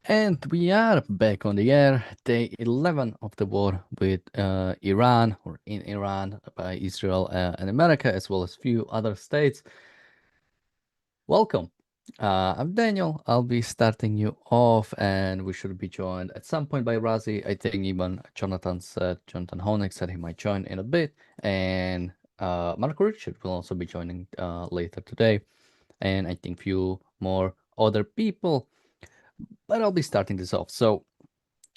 And we are back on the air, day 11 of the war with Iran, or in Iran, by Israel and America, as well as few other states. Welcome. I'm Daniel. I'll be starting you off, and we should be joined at some point by Razi. I think even Jonathan Honeck said he might join in a bit, and Marco Richard will also be joining later today, and I think few more other people. But I'll be starting this off. So,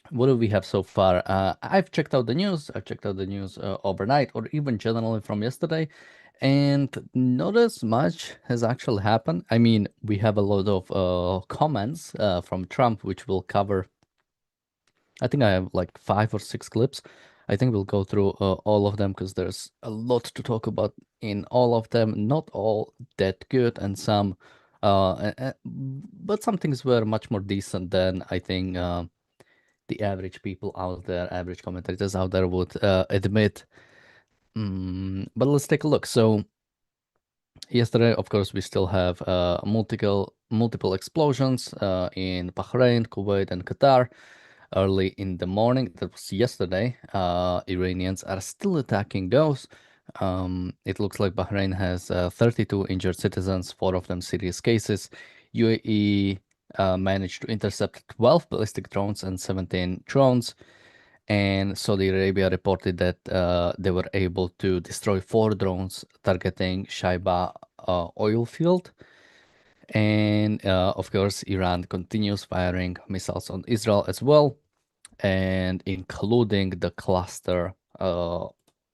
what do we have so far? I've checked out the news. I've checked out the news overnight, or even generally from yesterday, and not as much has actually happened. I mean, we have a lot of comments from Trump, which we'll cover. I think I have like 5 or 6 clips. I think we'll go through all of them because there's a lot to talk about in all of them. Not all that good, and some, but some things were much more decent than I think. The average people out there, average commentators out there would admit. But let's take a look. So yesterday, of course, we still have multiple explosions in Bahrain, Kuwait, and Qatar. Early in the morning, that was yesterday, Iranians are still attacking those. It looks like Bahrain has 32 injured citizens, 4 of them serious cases. UAE managed to intercept 12 ballistic drones and 17 drones. And Saudi Arabia reported that they were able to destroy 4 drones targeting Shaiba oil field. And of course, Iran continues firing missiles on Israel as well, and including the cluster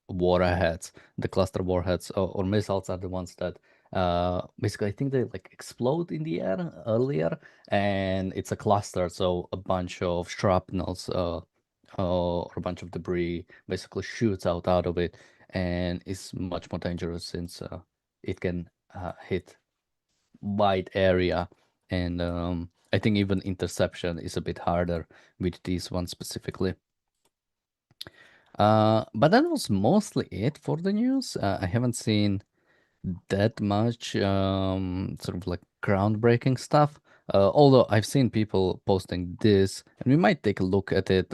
warheads. The cluster warheads or missiles are the ones that basically I think they like explode in the air earlier, and it's a cluster, so a bunch of shrapnels or a bunch of debris basically shoots out of it, and is much more dangerous since it can hit wide area, and I think even interception is a bit harder with these ones specifically. But that was mostly it for the news. I haven't seen that much sort of like groundbreaking stuff. Although I've seen people posting this, and we might take a look at it.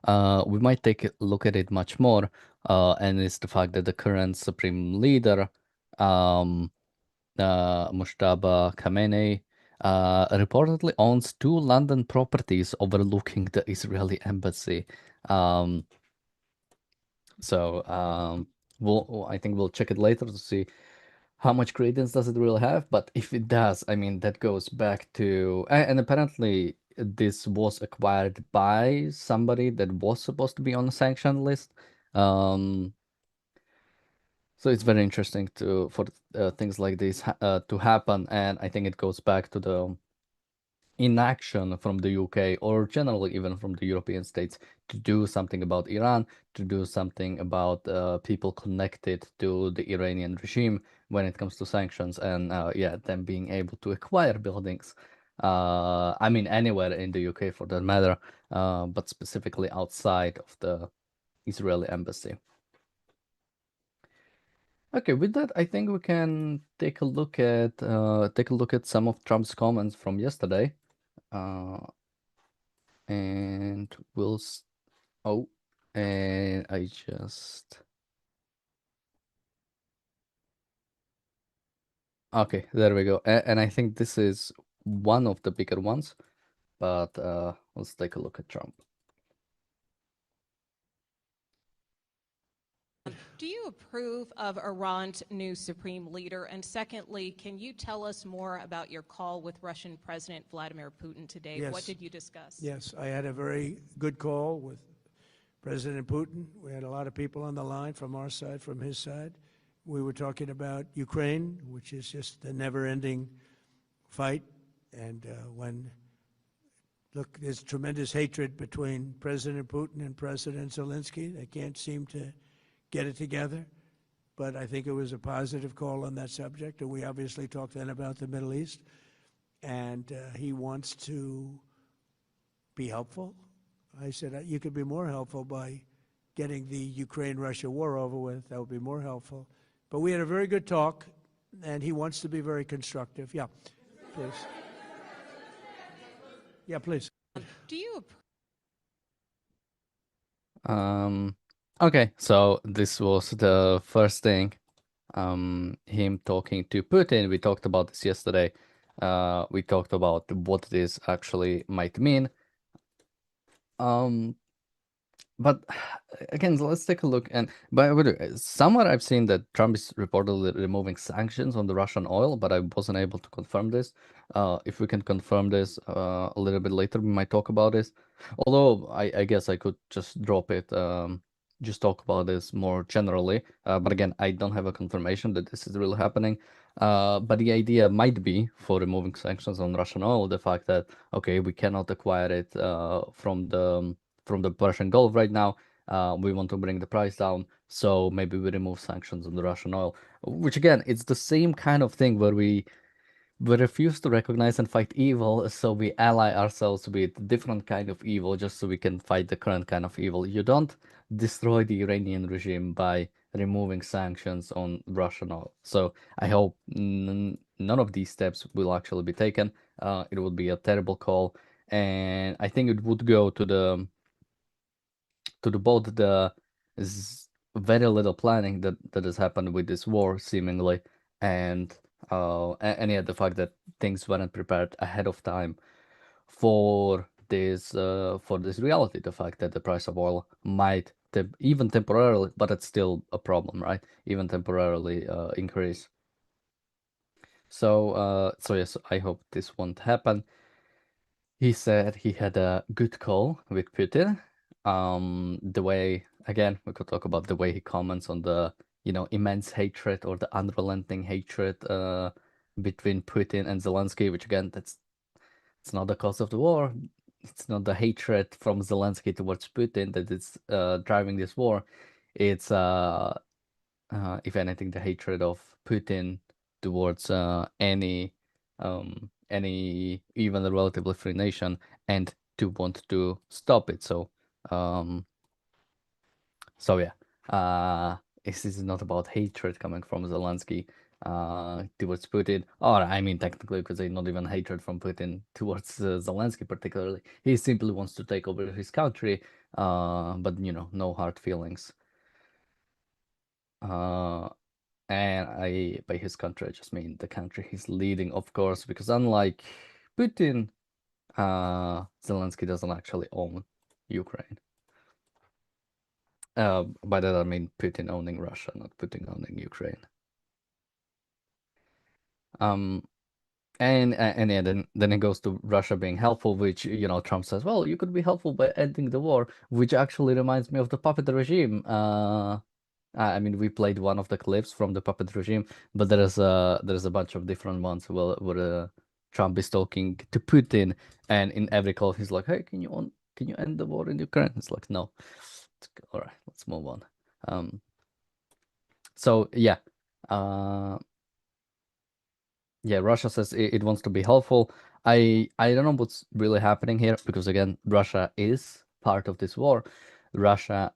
We might take a look at it much more. And it's the fact that the current supreme leader, um, Mushtaba Khamenei, reportedly owns 2 London properties overlooking the Israeli embassy. Um, I think we'll check it later to see how much credence does it really have. But if it does, I mean, that goes back to, and apparently this was acquired by somebody that was supposed to be on a sanction list. Um, so it's very interesting for things like this to happen, and I think it goes back to the inaction from the UK, or generally even from the European states, to do something about Iran, to do something about people connected to the Iranian regime when it comes to sanctions, and yeah, them being able to acquire buildings. I mean, anywhere in the UK for that matter, but specifically outside of the Israeli embassy. Okay, with that, I think we can take a look at some of Trump's comments from yesterday. Uh, and oh, and I just okay, there we go. And I think this is one of the bigger ones, but let's take a look at Trump. Do you approve of Iran's new supreme leader? And secondly, can you tell us more about your call with Russian President Vladimir Putin today? Yes. What did you discuss? Yes, I had a very good call with President Putin. We had a lot of people on the line from our side, from his side. We were talking about Ukraine, which is just a never-ending fight. And look, there's tremendous hatred between President Putin and President Zelensky. They can't seem to get it together. But I think it was a positive call on that subject. And we obviously talked then about the Middle East. And he wants to be helpful. I said, you could be more helpful by getting the Ukraine-Russia war over with. That would be more helpful. But we had a very good talk, and he wants to be very constructive. Yeah, please. Yeah, please. Do you Um, okay, so this was the first thing. Him talking to Putin. We talked about this yesterday. We talked about what this actually might mean. Um, But again, let's take a look. And by the way, somewhere I've seen that Trump is reportedly removing sanctions on the Russian oil, but I wasn't able to confirm this. If we can confirm this a little bit later, we might talk about this. Although I guess I could just drop it, just talk about this more generally. But again, I don't have a confirmation that this is really happening. But the idea might be for removing sanctions on Russian oil, the fact that, okay, we cannot acquire it from the Persian Gulf right now. We want to bring the price down, so maybe we remove sanctions on the Russian oil. Which again, it's the same kind of thing where we refuse to recognize and fight evil, so we ally ourselves with different kind of evil just so we can fight the current kind of evil. You don't destroy the Iranian regime by removing sanctions on Russian oil. So I hope none of these steps will actually be taken. It would be a terrible call, and I think it would go to both the very little planning that has happened with this war seemingly, and yeah, the fact that things weren't prepared ahead of time for this reality, the fact that the price of oil might even temporarily, but it's still a problem, right? Even temporarily increase. So yes, I hope this won't happen. He said he had a good call with Putin. The way, again, we could talk about the way he comments on the, immense hatred or the unrelenting hatred between Putin and Zelensky, which again, it's not the cause of the war. It's not the hatred from Zelensky towards Putin that is driving this war. It's if anything, the hatred of Putin towards any even a relatively free nation, and to want to stop it. Um, so yeah, this is not about hatred coming from Zelensky towards Putin, or I mean, technically, because it's not even hatred from Putin towards Zelensky particularly. He simply wants to take over his country, but no hard feelings. Uh, And by his country, I just mean the country he's leading, of course, because unlike Putin, Zelensky doesn't actually own Ukraine. By that I mean Putin owning Russia, not Putin owning Ukraine. Um, and yeah, then it goes to Russia being helpful, which Trump says, well, you could be helpful by ending the war, which actually reminds me of the puppet regime. I mean, we played one of the clips from the puppet regime, but there's a bunch of different ones where Trump is talking to Putin, and in every call he's like, "Hey, can you end the war in Ukraine?" It's like, no. All right, let's move on. So yeah, uh, yeah, Russia says it wants to be helpful. I don't know what's really happening here because again, Russia is part of this war. Russia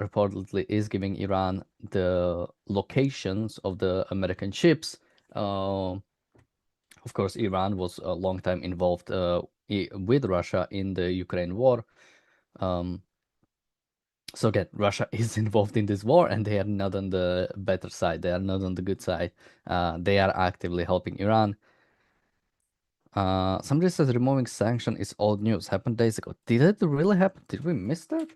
reportedly is giving Iran the locations of the American ships. Of course, Iran was a long time involved with Russia in the Ukraine war. Um, so again, Russia is involved in this war, and they are not on the better side. They are not on the good side. They are actively helping Iran. Somebody says removing sanction is old news. Happened days ago. Did it really happen? Did we miss that?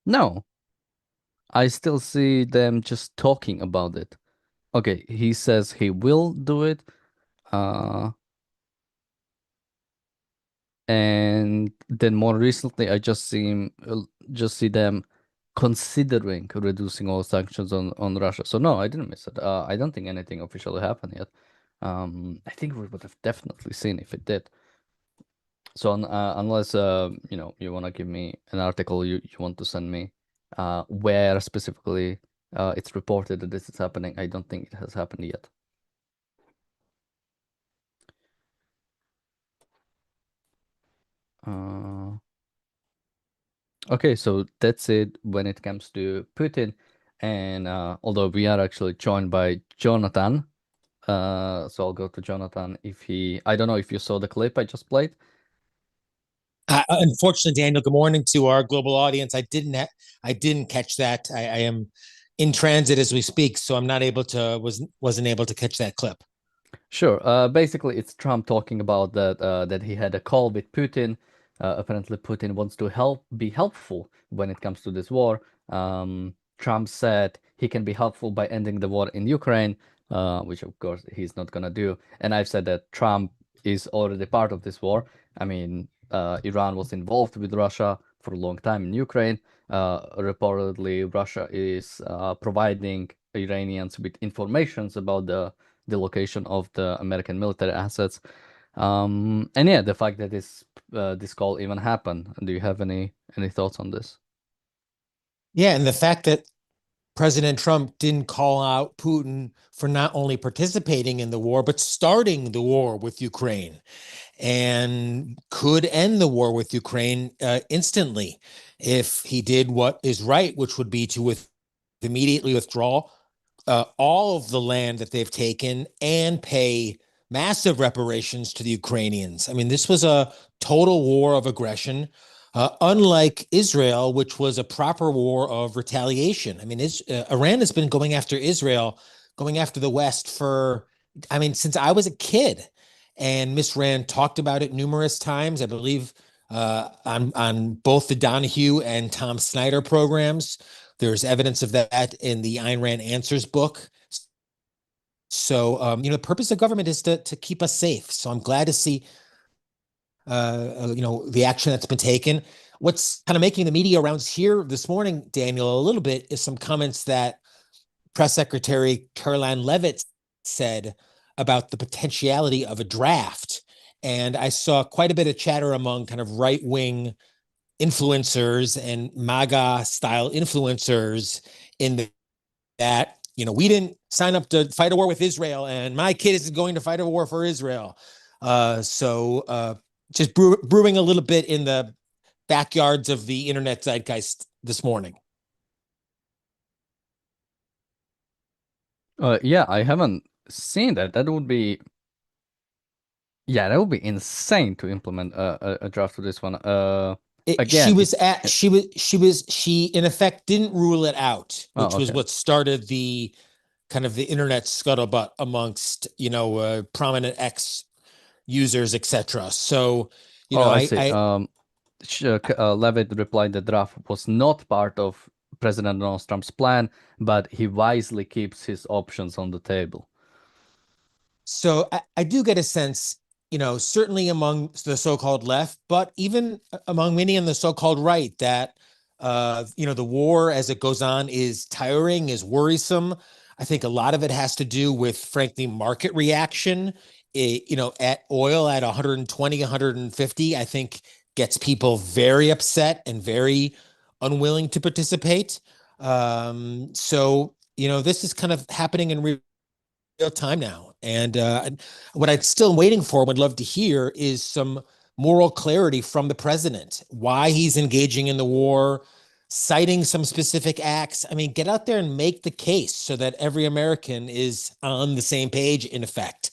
No. I still see them just talking about it. Okay, he says he will do it. Uh, and then more recently, I just see them considering reducing all sanctions on Russia. So no, I didn't miss it. I don't think anything officially happened yet. I think we would have definitely seen if it did. So unless you want to give me an article you want to send me where specifically it's reported that this is happening, I don't think it has happened yet. Okay, so that's it when it comes to Putin. And although we are actually joined by Jonathan, so I'll go to Jonathan if he. I don't know if you saw the clip I just played. Unfortunately, Daniel, good morning to our global audience. I didn't catch that. I am in transit as we speak, so I'm not able to wasn't able to catch that clip. Sure. Basically, it's Trump talking about that he had a call with Putin. Apparently, Putin wants to be helpful when it comes to this war. Trump said he can be helpful by ending the war in Ukraine, which of course he's not gonna do. And I've said that Trump is already part of this war. I mean, Iran was involved with Russia for a long time in Ukraine. Reportedly, Russia is providing Iranians with informations about the location of the American military assets. And yeah, the fact that this call even happened. Do you have any thoughts on this? Yeah, and the fact that President Trump didn't call out Putin for not only participating in the war, but starting the war with Ukraine and could end the war with Ukraine instantly if he did what is right, which would be to immediately withdraw all of the land that they've taken and pay massive reparations to the Ukrainians. I mean, this was a total war of aggression, unlike Israel, which was a proper war of retaliation. I mean, Iran has been going after Israel, going after the West since I was a kid. And Miss Rand talked about it numerous times, I believe, on both the Donahue and Tom Snyder programs. There's evidence of that in the Ayn Rand Answers book. So, the purpose of government is to keep us safe. So I'm glad to see, the action that's been taken. What's kind of making the media rounds here this morning, Daniel, a little bit is some comments that Press Secretary Caroline Leavitt said about the potentiality of a draft. And I saw quite a bit of chatter among kind of right-wing influencers and MAGA style influencers that we didn't sign up to fight a war with Israel, and my kid is going to fight a war for Israel. So just brewing a little bit in the backyards of the internet zeitgeist this morning. Yeah, I haven't seen that. That would be insane to implement a draft to this one. She in effect didn't rule it out, which was what started the kind of the internet scuttlebutt amongst prominent ex users, etc. So I see. Levitt replied the draft was not part of President Donald Trump's plan, but he wisely keeps his options on the table. So I do get a sense, certainly among the so-called left, but even among many in the so-called right, that the war as it goes on is tiring, is worrisome. I think a lot of it has to do with, frankly, market reaction. At oil at 120, 150, I think gets people very upset and very unwilling to participate. So this is kind of happening in real time now. And what I'm still waiting for, would love to hear, is some moral clarity from the president, why he's engaging in the war, citing some specific acts. I mean, get out there and make the case so that every American is on the same page, in effect.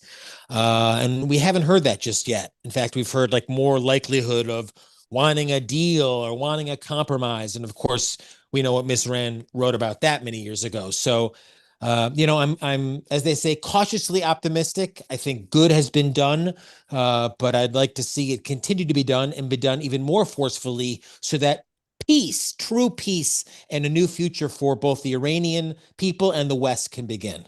And we haven't heard that just yet. In fact, we've heard like more likelihood of wanting a deal or wanting a compromise. And of course, we know what Miss Rand wrote about that many years ago. So, I'm, as they say, cautiously optimistic. I think good has been done, but I'd like to see it continue to be done and be done even more forcefully so that peace, true peace, and a new future for both the Iranian people and the West can begin.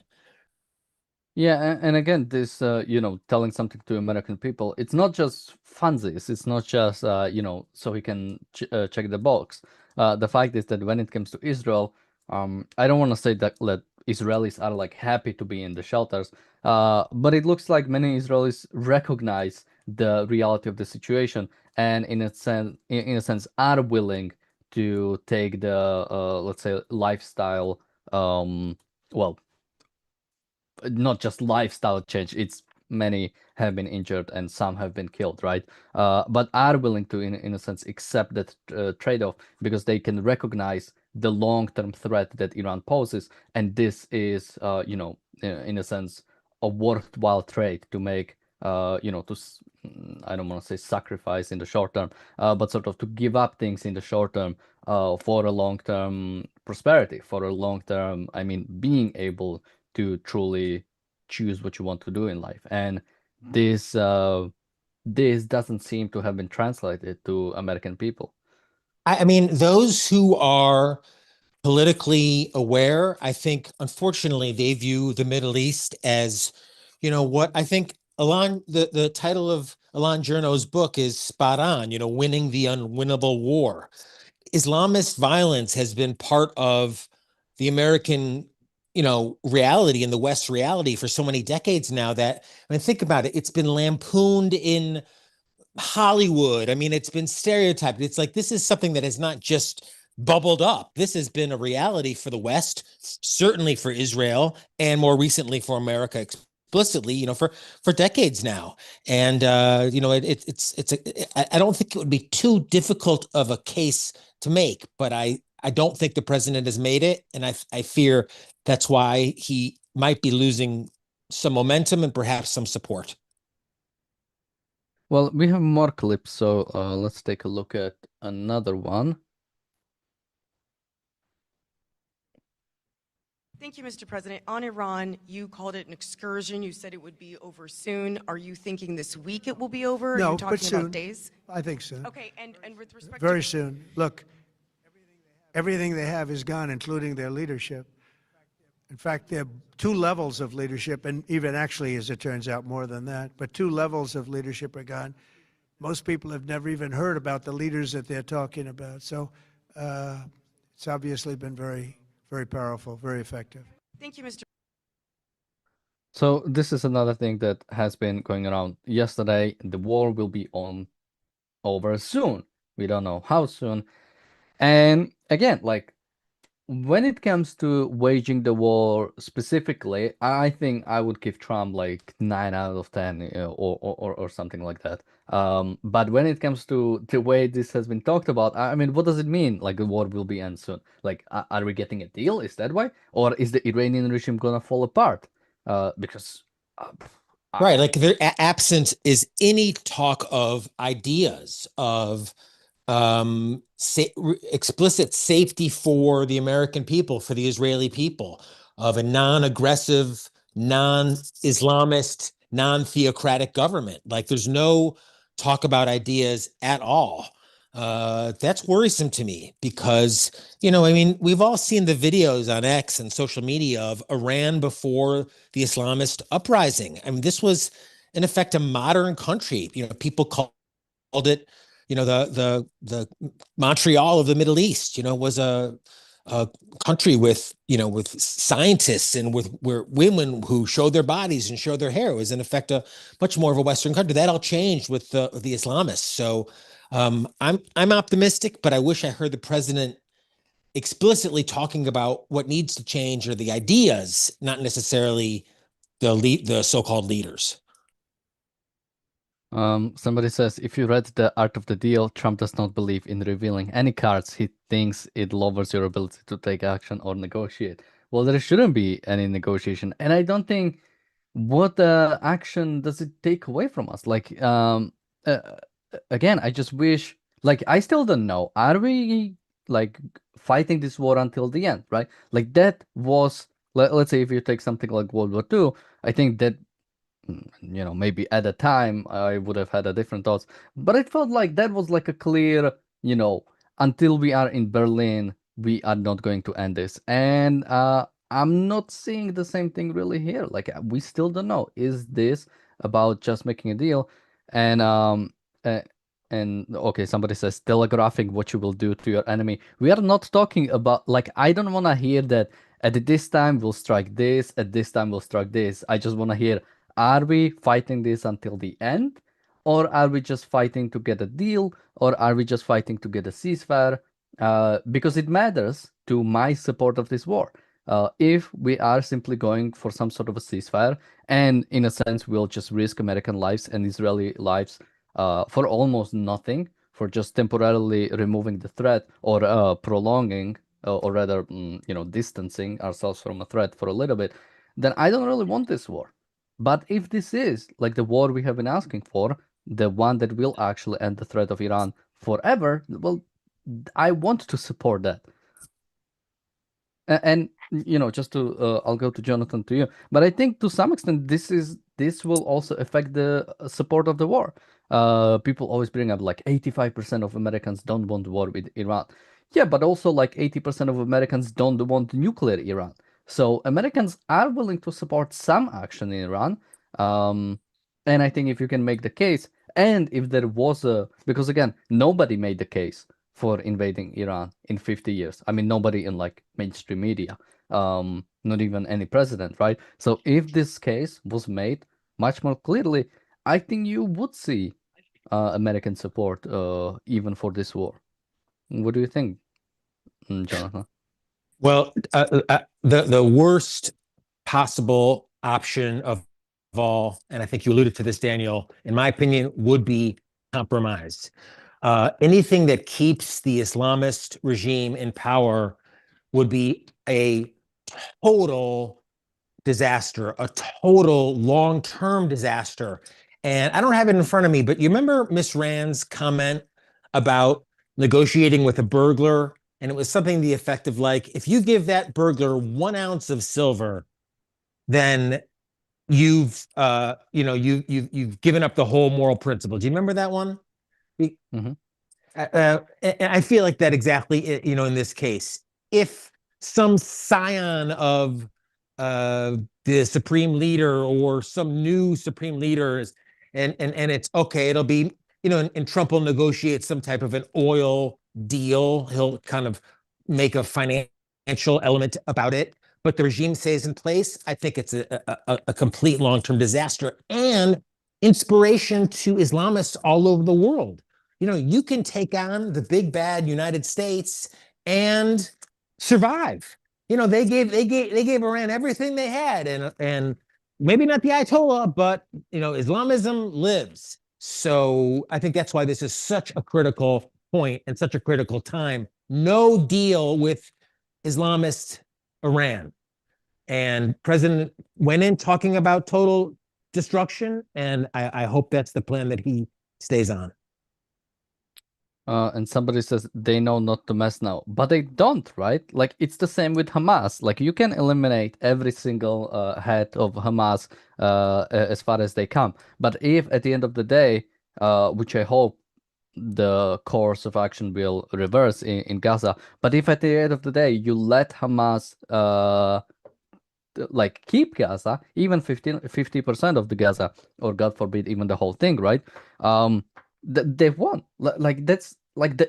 Yeah, and again, this, telling something to American people, it's not just funsies. It's not just, so he can check the box. The fact is that when it comes to Israel, I don't want to say that Israelis are like happy to be in the shelters, but it looks like many Israelis recognize the reality of the situation and in a sense, are willing to take the, let's say, lifestyle, well, not just lifestyle change. It's many have been injured and some have been killed, right? But are willing to, in a sense, accept that trade-off because they can recognize the long-term threat that Iran poses, and this is, in a sense, a worthwhile trade to make, I don't want to say sacrifice in the short term, but sort of to give up things in the short term for a long-term prosperity, for a long-term, I mean, being able to truly choose what you want to do in life. And this doesn't seem to have been translated to American people. I mean, those who are politically aware, I think, unfortunately, they view the Middle East as, what I think the title of Alain Journo's book is spot on, winning the unwinnable war. Islamist violence has been part of the American, reality and the West reality for so many decades now that, I mean, think about it, it's been lampooned in Hollywood. I mean, it's been stereotyped. It's like this is something that has not just bubbled up. This has been a reality for the West, certainly for Israel, and more recently for America explicitly, for decades now. And I don't think it would be too difficult of a case to make, but I don't think the president has made it, and I fear that's why he might be losing some momentum and perhaps some support. Well, we have more clips, so let's take a look at another one. Thank you, Mr. President. On Iran, you called it an excursion. You said it would be over soon. Are you thinking this week it will be over? No, Are you but talking soon. about days? I think soon. Okay, and with respect Very to soon. Look, everything they have is gone, including their leadership. In fact, there are two levels of leadership, and even actually, as it turns out, more than that. But two levels of leadership are gone. Most people have never even heard about the leaders that they're talking about. So it's obviously been very, very powerful, very effective. Thank you, Mr. So this is another thing that has been going around yesterday. The war will be over soon. We don't know how soon. And again, like when it comes to waging the war specifically, I think I would give Trump like 9 out of 10, or something like that. But when it comes to the way this has been talked about, I mean, what does it mean? Like the war will be end soon? Like, are we getting a deal? Is that why? Or is the Iranian regime gonna fall apart? Because Right, like their absence is any talk of ideas of explicit safety for the American people, for the Israeli people, of a non-aggressive, non-Islamist, non-theocratic government. Like there's no talk about ideas at all. That's worrisome to me because, I mean, we've all seen the videos on X and social media of Iran before the Islamist uprising. I mean, this was in effect a modern country. People called it, the Montreal of the Middle East. Was a country with scientists and where women who showed their bodies and showed their hair. It was in effect a much more of a Western country. That all changed with the Islamists. So I'm optimistic, but I wish I heard the president explicitly talking about what needs to change or the ideas, not necessarily the so-called leaders. Somebody says, if you read The Art of the Deal, Trump does not believe in revealing any cards. He thinks it lowers your ability to take action or negotiate. Well, there shouldn't be any negotiation. And I don't think what action does it take away from us? Like, uh, again, I just wish, like, I still don't know. Are we, like, fighting this war until the end, right? Like, that was, let's say if you take something like World War II, I think that maybe at the time I would have had a different thoughts, but it felt like that was like a clear, until we are in Berlin, we are not going to end this. And I'm not seeing the same thing really here. Like we still don't know. Is this about just making a deal? And uh, and okay, somebody says telegraphing what you will do to your enemy. We are not talking about, like, I don't want to hear that at this time we'll strike this, at this time we'll strike this. I just want to hear, are we fighting this until the end? Or are we just fighting to get a deal? Or are we just fighting to get a ceasefire? Because it matters to my support of this war. If we are simply going for some sort of a ceasefire, and in a sense, we'll just risk American lives and Israeli lives for almost nothing, for just temporarily removing the threat or prolonging or rather, distancing ourselves from a threat for a little bit, then I don't really want this war. But if this is like the war we have been asking for, the one that will actually end the threat of Iran forever, well, I want to support that. And just to I'll go to Jonathan, to you, but I think to some extent this will also affect the support of the war. People always bring up like 85% of Americans don't want war with Iran. Yeah, but also like 80% of Americans don't want nuclear Iran. So Americans are willing to support some action in Iran. Um, and I think if you can make the case, and if there was because again, nobody made the case for invading Iran in 50 years. I mean, nobody in like mainstream media, not even any president, right? So if this case was made much more clearly, I think you would see American support even for this war. What do you think, Jonathan? Well, the worst possible option of all, and I think you alluded to this, Daniel, in my opinion, would be compromise. Anything that keeps the Islamist regime in power would be a total disaster, a total long-term disaster. And I don't have it in front of me, but you remember Miss Rand's comment about negotiating with a burglar? And it was something to the effect of like, if you give that burglar 1 ounce of silver, then you've you've given up the whole moral principle. Do you remember that one? Mm-hmm. And I feel like that exactly, in this case, if some scion of the supreme leader or some new supreme leaders, and it's okay, it'll be, and Trump will negotiate some type of an oil deal. He'll kind of make a financial element about it, but the regime stays in place. I think it's a complete long-term disaster and inspiration to Islamists all over the world. You can take on the big bad United States and survive. They gave Iran everything they had, and maybe not the Ayatollah, but Islamism lives. So I think that's why this is such a critical point and such a critical time. No deal with Islamist Iran. And President went in talking about total destruction, and I hope that's the plan that he stays on. And somebody says they know not to mess now, but they don't, right? Like it's the same with Hamas. Like you can eliminate every single head of Hamas as far as they come. But if at the end of the day, which I hope the course of action will reverse in Gaza, but if at the end of the day you let Hamas like keep Gaza, even 50% of the Gaza, or God forbid, even the whole thing, right? They won. Like that's like the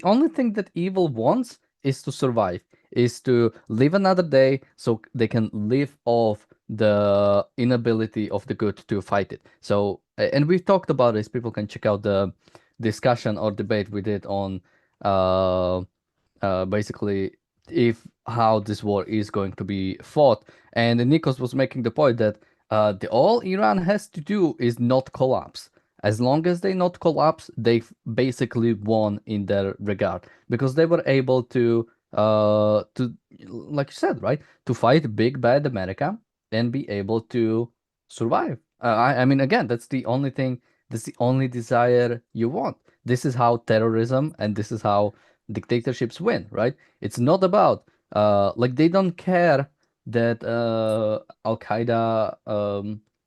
only thing that evil wants is to survive, is to live another day so they can live off the inability of the good to fight it. So, and we've talked about this. People can check out the discussion or debate we did on basically if how this war is going to be fought. And Nikos was making the point that all Iran has to do is not collapse. As long as they not collapse, they've basically won in their regard, because they were able to like you said, right, to fight big bad America and be able to survive. I mean, again, that's the only thing. That's the only desire you want. This is how terrorism and this is how dictatorships win, right? It's not about like they don't care that Al Qaeda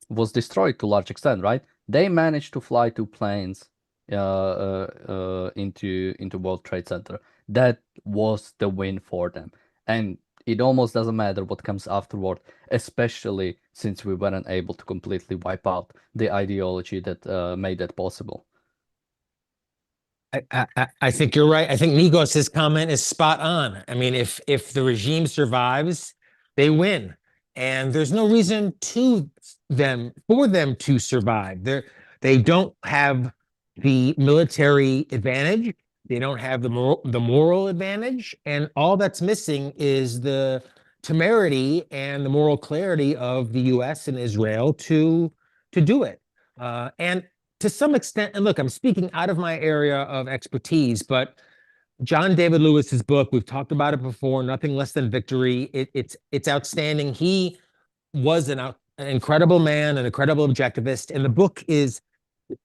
was destroyed to a large extent, right? They managed to fly 2 planes into World Trade Center. That was the win for them, and it almost doesn't matter what comes afterward, especially since we weren't able to completely wipe out the ideology that made that possible. I think you're right. I think Nikos' comment is spot on. I mean, if the regime survives, they win, and there's no reason for them to survive. They don't have the military advantage. They don't have the moral advantage, and all that's missing is the temerity and the moral clarity of the U.S. and Israel to do it. And to some extent, and look, I'm speaking out of my area of expertise, but John David Lewis's book, we've talked about it before, Nothing Less Than Victory. It's outstanding. He was an incredible man, an incredible objectivist, and the book is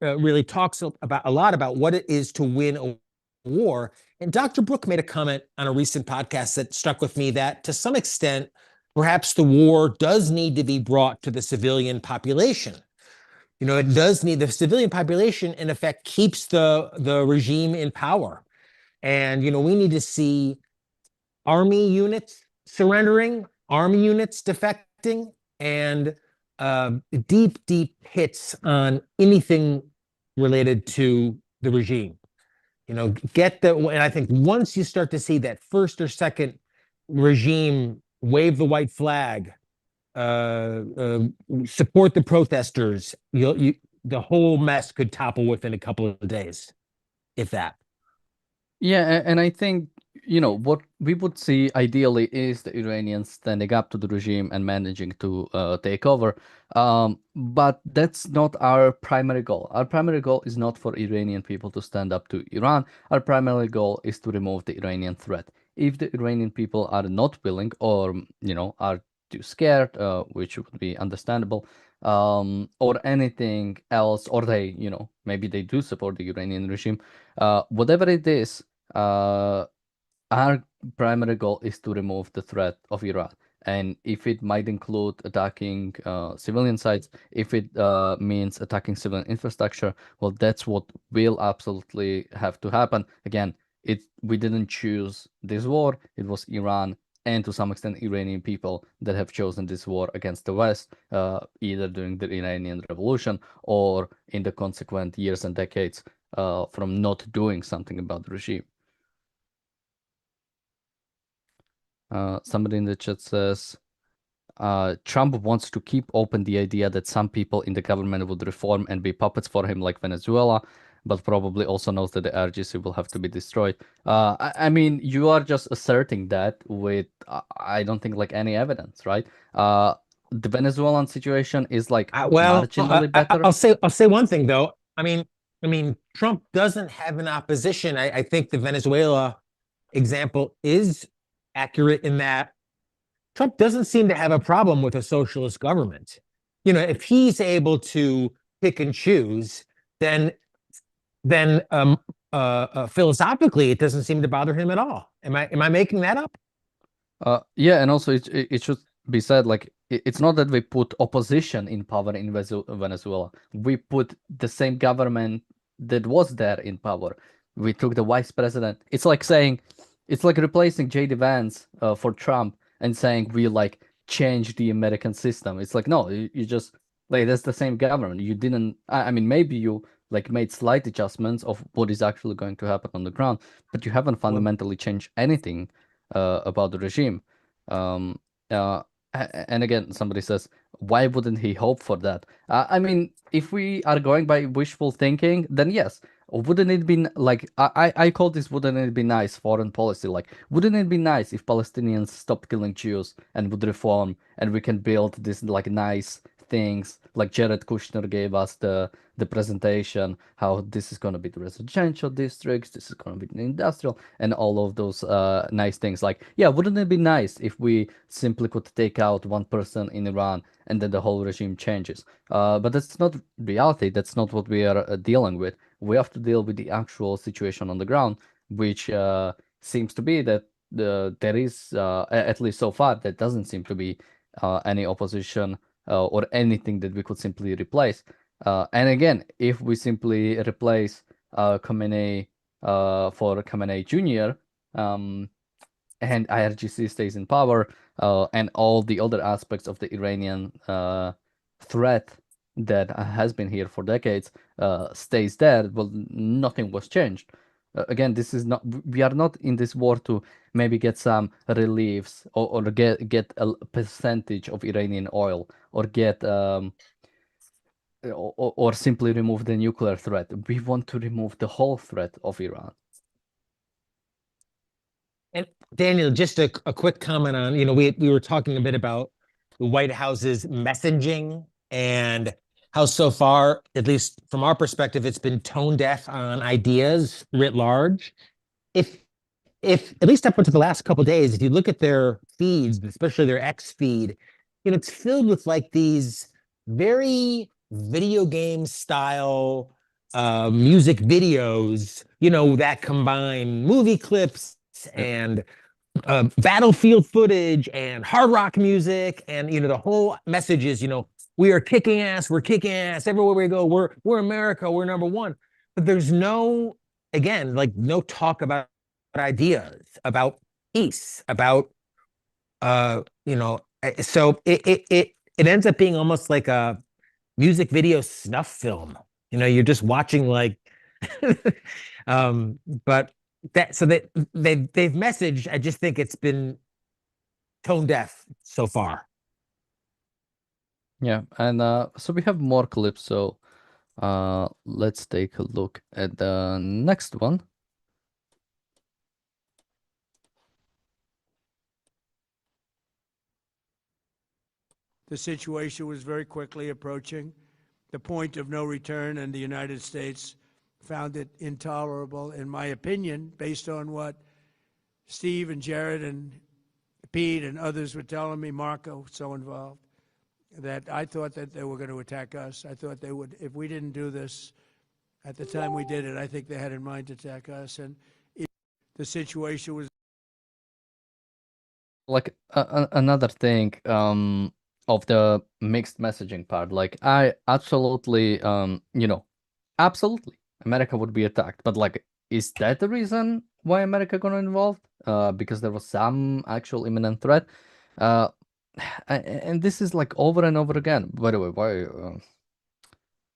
really talks about a lot about what it is to win a war. And Dr. Brooke made a comment on a recent podcast that struck with me that to some extent, perhaps the war does need to be brought to the civilian population. It does need the civilian population, in effect, keeps the regime in power. And, we need to see army units surrendering, army units defecting, and deep, deep hits on anything related to the regime. And I think once you start to see that first or second regime wave the white flag, support the protesters, the whole mess could topple within a couple of days, if that. Yeah, and I think, what we would see ideally is the Iranians standing up to the regime and managing to take over. But that's not our primary goal. Our primary goal is not for Iranian people to stand up to Iran. Our primary goal is to remove the Iranian threat. If the Iranian people are not willing or, are too scared, which would be understandable, or anything else, or they, maybe they do support the Iranian regime, whatever it is, our primary goal is to remove the threat of Iran. And if it might include attacking civilian sites, if it means attacking civilian infrastructure, well, that's what will absolutely have to happen. Again, we didn't choose this war. It was Iran and to some extent Iranian people that have chosen this war against the West, either during the Iranian Revolution or in the consequent years and decades from not doing something about the regime. Somebody in the chat says, Trump wants to keep open the idea that some people in the government would reform and be puppets for him like Venezuela, but probably also knows that the RGC will have to be destroyed. I mean, you are just asserting that with, I don't think, like any evidence, right? The Venezuelan situation is like marginally better. I'll say one thing though. I mean, Trump doesn't have an opposition. I think the Venezuela example is accurate in that Trump doesn't seem to have a problem with a socialist government. If he's able to pick and choose, then philosophically, it doesn't seem to bother him at all. Am I making that up? Yeah, and also it should be said, like, it's not that we put opposition in power in Venezuela. We put the same government that was there in power. We took the vice president. It's like replacing J.D. Vance for Trump and saying we like change the American system. It's like, no, you just like, that's the same government. You didn't. I mean, maybe you like made slight adjustments of what is actually going to happen on the ground, but you haven't fundamentally changed anything about the regime. And again, somebody says, why wouldn't he hope for that? I mean, if we are going by wishful thinking, then yes. Wouldn't it be like, I call this, wouldn't it be nice foreign policy? Like, wouldn't it be nice if Palestinians stopped killing Jews and would reform, and we can build this like nice things, like Jared Kushner gave us the presentation, how this is going to be the residential districts, this is going to be the industrial, and all of those nice things. Like, yeah, wouldn't it be nice if we simply could take out one person in Iran and then the whole regime changes? But that's not reality. That's not what we are dealing with. We have to deal with the actual situation on the ground, which seems to be that there is, at least so far, there doesn't seem to be any opposition or anything that we could simply replace. And again, if we simply replace Khamenei for Khamenei Jr., and IRGC stays in power, and all the other aspects of the Iranian threat that has been here for decades stays there, well, nothing was changed. Again, this is not, we are not in this war to maybe get some reliefs or get a percentage of Iranian oil or get or simply remove the nuclear threat. We want to remove the whole threat of Iran. And Daniel, just a quick comment on, we were talking a bit about the White House's messaging and how so far, at least from our perspective, it's been tone deaf on ideas writ large. If if at least up until the last couple of days, if you look at their feeds, especially their X feed, it's filled with like these very video game style music videos, that combine movie clips Yep. and battlefield footage and hard rock music, and the whole message is, we are kicking ass, we're kicking ass everywhere we go, we're America, we're number one. But there's no, again, like no talk about ideas, about peace, about so it ends up being almost like a music video snuff film. You're just watching like but that so that they've messaged. I just think it's been tone deaf so far. Yeah, and so we have more clips, so let's take a look at the next one. The situation was very quickly approaching the point of no return, and the United States found it intolerable, in my opinion, based on what Steve and Jared and Pete and others were telling me, Marco, so involved, that I thought that they were going to attack us. I thought they would, if we didn't do this at the time we did it, I think they had in mind to attack us. And the situation was Like another thing of the mixed messaging part, like I absolutely absolutely America would be attacked, but like, is that the reason why America gonna involved? Because there was some actual imminent threat. uh and this is like over and over again. By the way, why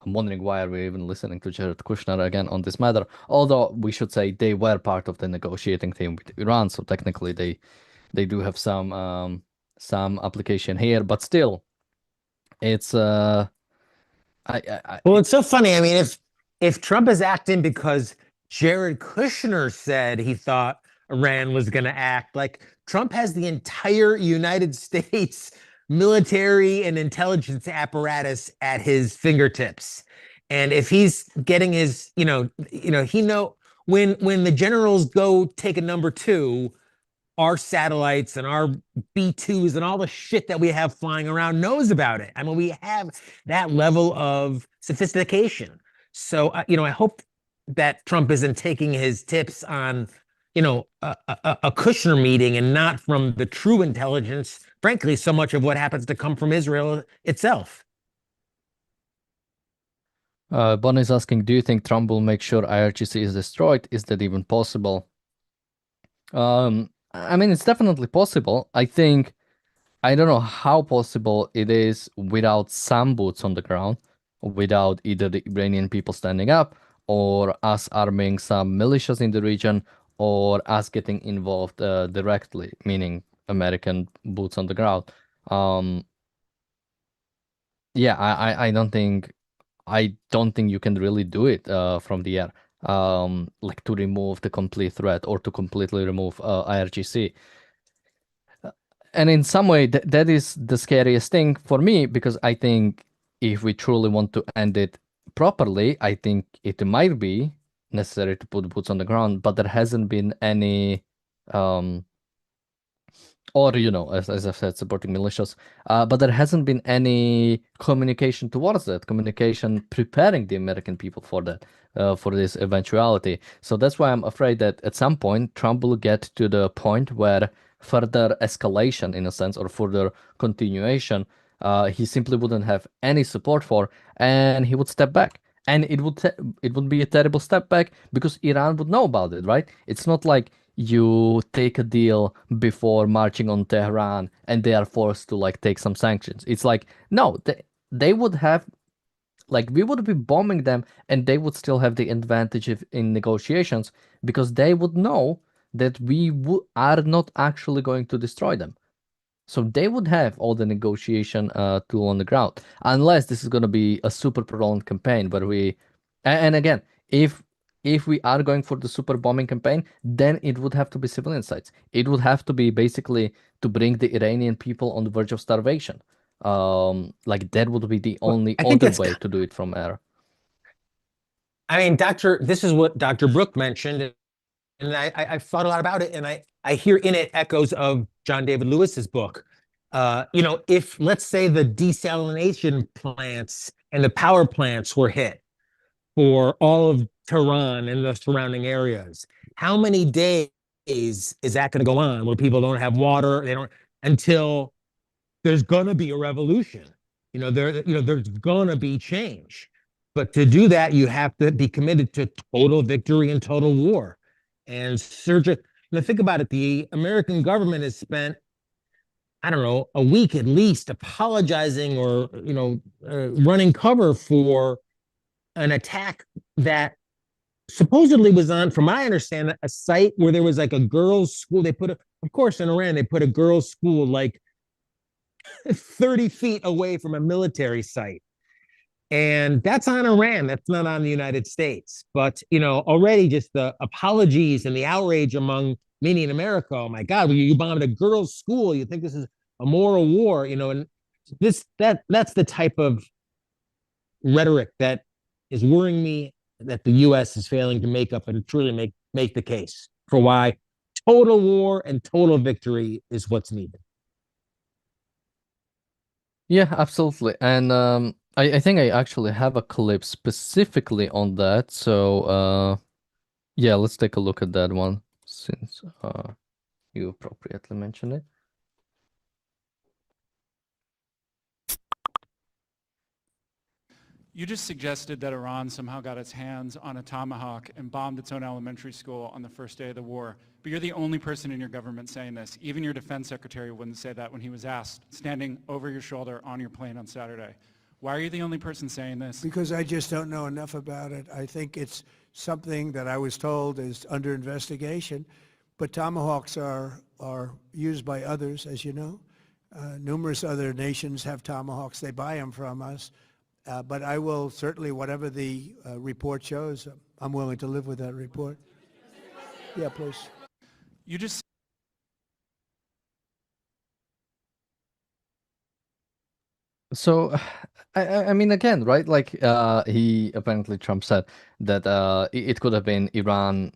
I'm wondering, why are we even listening to Jared Kushner again on this matter? Although we should say they were part of the negotiating team with Iran, so technically they do have some application here, but still, it's Well, it's so funny. I mean, if Trump is acting because Jared Kushner said he thought Iran was going to act, like Trump has the entire United States military and intelligence apparatus at his fingertips. And if he's getting his, he know when the generals go take a number two, our satellites and our B2s and all the shit that we have flying around knows about it. I mean, we have that level of sophistication. So, I hope that Trump isn't taking his tips on, a Kushner meeting and not from the true intelligence. Frankly, so much of what happens to come from Israel itself. Bonnie's asking, do you think Trump will make sure IRGC is destroyed? Is that even possible? I mean, it's definitely possible. I don't know how possible it is without some boots on the ground, without either the Iranian people standing up, or us arming some militias in the region, or us getting involved directly, meaning American boots on the ground. Um, yeah, I don't think you can really do it from the air, like to remove the complete threat or to completely remove IRGC. And in some way, that is the scariest thing for me, because I think if we truly want to end it properly, I think it might be necessary to put boots on the ground, but there hasn't been any um, or as I've said, supporting militias, but there hasn't been any communication towards that, communication preparing the American people for that, for this eventuality. So that's why I'm afraid that at some point Trump will get to the point where further escalation, in a sense, or further continuation, he simply wouldn't have any support for, and he would step back. And it would be a terrible step back, because Iran would know about it, right? It's not like you take a deal before marching on Tehran and they are forced to like take some sanctions. It's like, no, they would have, like, we would be bombing them and they would still have the advantage in negotiations, because they would know that we are not actually going to destroy them. So they would have all the negotiation tool on the ground, unless this is going to be a super prolonged campaign where and again, if we are going for the super bombing campaign, then it would have to be civilian sites. It would have to be basically to bring the Iranian people on the verge of starvation. Like that would be the only I think other that's, way to do it from air. I mean, this is what Dr. Brook mentioned I've thought a lot about it, and I hear in it echoes of John David Lewis's book. If let's say the desalination plants and the power plants were hit for all of Tehran and the surrounding areas, how many days is that going to go on where people don't have water? They don't until there's going to be a revolution. There's going to be change. But to do that, you have to be committed to total victory and total war. And think about it. The American government has spent, I don't know, a week at least apologizing or, running cover for an attack that supposedly was on, from my understanding, a site where there was like a girls' school. Of course, in Iran, they put a girls' school like 30 feet away from a military site. And that's on Iran. That's not on the United States. But, already just the apologies and the outrage among many in America. Oh my God, you bombed a girls' school. You think this is a moral war, and that's the type of rhetoric that is worrying me, that the US is failing to make up and truly make the case for why total war and total victory is what's needed. Yeah, absolutely. And I think I actually have a clip specifically on that. So yeah, let's take a look at that one since you appropriately mentioned it. You just suggested that Iran somehow got its hands on a tomahawk and bombed its own elementary school on the first day of the war. But you're the only person in your government saying this. Even your defense secretary wouldn't say that when he was asked, standing over your shoulder on your plane on Saturday. Why are you the only person saying this? Because I just don't know enough about it. I think it's something that I was told is under investigation. But tomahawks are used by others, as you know. Numerous other nations have tomahawks. They buy them from us. But I will certainly, whatever the report shows, I'm willing to live with that report. Yeah, please. You just So, I mean, again, right? Like, he apparently Trump said that it could have been Iran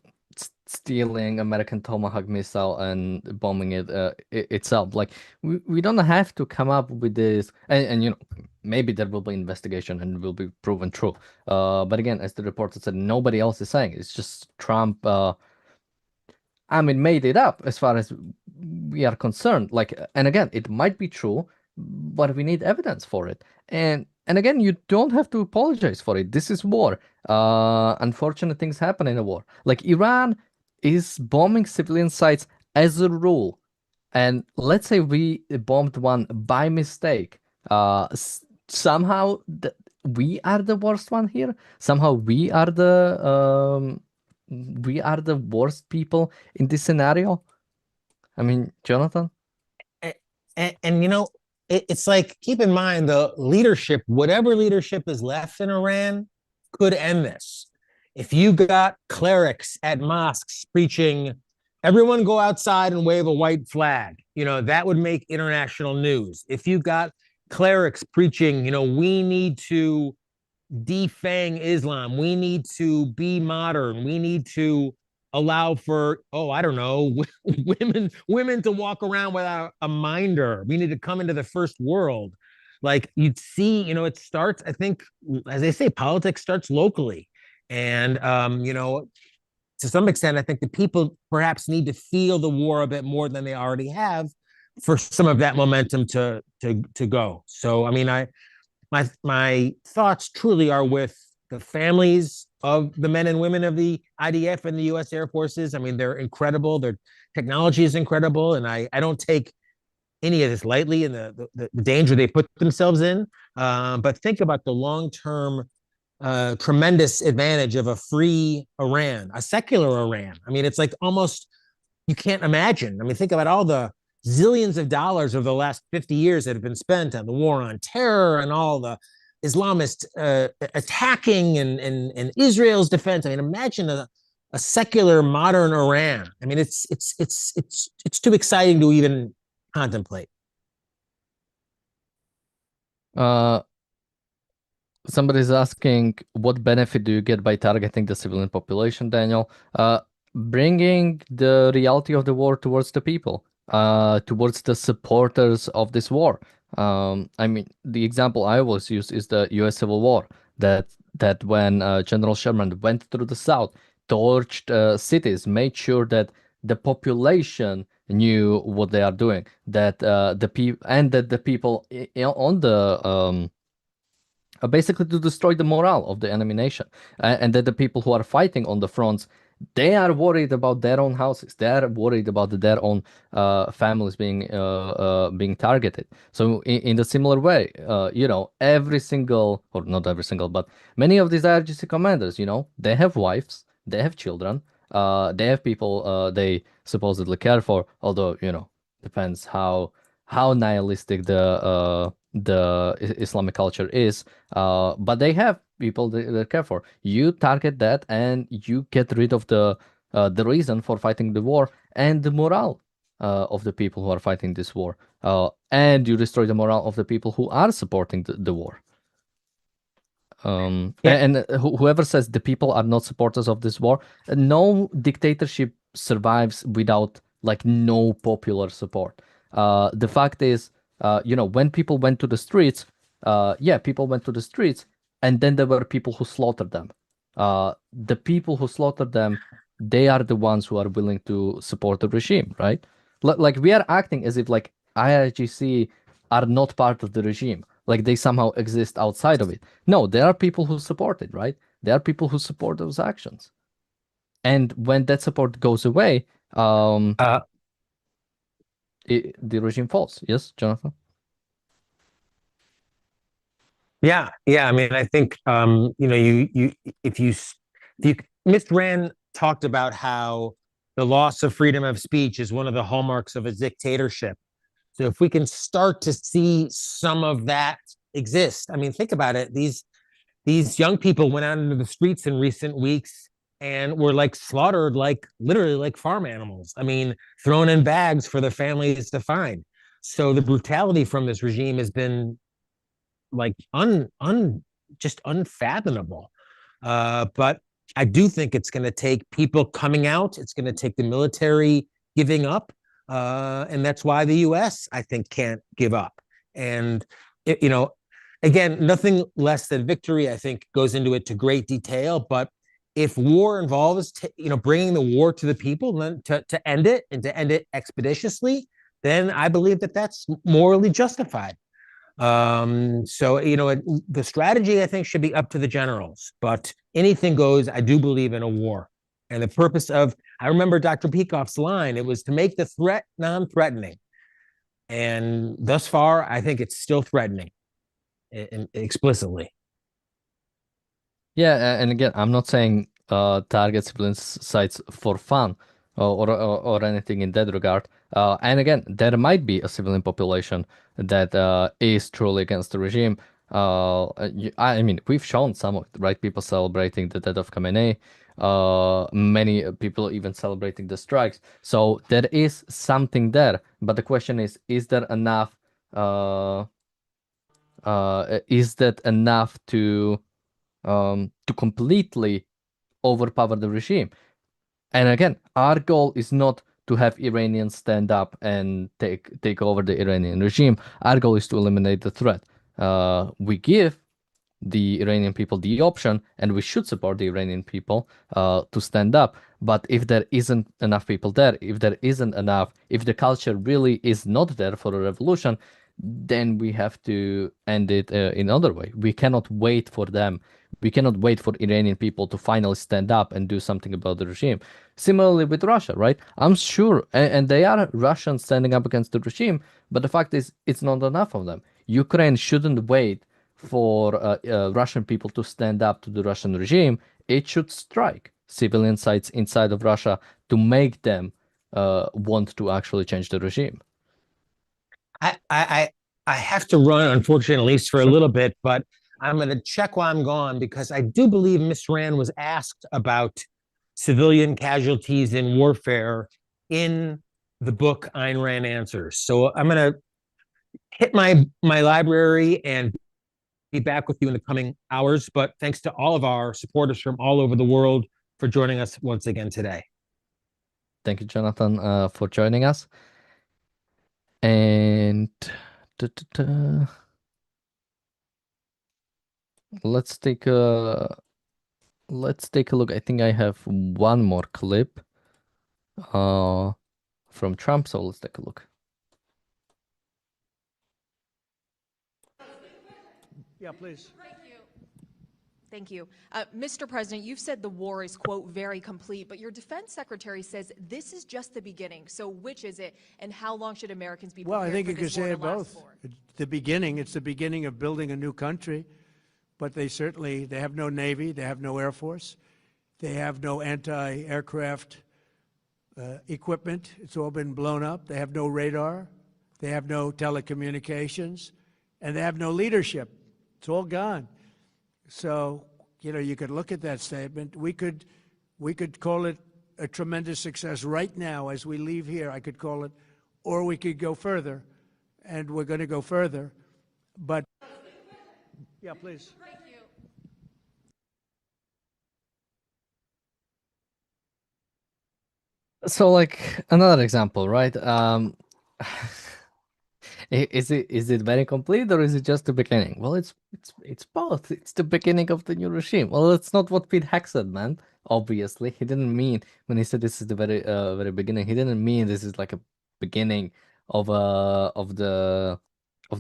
stealing American Tomahawk missile and bombing it itself. Like, we don't have to come up with this, and maybe there will be investigation and will be proven true. But again, as the reporter said, nobody else is saying it. It's just Trump. I mean, made it up as far as we are concerned. Like, and again, it might be true, but we need evidence for it. And again, you don't have to apologize for it. This is war. Unfortunate things happen in a war. Like Iran is bombing civilian sites as a rule. And let's say we bombed one by mistake. Somehow we are the worst one here. Somehow we are the worst people in this scenario. I mean, Jonathan? And it's like, keep in mind the leadership, whatever leadership is left in Iran, could end this. If you got clerics at mosques preaching, everyone go outside and wave a white flag, that would make international news. If you got clerics preaching, we need to defang Islam, we need to be modern, we need to allow for, I don't know, women to walk around without a minder. We need to come into the first world. Like you'd see, it starts, I think, as they say, politics starts locally. And, to some extent, I think the people perhaps need to feel the war a bit more than they already have for some of that momentum to go. So, I mean, my thoughts truly are with the families of the men and women of the IDF and the U.S. Air Forces. I mean, they're incredible. Their technology is incredible, and I don't take any of this lightly and the danger they put themselves in. But think about the long-term tremendous advantage of a free Iran, a secular Iran. I mean, it's like almost, you can't imagine. I mean, think about all the zillions of dollars over the last 50 years that have been spent on the war on terror and all the Islamist attacking and Israel's defense. I mean, imagine a secular modern Iran. I mean, it's too exciting to even contemplate. Somebody's asking, what benefit do you get by targeting the civilian population, Daniel? bringing the reality of the war towards the people, towards the supporters of this war. I mean, the example I always use is the U.S. Civil War. That when General Sherman went through the South, torched cities, made sure that the population knew what they are doing, that the people on the basically to destroy the morale of the enemy nation, and that the people who are fighting on the fronts, they are worried about their own houses, they are worried about their own families being targeted. So in the similar way, every single, or not every single, but many of these IRGC commanders, they have wives, they have children, they have people they supposedly care for, although depends how nihilistic the Islamic culture is. But they have people they care for. You target that, and you get rid of the reason for fighting the war and the morale of the people who are fighting this war. And you destroy the morale of the people who are supporting the war. Yeah. And whoever says the people are not supporters of this war, no dictatorship survives without like no popular support. The fact is, when people went to the streets, yeah, people went to the streets, and then there were people who slaughtered them. The people who slaughtered them, they are the ones who are willing to support the regime, right? Like we are acting as if like IRGC are not part of the regime, like they somehow exist outside of it. No, there are people who support it, right? There are people who support those actions. And when that support goes away, Uh, the regime falls. Yes, Jonathan? yeah, yeah. I mean, I think if you Miss Rand talked about how the loss of freedom of speech is one of the hallmarks of a dictatorship. So if we can start to see some of that exist, I mean, think about it. These young people went out into the streets in recent weeks and were like slaughtered, like literally like farm animals. I mean, thrown in bags for their families to find. So the brutality from this regime has been like just unfathomable. But I do think it's going to take people coming out. It's going to take the military giving up, and that's why the U.S. I think can't give up. And it, you know, again, nothing less than victory. I think goes into it to great detail. But if war involves, bringing the war to the people, then to end it and to end it expeditiously, then I believe that that's morally justified. So, the strategy, I think, should be up to the generals, but anything goes. I do believe in a war. And the purpose of, I remember Dr. Peikoff's line, it was to make the threat non-threatening. And thus far, I think it's still threatening explicitly. Yeah, and again, I'm not saying target civilian sites for fun or anything in that regard. And again, there might be a civilian population that is truly against the regime. I mean, we've shown some of it, right? People celebrating the death of Khamenei. Many people even celebrating the strikes. So there is something there. But the question is there enough? Is that enough to completely overpower the regime? And again, our goal is not to have Iranians stand up and take over the Iranian regime. Our goal is to eliminate the threat. We give the Iranian people the option, and we should support the Iranian people to stand up. But if there isn't enough people there, if the culture really is not there for a revolution, then we have to end it in another way. We cannot wait for them. We cannot wait for Iranian people to finally stand up and do something about the regime. Similarly with Russia, right? I'm sure, and they are Russians standing up against the regime, but the fact is, it's not enough of them. Ukraine shouldn't wait for Russian people to stand up to the Russian regime. It should strike civilian sites inside of Russia to make them want to actually change the regime. I have to run, unfortunately, at least for a little bit, but I'm going to check while I'm gone because I do believe Miss Rand was asked about civilian casualties in warfare in the book Ayn Rand Answers. So I'm going to hit my library and be back with you in the coming hours. But thanks to all of our supporters from all over the world for joining us once again today. Thank you, Jonathan, for joining us. And duh, duh, duh. let's take a look. I think I have one more clip uh from Trump, so let's take a look. Yeah, please. Thank you. Mr. President, you've said the war is, quote, very complete, but your defense secretary says this is just the beginning. So which is it, and how long should Americans be prepared Well, I think for you could this war say to it last both. for? It's the beginning. It's the beginning of building a new country, but they have no Navy, they have no Air Force, they have no anti-aircraft equipment. It's all been blown up. They have no radar, they have no telecommunications, and they have no leadership. It's all gone. So, you could look at that statement. We could call it a tremendous success right now as we leave here. I could call it, or we could go further, and we're going to go further. But yeah, please. So, like, another example, right? Is it very complete, or is it just the beginning? Well, it's both. It's the beginning of the new regime. Well, it's not what Pete Hegseth meant. Obviously, he didn't mean when he said this is the very beginning. He didn't mean this is like a beginning of the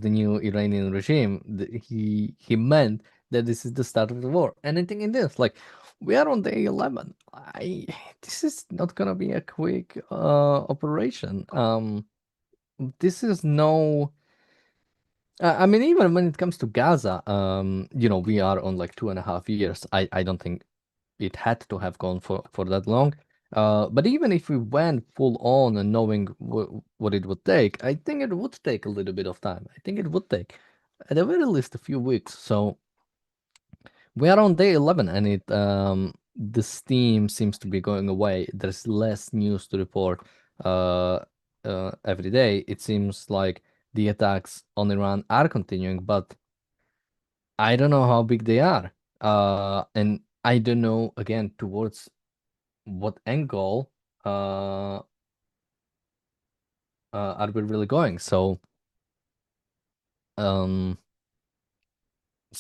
new Iranian regime. He meant that this is the start of the war. And I think in this, like, we are on day 11. This is not gonna be a quick operation. This is no. I mean, even when it comes to Gaza, we are on like 2.5 years. I don't think it had to have gone for that long. But even if we went full on and knowing what it would take, I think it would take a little bit of time. I think it would take, at the very least, a few weeks. So we are on day 11, and the steam seems to be going away. There's less news to report uh, every day. It seems like the attacks on Iran are continuing, but I don't know how big they are. And I don't know, again, towards what angle uh, are we really going. Um,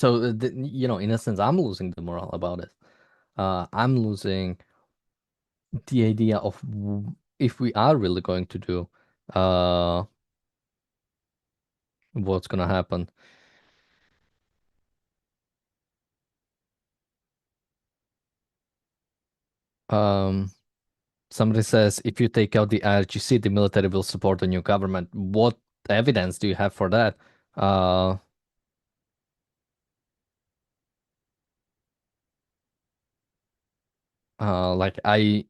in a sense, I'm losing the morale about it. I'm losing the idea of if we are really going to do uh what's gonna happen. Um, Somebody says if you take out the IRGC, the military will support the new government. What evidence do you have for that? Uh, like I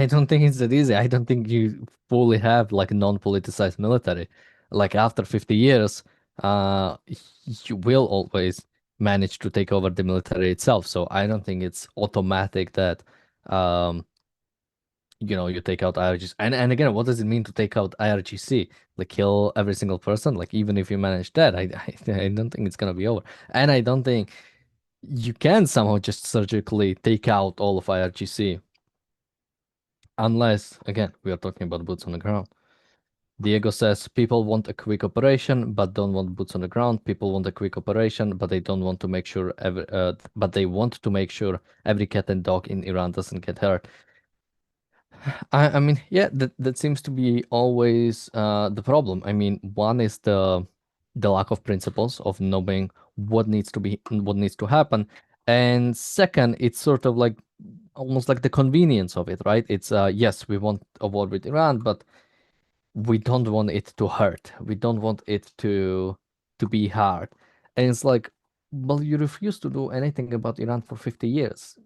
don't think it's that easy. I don't think you fully have like a non-politicized military. Like after 50 years, you will always manage to take over the military itself. So I don't think it's automatic that um you take out IRGC. And again, what does it mean to take out IRGC? Like kill every single person? Like even if you manage that, I don't think it's gonna be over. And I don't think you can somehow just surgically take out all of IRGC. Unless, again, we are talking about boots on the ground. Diego says people want a quick operation but don't want boots on the ground. People want a quick operation but they don't want to make sure but they want to make sure every cat and dog in Iran doesn't get hurt. I mean, yeah, that seems to be always the problem. I mean, one is the lack of principles of knowing what needs to happen, and second, it's sort of like almost like the convenience of it, right? It's yes, we want a war with Iran, but we don't want it to hurt. We don't want it to be hard. And it's like, well, you refuse to do anything about Iran for 50 years.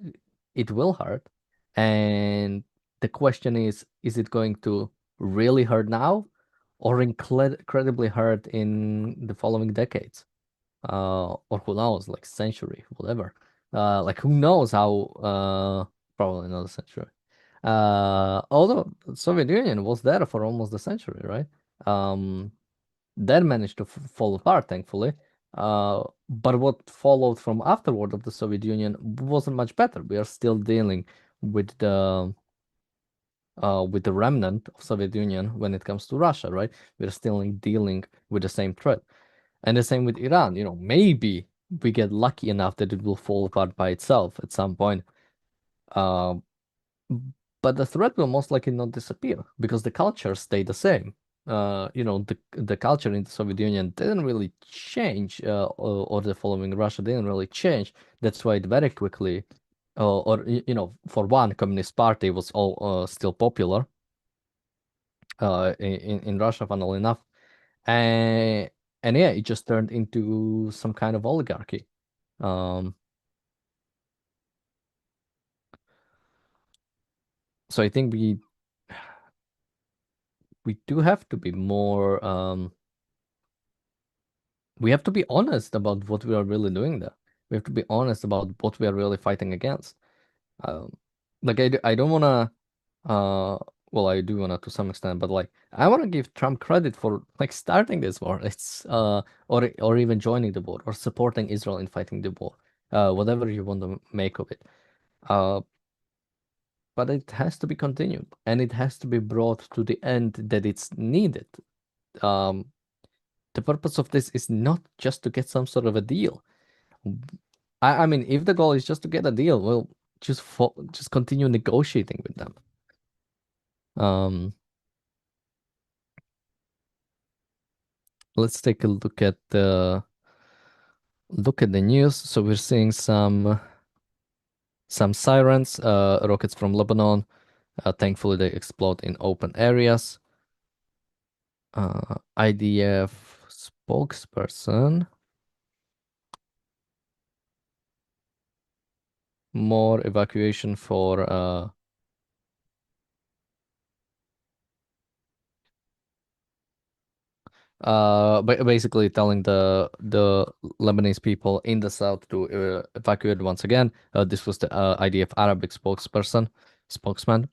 It will hurt. And the question is it going to really hurt now or incredibly hurt in the following decades? Or who knows, like century, whatever. Like who knows how probably not a century. Although Soviet Union was there for almost a century, right? Um, that managed to fall apart, thankfully. But what followed from afterward of the Soviet Union wasn't much better. We are still dealing with with the remnant of Soviet Union when it comes to Russia, right? We're still dealing with the same threat. And the same with Iran. Maybe we get lucky enough that it will fall apart by itself at some point. Um, but the threat will most likely not disappear because the cultures stay the same. The culture in the Soviet Union didn't really change, or the following Russia didn't really change. That's why it very quickly, for one, Communist Party was all still popular in Russia, funnily enough, and yeah, it just turned into some kind of oligarchy. Um, so I think we do have to be more we have to be honest about what we are really doing there. We have to be honest about what we are really fighting against. Um, like I don't wanna well, I do wanna to some extent, but like I wanna give Trump credit for like starting this war. It's or even joining the war or supporting Israel in fighting the war. Whatever you want to make of it. Uh, but it has to be continued and it has to be brought to the end that it's needed. Um, the purpose of this is not just to get some sort of a deal. I mean, if the goal is just to get a deal, well, just continue negotiating with them. Um, let's take a look at the news. So we're seeing some sirens, rockets from Lebanon. Thankfully, they explode in open areas. IDF spokesperson. More evacuation for basically telling the Lebanese people in the south to evacuate once again. This was the IDF Arabic spokesman.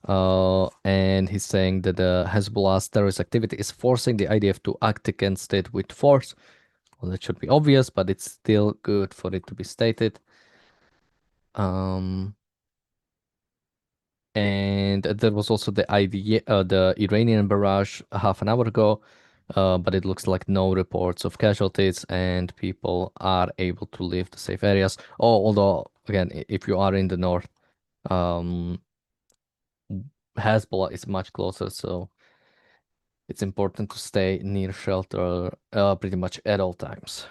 And he's saying that the Hezbollah's terrorist activity is forcing the IDF to act against it with force. Well, that should be obvious, but it's still good for it to be stated. And there was also the Iranian barrage half an hour ago, but it looks like no reports of casualties and people are able to leave the safe areas. Oh, although again, if you are in the north, um, Hezbollah is much closer, so it's important to stay near shelter pretty much at all times.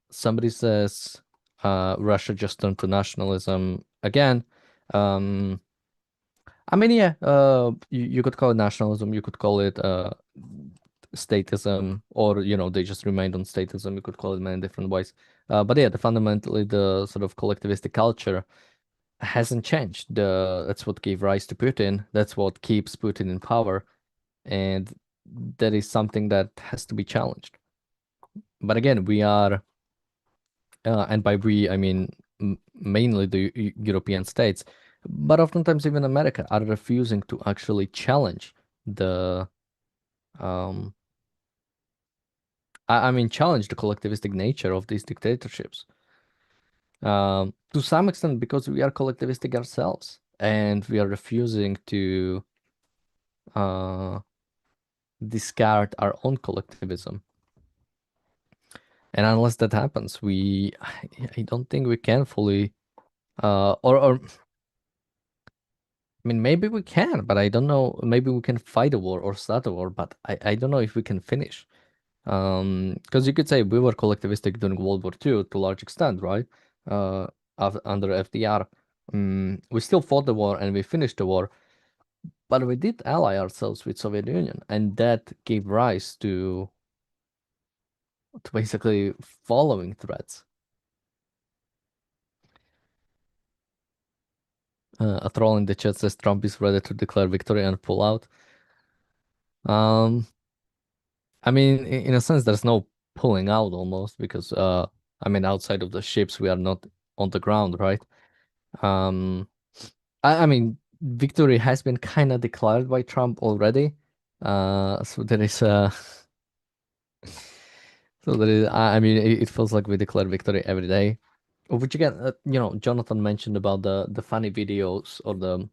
Somebody says Russia just turned to nationalism again. I mean, yeah, you could call it nationalism, you could call it statism, or they just remained on statism. You could call it many different ways. But yeah, fundamentally the sort of collectivistic culture hasn't changed. That's what gave rise to Putin. That's what keeps Putin in power, and that is something that has to be challenged. But again, we are, and by we I mean mainly the European states, but oftentimes even America are refusing to actually challenge the um I mean challenge the collectivistic nature of these dictatorships. To some extent because we are collectivistic ourselves and we are refusing to uh discard our own collectivism. And unless that happens, I don't think we can fully or I mean, maybe we can, but I don't know. Maybe we can fight a war or start a war, but I don't know if we can finish. Because you could say we were collectivistic during World War II to a large extent, right? Uh, Under FDR, we still fought the war and we finished the war, but we did ally ourselves with Soviet Union, and that gave rise to basically following threats. A troll in the chat says Trump is ready to declare victory and pull out. Um, I mean, in a sense, there's no pulling out almost because I mean, outside of the ships, we are not on the ground, right? Um, I mean, victory has been kind of declared by Trump already. So there is so there is. I mean, it feels like we declare victory every day. Which again, Jonathan mentioned about the funny videos or the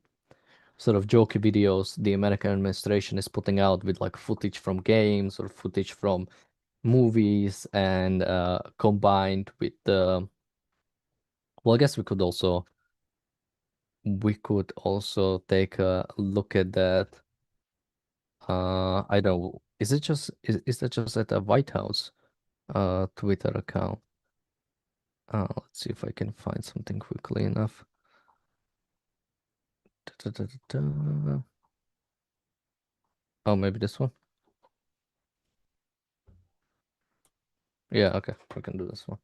sort of jokey videos the American administration is putting out with like footage from games or footage from movies and combined with the well, I guess we could also take a look at that. I don't know. Is that just at the White House Twitter account? Let's see if I can find something quickly enough. Da-da-da-da-da. Oh, maybe this one. Yeah, okay, we can do this one.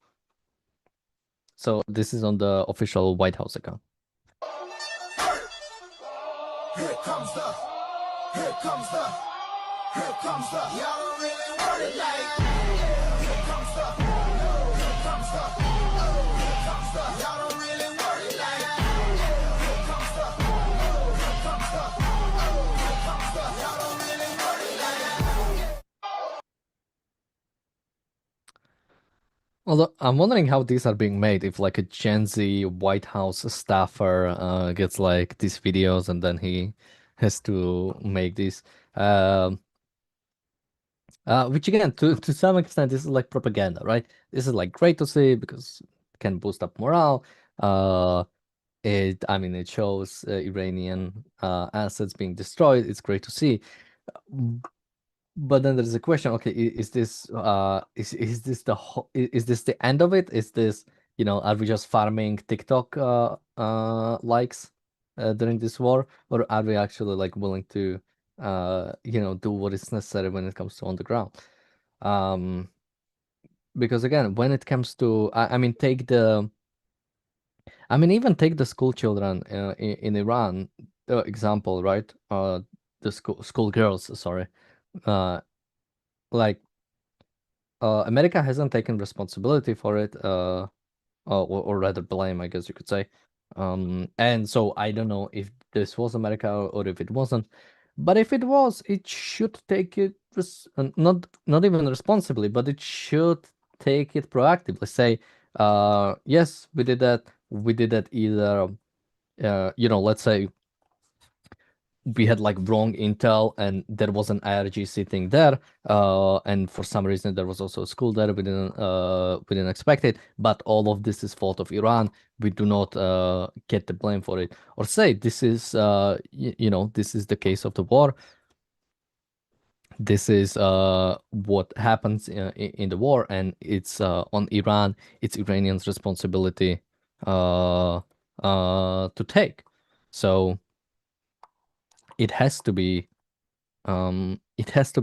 So this is on the official White House account. Here comes the, here comes the, here comes the, y'all don't really want it like, here comes the, here comes the, here comes the, y'all don't really want it like, here comes the, here comes the, here comes the, y'all don't really want it like. Although I'm wondering how these are being made, if like a Gen Z White House staffer gets like these videos and then he has to make these. Which again, to some extent, this is like propaganda, right? This is like great to see because it can boost up morale. I mean, it shows Iranian assets being destroyed. It's great to see. But then there's a question, okay, is this is this the end of it? Is this, are we just farming TikTok likes during this war, or are we actually like willing to do what is necessary when it comes to on the ground? Because again, when it comes to even take the school children in Iran example, right? The school girls, sorry. Like America hasn't taken responsibility for it, or rather blame, I guess you could say. And so I don't know if this was America or if it wasn't, but if it was, it should take it not even responsibly, but it should take it proactively. Say, yes, we did that. We did that either, let's say we had like wrong intel and there was an IRG sitting there, and for some reason there was also a school there. We didn't expect it, but all of this is fault of Iran. We do not get the blame for it, or say this is this is the case of the war. This is what happens in the war, and it's on Iran. It's Iranians' responsibility to take. So it has to be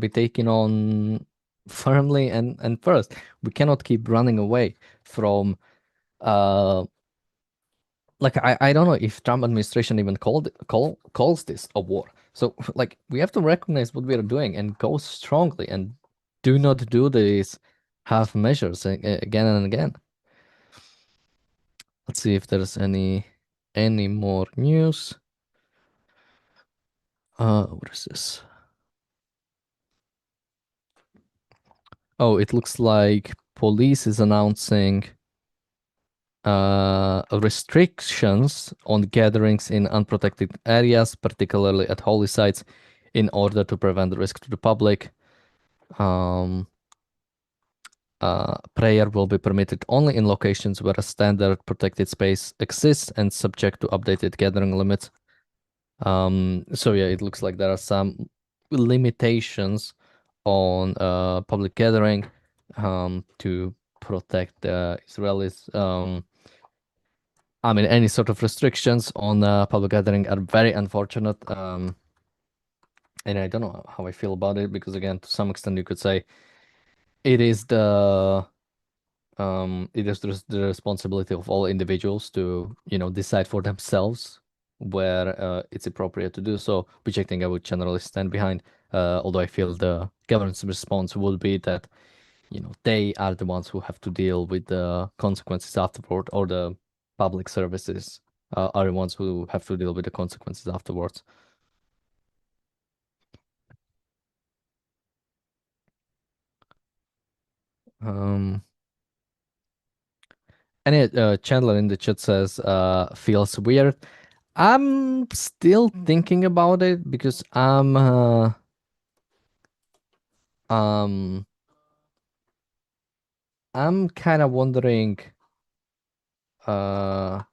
taken on firmly and first. We cannot keep running away from like I don't know if Trump administration even calls this a war. So like we have to recognize what we are doing and go strongly and do not do these half measures again and again. Let's see if there's any more news. What is this? Oh, it looks like police is announcing restrictions on gatherings in unprotected areas, particularly at holy sites, in order to prevent risk to the public. Prayer will be permitted only in locations where a standard protected space exists and subject to updated gathering limits. So yeah, it looks like there are some limitations on public gathering to protect the Israelis. I mean, any sort of restrictions on public gathering are very unfortunate. And I don't know how I feel about it because, again, to some extent, you could say it is the responsibility of all individuals to, decide for themselves where it's appropriate to do so, which I think I would generally stand behind. Although I feel the government's response would be that, they are the ones who have to deal with the consequences afterward, or the public services are the ones who have to deal with the consequences afterwards. Um, And Chandler in the chat says, feels weird. I'm still thinking about it because um, I'm kind of wondering, uh,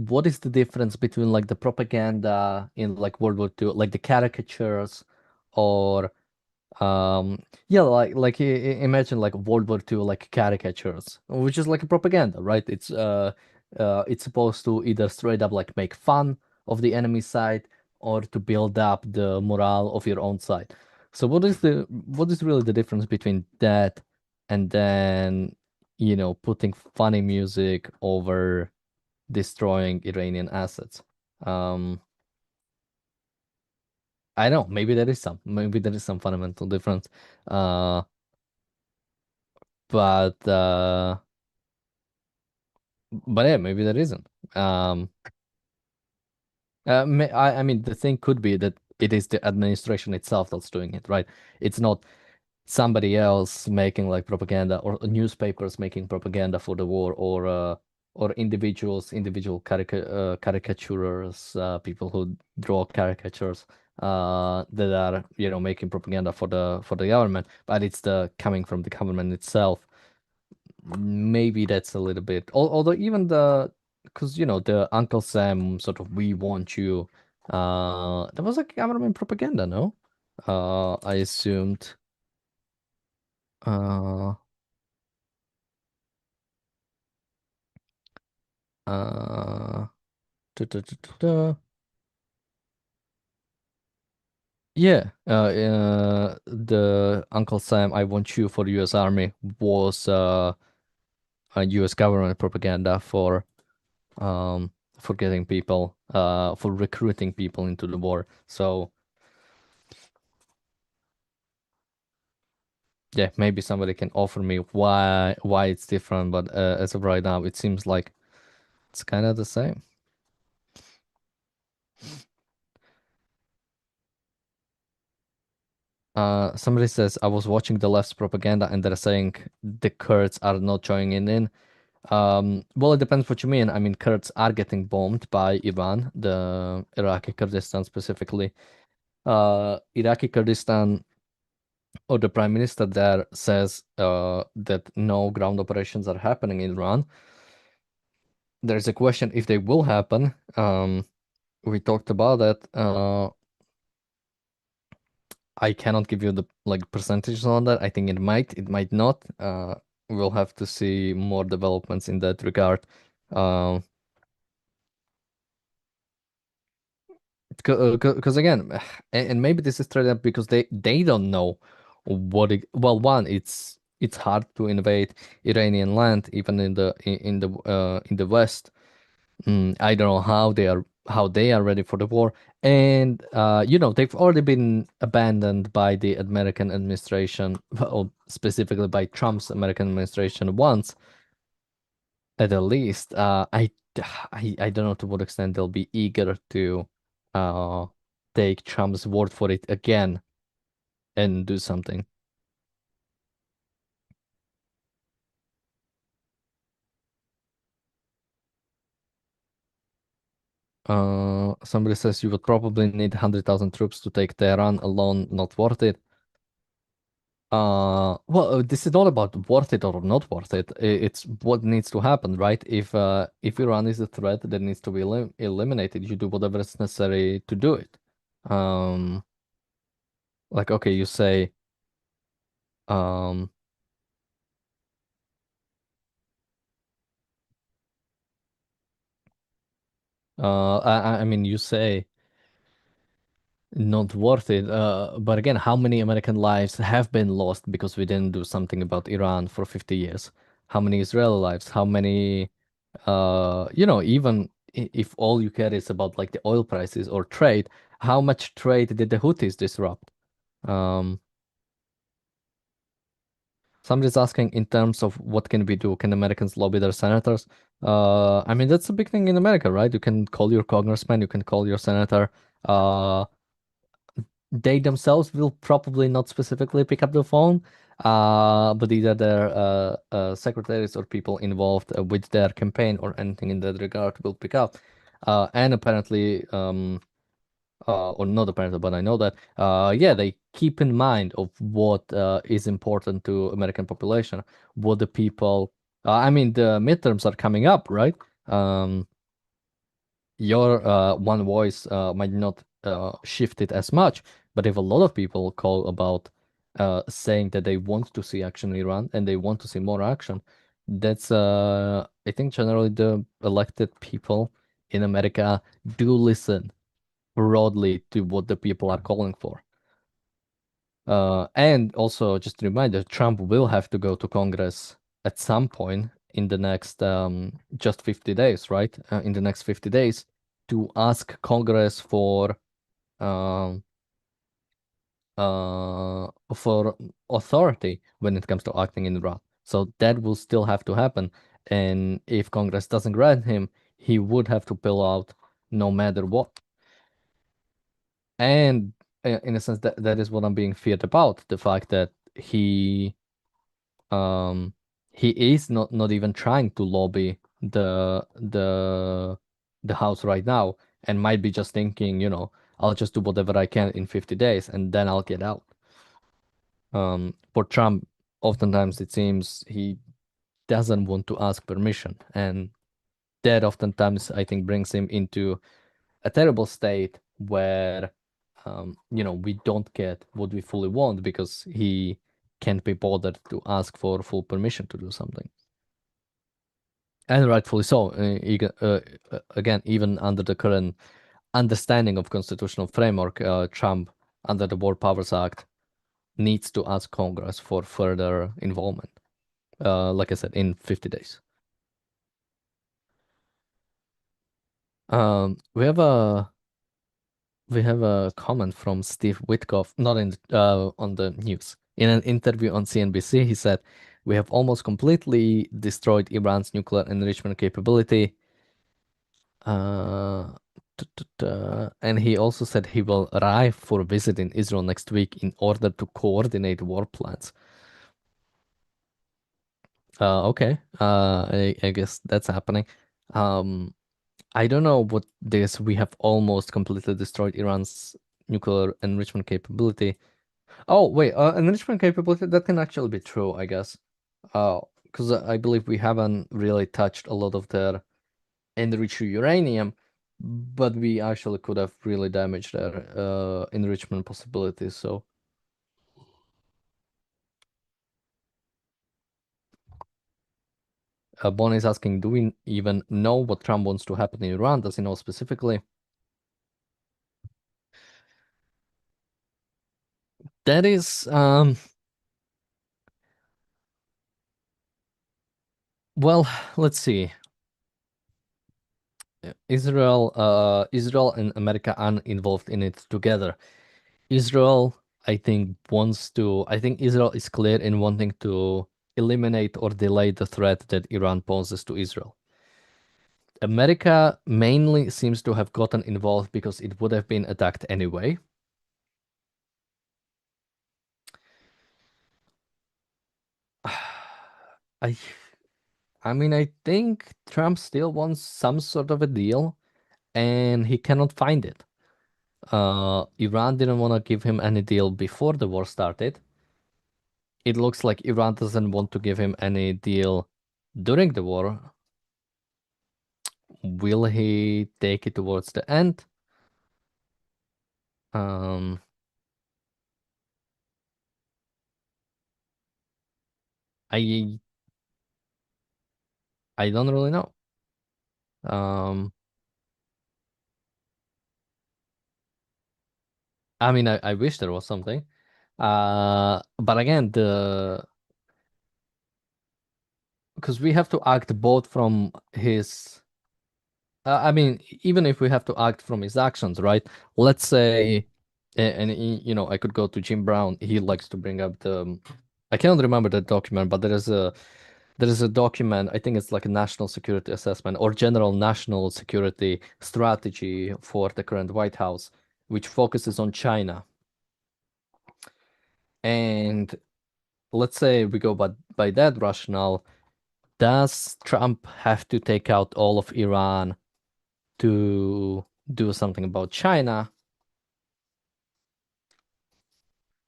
what is the difference between like the propaganda in like World War II, like the caricatures, or yeah, imagine like World War II like caricatures, which is like a propaganda, right? It's supposed to either straight up like make fun of the enemy side or to build up the morale of your own side. So what is really the difference between that and then, putting funny music over destroying Iranian assets? Um, I don't know, maybe there is some fundamental difference. Uh, but yeah, maybe there isn't. Um, I mean, the thing could be that it is the administration itself that's doing it, right? It's not somebody else making like propaganda or newspapers making propaganda for the war or individual caricaturers, people who draw caricatures that are, making propaganda for the government, but it's the coming from the government itself. Maybe that's a little bit. Although even because the Uncle Sam sort of "We want you," that was like government propaganda, no? I assumed. Uh, uh, duh, duh, duh, duh, duh. Yeah, the Uncle Sam "I want you" for the U.S. Army was a U.S. government propaganda for getting people, for recruiting people into the war. So. Yeah, maybe somebody can offer me why it's different, but as of right now, it seems like it's kind of the same. Somebody says I was watching the left's propaganda and they're saying the Kurds are not joining in. Well, it depends what you mean. I mean, Kurds are getting bombed by Iran, the Iraqi Kurdistan specifically. Iraqi Kurdistan, or the prime minister there says that no ground operations are happening in Iran. There's a question if they will happen. We talked about that. I cannot give you the like percentages on that. I think it might not. We'll have to see more developments in that regard. Um, because again, and maybe this is straight up because they don't know well, one, it's hard to invade Iranian land even in the West. I don't know how they are ready for the war, and they've already been abandoned by the American administration, well, specifically by Trump's American administration once, at the least. I don't know to what extent they'll be eager to uh take Trump's word for it again and do something. Somebody says you would probably need 100,000 troops to take Tehran alone, not worth it. Well, this is not about worth it or not worth it. It's what needs to happen, right? If Iran is a threat that needs to be eliminated, you do whatever is necessary to do it. Um, like okay, you say, um, I mean, you say not worth it. But again, how many American lives have been lost because we didn't do something about Iran for 50 years? How many Israeli lives? How many, even if all you care is about like the oil prices or trade, how much trade did the Houthis disrupt? Um, Somebody's asking in terms of what can we do? Can Americans lobby their senators? I mean, that's a big thing in America, right? You can call your congressman, you can call your senator. Uh, they themselves will probably not specifically pick up the phone, but either their secretaries or people involved with their campaign or anything in that regard will pick up. And apparently, or not apparently, but I know that, yeah, they keep in mind of what is important to American population, what the people, I mean, the midterms are coming up, right? Your one voice might not shift it as much, but if a lot of people call about saying that they want to see action in Iran and they want to see more action, that's I think generally the elected people in America do listen broadly to what the people are calling for. And also, just a reminder, Trump will have to go to Congress at some point in the next just 50 days, right? In the next 50 days to ask Congress um, for authority when it comes to acting in Iran. So that will still have to happen. And if Congress doesn't grant him, he would have to pull out no matter what. And in a sense, that is what I'm being feared about, the fact that um he is not even trying to lobby the house right now, and might be just thinking, I'll just do whatever I can in 50 days and then I'll get out. For Trump, oftentimes it seems he doesn't want to ask permission, and that oftentimes I think brings him into a terrible state where we don't get what we fully want because he can't be bothered to ask for full permission to do something. And rightfully so. Again, even under the current understanding of constitutional framework, Trump, under the War Powers Act, needs to ask Congress for further involvement. Like I said, in 50 days. We have a comment from Steve Witkoff, not on the news. In an interview on CNBC, he said, "We have almost completely destroyed Iran's nuclear enrichment capability." Uh, and he also said he will arrive for a visit in Israel next week in order to coordinate war plans. Okay. I guess that's happening. I don't know what this. We have almost completely destroyed Iran's nuclear enrichment capability. Oh, wait, enrichment capability, that can actually be true, I guess. Because I believe we haven't really touched a lot of their enriched uranium, but we actually could have really damaged their enrichment possibilities. So, Bonnie is asking, do we even know what Trump wants to happen in Iran? Does he know specifically? That is, well, let's see. Israel and America are involved in it together. Israel, I think Israel is clear in wanting to eliminate or delay the threat that Iran poses to Israel. America mainly seems to have gotten involved because it would have been attacked anyway. I I mean, I think Trump still wants some sort of a deal, and he cannot find it. Iran didn't want to give him any deal before the war started. It looks like Iran doesn't want to give him any deal during the war. Will he take it towards the end? Um, I I don't really know. Um, I mean, I wish there was something. But again, because we have to act both from his. I mean, even if we have to act from his actions, right? Let's say, and I could go to Jim Brown. He likes to bring up I cannot remember the document, but there is a document. I think it's like a national security assessment or general national security strategy for the current White House, which focuses on China. And let's say we go by that rationale, does Trump have to take out all of Iran to do something about China?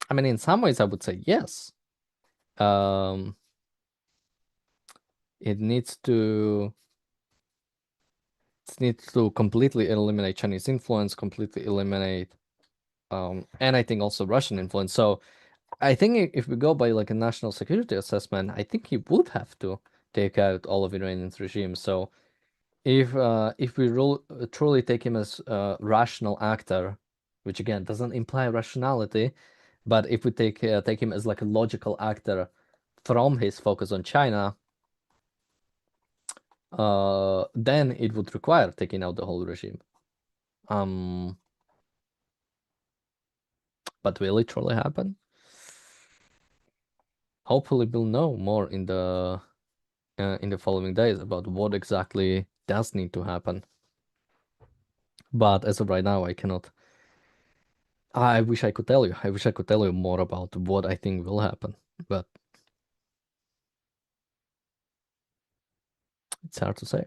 I mean, in some ways, I would say yes. Um, it needs to completely eliminate Chinese influence, completely eliminate, and I think also Russian influence. So I think if we go by like a national security assessment, I think he would have to take out all of Iranian's regime. So if we truly take him as a rational actor, which again doesn't imply rationality, but if we take him as like a logical actor from his focus on China, then it would require taking out the whole regime. But will it truly happen? Hopefully, we'll know more in the following days about what exactly does need to happen. But as of right now, I cannot. I wish I could tell you. I wish I could tell you more about what I think will happen, but it's hard to say.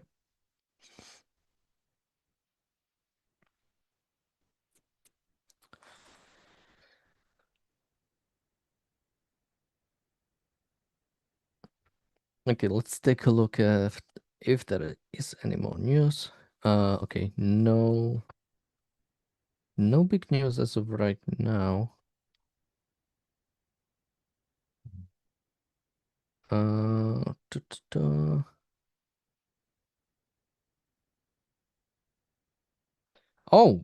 Okay, let's take a look at if there is any more news. Okay, no big news as of right now. Uh, tu- tu- tu. Oh,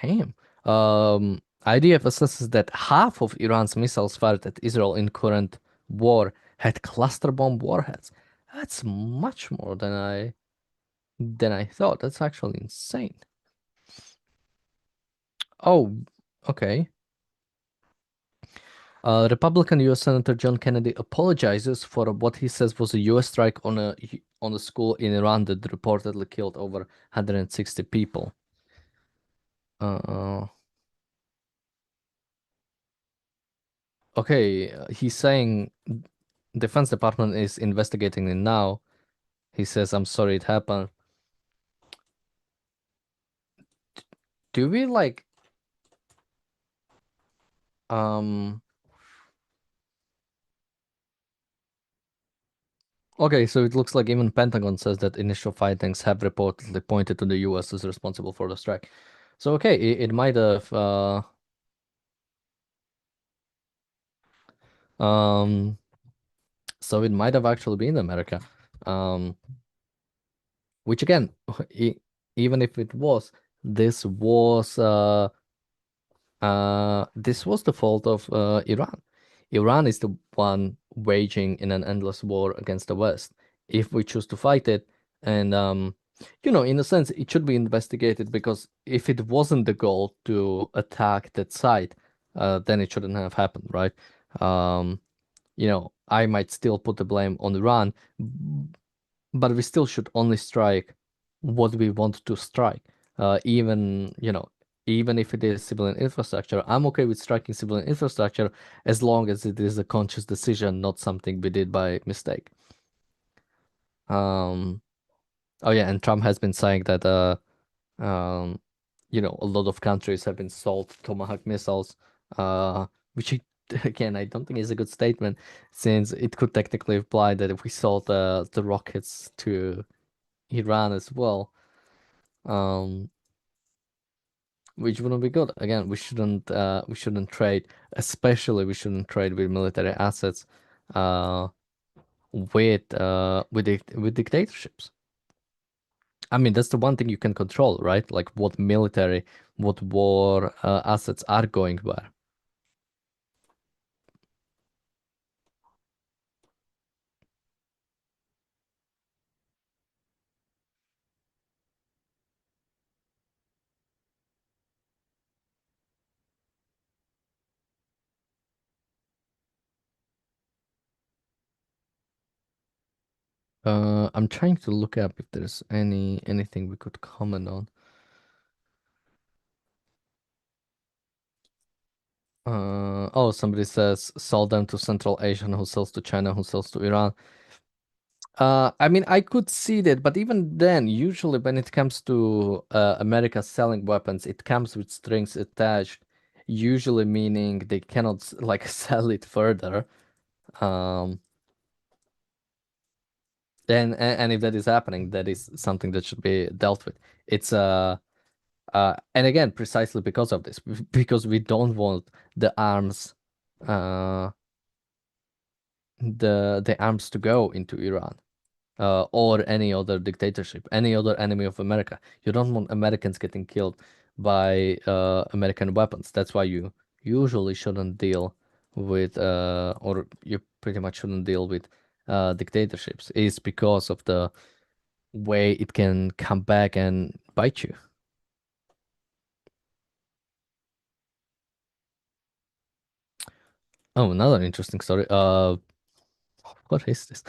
damn. IDF assesses that half of Iran's missiles fired at Israel in current war had cluster bomb warheads. That's much more than I thought. That's actually insane. Oh, okay. Republican U.S. Senator John Kennedy apologizes for what he says was a U.S. strike on a school in Iran that reportedly killed over 160 people. Uh, okay, he's saying Defense Department is investigating it now. He says, "I'm sorry it happened." Do we like um? Okay, so it looks like even Pentagon says that initial findings have reportedly pointed to the U.S. as responsible for the strike. So okay, it might have um so it might have actually been America. Um which again, even if it was, this was this was the fault of Iran. Iran is the one waging in an endless war against the West. If we choose to fight it, and in a sense, it should be investigated because if it wasn't the goal to attack that site, then it shouldn't have happened, right? Um, I might still put the blame on Iran, but we still should only strike what we want to strike. Even if it is civilian infrastructure, I'm okay with striking civilian infrastructure as long as it is a conscious decision, not something we did by mistake. Um, oh yeah, and Trump has been saying that um, a lot of countries have been sold Tomahawk missiles, which again I don't think is a good statement, since it could technically imply that if we sold the rockets to Iran as well, um, which wouldn't be good. Again, we shouldn't trade, especially we shouldn't trade with military assets, uh, with dictatorships. I mean, that's the one thing you can control, right? Like what war assets are going where. I'm trying to look up if there's anything we could comment on. Oh, somebody says sell them to Central Asian who sells to China, who sells to Iran. I mean, I could see that, but even then, usually when it comes to America selling weapons, it comes with strings attached, usually meaning they cannot like sell it further. Um, and if that is happening, that is something that should be dealt with. It's and again, precisely because of this, because we don't want the arms, uh, the arms to go into Iran. Or any other dictatorship, any other enemy of America. You don't want Americans getting killed by American weapons. That's why you usually shouldn't deal with, or you pretty much shouldn't deal with dictatorships. Is because of the way it can come back and bite you. Oh, another interesting story. What is this?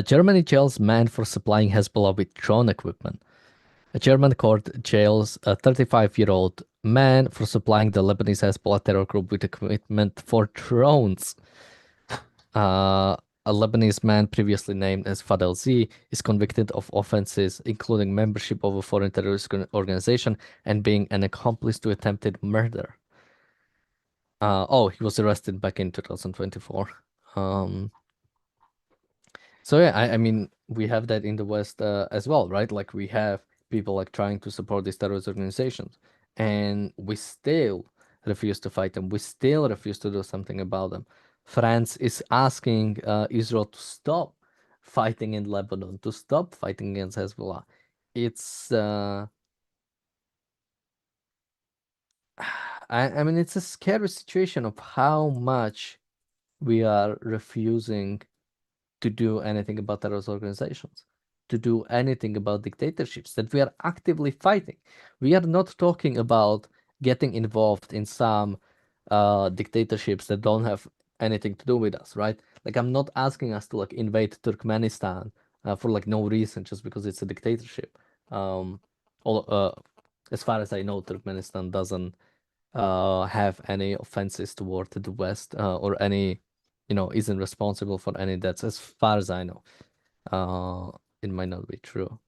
Germany jails man for supplying Hezbollah with drone equipment. A German court jails a 35-year-old man for supplying the Lebanese Hezbollah terror group with equipment for drones. A Lebanese man previously named as Fadel Z is convicted of offenses including membership of a foreign terrorist organization and being an accomplice to attempted murder. Oh, he was arrested back in 2024. So yeah, I mean, we have that in the West as well, right? Like we have people like trying to support these terrorist organizations, and we still refuse to fight them. We still refuse to do something about them. France is asking Israel to stop fighting in Lebanon, to stop fighting against Hezbollah. It's I mean, it's a scary situation of how much we are refusing to do anything about terrorist organizations, to do anything about dictatorships that we are actively fighting. We are not talking about getting involved in some dictatorships that don't have anything to do with us, right? Like I'm not asking us to like invade Turkmenistan for like no reason just because it's a dictatorship. Um, all, as far as I know, Turkmenistan doesn't have any offenses toward the West or any, isn't responsible for any deaths, as far as I know. It might not be true.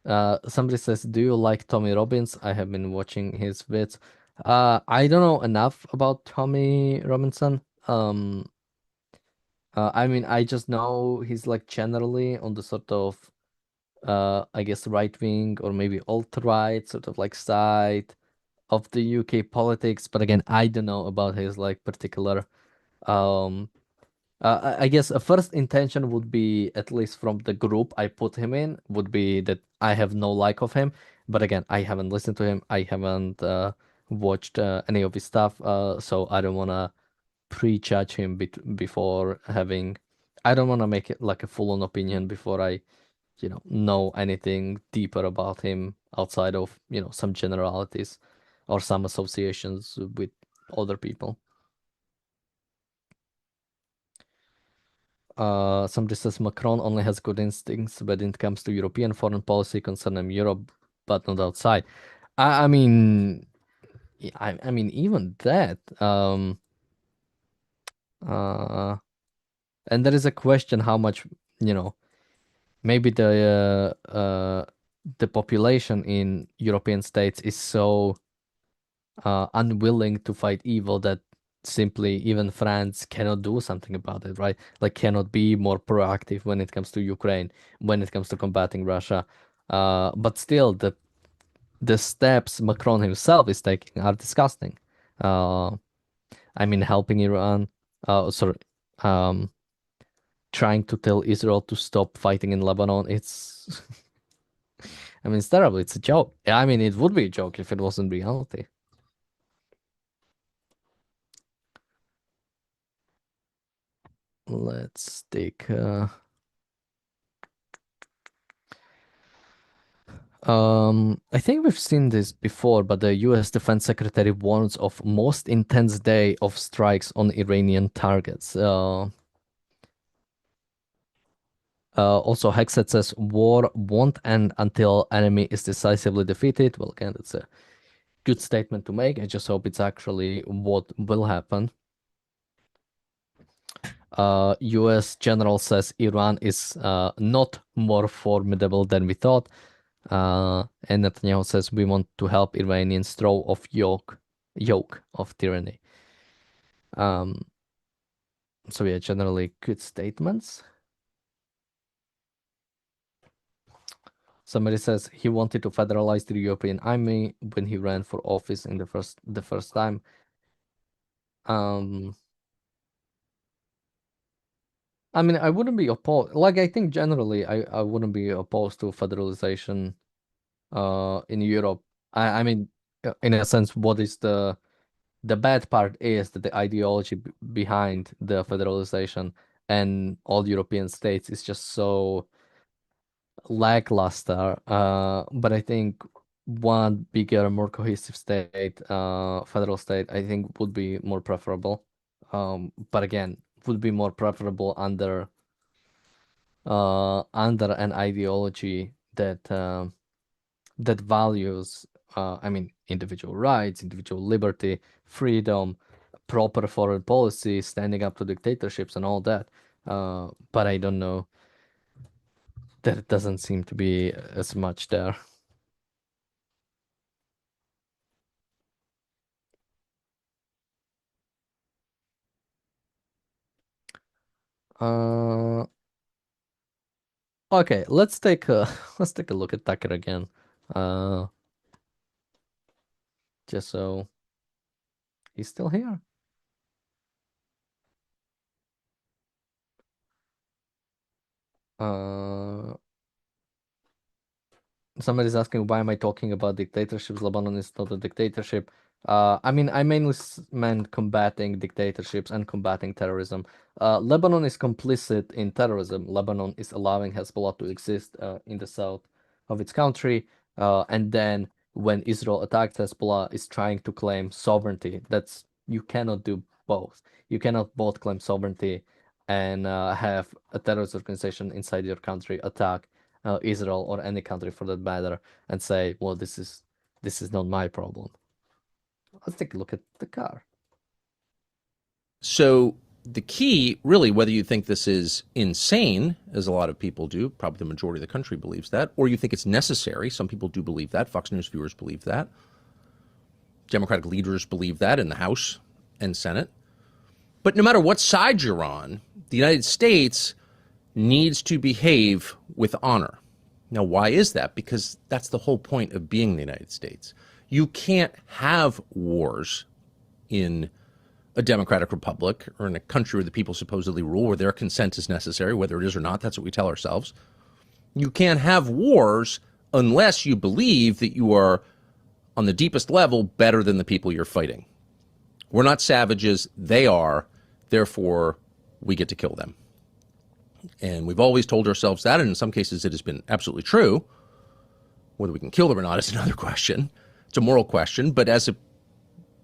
Somebody says, "Do you like Tommy Robbins?" I have been watching his vids. I don't know enough about Tommy Robinson. I mean, I just know he's like generally on the sort of, I guess, right wing or maybe alt-right sort of like side of the UK politics, but again, I don't know about his like particular. Um, I guess a first intention would be, at least from the group I put him in, would be that I have no like of him. But again, I haven't listened to him. I haven't watched any of his stuff, so I don't wanna prejudge him before having. I don't wanna make it like a full-on opinion before I, know anything deeper about him outside of, some generalities or some associations with other people. Somebody says Macron only has good instincts when it comes to European foreign policy concerning Europe, but not outside. I mean, I mean, even that. Uh, and there is a question how much, you know, maybe the population in European states is so unwilling to fight evil that simply even France cannot do something about it, right? Like cannot be more proactive when it comes to Ukraine, when it comes to combating Russia. But still, the steps Macron himself is taking are disgusting. Uh, I mean, helping Iran, sorry, um, trying to tell Israel to stop fighting in Lebanon. It's, I mean, it's terrible. It's a joke. I mean, it would be a joke if it wasn't reality. Let's take. I think we've seen this before, but the U.S. Defense Secretary warns of most intense day of strikes on Iranian targets. Also, Hexet says war won't end until enemy is decisively defeated. Well, again, that's a good statement to make. I just hope it's actually what will happen. US general says Iran is not more formidable than we thought. And Netanyahu says we want to help Iranians throw off yoke of tyranny. So yeah, generally good statements. Somebody says he wanted to federalize the European army when he ran for office in the first time. I mean, I wouldn't be opposed. Like, I think generally, I wouldn't be opposed to federalization in Europe. I mean, in a sense, what is the bad part is that the ideology behind the federalization and all European states is just so lackluster. But I think one bigger, more cohesive state, federal state, I think would be more preferable. But again, would be more preferable under an ideology that that values, I mean, individual rights, individual liberty, freedom, proper foreign policy, standing up to dictatorships, and all that. But I don't know. That doesn't seem to be as much there. Okay, let's take a look at Tucker again. Just so he's still here. Somebody's asking why am I talking about dictatorships? Lebanon is not a dictatorship. I mean, I mainly meant combating dictatorships and combating terrorism. Lebanon is complicit in terrorism. Lebanon is allowing Hezbollah to exist in the south of its country. And then when Israel attacked Hezbollah, is trying to claim sovereignty. You cannot do both. You cannot both claim sovereignty and have a terrorist organization inside your country attack Israel or any country for that matter and say, well, this is not my problem. Let's take a look at the car. So the key, really, whether you think this is insane, as a lot of people do, probably the majority of the country believes that, or you think it's necessary, some people do believe that, Fox News viewers believe that, Democratic leaders believe that in the House and Senate. But no matter what side you're on, the United States needs to behave with honor. Now, why is that? Because that's the whole point of being the United States. You can't have wars in a democratic republic or in a country where the people supposedly rule, where their consent is necessary, whether it is or not. That's what we tell ourselves. You can't have wars unless you believe that you are, on the deepest level, better than the people you're fighting. We're not savages. They are. Therefore, we get to kill them. And we've always told ourselves that, and in some cases it has been absolutely true. Whether we can kill them or not is another question. It's a moral question, but as a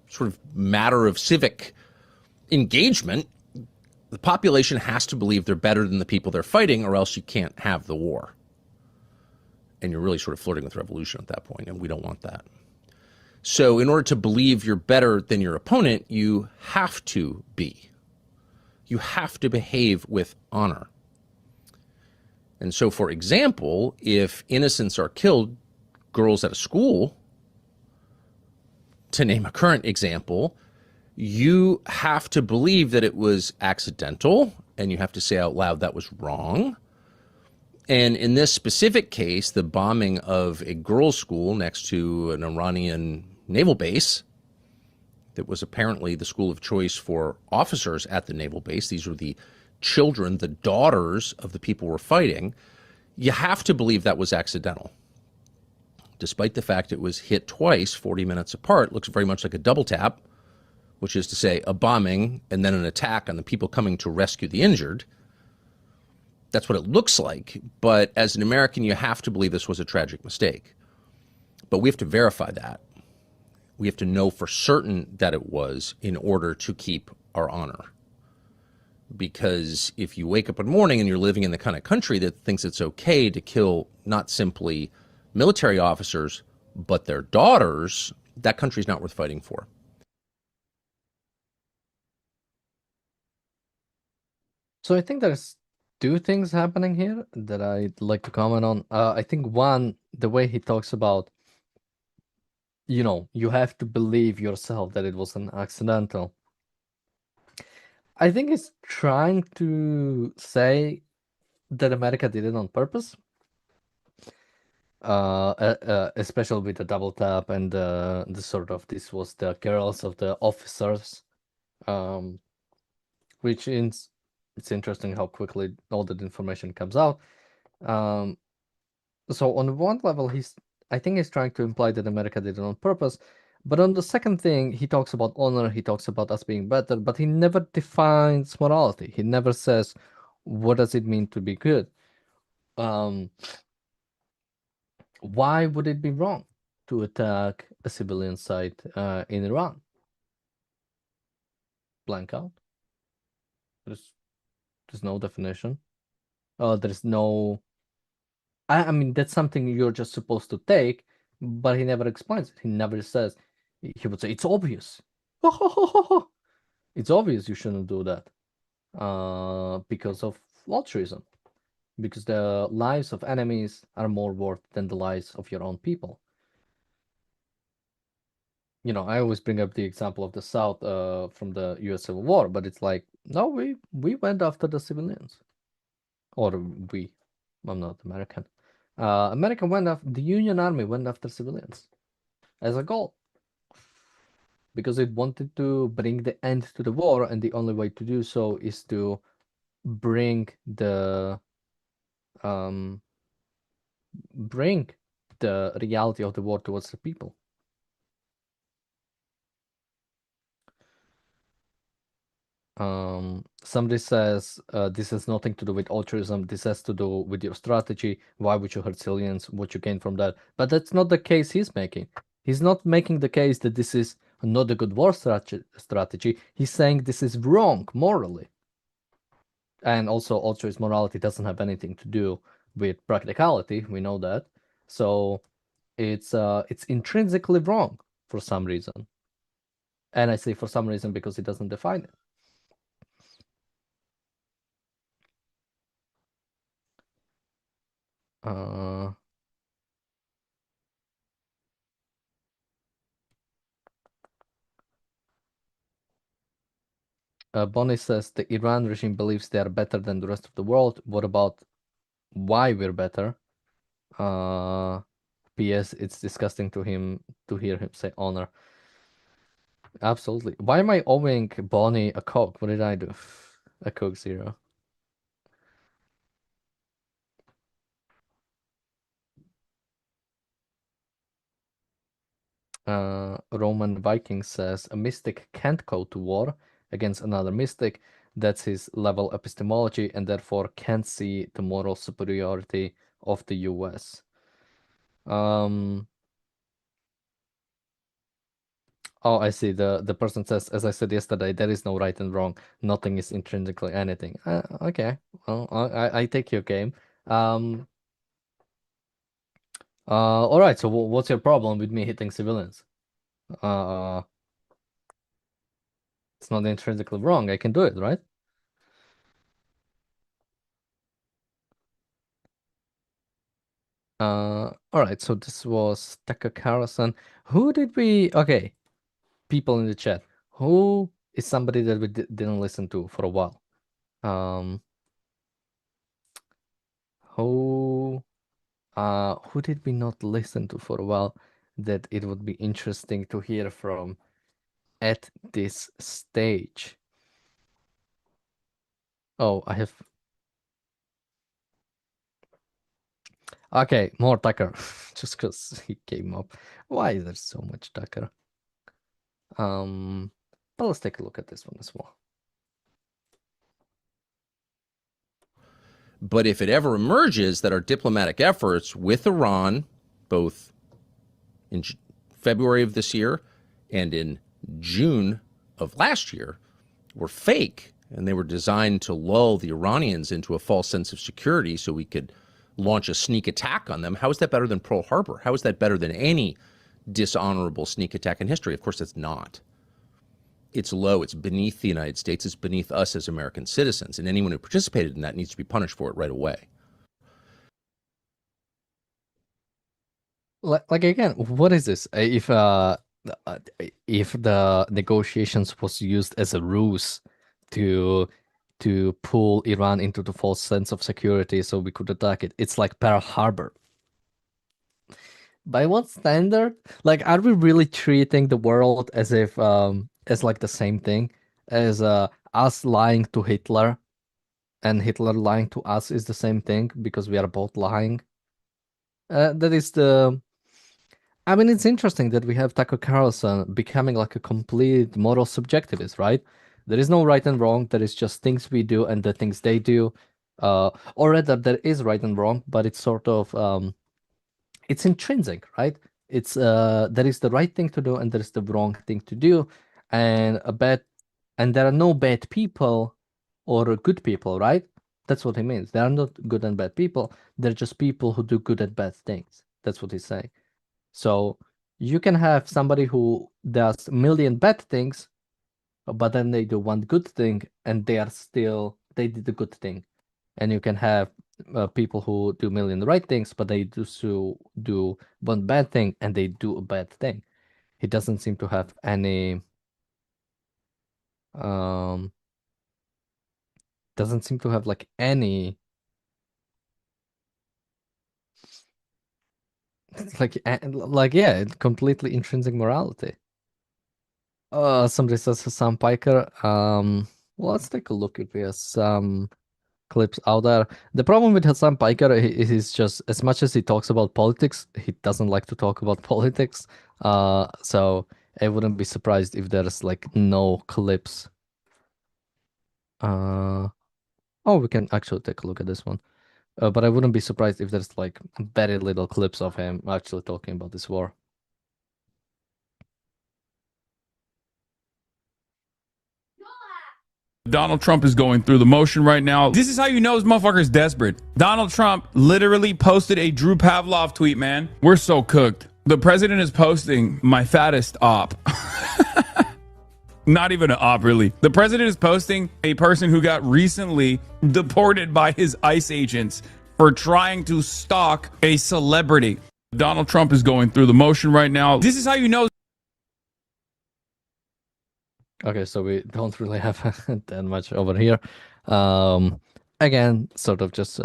sort of matter of civic engagement, the population has to believe they're better than the people they're fighting, or else you can't have the war. And you're really sort of flirting with revolution at that point, and we don't want that. So in order to believe you're better than your opponent, you have to be. You have to behave with honor. And so, for example, if innocents are killed, girls at a school, to name a current example, you have to believe that it was accidental, and you have to say out loud that was wrong. And in this specific case, the bombing of a girls' school next to an Iranian naval base that was apparently the school of choice for officers at the naval base. These were the children, the daughters of the people we're fighting. You have to believe that was accidental. Despite the fact it was hit twice, 40 minutes apart, looks very much like a double tap, which is to say a bombing and then an attack on the people coming to rescue the injured. That's what it looks like. But as an American, you have to believe this was a tragic mistake. But we have to verify that. We have to know for certain that it was in order to keep our honor. Because if you wake up in the morning and you're living in the kind of country that thinks it's okay to kill not simply military officers, but their daughters, that country's not worth fighting for. So I think there's two things happening here that I'd like to comment on. I think one, the way he talks about, you have to believe yourself that it was an accidental. I think he's trying to say that America did it on purpose. Especially with the double tap and the sort of this was the girls of the officers, which is it's interesting how quickly all that information comes out. So on one level, I think he's trying to imply that America did it on purpose, but on the second thing, he talks about honor, he talks about us being better, but he never defines morality. He never says what does it mean to be good. Why would it be wrong to attack a civilian site in Iran? Blank out. There's no definition. There's no. I mean, that's something you're just supposed to take, but he never explains it. He never says. He would say it's obvious. It's obvious you shouldn't do that because of altruism. Because the lives of enemies are more worth than the lives of your own people. I always bring up the example of the South from the U.S. Civil War, but it's like, no, we went after the civilians. Or I'm not American. The Union Army went after civilians as a goal. Because it wanted to bring the end to the war, and the only way to do so is to bring the reality of the war towards the people. Somebody says this has nothing to do with altruism. This has to do with your strategy. Why would you hurt civilians? What you gain from that? But that's not the case he's making. He's not making the case that this is not a good war strategy. He's saying this is wrong morally. And also, altruist morality doesn't have anything to do with practicality. We know that. So it's intrinsically wrong for some reason. And I say for some reason because it doesn't define it. Bonnie says the Iran regime believes they are better than the rest of the world. What about why we're better? P.S. It's disgusting to hear him say honor. Absolutely. Why am I owing Bonnie a Coke? What did I do? A Coke Zero. Roman Viking says a mystic can't go to war against another mystic. That's his level epistemology, and therefore can't see the moral superiority of the US. Oh, I see. The person says, as I said yesterday, there is no right and wrong. Nothing is intrinsically anything. Okay. Well, I take your game. All right. So what's your problem with me hitting civilians? It's not intrinsically wrong. I can do it, right? All right. So this was Tucker Carlson. Okay, people in the chat. Who is somebody that we didn't listen to for a while? Who did we not listen to for a while that it would be interesting to hear from at this stage? Oh, I have. Okay, more Tucker, just because he came up. Why is there so much Tucker? But let's take a look at this one as well. But if it ever emerges that our diplomatic efforts with Iran, both in February of this year and in June of last year, were fake, and they were designed to lull the Iranians into a false sense of security so we could launch a sneak attack on them, how is that better than Pearl Harbor? How is that better than any dishonorable sneak attack in history. Of course, it's not. It's low. It's beneath the United States. It's beneath us as American citizens. And anyone who participated in that needs to be punished for it right away. Like again, what is this? Uh, if the negotiations was used as a ruse to pull Iran into the false sense of security so we could attack it, it's like Pearl Harbor. By what standard? Like, are we really treating the world as if as like the same thing as us lying to Hitler and Hitler lying to us is the same thing because we are both lying? That is the. I mean, it's interesting that we have Tucker Carlson becoming like a complete moral subjectivist, right? There is no right and wrong. There is just things we do and the things they do. Or rather, there is right and wrong, but it's sort of it's intrinsic, right? It's there is the right thing to do and there is the wrong thing to do, and there are no bad people or good people, right? That's what he means. There are not good and bad people. They're just people who do good and bad things. That's what he's saying. So you can have somebody who does a million bad things, but then they do one good thing and they did the good thing. And you can have people who do a million right things, but they do one bad thing and they do a bad thing. He doesn't seem to have any um doesn't seem to have like any like yeah, completely intrinsic morality. Somebody says Hassan Piker. Well, let's take a look if we have some clips out there. The problem with Hassan Piker is just as much as he talks about politics, he doesn't like to talk about politics. So I wouldn't be surprised if there's like no clips. Oh, we can actually take a look at this one. But I wouldn't be surprised if there's like very little clips of him actually talking about this war. Donald Trump is going through the motion right now. This is how you know this motherfucker's desperate. Donald Trump literally posted a Drew Pavlov tweet, man. We're so cooked. The president is posting my fattest op. Not even an op, really. The president is posting a person who got recently deported by his ICE agents for trying to stalk a celebrity. Donald Trump is going through the motion right now. This is how you know. Okay, so we don't really have that much over here. Again, sort of just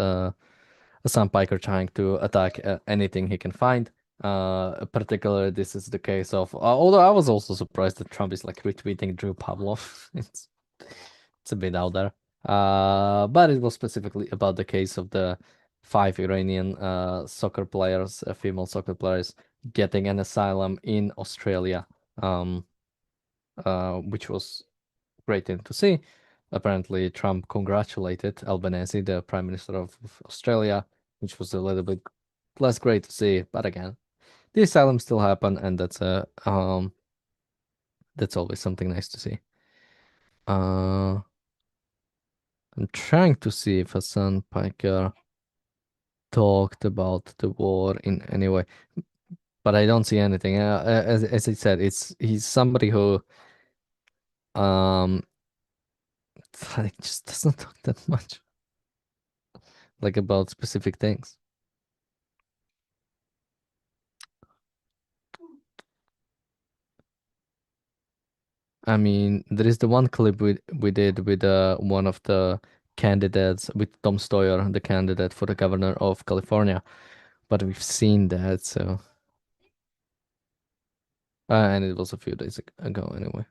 Sam Piker trying to attack anything he can find. Particularly, this is the case of. Although I was also surprised that Trump is like retweeting Drew Pavlov. It's a bit out there. But it was specifically about the case of the 5 Iranian soccer players, female soccer players, getting an asylum in Australia. Which was great thing to see. Apparently, Trump congratulated Albanese, the Prime Minister of Australia, which was a little bit less great to see. But again, the asylum still happened, and that's always something nice to see. I'm trying to see if Hassan Piker talked about the war in any way, but I don't see anything. As I said, he's somebody who like just doesn't talk that much like about specific things. I mean, there is the one clip we did with one of the candidates with Tom Steyer, the candidate for the governor of California, but we've seen that, so and it was a few days ago anyway.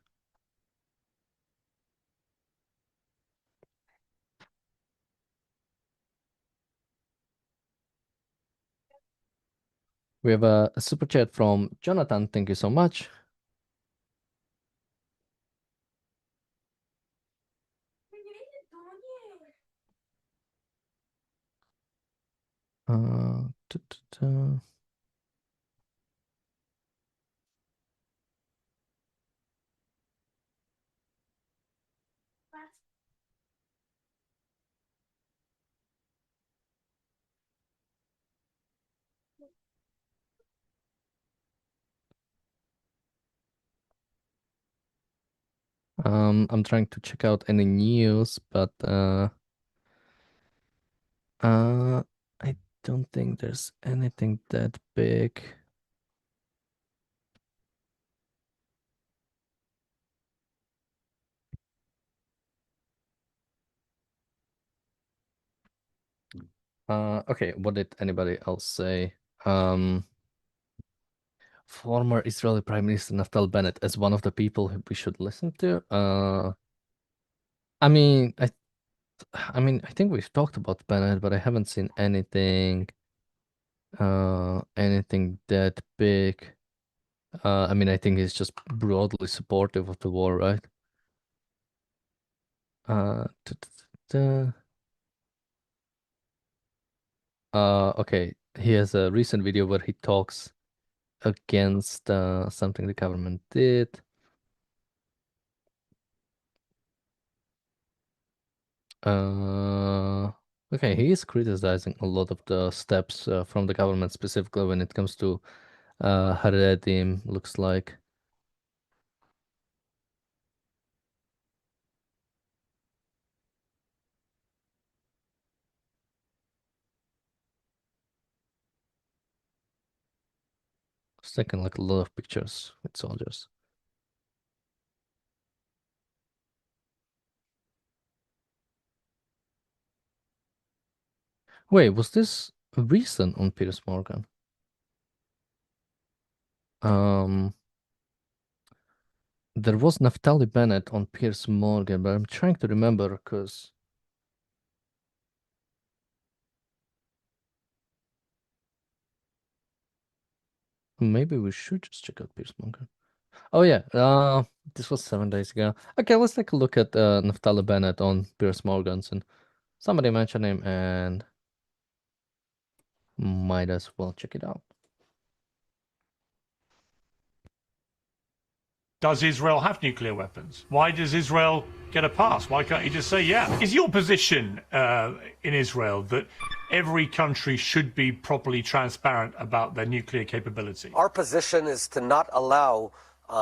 We have a super chat from Jonathan. Thank you so much. Uh, tu- tu- tu. I'm trying to check out any news, but I don't think there's anything that big. Okay, what did anybody else say? Former Israeli Prime Minister Naftali Bennett as one of the people who we should listen to. I mean, I think we've talked about Bennett, but I haven't seen anything that big. I mean, I think he's just broadly supportive of the war, right? Uh, t- t- t- okay. He has a recent video where he talks against something the government did. Okay, he is criticizing a lot of the steps from the government, specifically when it comes to Haredim, looks like. It's taking like a lot of pictures with soldiers. Wait, was this recent on Piers Morgan? There was Naftali Bennett on Piers Morgan, but I'm trying to remember because maybe we should just check out Piers Morgan. Oh yeah, this was 7 days ago. Okay, let's take a look at Naftali Bennett on Piers Morgan's, and somebody mentioned him, and might as well check it out. Does Israel have nuclear weapons? Why does Israel get a pass? Why can't you just say, yeah? Is your position in Israel that every country should be properly transparent about their nuclear capability? Our position is to not allow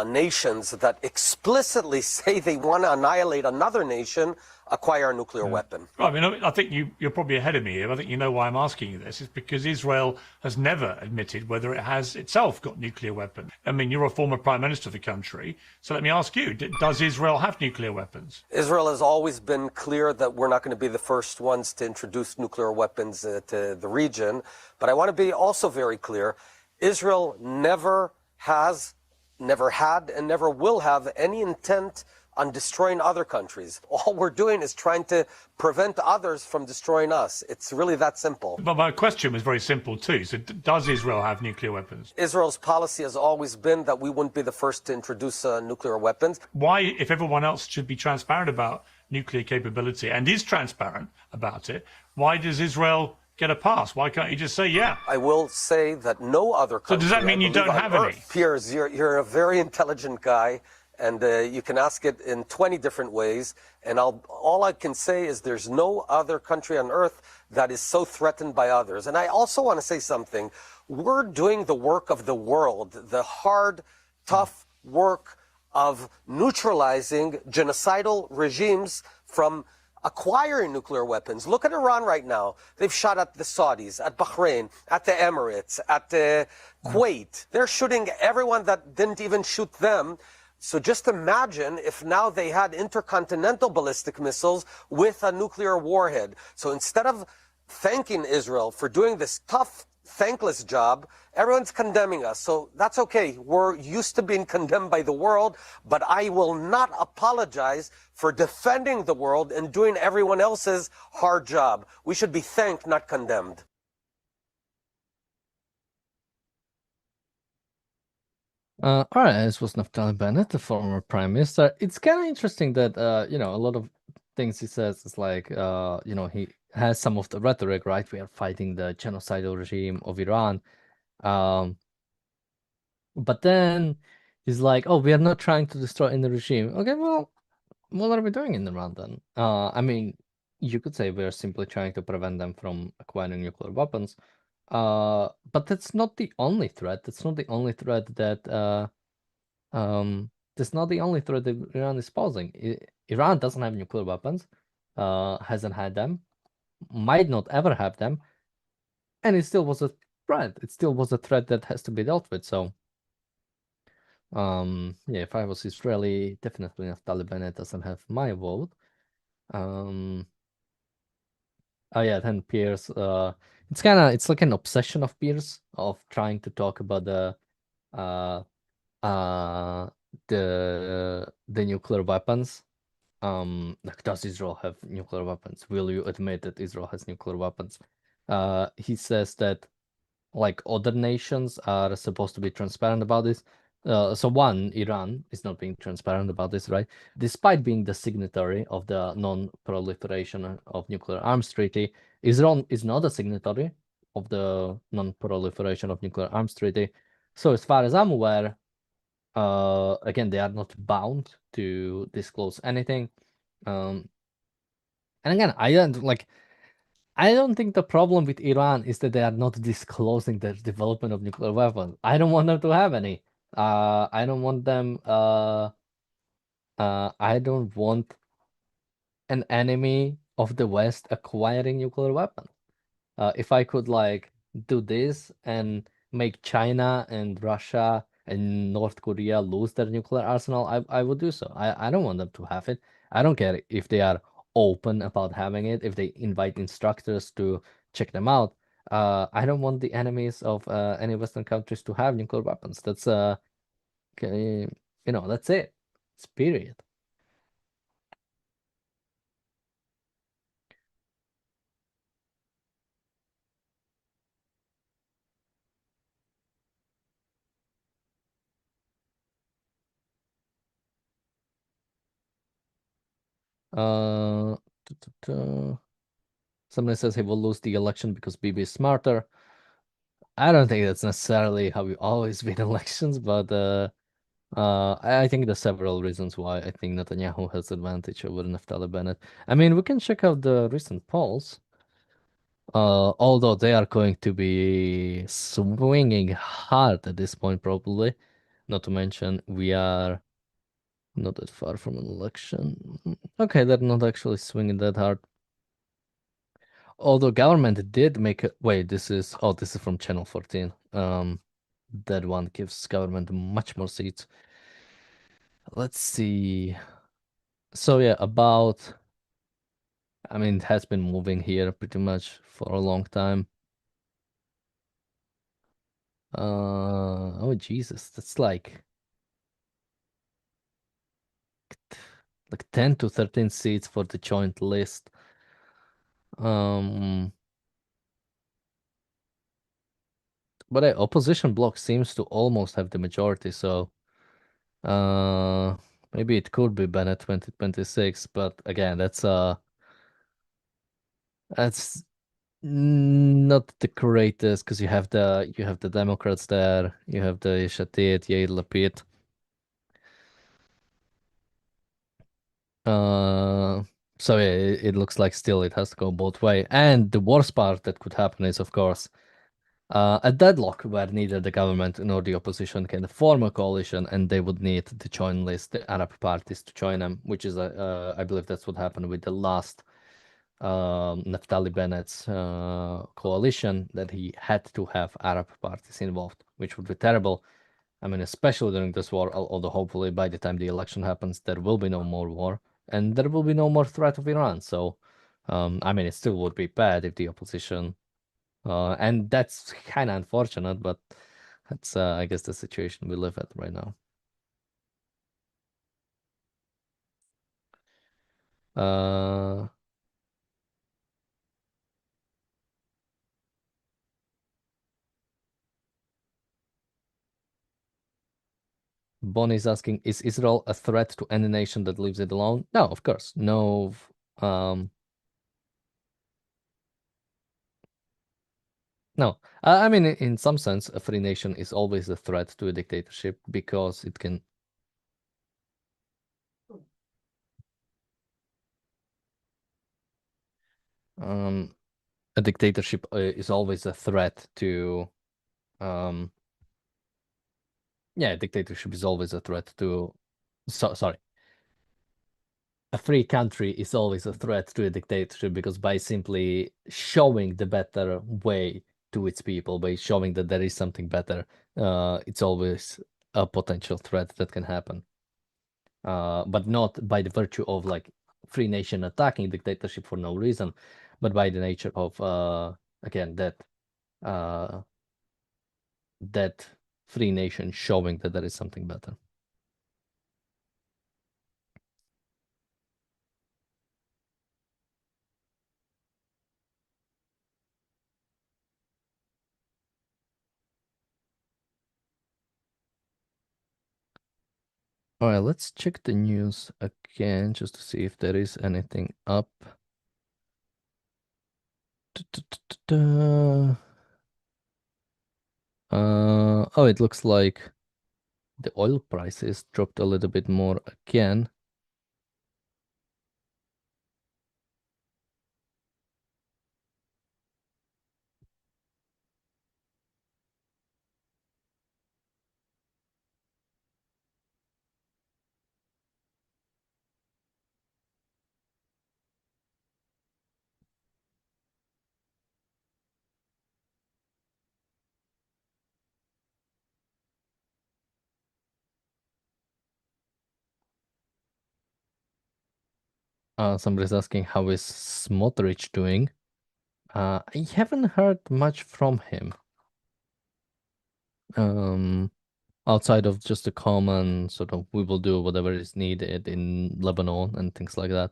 nations that explicitly say they want to annihilate another nation acquire a nuclear weapon. I mean, I think you're probably ahead of me here. I think you know why I'm asking you this. It's because Israel has never admitted whether it has itself got nuclear weapons. I mean, you're a former prime minister of the country. So let me ask you, does Israel have nuclear weapons? Israel has always been clear that we're not going to be the first ones to introduce nuclear weapons to the region. But I want to be also very clear. Israel never has, never had, and never will have any intent on destroying other countries. All we're doing is trying to prevent others from destroying us. It's really that simple. But my question was very simple too. So does Israel have nuclear weapons? Israel's policy has always been that we wouldn't be the first to introduce nuclear weapons. Why, if everyone else should be transparent about nuclear capability and is transparent about it, why does Israel get a pass? Why can't you just say, yeah? I will say that no other country... So does that mean you don't have any? Piers, you're a very intelligent guy, and you can ask it in 20 different ways. And all I can say is there's no other country on earth that is so threatened by others. And I also want to say something. We're doing the work of the world, the hard, tough work of neutralizing genocidal regimes from acquiring nuclear weapons. Look at Iran right now. They've shot at the Saudis, at Bahrain, at the Emirates, at Kuwait. They're shooting everyone that didn't even shoot them. So just imagine if now they had intercontinental ballistic missiles with a nuclear warhead. So instead of thanking Israel for doing this tough, thankless job, everyone's condemning us. So that's okay. We're used to being condemned by the world, but I will not apologize for defending the world and doing everyone else's hard job. We should be thanked, not condemned. All right, this was Naftali Bennett, the former prime minister. It's kind of interesting that a lot of things he says is like he has some of the rhetoric, right? We are fighting the genocidal regime of Iran. But then he's like, oh, we are not trying to destroy any regime. Okay, well, what are we doing in Iran then? I mean, you could say we're simply trying to prevent them from acquiring nuclear weapons. But that's not the only threat. That's not the only threat that That's not the only threat that Iran is posing. Iran doesn't have nuclear weapons, hasn't had them, might not ever have them, and it still was a threat. It still was a threat that has to be dealt with. So, yeah, if I was Israeli, definitely Naftali Bennett doesn't have my vote. Oh yeah, then Pierce. It's like an obsession of Pierce of trying to talk about uh uh the nuclear weapons. Like, does Israel have nuclear weapons? Will you admit that Israel has nuclear weapons? He says that like other nations are supposed to be transparent about this. So one, Iran is not being transparent about this, right? Despite being the signatory of the Non-Proliferation of Nuclear Arms Treaty, Israel is not a signatory of the Non-Proliferation of Nuclear Arms Treaty. So as far as I'm aware, again, they are not bound to disclose anything. And again, I don't think the problem with Iran is that they are not disclosing the development of nuclear weapons. I don't want them to have any. I don't want them. I don't want an enemy of the West acquiring nuclear weapons. If I could like do this and make China and Russia and North Korea lose their nuclear arsenal, I would do so. I don't want them to have it. I don't care if they are open about having it, if they invite instructors to check them out. I don't want the enemies of any Western countries to have nuclear weapons. That's that's it. It's period. Uh, Somebody says he will lose the election because Bibi is smarter. I don't think that's necessarily how we always win elections, but I think there's several reasons why I think Netanyahu has advantage over Naftali Bennett. I mean, we can check out the recent polls. Although they are going to be swinging hard at this point, probably. Not to mention, we are not that far from an election. Okay, they're not actually swinging that hard. Although government did make it. Wait, this is from Channel 14. That one gives government much more seats. Let's see. So yeah, I mean, it has been moving here pretty much for a long time. Oh Jesus, that's like 10 to 13 seats for the joint list. But the opposition bloc seems to almost have the majority, so maybe it could be Bennett 2026, but again, that's not the greatest because you have the Democrats there, you have the Yesh Atid, Yair Lapid. So yeah, it looks like still it has to go both way. And the worst part that could happen is, of course, a deadlock where neither the government nor the opposition can form a coalition, and they would need to join list the Arab parties to join them, which is I believe that's what happened with the last Naftali Bennett's coalition, that he had to have Arab parties involved, which would be terrible. I mean, especially during this war, although hopefully by the time the election happens, there will be no more war and there will be no more threat of Iran. So, I mean, it still would be bad if the opposition, and that's kind of unfortunate, but that's, I guess, the situation we live at right now. Bonnie's asking, is Israel a threat to any nation that leaves it alone? No, of course. No. No. I mean, in some sense, a free nation is always a threat to a dictatorship because it can. A dictatorship is always a threat to. Yeah, a dictatorship is always a threat to sorry. A free country is always a threat to a dictatorship because by simply showing the better way to its people, by showing that there is something better, it's always a potential threat that can happen. But not by the virtue of like free nation attacking dictatorship for no reason, but by the nature of again that free nation showing that there is something better. All right, let's check the news again just to see if there is anything up. Oh, it looks like the oil prices dropped a little bit more again. Somebody's asking how is Smotrich doing. I haven't heard much from him. Outside of just the common sort of we will do whatever is needed in Lebanon and things like that.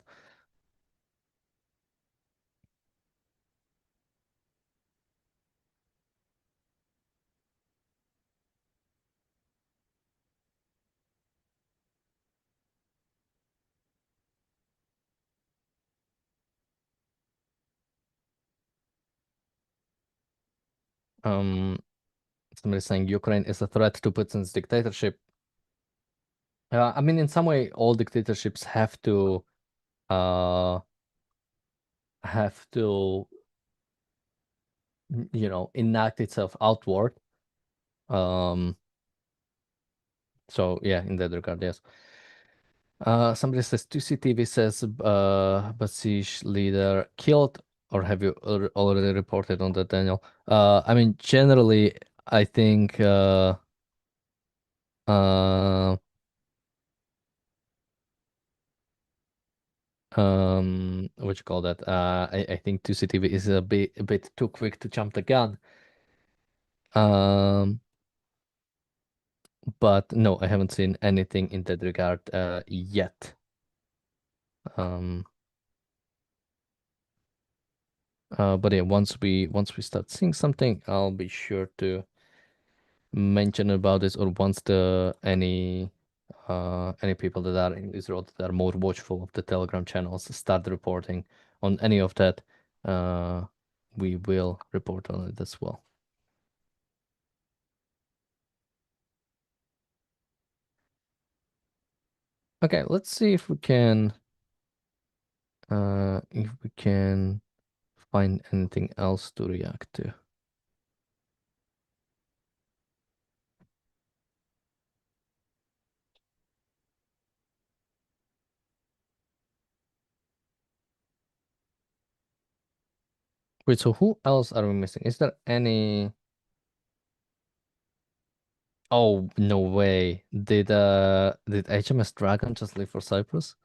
Somebody's saying Ukraine is a threat to Putin's dictatorship. I mean, in some way, all dictatorships have to enact itself outward. So yeah, in that regard, yes. Somebody says TCTV says Basij leader killed, or have you already reported on that, Daniel? I mean, generally, I think what you call that? I think TCTV is a bit too quick to jump the gun. But no, I haven't seen anything in that regard yet. But yeah, once we start seeing something, I'll be sure to mention about this, or once any people that are in Israel that are more watchful of the Telegram channels start reporting on any of that, we will report on it as well. Okay, let's see if we can find anything else to react to. Wait, so who else are we missing? Is there any? Oh, no way. Did HMS Dragon just leave for Cyprus?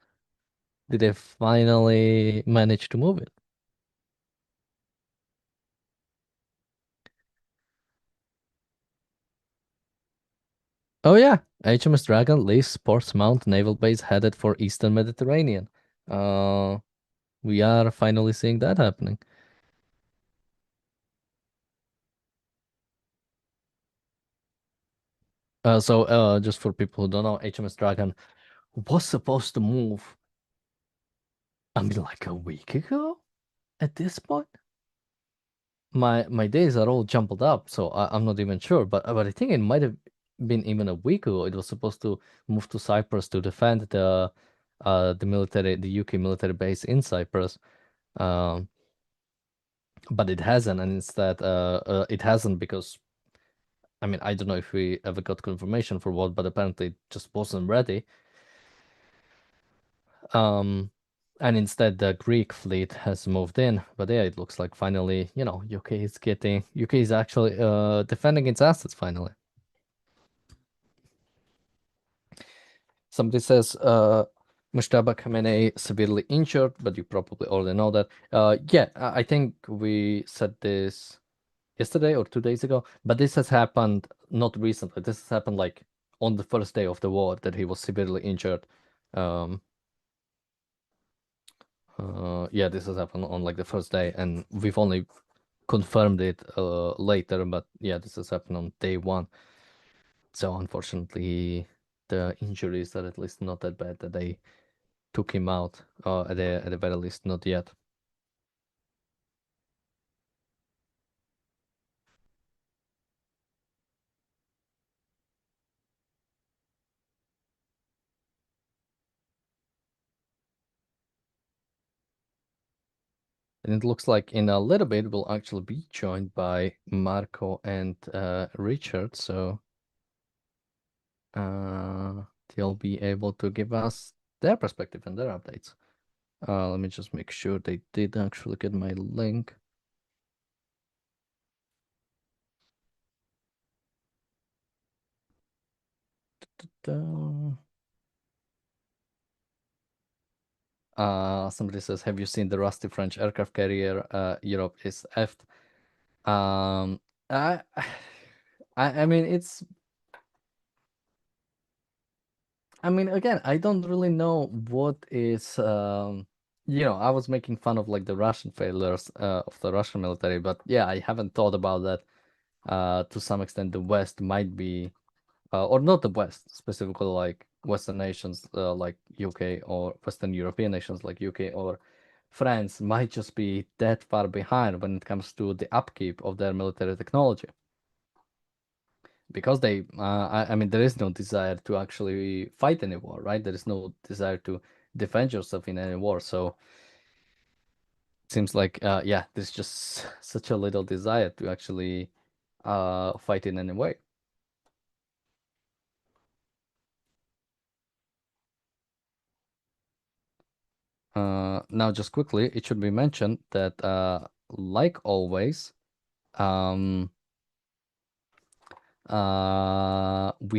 Did they finally manage to move it? Oh yeah, HMS Dragon leaves Portsmouth Naval Base headed for Eastern Mediterranean. We are finally seeing that happening. So just for people who don't know, HMS Dragon was supposed to move, I mean, like a week ago at this point. My days are all jumbled up, so I'm not even sure. But I think it might have been even a week ago. It was supposed to move to Cyprus to defend the UK military base in Cyprus. But it hasn't, and instead it hasn't because I mean I don't know if we ever got confirmation for what, but apparently it just wasn't ready. And instead the Greek fleet has moved in. But yeah, it looks like finally, UK is actually defending its assets finally. Somebody says Mushtaba Khamenei severely injured, but you probably already know that. Yeah, I think we said this yesterday or 2 days ago, but this has happened not recently. This has happened like on the first day of the war that he was severely injured. Yeah, this has happened on like the first day, and we've only confirmed it later, but yeah, this has happened on day one. So unfortunately, the injuries are at least not that bad that they took him out, at the very least, not yet. And it looks like in a little bit we'll actually be joined by Marco and Richard, so they'll be able to give us their perspective and their updates. Let me just make sure they did actually get my link. Somebody says, have you seen the rusty French aircraft carrier? Europe is effed. I, I mean, again, I don't really know what is, I was making fun of like the Russian failures of the Russian military, but yeah, I haven't thought about that. To some extent, the West might be, or not the West, specifically like Western nations like UK or Western European nations like UK or France might just be that far behind when it comes to the upkeep of their military technology. Because I mean, there is no desire to actually fight any war, right? There is no desire to defend yourself in any war. So it seems like, yeah, there's just such a little desire to actually fight in any way. Now, just quickly, it should be mentioned that, like always, we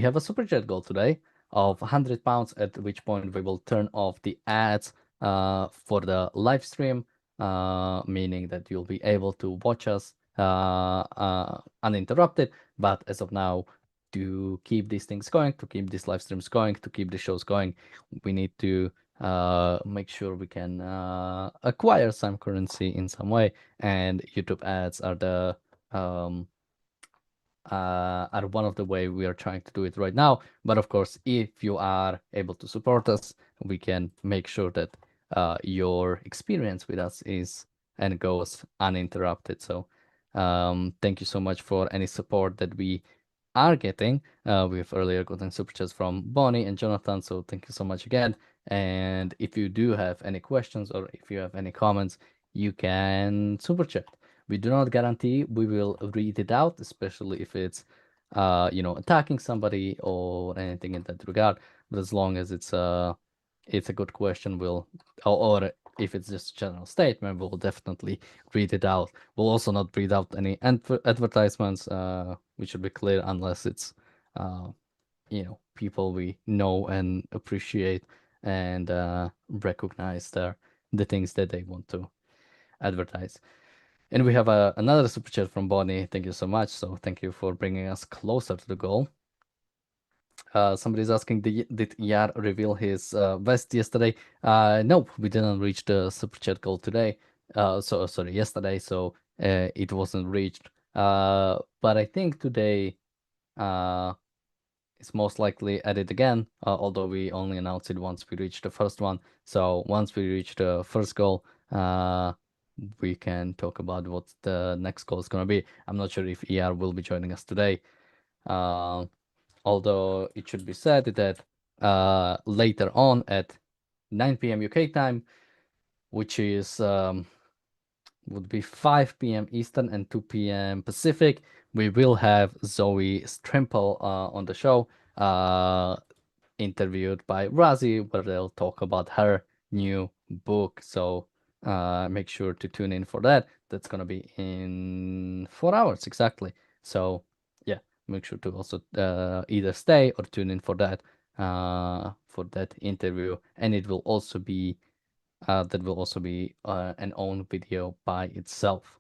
have a super chat goal today of £100, at which point we will turn off the ads for the live stream, meaning that you'll be able to watch us uninterrupted. But as of now, to keep these things going, to keep these live streams going, to keep the shows going, we need to make sure we can acquire some currency in some way, and YouTube ads are the are one of the way we are trying to do it right now. But of course, if you are able to support us, we can make sure that your experience with us is and goes uninterrupted. So thank you so much for any support that we are getting. We've earlier gotten super chats from Bonnie and Jonathan, so thank you so much again. And if you do have any questions or if you have any comments, you can super chat. We do not guarantee we will read it out, especially if it's, attacking somebody or anything in that regard. But as long as it's a good question, or if it's just a general statement, we'll definitely read it out. We'll also not read out any advertisements. We should be clear, unless it's, people we know and appreciate and recognize the things that they want to advertise. And we have another super chat from Bonnie. Thank you so much. So thank you for bringing us closer to the goal. Somebody's asking, did Yar reveal his vest yesterday? No, we didn't reach the super chat goal today. Sorry, yesterday. So it wasn't reached. But I think today it's most likely added again. Although we only announced it once we reached the first one. So once we reach the first goal, we can talk about what the next goal is going to be. I'm not sure if ER will be joining us today. Although it should be said that later on at 9 p.m. UK time, which is would be 5 p.m. Eastern and 2 p.m. Pacific, we will have Zoe Strimple on the show, interviewed by Razi, where they'll talk about her new book. So make sure to tune in for that. That's gonna be in 4 hours exactly. So yeah, make sure to also either stay or tune in for that interview, and it will also be that will also be an own video by itself.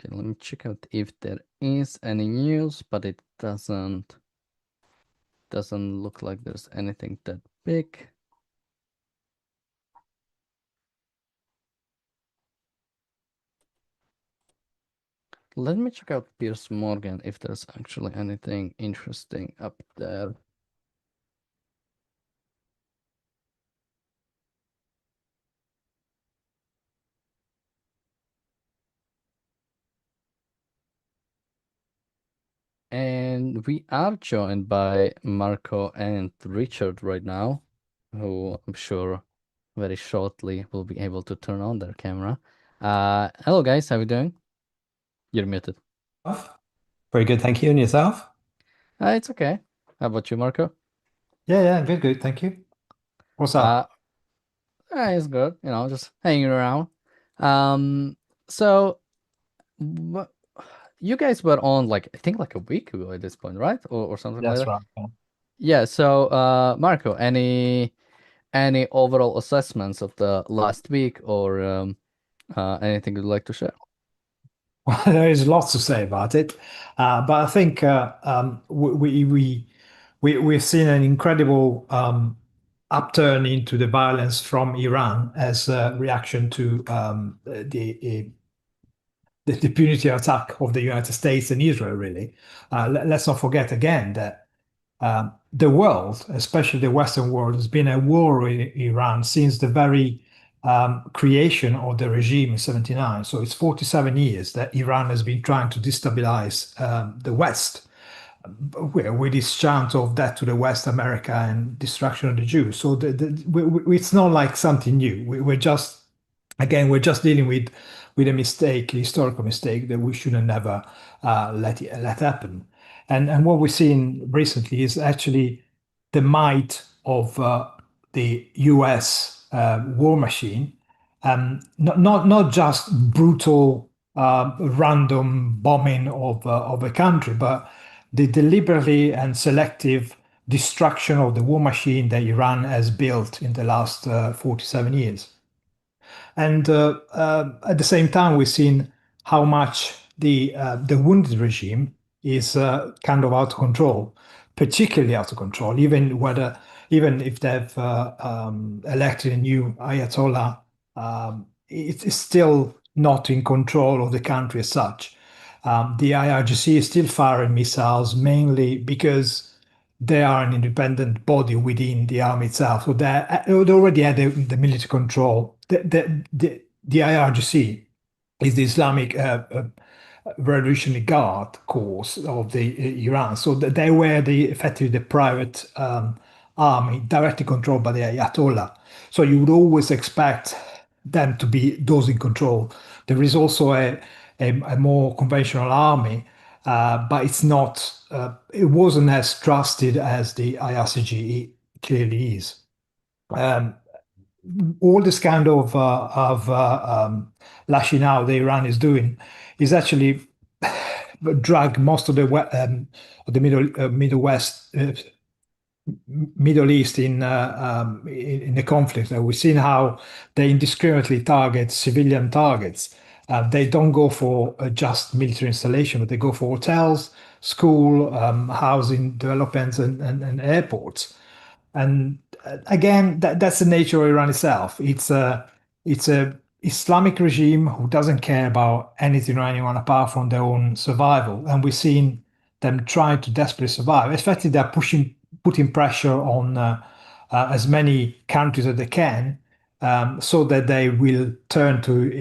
Okay, let me check out if there is any news, but it doesn't look like there's anything that big. Let me check out Piers Morgan if there's actually anything interesting up there. And we are joined by Marco and Richard right now, who I'm sure very shortly will be able to turn on their camera. Hello guys, how are you doing? You're muted. Very good, thank you. And yourself? It's okay. How about you, Marco? Yeah, good, thank you. What's up? It's good, just hanging around. So you guys were on I think a week ago at this point, right? Or something like That's that. right. Yeah. Yeah, so Marco, any overall assessments of the last week or anything you'd like to share? Well, there is lots to say about it, but I think we've seen an incredible upturn into the violence from Iran as a reaction to the punitive attack of the United States and Israel. Really, let's not forget again that the world, especially the Western world, has been at war with Iran since the very creation of the regime in '79. So it's 47 years that Iran has been trying to destabilize the West with this chant of death to the West, America, and destruction of the Jews. So it's not like something new. We're just, again, we're just dealing with a mistake, a historical mistake that we should have never let happen. And what we've seen recently is actually the might of the U.S. War machine, not just brutal, random bombing of a country, but the deliberately and selective destruction of the war machine that Iran has built in the last 47 years. And at the same time, we've seen how much the wounded regime is kind of out of control, particularly out of control. Even if they've elected a new Ayatollah, it's still not in control of the country as such. The IRGC is still firing missiles mainly because they are an independent body within the army itself. So they already had the military control. The IRGC is the Islamic Revolutionary Guard Corps of the Iran. So they were effectively the private army directly controlled by the Ayatollah. So you would always expect them to be those in control. There is also a more conventional army, but it's not. It wasn't as trusted as the IRCG clearly is. All this kind of lashing out that Iran is doing is actually drag most of the Middle West, Middle East in the conflict. We've seen how they indiscriminately target civilian targets. They don't go for just military installation, but they go for hotels, school, housing developments, and airports. And again, that's the nature of Iran itself. It's a Islamic regime who doesn't care about anything or anyone apart from their own survival. And we've seen them trying to desperately survive. Effectively, they're putting pressure on as many countries as they can, so that they will turn to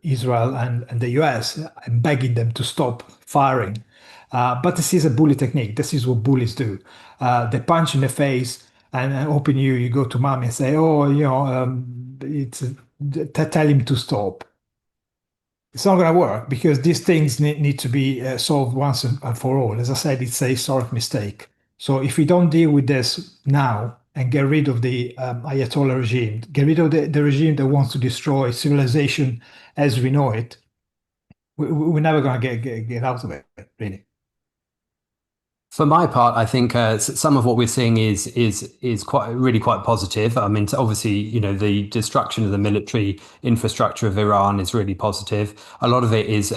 Israel and the US and begging them to stop firing. But this is a bully technique. This is what bullies do. They punch in the face and hoping you go to mommy and say, oh, it's tell him to stop. It's not going to work because these things need to be solved once and for all. As I said, it's a historic mistake. So if we don't deal with this now and get rid of the Ayatollah regime, get rid of the regime that wants to destroy civilization as we know it, we're never going to get out of it, really. For my part, I think some of what we're seeing is quite positive. I mean, obviously, you know, the destruction of the military infrastructure of Iran is really positive. A lot of it is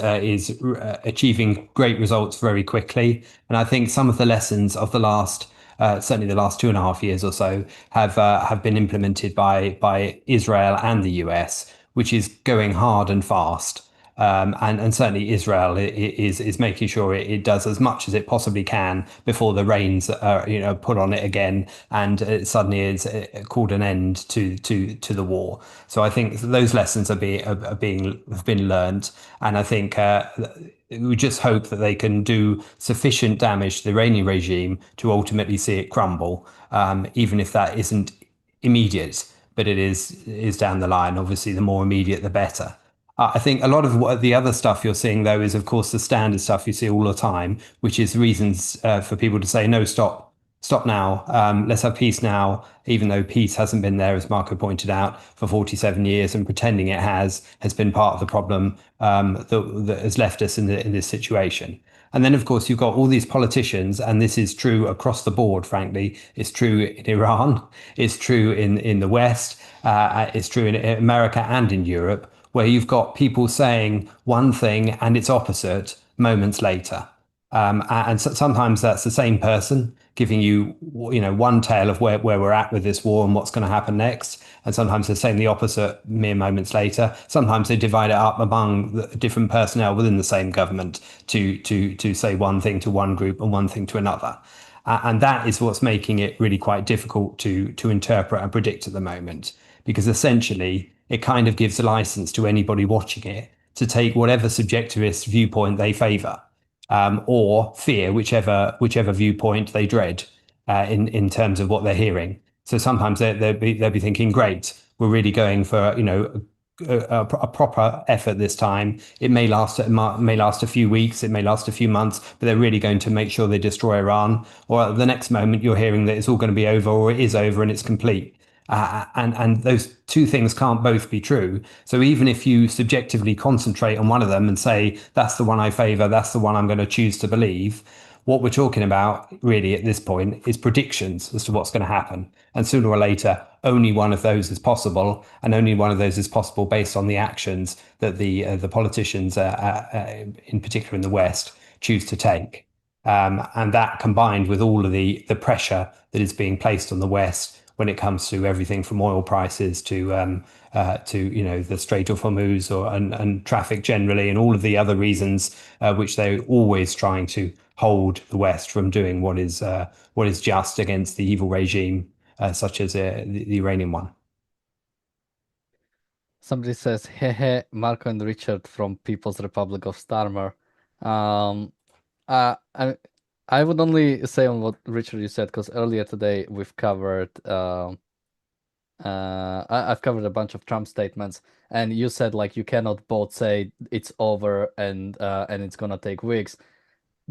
achieving great results very quickly, and I think some of the lessons of the last. Certainly, the last 2.5 years or so have been implemented by Israel and the US, which is going hard and fast. And certainly Israel is making sure it does as much as it possibly can before the rains are put on it again, and it suddenly is called an end to the war. So I think those lessons have been learned, and I think we just hope that they can do sufficient damage to the Iranian regime to ultimately see it crumble, even if that isn't immediate, but it is down the line. Obviously, the more immediate, the better. I think a lot of what the other stuff you're seeing, though, is, of course, the standard stuff you see all the time, which is reasons for people to say, no, stop now. Let's have peace now, even though peace hasn't been there, as Marco pointed out, for 47 years, and pretending it has been part of the problem that has left us in this situation. And then, of course, you've got all these politicians, and this is true across the board, frankly. It's true in Iran, it's true in the West, it's true in America and in Europe, where you've got people saying one thing and its opposite moments later. And sometimes that's the same person giving you one tale of where we're at with this war and what's going to happen next. And sometimes they're saying the opposite mere moments later. Sometimes they divide it up among the different personnel within the same government to say one thing to one group and one thing to another. And that is what's making it really quite difficult to interpret and predict at the moment, because essentially it kind of gives a license to anybody watching it to take whatever subjectivist viewpoint they favor, or fear whichever viewpoint they dread in terms of what they're hearing. So sometimes they'll be thinking, great, we're really going for a proper effort this time. It may last a few weeks, it may last a few months, but they're really going to make sure they destroy Iran. Or at the next moment, you're hearing that it's all going to be over, or it is over and it's complete. And those two things can't both be true. So even if you subjectively concentrate on one of them and say, that's the one I favor, that's the one I'm going to choose to believe, what we're talking about really at this point is predictions as to what's going to happen. And sooner or later, only one of those is possible, and only one of those is possible based on the actions that the politicians, in particular in the West, choose to take. And that, combined with all of the pressure that is being placed on the West when it comes to everything from oil prices to the Strait of Hormuz and traffic generally, and all of the other reasons which they're always trying to hold the West from doing what is just against the evil regime such as the Iranian one. Somebody says, "Hehe, Marco and Richard from People's Republic of Starmer." I would only say on what Richard you said, because earlier today we've covered I've covered a bunch of Trump statements, and you said like you cannot both say it's over and it's gonna take weeks.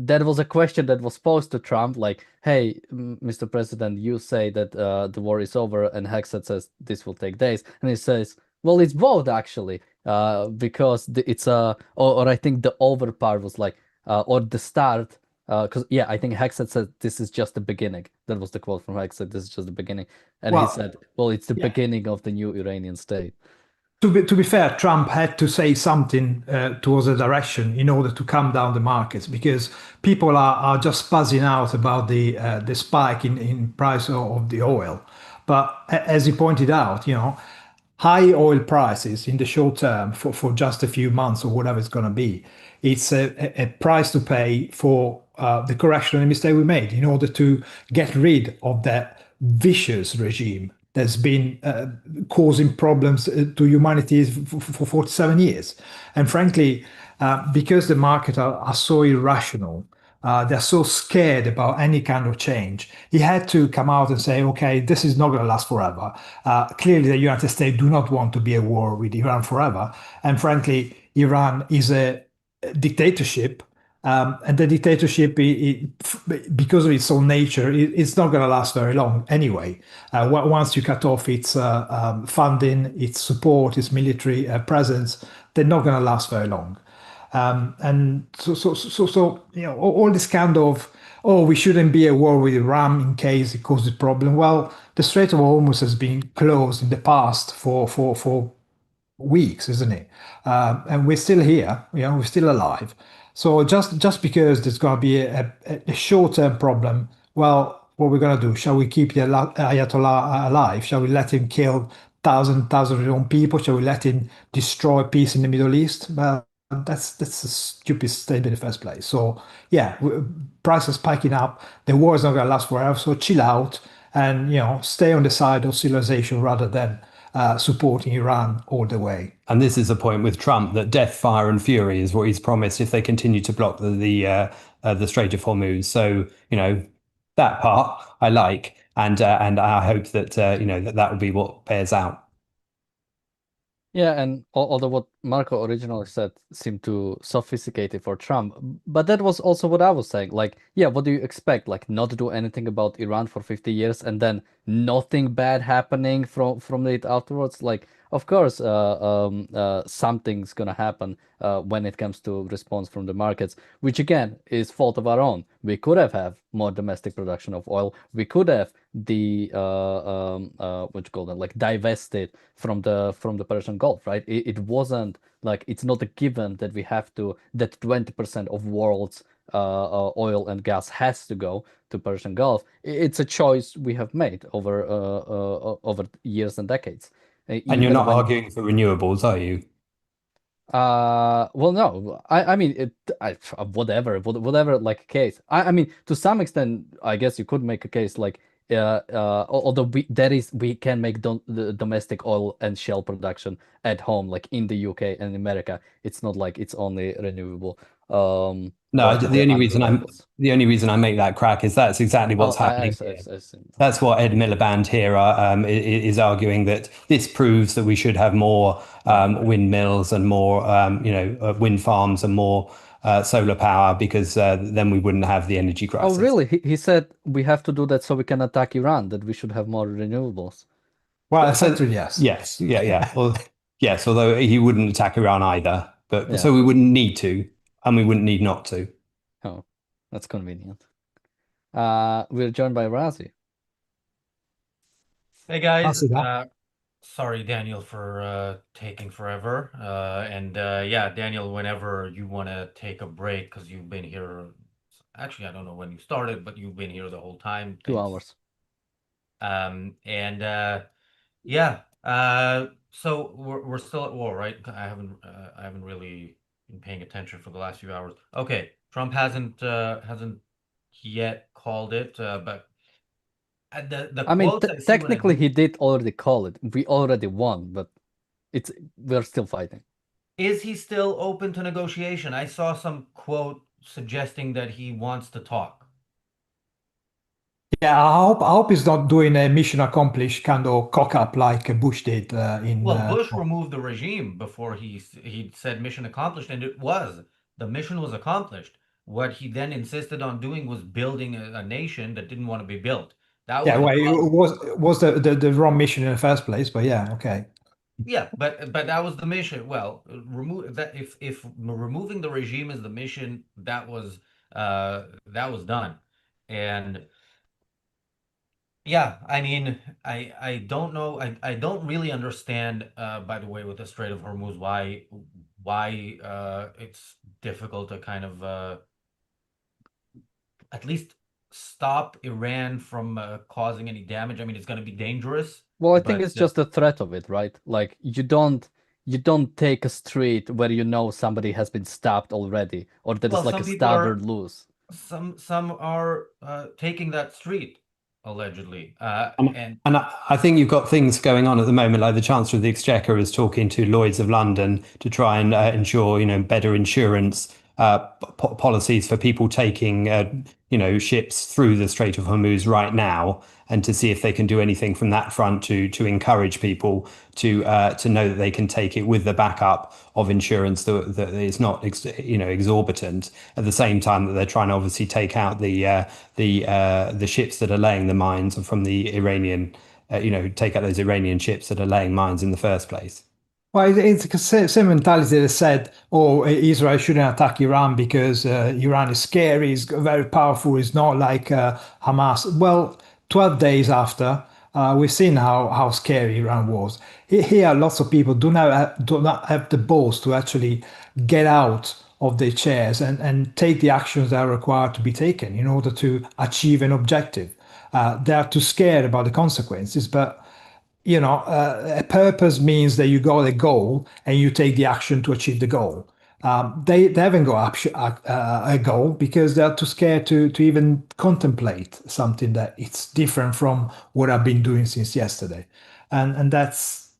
That was a question that was posed to Trump, like, hey, Mr. President, you say that the war is over, and Hexet says this will take days, and he says, well, it's both actually, because it's or I think the over part was like or the start. Because I think Hexet said this is just the beginning. That was the quote from Hexet. This is just the beginning, and he said, "Well, it's the beginning of the new Iranian state." To be fair, Trump had to say something towards a direction in order to calm down the markets, because people are just buzzing out about the spike in price of the oil. But as he pointed out, high oil prices in the short term for just a few months or whatever it's going to be, it's a price to pay for the correction and mistake we made in order to get rid of that vicious regime that's been causing problems to humanity for 47 years. And frankly, because the markets are so irrational, They're so scared about any kind of change. He had to come out and say, okay, this is not going to last forever. Clearly, the United States do not want to be at war with Iran forever. And frankly, Iran is a dictatorship. And the dictatorship, because of its own nature, it's not going to last very long anyway. Once you cut off its funding, its support, its military presence, they're not going to last very long. And so, all this kind of, oh, we shouldn't be at war with Iran in case it causes problem. Well, the Strait of Hormuz has been closed in the past for weeks, isn't it? And we're still here, we're still alive. So just because there's going to be a short-term problem, well, what we're going to do? Shall we keep the Ayatollah alive? Shall we let him kill thousands of his own people? Shall we let him destroy peace in the Middle East? Well, that's a stupid statement in the first place. So yeah, prices spiking up. The war is not going to last forever. So chill out and stay on the side of civilization rather than supporting Iran all the way. And this is the point with Trump, that death, fire, and fury is what he's promised if they continue to block the Strait of Hormuz. So that part I like, and I hope that that will be what bears out. Yeah, and although what Marco originally said seemed too sophisticated for Trump, but that was also what I was saying. Like, yeah, what do you expect? Like, not to do anything about Iran for 50 years and then nothing bad happening from it afterwards? Like, of course, something's gonna happen when it comes to response from the markets, which again is fault of our own. We could have more domestic production of oil. We could have what you call that, like divested from the Persian Gulf, right? It wasn't like, it's not a given that we have to, that 20% of world's oil and gas has to go to Persian Gulf. It's a choice we have made over years and decades. And you're not arguing for renewables, are you? Well, no, I mean, whatever, like case. I mean, to some extent, I guess you could make a case like, although we can make the domestic oil and shell production at home, like in the UK and America. It's not like it's only renewable. No, the only reason I make that crack is that's exactly what's happening here. That's what Ed Miliband here is arguing, that this proves that we should have more windmills and more wind farms and more solar power, because then we wouldn't have the energy crisis. Oh, really? He said we have to do that so we can attack Iran, that we should have more renewables. Well, essentially, yes. Yes, yeah. Well, yes, although he wouldn't attack Iran either, but so we wouldn't need to. And we wouldn't need not to. Oh, that's convenient. We're joined by Razi. Hey guys, sorry Daniel for taking forever. Yeah, Daniel, whenever you want to take a break, because you've been here. Actually, I don't know when you started, but you've been here the whole time. 2 hours. Yeah. So we're still at war, right? I haven't really been paying attention for the last few hours. Okay, Trump hasn't yet called it, but I mean, technically he did already call it. We already won, but we're still fighting. Is he still open to negotiation? I saw some quote suggesting that he wants to talk. Yeah, I hope he's not doing a mission accomplished kind of cock up like Bush did in. Well, Bush removed the regime before he said mission accomplished, and the mission was accomplished. What he then insisted on doing was building a nation that didn't want to be built. That was the wrong mission in the first place, but yeah, okay. Yeah, but that was the mission. Well, remove that if removing the regime is the mission, that was done, and. Yeah, I mean, I don't know. I don't really understand, by the way, with the Strait of Hormuz, why it's difficult to kind of at least stop Iran from causing any damage. I mean, it's going to be dangerous. Well, I think it's just the threat of it, right? Like you don't take a street where you know somebody has been stabbed already, or there is like a stabber loose. Some are taking that street. Allegedly. And I think you've got things going on at the moment, like the Chancellor of the Exchequer is talking to Lloyd's of London to try and ensure, better insurance policies for people taking ships through the Strait of Hormuz right now, and to see if they can do anything from that front to encourage people to know that they can take it with the backup of insurance that is not exorbitant, at the same time that they're trying to obviously take out the ships that are laying the mines from the Iranian, take out those Iranian ships that are laying mines in the first place. Well, it's the same mentality that said, "Oh, Israel shouldn't attack Iran because Iran is scary, is very powerful, is not like Hamas." Well, 12 days after, we've seen how scary Iran was. Here, lots of people do not have the balls to actually get out of their chairs and take the actions that are required to be taken in order to achieve an objective. They are too scared about the consequences, but a purpose means that you got a goal and you take the action to achieve the goal. They haven't got a goal because they're too scared to even contemplate something that it's different from what I've been doing since yesterday, and that's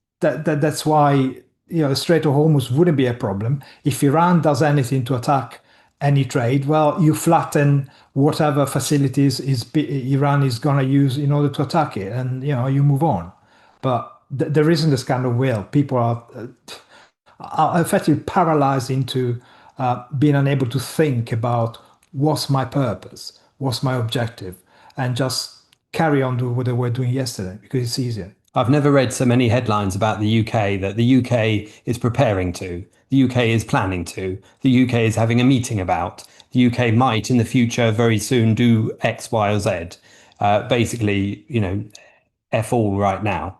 why the Strait of Hormuz wouldn't be a problem if Iran does anything to attack any trade. Well, you flatten whatever facilities Iran is going to use in order to attack it, and you move on. But there isn't this kind of will. People are effectively paralyzed into being unable to think about what's my purpose, what's my objective, and just carry on doing what they were doing yesterday because it's easier. I've never read so many headlines about the UK that the UK is preparing to, the UK is planning to, the UK is having a meeting about, the UK might in the future very soon do X, Y, or Z. Basically, F all right now.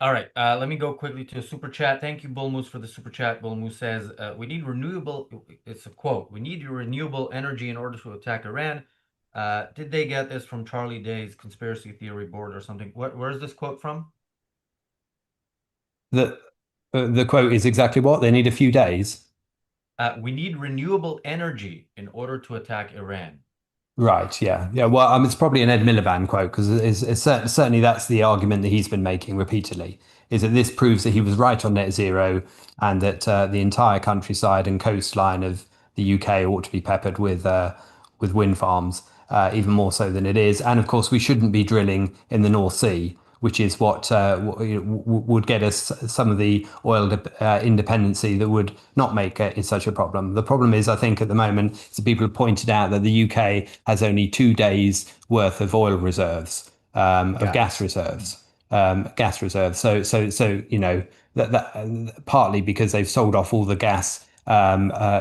All right, let me go quickly to a super chat. Thank you, Bullmoose, for the super chat. Bullmoose says, "We need renewable." It's a quote. "We need renewable energy in order to attack Iran." Did they get this from Charlie Day's conspiracy theory board or something? Where's this quote from? The quote is exactly what they need: a few days. We need renewable energy in order to attack Iran. Right. Yeah. Yeah. Well, it's probably an Ed Miliband quote because certainly that's the argument that he's been making repeatedly. Is that this proves that he was right on net zero, and that the entire countryside and coastline of the UK ought to be peppered with wind farms, even more so than it is. And of course, we shouldn't be drilling in the North Sea, which is what would get us some of the oil independency that would not make it such a problem. The problem is, I think, at the moment, so people have pointed out that the UK has only 2 days worth of oil reserves, of gas reserves. So that partly because they've sold off all the gas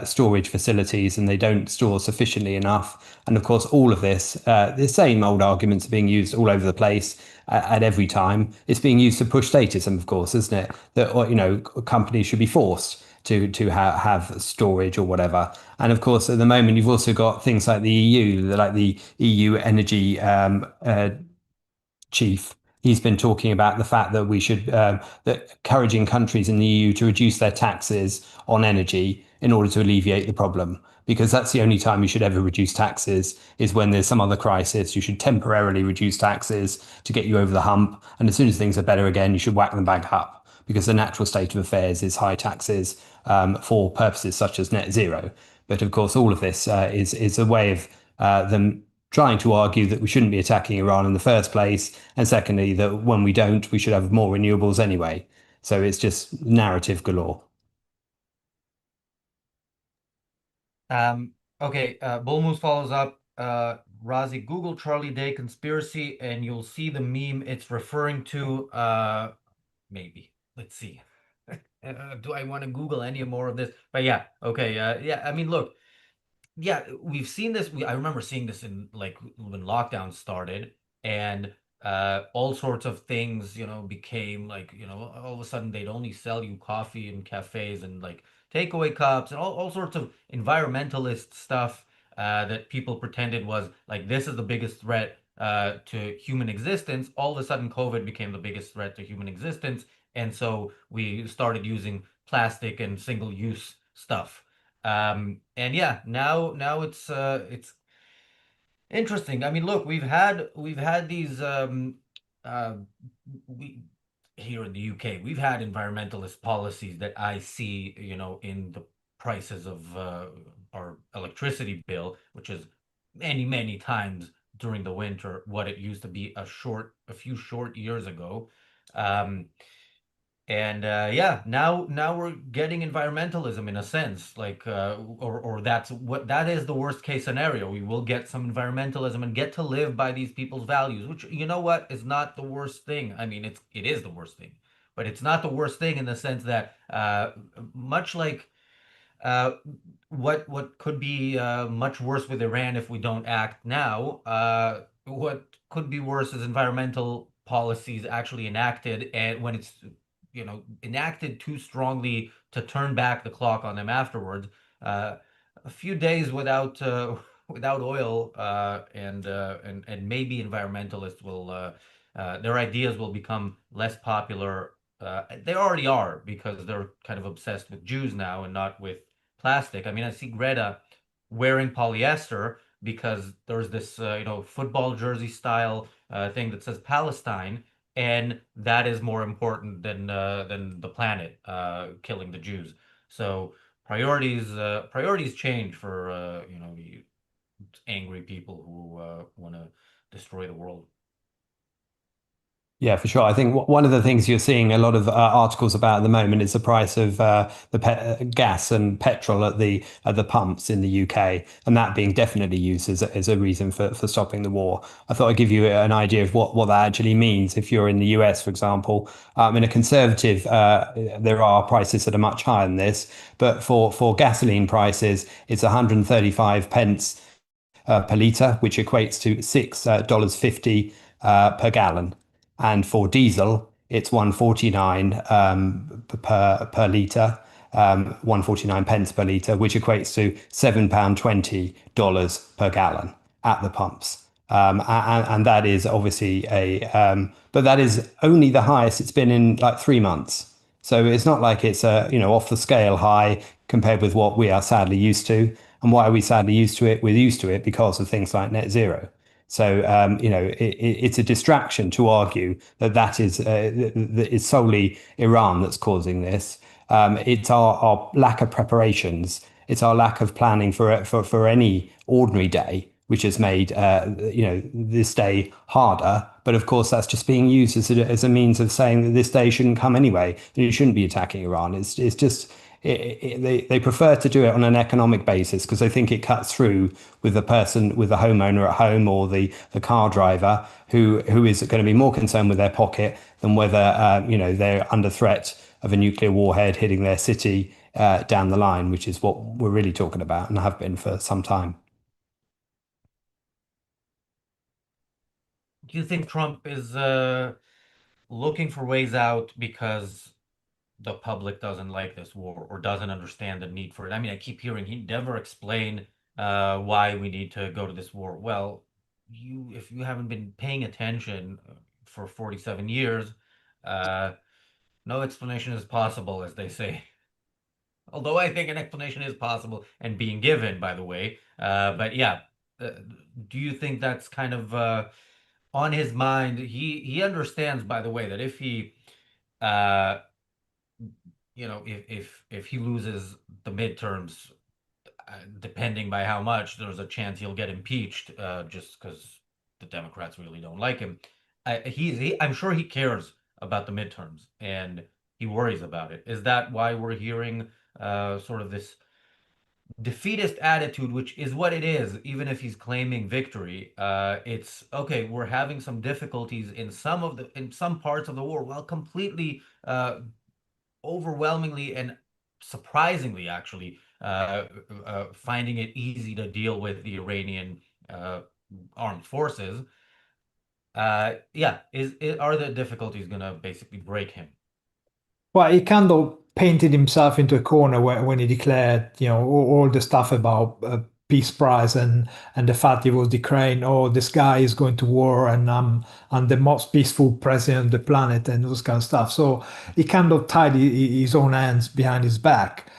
storage facilities and they don't store sufficiently enough. And of course, all of this, the same old arguments are being used all over the place at every time. It's being used to push statism, of course, isn't it? That companies should be forced to have storage or whatever. And of course, at the moment, you've also got things like the EU, like the EU energy chief. He's been talking about the fact that we should that encouraging countries in the EU to reduce their taxes on energy in order to alleviate the problem, because that's the only time you should ever reduce taxes is when there's some other crisis. You should temporarily reduce taxes to get you over the hump, and as soon as things are better again, you should whack them back up, because the natural state of affairs is high taxes for purposes such as net zero. But of course, all of this is a way of them trying to argue that we shouldn't be attacking Iran in the first place, and secondly, that when we don't, we should have more renewables anyway. So it's just narrative galore. Okay, Bullmoose follows up. Razi, Google Charlie Day conspiracy, and you'll see the meme it's referring to. Maybe. Let's see. Do I want to Google any more of this? But yeah, okay. Yeah, I mean, look. Yeah, we've seen this. I remember seeing this in like when lockdown started, and all sorts of things, became like, all of a sudden they'd only sell you coffee in cafes and like takeaway cups and all sorts of environmentalist stuff that people pretended was like this is the biggest threat to human existence. All of a sudden, COVID became the biggest threat to human existence, and so we started using plastic and single-use stuff. And yeah, now it's interesting. I mean, look, we've had these uh, we here in the UK, we've had environmentalist policies that I see, in the prices of our electricity bill, which is many, many times during the winter what it used to be a few short years ago. Um, and yeah, now we're getting environmentalism in a sense, like or that is the worst case scenario. We will get some environmentalism and get to live by these people's values, which you know what is not the worst thing. I mean, it is the worst thing, but it's not the worst thing in the sense that much like uh, what could be much worse with Iran if we don't act now. What could be worse is environmental policies actually enacted, and when it's enacted too strongly to turn back the clock on them afterwards. Uh, a few days without without oil and maybe environmentalists will their ideas will become less popular. They already are because they're kind of obsessed with Jews now and not with plastic. I mean, I see Greta wearing polyester because there's this football jersey style thing that says Palestine, and that is more important than the planet killing the Jews. So priorities change for the angry people who want to destroy the world. Yeah, for sure. I think one of the things you're seeing a lot of articles about at the moment is the price of the gas and petrol at the pumps in the UK, and that being definitely used as a reason for stopping the war. I thought I'd give you an idea of what that actually means. If you're in the US, for example, in a conservative, there are prices that are much higher than this, but for gasoline prices, it's 135 pence per litre, which equates to $6.50 per gallon. And for diesel, it's 149 per litre, 149 pence per litre, which equates to £7.20 per gallon at the pumps. And that is obviously but that is only the highest it's been in like 3 months. So it's not like it's off the scale high compared with what we are sadly used to. And why are we sadly used to it? We're used to it because of things like net zero. So it's a distraction to argue that is solely Iran that's causing this. It's our lack of preparations. It's our lack of planning for any ordinary day, which has made this day harder. But of course, that's just being used as a means of saying that this day shouldn't come anyway. That you shouldn't be attacking Iran. It's just they prefer to do it on an economic basis because they think it cuts through with the person, with the homeowner at home or the car driver who is going to be more concerned with their pocket than whether they're under threat of a nuclear warhead hitting their city down the line, which is what we're really talking about and have been for some time. Do you think Trump is looking for ways out because the public doesn't like this war or doesn't understand the need for it? I mean, I keep hearing he never explained why we need to go to this war. Well, if you haven't been paying attention for 47 years, uh, no explanation is possible, as they say. Although I think an explanation is possible and being given, by the way. But yeah, uh, do you think that's kind of on his mind? He understands, by the way, that if he uh, if he loses the midterms, depending by how much, there's a chance he'll get impeached just because the Democrats really don't like him. I'm sure he cares about the midterms and he worries about it. Is that why we're hearing sort of this defeatist attitude, which is what it is, even if he's claiming victory? It's okay, we're having some difficulties in some parts of the war, while completely overwhelmingly and surprisingly actually finding it easy to deal with the Iranian armed forces. Yeah, are the difficulties gonna basically break him? Well, he kind of painted himself into a corner when he declared, all the stuff about peace prize and the fact he was declaring, oh, this guy is going to war and I'm the most peaceful president on the planet and those kind of stuff. So he kind of tied his own hands behind his back.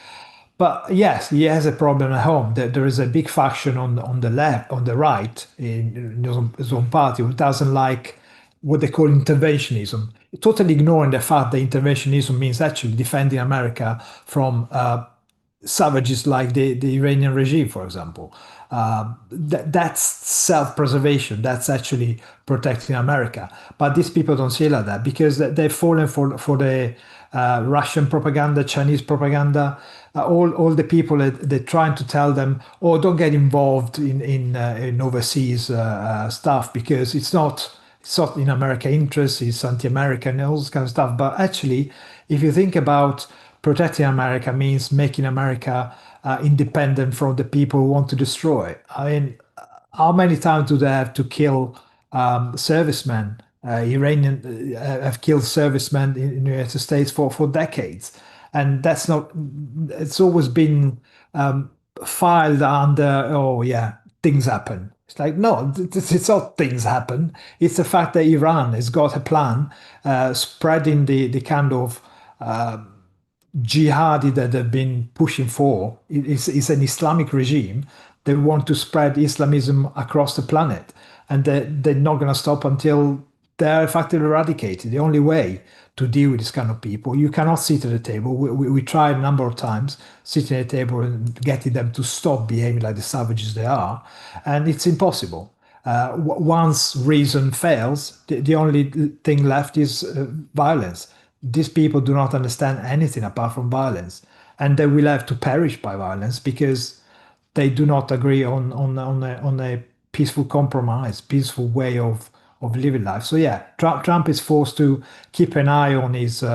But yes, he has a problem at home. There is a big faction on the left, on the right, in his own party who doesn't like what they call interventionism, totally ignoring the fact that interventionism means actually defending America from savages like the Iranian regime, for example. That's self-preservation. That's actually protecting America. But these people don't see it like that because they've fallen for the Russian propaganda, Chinese propaganda. All the people that they're trying to tell them, oh, don't get involved in overseas stuff because it's not in American interest. It's anti-American, all this kind of stuff. But actually, if you think about protecting America means making America independent from the people who want to destroy. I mean, how many times do they have to kill servicemen? Iranian have killed servicemen in the United States for decades, and that's not. It's always been filed under. Oh yeah, things happen. It's like no, it's not things happen. It's the fact that Iran has got a plan, spreading the kind of jihadi that they've been pushing for. It's an Islamic regime. They want to spread Islamism across the planet, and they're not going to stop until they're effectively eradicated. The only way to deal with this kind of people, you cannot sit at the table. We tried a number of times sitting at the table and getting them to stop behaving like the savages they are, and it's impossible. Once reason fails, the only thing left is violence. These people do not understand anything apart from violence, and they will have to perish by violence because they do not agree on a peaceful compromise, peaceful way of living life. So yeah, Trump is forced to keep an eye on his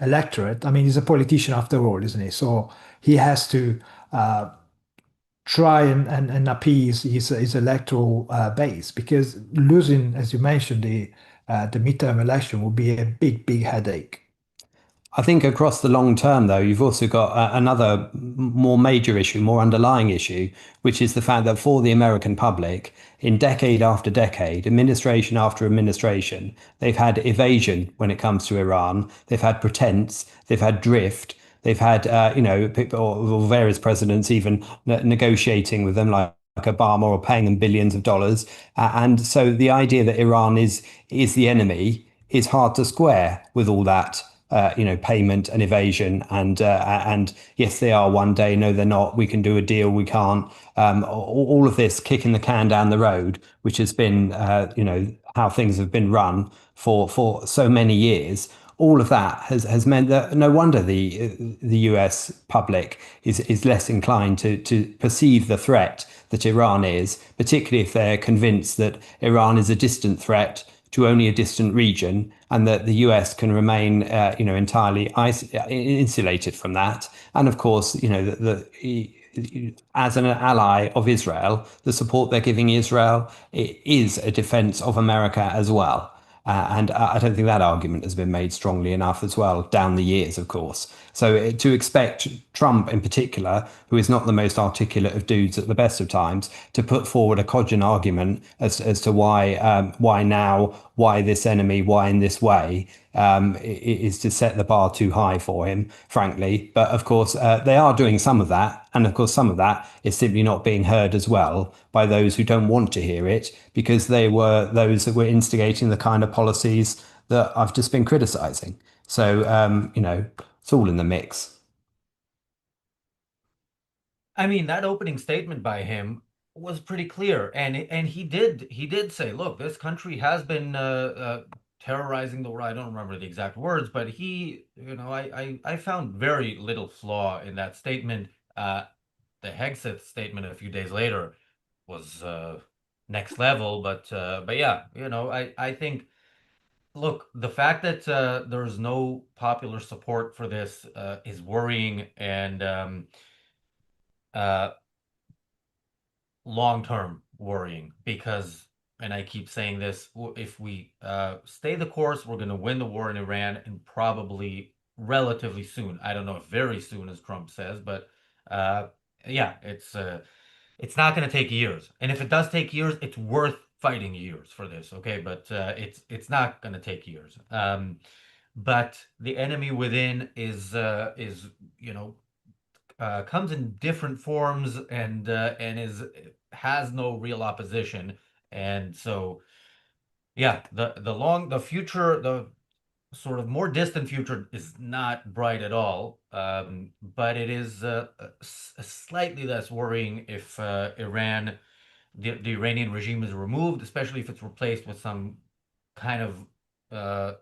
electorate. I mean, he's a politician after all, isn't he? So he has to try and appease his electoral base because losing, as you mentioned, the midterm election will be a big headache. I think across the long term, though, you've also got another more major issue, more underlying issue, which is the fact that for the American public, in decade after decade, administration after administration, they've had evasion when it comes to Iran. They've had pretense, they've had drift, they've had, people, or various presidents even negotiating with them, like Obama, or paying them billions of dollars. And so the idea that Iran is the enemy is hard to square with all that payment and evasion, and yes, they are one day. No, they're not. We can do a deal. We can't. All of this kicking the can down the road, which has been, how things have been run for so many years. All of that has meant that no wonder the US public is less inclined to perceive the threat that Iran is, particularly if they're convinced that Iran is a distant threat to only a distant region, and that the US can remain, entirely insulated from that. And of course, as an ally of Israel, the support they're giving Israel is a defense of America as well. And I don't think that argument has been made strongly enough as well down the years, of course. So to expect Trump in particular, who is not the most articulate of dudes at the best of times, to put forward a cogent argument as to why now, why this enemy, why in this way, is to set the bar too high for him, frankly. But of course, they are doing some of that. And of course, some of that is simply not being heard as well by those who don't want to hear it, because they were those that were instigating the kind of policies that I've just been criticizing. So, it's all in the mix. I mean, that opening statement by him was pretty clear, and he did say, look, this country has been terrorizing the world. I don't remember the exact words, but I found very little flaw in that statement. The Hegseth statement a few days later was next level, but yeah, I think, look, the fact that there's no popular support for this is worrying, and long-term worrying, because, and I keep saying this, if we stay the course, we're going to win the war in Iran, and probably relatively soon. I don't know if very soon, as Trump says, but yeah, it's not going to take years. And if it does take years, it's worth fighting years for this, okay? But it's not going to take years. But the enemy within is comes in different forms, and has no real opposition, and so Yeah, the future, the sort of more distant future is not bright at all, but it is slightly less worrying if the Iranian regime is removed, especially if it's replaced with some kind of uh,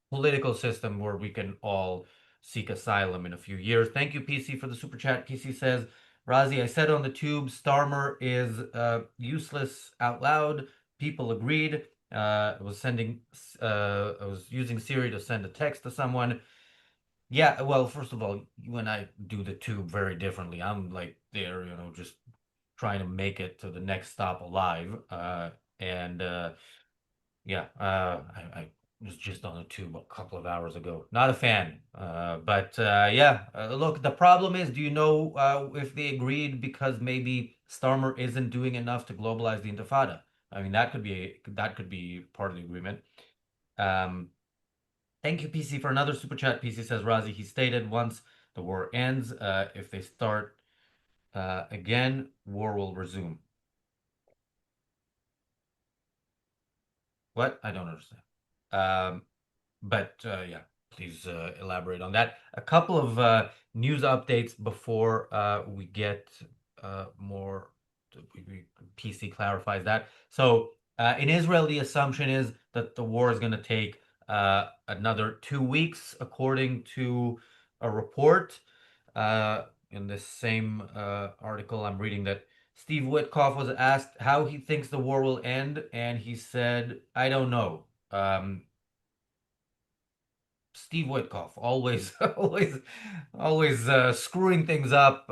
political system where we can all seek asylum in a few years. Thank you, PC, for the super chat. PC says, Razi, I said on the tube, Starmer is useless out loud. People agreed. I was using Siri to send a text to someone. Yeah, well, first of all, you and I do the tube very differently. I'm like there, just trying to make it to the next stop alive. And yeah, I was just on the tube a couple of hours ago. Not a fan. But yeah, look, the problem is, do you know if they agreed because maybe Starmer isn't doing enough to globalize the Intifada? I mean, that could be part of the agreement. Thank you, PC, for another super chat. PC says, Razi, he stated once the war ends, if they start again, war will resume. What? I don't understand. But yeah, please elaborate on that. A couple of news updates before we get more. PC clarifies that. So in Israel, the assumption is that the war is going to take another 2 weeks, according to a report. In this same article, I'm reading that Steve Witkoff was asked how he thinks the war will end, and he said, I don't know. Steve Witkoff, always, always screwing things up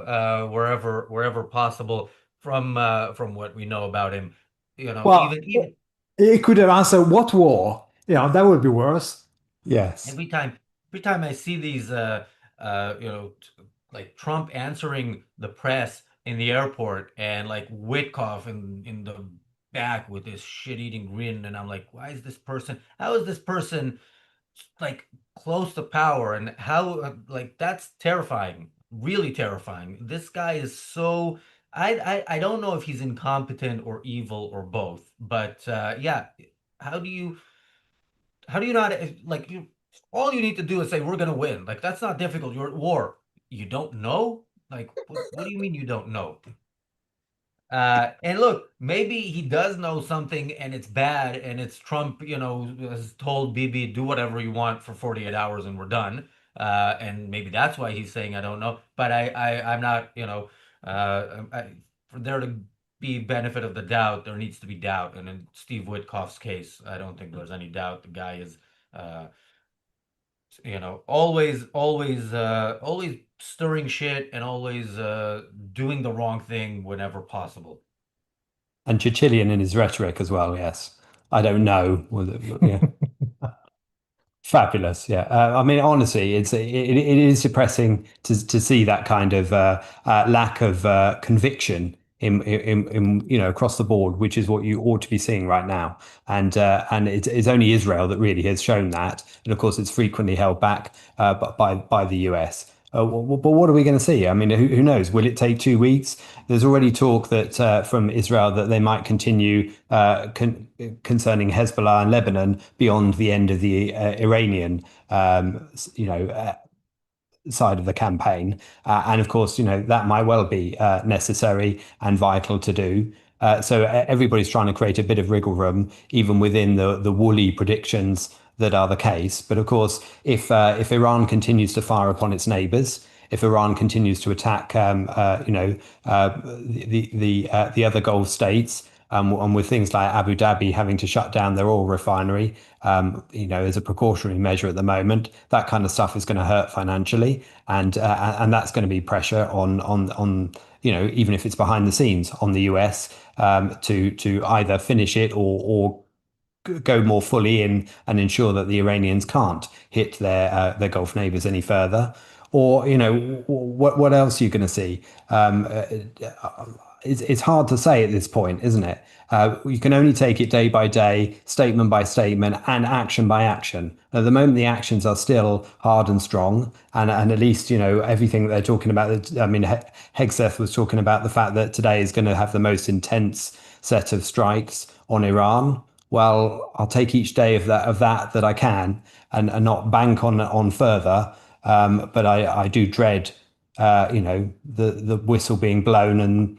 wherever possible. From what we know about him, Well, even it could have answered what war? That would be worse. Yes. every time I see these, like Trump answering the press in the airport, and like Witkoff in the back with this shit-eating grin, and I'm like, why is this person? How is this person like close to power? And how like that's terrifying, really terrifying. This guy is so I don't know if he's incompetent or evil or both, but yeah, how do you not like all you need to do is say we're gonna win. Like that's not difficult. You're at war. You don't know? Like what do you mean you don't know? And look, maybe he does know something and it's bad, and it's Trump, has told Bibi, do whatever you want for 48 hours and we're done. And maybe that's why he's saying, I don't know. But I'm not, for there to be benefit of the doubt, there needs to be doubt. And in Steve Witkoff's case, I don't think there's any doubt. The guy is, uh, always stirring shit and always doing the wrong thing whenever possible. And Churchillian in his rhetoric as well, yes. I don't know. Yeah. Fabulous, yeah. I mean, honestly, it is depressing to see that kind of lack of conviction in across the board, which is what you ought to be seeing right now. And it's only Israel that really has shown that, and of course, it's frequently held back by the US. But what are we going to see? I mean, who knows? Will it take 2 weeks? There's already talk that from Israel that they might continue concerning Hezbollah and Lebanon beyond the end of the Iranian, side of the campaign. And of course, that might well be necessary and vital to do. So everybody's trying to create a bit of wriggle room, even within the woolly predictions that are the case. But of course, if Iran continues to fire upon its neighbors, if Iran continues to attack, the other Gulf states, and with things like Abu Dhabi having to shut down their oil refinery, as a precautionary measure at the moment, that kind of stuff is going to hurt financially, and that's going to be pressure on even if it's behind the scenes on the US to either finish it or go more fully in and ensure that the Iranians can't hit their Gulf neighbors any further. Or what else are you going to see? It's hard to say at this point, isn't it? You can only take it day by day, statement by statement, and action by action. At the moment, the actions are still hard and strong, and at least everything that they're talking about. I mean, Hegseth was talking about the fact that today is going to have the most intense set of strikes on Iran. well, I'll take each day of that I can, and not bank on further. But I do dread, the whistle being blown and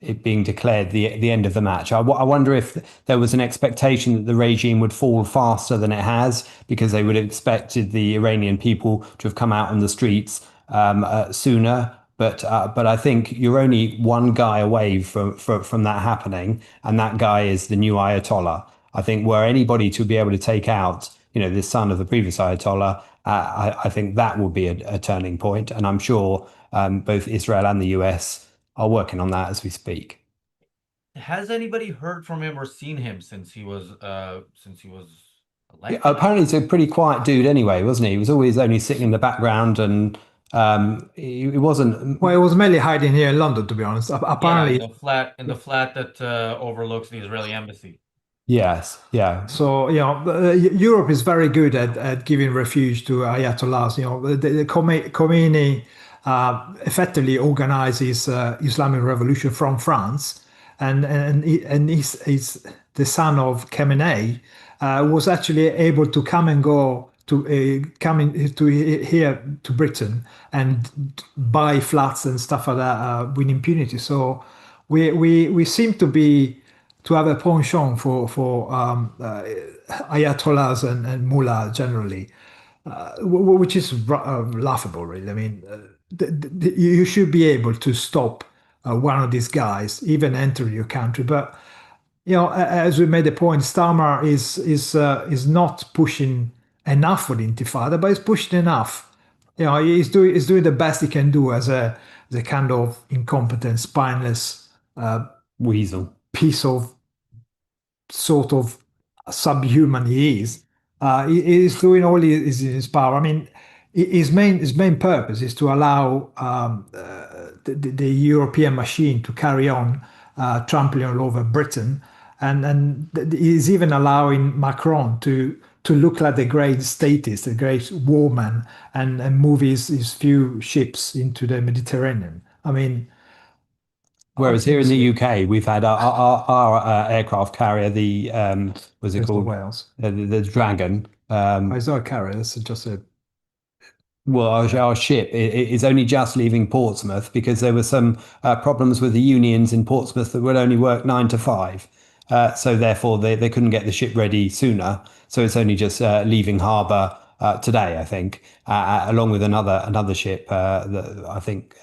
it being declared the end of the match. I wonder if there was an expectation that the regime would fall faster than it has, because they would have expected the Iranian people to have come out on the streets sooner. But I think you're only one guy away from that happening, and that guy is the new Ayatollah. I think were anybody to be able to take out, the son of the previous Ayatollah, I think that will be a turning point, and I'm sure both Israel and the US are working on that as we speak. Has anybody heard from him or seen him since he was elected? Apparently, he's a pretty quiet dude anyway, wasn't he? He was always only sitting in the background, and he wasn't. Well, he was mainly hiding here in London, to be honest. Yeah, Apparently, in the flat that overlooks the Israeli embassy. Yes, yeah. So, Europe is very good at giving refuge to ayatollahs. The Khomeini effectively organizes Islamic revolution from France, and he's the son of Khamenei, was actually able to come and go to here to Britain and buy flats and stuff like that with impunity. So we seem to have a penchant for ayatollahs and mullah generally, which is laughable, really. I mean, you should be able to stop one of these guys even enter your country. But as we made the point, Starmer is not pushing enough for the Intifada, but he's pushing enough. He's doing the best he can do as a kind of incompetent, spineless weasel piece of sort of subhuman he is. He is doing all is in his power. I mean, his main purpose is to allow the European machine to carry on trampling all over Britain, and he's even allowing Macron to look like the great statist, the great warman, and move his few ships into the Mediterranean. I mean, whereas here in the UK, we've had our aircraft carrier, the what's it called? Wales. The Dragon. It's not a carrier. It's just a. Well, our ship is only just leaving Portsmouth because there were some problems with the unions in Portsmouth that would only work 9 to 5. So therefore, they couldn't get the ship ready sooner. So it's only just leaving harbour today, I think, along with another ship that I think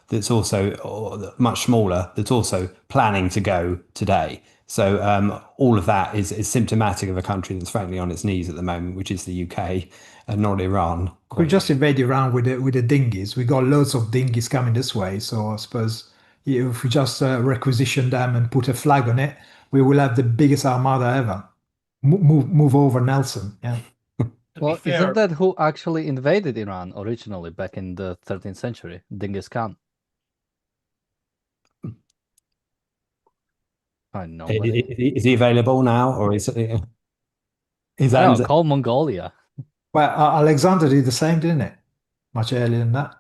that's also much smaller, that's also planning to go today. So all of that is symptomatic of a country that's frankly on its knees at the moment, which is the UK and not Iran. We just invade Iran with the dinghies. We got loads of dinghies coming this way. So I suppose if we just requisition them and put a flag on it, we will have the biggest armada ever. Move over Nelson. Yeah. Well, isn't that who actually invaded Iran originally back in the 13th century? Genghis Khan. I know. Is he available now, or is that? Call Mongolia. Well, Alexander did the same, didn't it? Much earlier than that.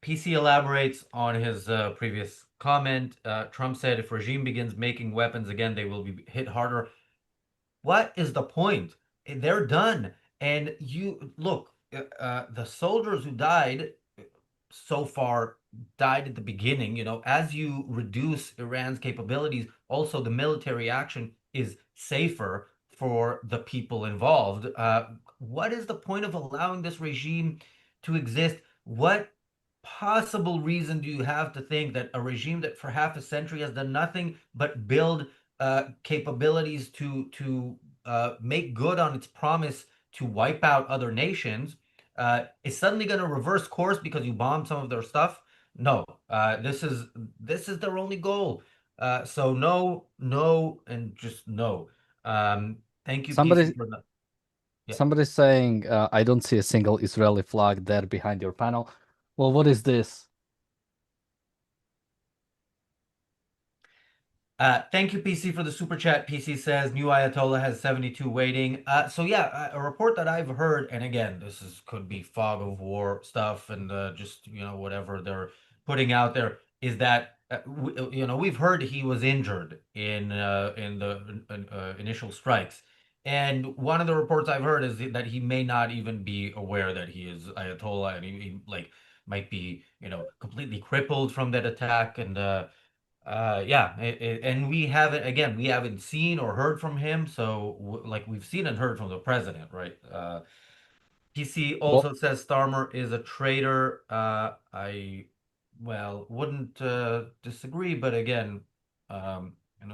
PC elaborates on his previous comment. Trump said if regime begins making weapons again, they will be hit harder. What is the point? They're done. And you look, the soldiers who died so far died at the beginning. As you reduce Iran's capabilities, also the military action is safer for the people involved. What is the point of allowing this regime to exist? What possible reason do you have to think that a regime that for half a century has done nothing but build capabilities to make good on its promise to wipe out other nations is suddenly going to reverse course because you bombed some of their stuff? No, this is their only goal. So no, and just no. Thank you, PC, for that. Yeah. Somebody's saying, I don't see a single Israeli flag there behind your panel. Well, what is this? Thank you, PC, for the super chat. PC says new Ayatollah has 72 waiting. So yeah, a report that I've heard, and again, could be fog of war stuff and just whatever they're putting out there, is that we've heard he was injured in the initial strikes, and one of the reports I've heard is that he may not even be aware that he is Ayatollah, and he like might be completely crippled from that attack, and yeah, and we haven't seen or heard from him, so like we've seen and heard from the president, right? PC Well, also says Starmer is a traitor. I, well, wouldn't disagree, but again,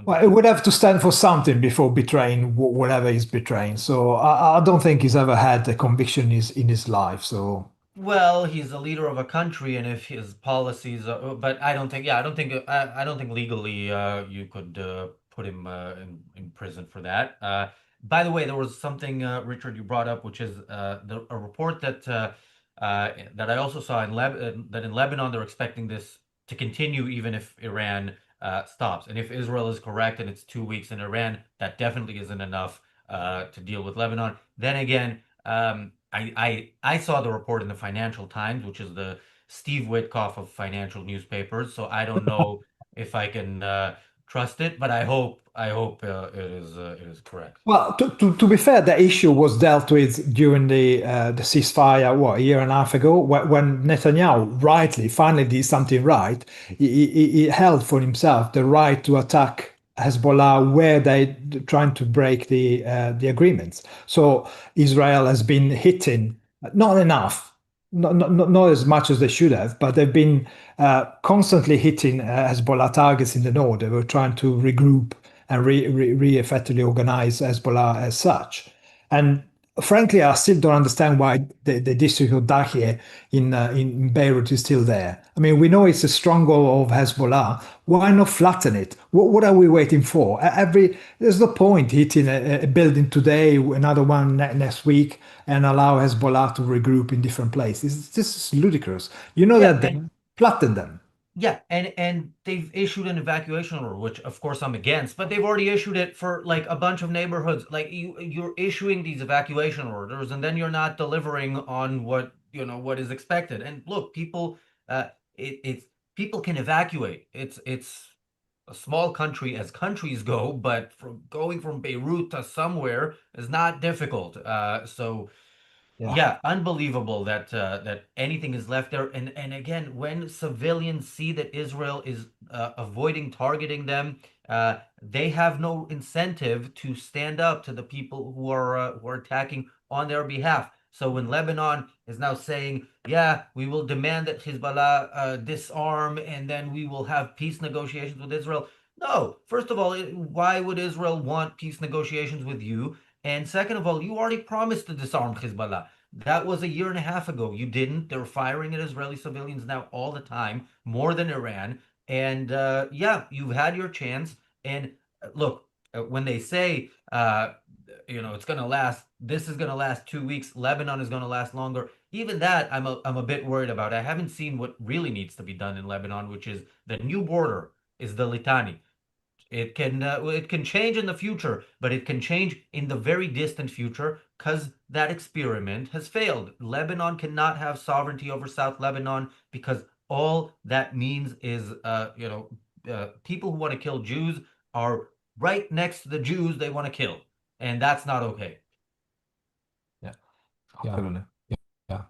Well, it would have to stand for something before betraying whatever he's betraying. So I don't think he's ever had a conviction in his life. So well, he's a leader of a country, and if his policies, but I don't think, yeah, I don't think legally you could put him in prison for that. By the way, there was something, Richard, you brought up, which is a report that I also saw that in Lebanon they're expecting this to continue even if Iran stops, and if Israel is correct and it's 2 weeks in Iran, that definitely isn't enough to deal with Lebanon. Then again. I saw the report in the Financial Times, which is the Steve Witkoff of financial newspapers. So I don't know if I can trust it, but I hope it is correct. well, to be fair, the issue was dealt with during the ceasefire, what, a year and a half ago, when Netanyahu rightly finally did something right. He held for himself the right to attack Hezbollah where they trying to break the agreements. So Israel has been hitting, not enough, not as much as they should have, but they've been constantly hitting Hezbollah targets in the north. They were trying to regroup and re-effectively organize Hezbollah as such. And frankly, I still don't understand why the district of Dahiyeh in Beirut is still there. I mean, we know it's a stronghold of Hezbollah. Why not flatten it? What are we waiting for? There's no point hitting a building today, another one next week, and allow Hezbollah to regroup in different places. This is ludicrous. You know Yeah, that they flatten them. Yeah, and they've issued an evacuation order, which of course I'm against, but they've already issued it for like a bunch of neighborhoods. Like you're issuing these evacuation orders, and then you're not delivering on what is expected. And look, people, it's people can evacuate. It's a small country as countries go, but from going from Beirut to somewhere is not difficult. So. Yeah, unbelievable that anything is left there. And again, when civilians see that Israel is avoiding targeting them, they have no incentive to stand up to the people who are attacking on their behalf. So when Lebanon is now saying, "Yeah, we will demand that Hezbollah disarm, and then we will have peace negotiations with Israel," no. First of all, why would Israel want peace negotiations with you? And second of all, you already promised to disarm Hezbollah. That was a year and a half ago. You didn't. They're firing at Israeli civilians now all the time, more than Iran. And yeah, you've had your chance. And look, when they say, it's going to last, this is going to last 2 weeks, Lebanon is going to last longer. Even that, I'm a bit worried about. I haven't seen what really needs to be done in Lebanon, which is the new border is the Litani. It can change in the future, but it can change in the very distant future because that experiment has failed. Lebanon cannot have sovereignty over South Lebanon because all that means is, people who want to kill Jews are right next to the Jews they want to kill, and that's not okay. Yeah, absolutely. Yeah.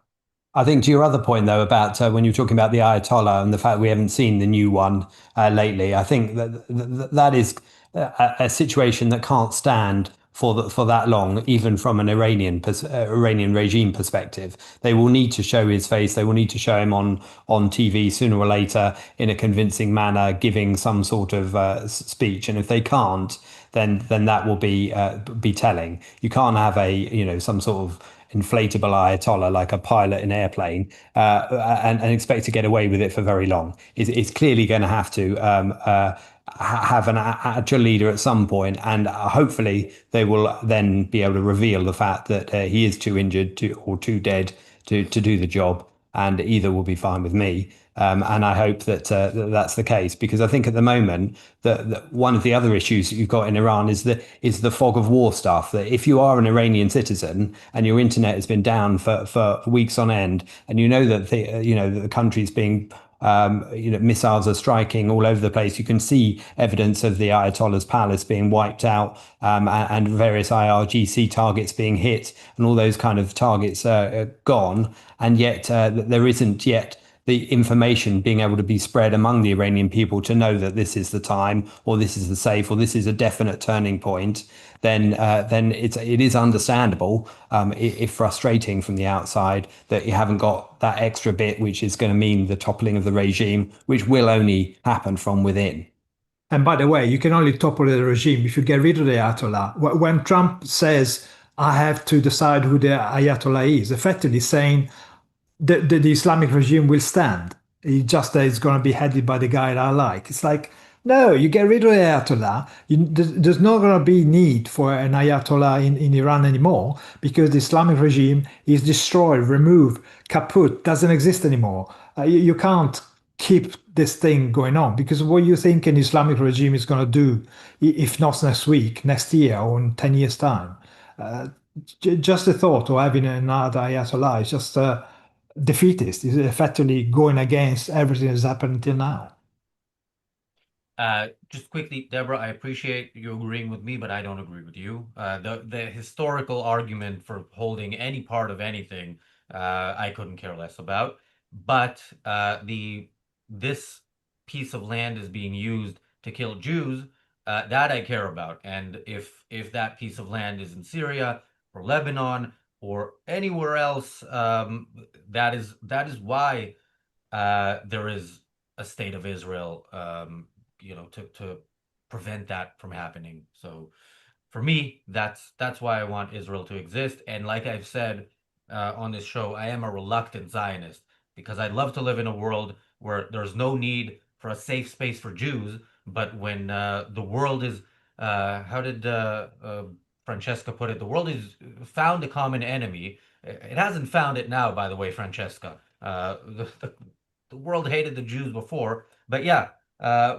I think to your other point, though, about when you're talking about the Ayatollah and the fact we haven't seen the new one lately, I think that is a situation that can't stand for that long, even from an Iranian regime perspective. They will need to show his face. They will need to show him on TV sooner or later in a convincing manner, giving some sort of speech. And if they can't, then that will be telling. You can't have some sort of inflatable Ayatollah like a pilot in an airplane and expect to get away with it for very long. It's clearly going to have to have an actual leader at some point, and hopefully they will then be able to reveal the fact that he is too injured or too dead to do the job, and either will be fine with me. And I hope that that's the case, because I think at the moment that one of the other issues you've got in Iran is the fog of war stuff. That if you are an Iranian citizen and your internet has been down for weeks on end, and you know that the country is being Missiles are striking all over the place. You can see evidence of the Ayatollah's palace being wiped out, and various IRGC targets being hit, and all those kind of targets are gone. And yet there isn't yet the information being able to be spread among the Iranian people to know that this is the time, or this is the safe, or this is a definite turning point. Then it is understandable, if frustrating from the outside, that you haven't got that extra bit, which is going to mean the toppling of the regime, which will only happen from within. And by the way, you can only topple the regime if you get rid of the Ayatollah. When Trump says, I have to decide who the Ayatollah is, effectively saying the Islamic regime will stand. It just that it's going to be headed by the guy that I like. It's like, no, you get rid of the Ayatollah. There's not going to be need for an Ayatollah in Iran anymore because the Islamic regime is destroyed, removed, kaput, doesn't exist anymore. You can't keep this thing going on because what you think an Islamic regime is going to do, if not next week, next year, or in 10 years' time. Just the thought of having another Ayatollah is just defeatist. Is effectively going against everything that's happened until now. Just quickly, Deborah, I appreciate you agreeing with me, but I don't agree with you. The historical argument for holding any part of anything, I couldn't care less about. But this piece of land is being used to kill Jews, that I care about. And if that piece of land is in Syria or Lebanon or anywhere else, that is why there is a state of Israel, to prevent that from happening. So for me, that's why I want Israel to exist. And like I've said on this show, I am a reluctant Zionist because I'd love to live in a world where there's no need for a safe space for Jews. But when the world is, how did Francesca put it? The world is found a common enemy. It hasn't found it now, by the way, Francesca. The world hated the Jews before, but yeah,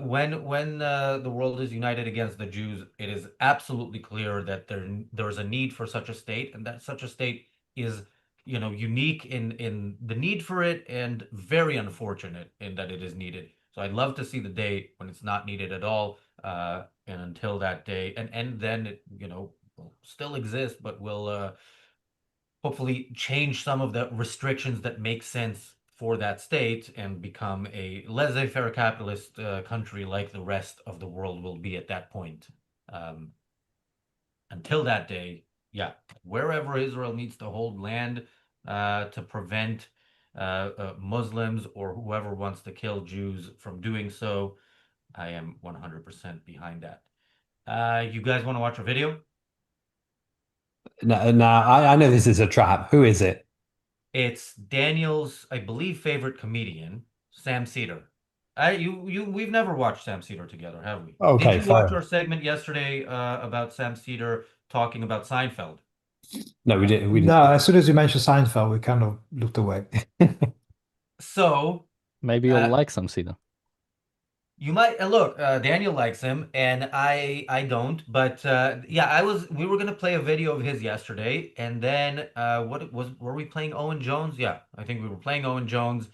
when the world is united against the Jews, it is absolutely clear that there's a need for such a state, and that such a state is, unique in the need for it, and very unfortunate in that it is needed. So I'd love to see the day when it's not needed at all, and until that day, and then it, will still exist, but will hopefully change some of the restrictions that make sense for that state and become a laissez-faire capitalist country like the rest of the world will be at that point. Until that day, yeah, wherever Israel needs to hold land to prevent Muslims or whoever wants to kill Jews from doing so, I am 100% behind that. You guys want to watch a video? No, I know this is a trap. Who is it? It's Daniel's, I believe, favorite comedian, Sam Cedar. We've never watched Sam Cedar together, have we? Okay, Did you watch fair. our segment yesterday about Sam Cedar talking about Seinfeld? No, we didn't. No, as soon as you mentioned Seinfeld, we kind of looked away. So Maybe you'll like some Cedar. you might look. Daniel likes him, and I don't. But yeah, we were gonna play a video of his yesterday, and then were we playing Owen Jones? Yeah, I think we were playing Owen Jones.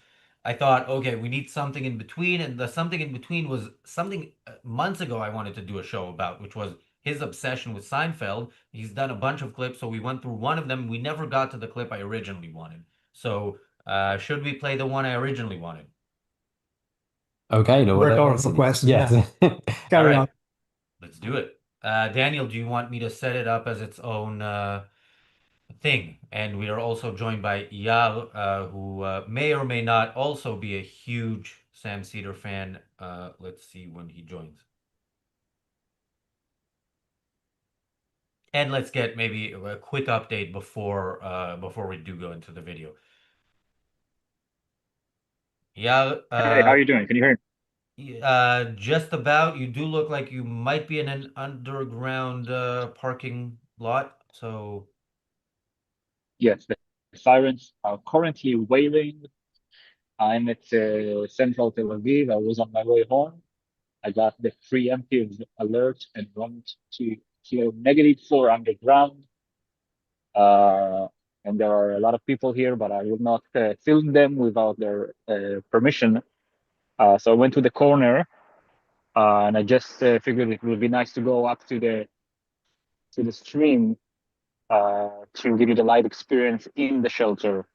I thought, okay, we need something in between, and the something in between was something months ago I wanted to do a show about, which was his obsession with Seinfeld. He's done a bunch of clips, so we went through one of them. We never got to the clip I originally wanted. So should we play the one I originally wanted? Okay, no, Rhetorical question. yes. Carry on. Let's do it. Daniel, do you want me to set it up as its own thing? And we are also joined by Yal, who may or may not also be a huge Sam Cedar fan. Let's see when he joins. And let's get maybe a quick update before we do go into the video. Yal, Hey, how are you doing? Can you hear me? just about. You do look like you might be in an underground parking lot. So Yes, the sirens are currently wailing. I'm at central Tel Aviv. I was on my way home. I got the preemptive alert and went to clear -4 underground. And there are a lot of people here, but I will not film them without their permission. So I went to the corner, and I just figured it would be nice to go up to the stream to give you the light experience in the shelter.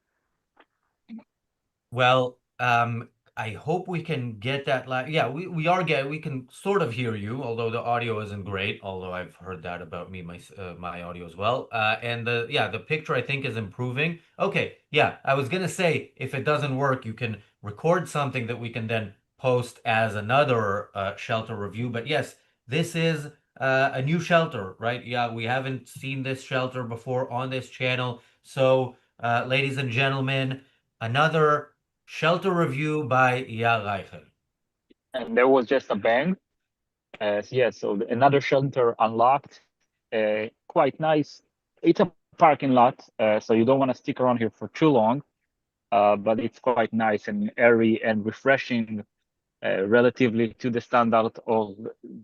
Well, I hope we can get that yeah, we can sort of hear you, although the audio isn't great, although I've heard that about me, my audio as well. And the picture I think is improving. Okay, yeah, I was gonna say if it doesn't work, you can record something that we can then post as another shelter review. But yes, this is a new shelter, right? Yeah, we haven't seen this shelter before on this channel. So, ladies and gentlemen, another shelter review by Eyal Reichel. And there was just a bang. So another shelter unlocked. Quite nice. It's a parking lot, so you don't want to stick around here for too long. But it's quite nice and airy and refreshing, relatively to the standard of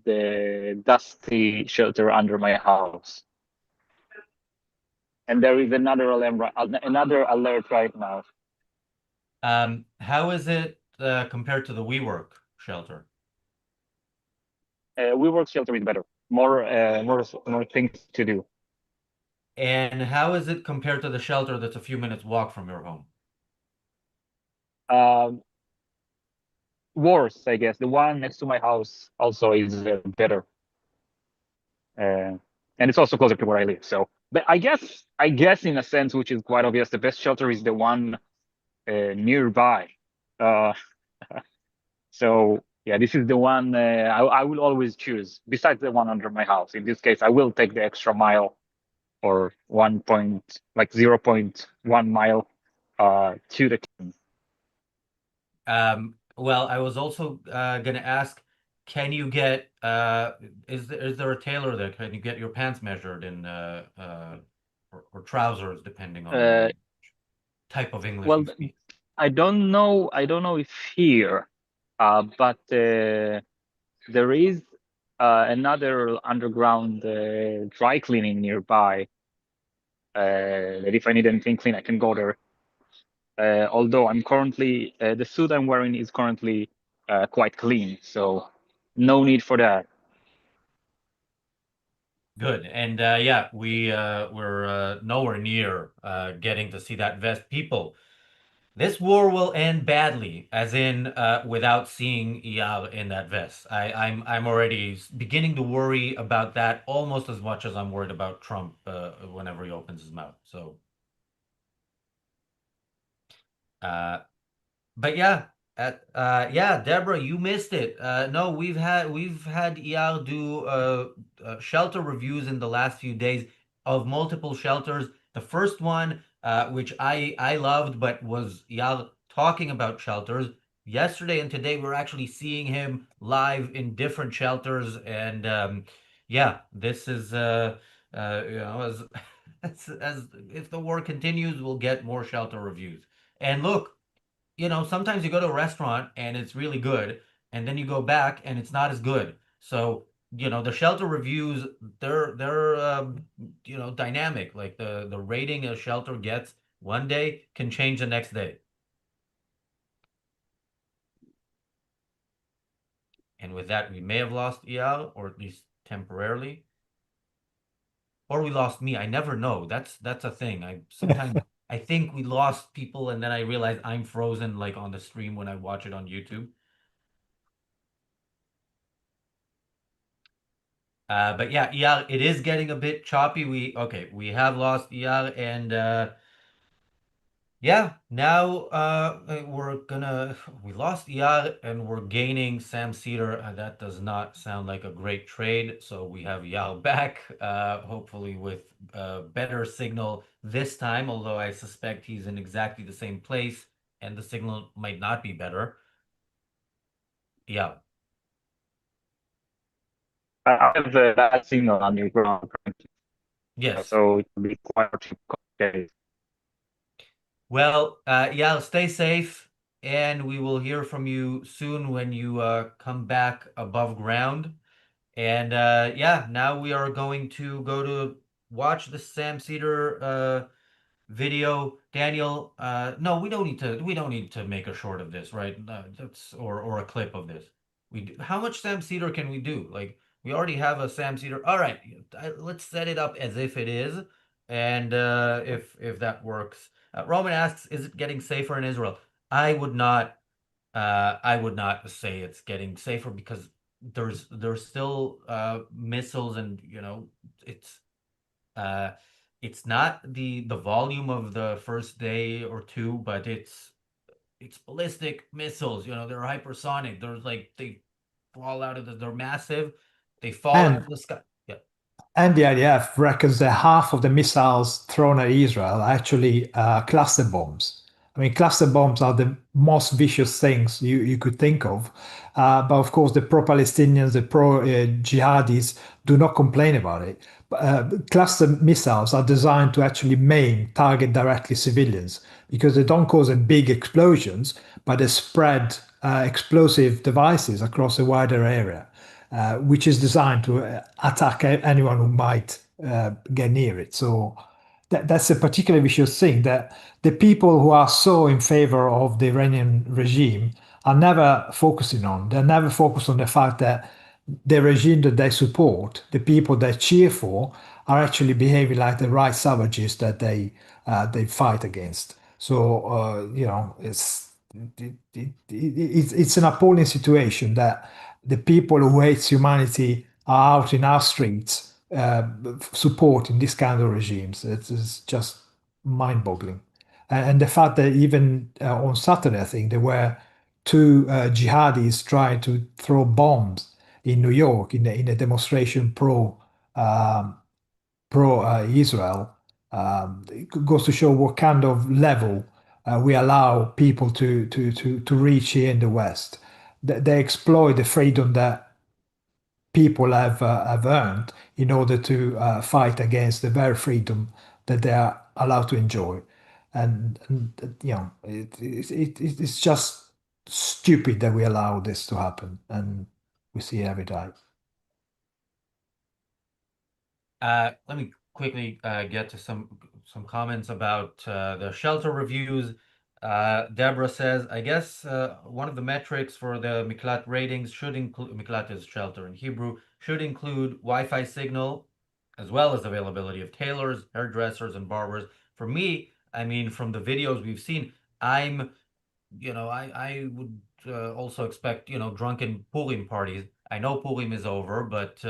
the dusty shelter under my house. And there is another alert right now. How is it compared to the WeWork shelter? WeWork shelter is better. More things to do. And how is it compared to the shelter that's a few minutes walk from your home? Worse, I guess. The one next to my house also is better, and it's also closer to where I live. So, but I guess in a sense, which is quite obvious, the best shelter is the one nearby. Uh, so yeah, this is the one I will always choose. Besides the one under my house, in this case, I will take the extra mile or 0.1 mile to the. Well, I was also gonna ask, can you get is there a tailor there? Can you get your pants measured in or trousers, depending on the type of English Well, you speak? I don't know. I don't know if here, but there is another underground dry cleaning nearby. That if I need anything clean, I can go there. Although I'm currently the suit I'm wearing is currently quite clean, so no need for that. Good. And yeah, we're nowhere near getting to see that vest. People, this war will end badly, as in without seeing Eyal in that vest. I'm already beginning to worry about that almost as much as I'm worried about Trump whenever he opens his mouth. So, uh, but yeah, yeah, Deborah, you missed it. No, we've had Eyal do shelter reviews in the last few days of multiple shelters. The first one, which I loved, but was Eyal talking about shelters. Yesterday and today, we're actually seeing him live in different shelters, and yeah, this is as as if the war continues, we'll get more shelter reviews. And look, sometimes you go to a restaurant and it's really good, and then you go back and it's not as good. So, the shelter reviews, they're dynamic. Like the rating a shelter gets one day can change the next day. And with that, we may have lost Eyal, or at least temporarily, or we lost me. I never know. That's a thing. I sometimes I think we lost people, and then I realize I'm frozen, like on the stream when I watch it on YouTube. But yeah, Eyal, it is getting a bit choppy. We have lost Eyal, and yeah, now we lost Eyal and we're gaining Sam Cedar. That does not sound like a great trade. So we have Eyal back, hopefully with better signal this time, although I suspect he's in exactly the same place and the signal might not be better. Yeah. I have a bad signal underground currently, Yes. so it will be quite okay. Well, yeah, stay safe, and we will hear from you soon when you come back above ground. And yeah, now we are going to go to watch the Sam Cedar video. Daniel, no, we don't need to make a short of this, right? That's or a clip of this. How much Sam Cedar can we do? Like we already have a Sam Cedar. All right, let's set it up as if it is, and if that works. Roman asks, is it getting safer in Israel? I would not. I would not say it's getting safer because there's still missiles and it's uh, it's not the volume of the first day or two, but it's ballistic missiles. They're hypersonic. They fall out of they're massive. They fall out And of the sky. Yeah. And the IDF reckons that half of the missiles thrown at Israel are actually cluster bombs. I mean, cluster bombs are the most vicious things you could think of. But of course, the pro-Palestinians, the pro-jihadis do not complain about it. Cluster missiles are designed to actually target directly civilians because they don't cause a big explosions, but they spread explosive devices across a wider area. Which is designed to attack anyone who might get near it. So that's a particularly vicious thing that the people who are so in favor of the Iranian regime are never focusing on. They're never focused on the fact that the regime that they support, the people they cheer for, are actually behaving like the right savages that they fight against. So it's an appalling situation that the people who hate humanity are out in our streets supporting this kind of regimes. It's just mind-boggling. And the fact that even on Saturday, I think there were two jihadis trying to throw bombs in New York in a demonstration pro Israel. It goes to show what kind of level we allow people to reach here in the West. They exploit the freedom that people have earned in order to fight against the very freedom that they are allowed to enjoy. It's just stupid that we allow this to happen, and we see it every day. Let me quickly get to some comments about the shelter reviews. Deborah says, I guess one of the metrics for the Miklat ratings should include, Miklat is shelter in Hebrew, should include Wi-Fi signal as well as availability of tailors, hairdressers, and barbers. For me, I mean, from the videos we've seen, I would also expect, drunken Purim parties. I know Purim is over, but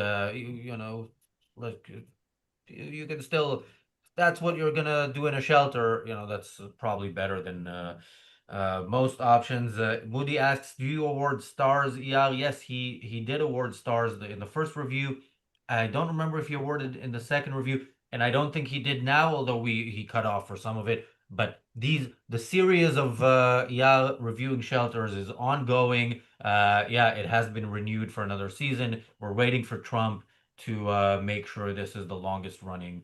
look, you can still, that's what you're gonna do in a shelter. That's probably better than most options. Moody asks, do you award stars? Yeah, yes, he did award stars in the first review. I don't remember if he awarded in the second review, and I don't think he did now, although he cut off for some of it. But the series of reviewing shelters is ongoing. Yeah, it has been renewed for another season. We're waiting for Trump to make sure this is the longest running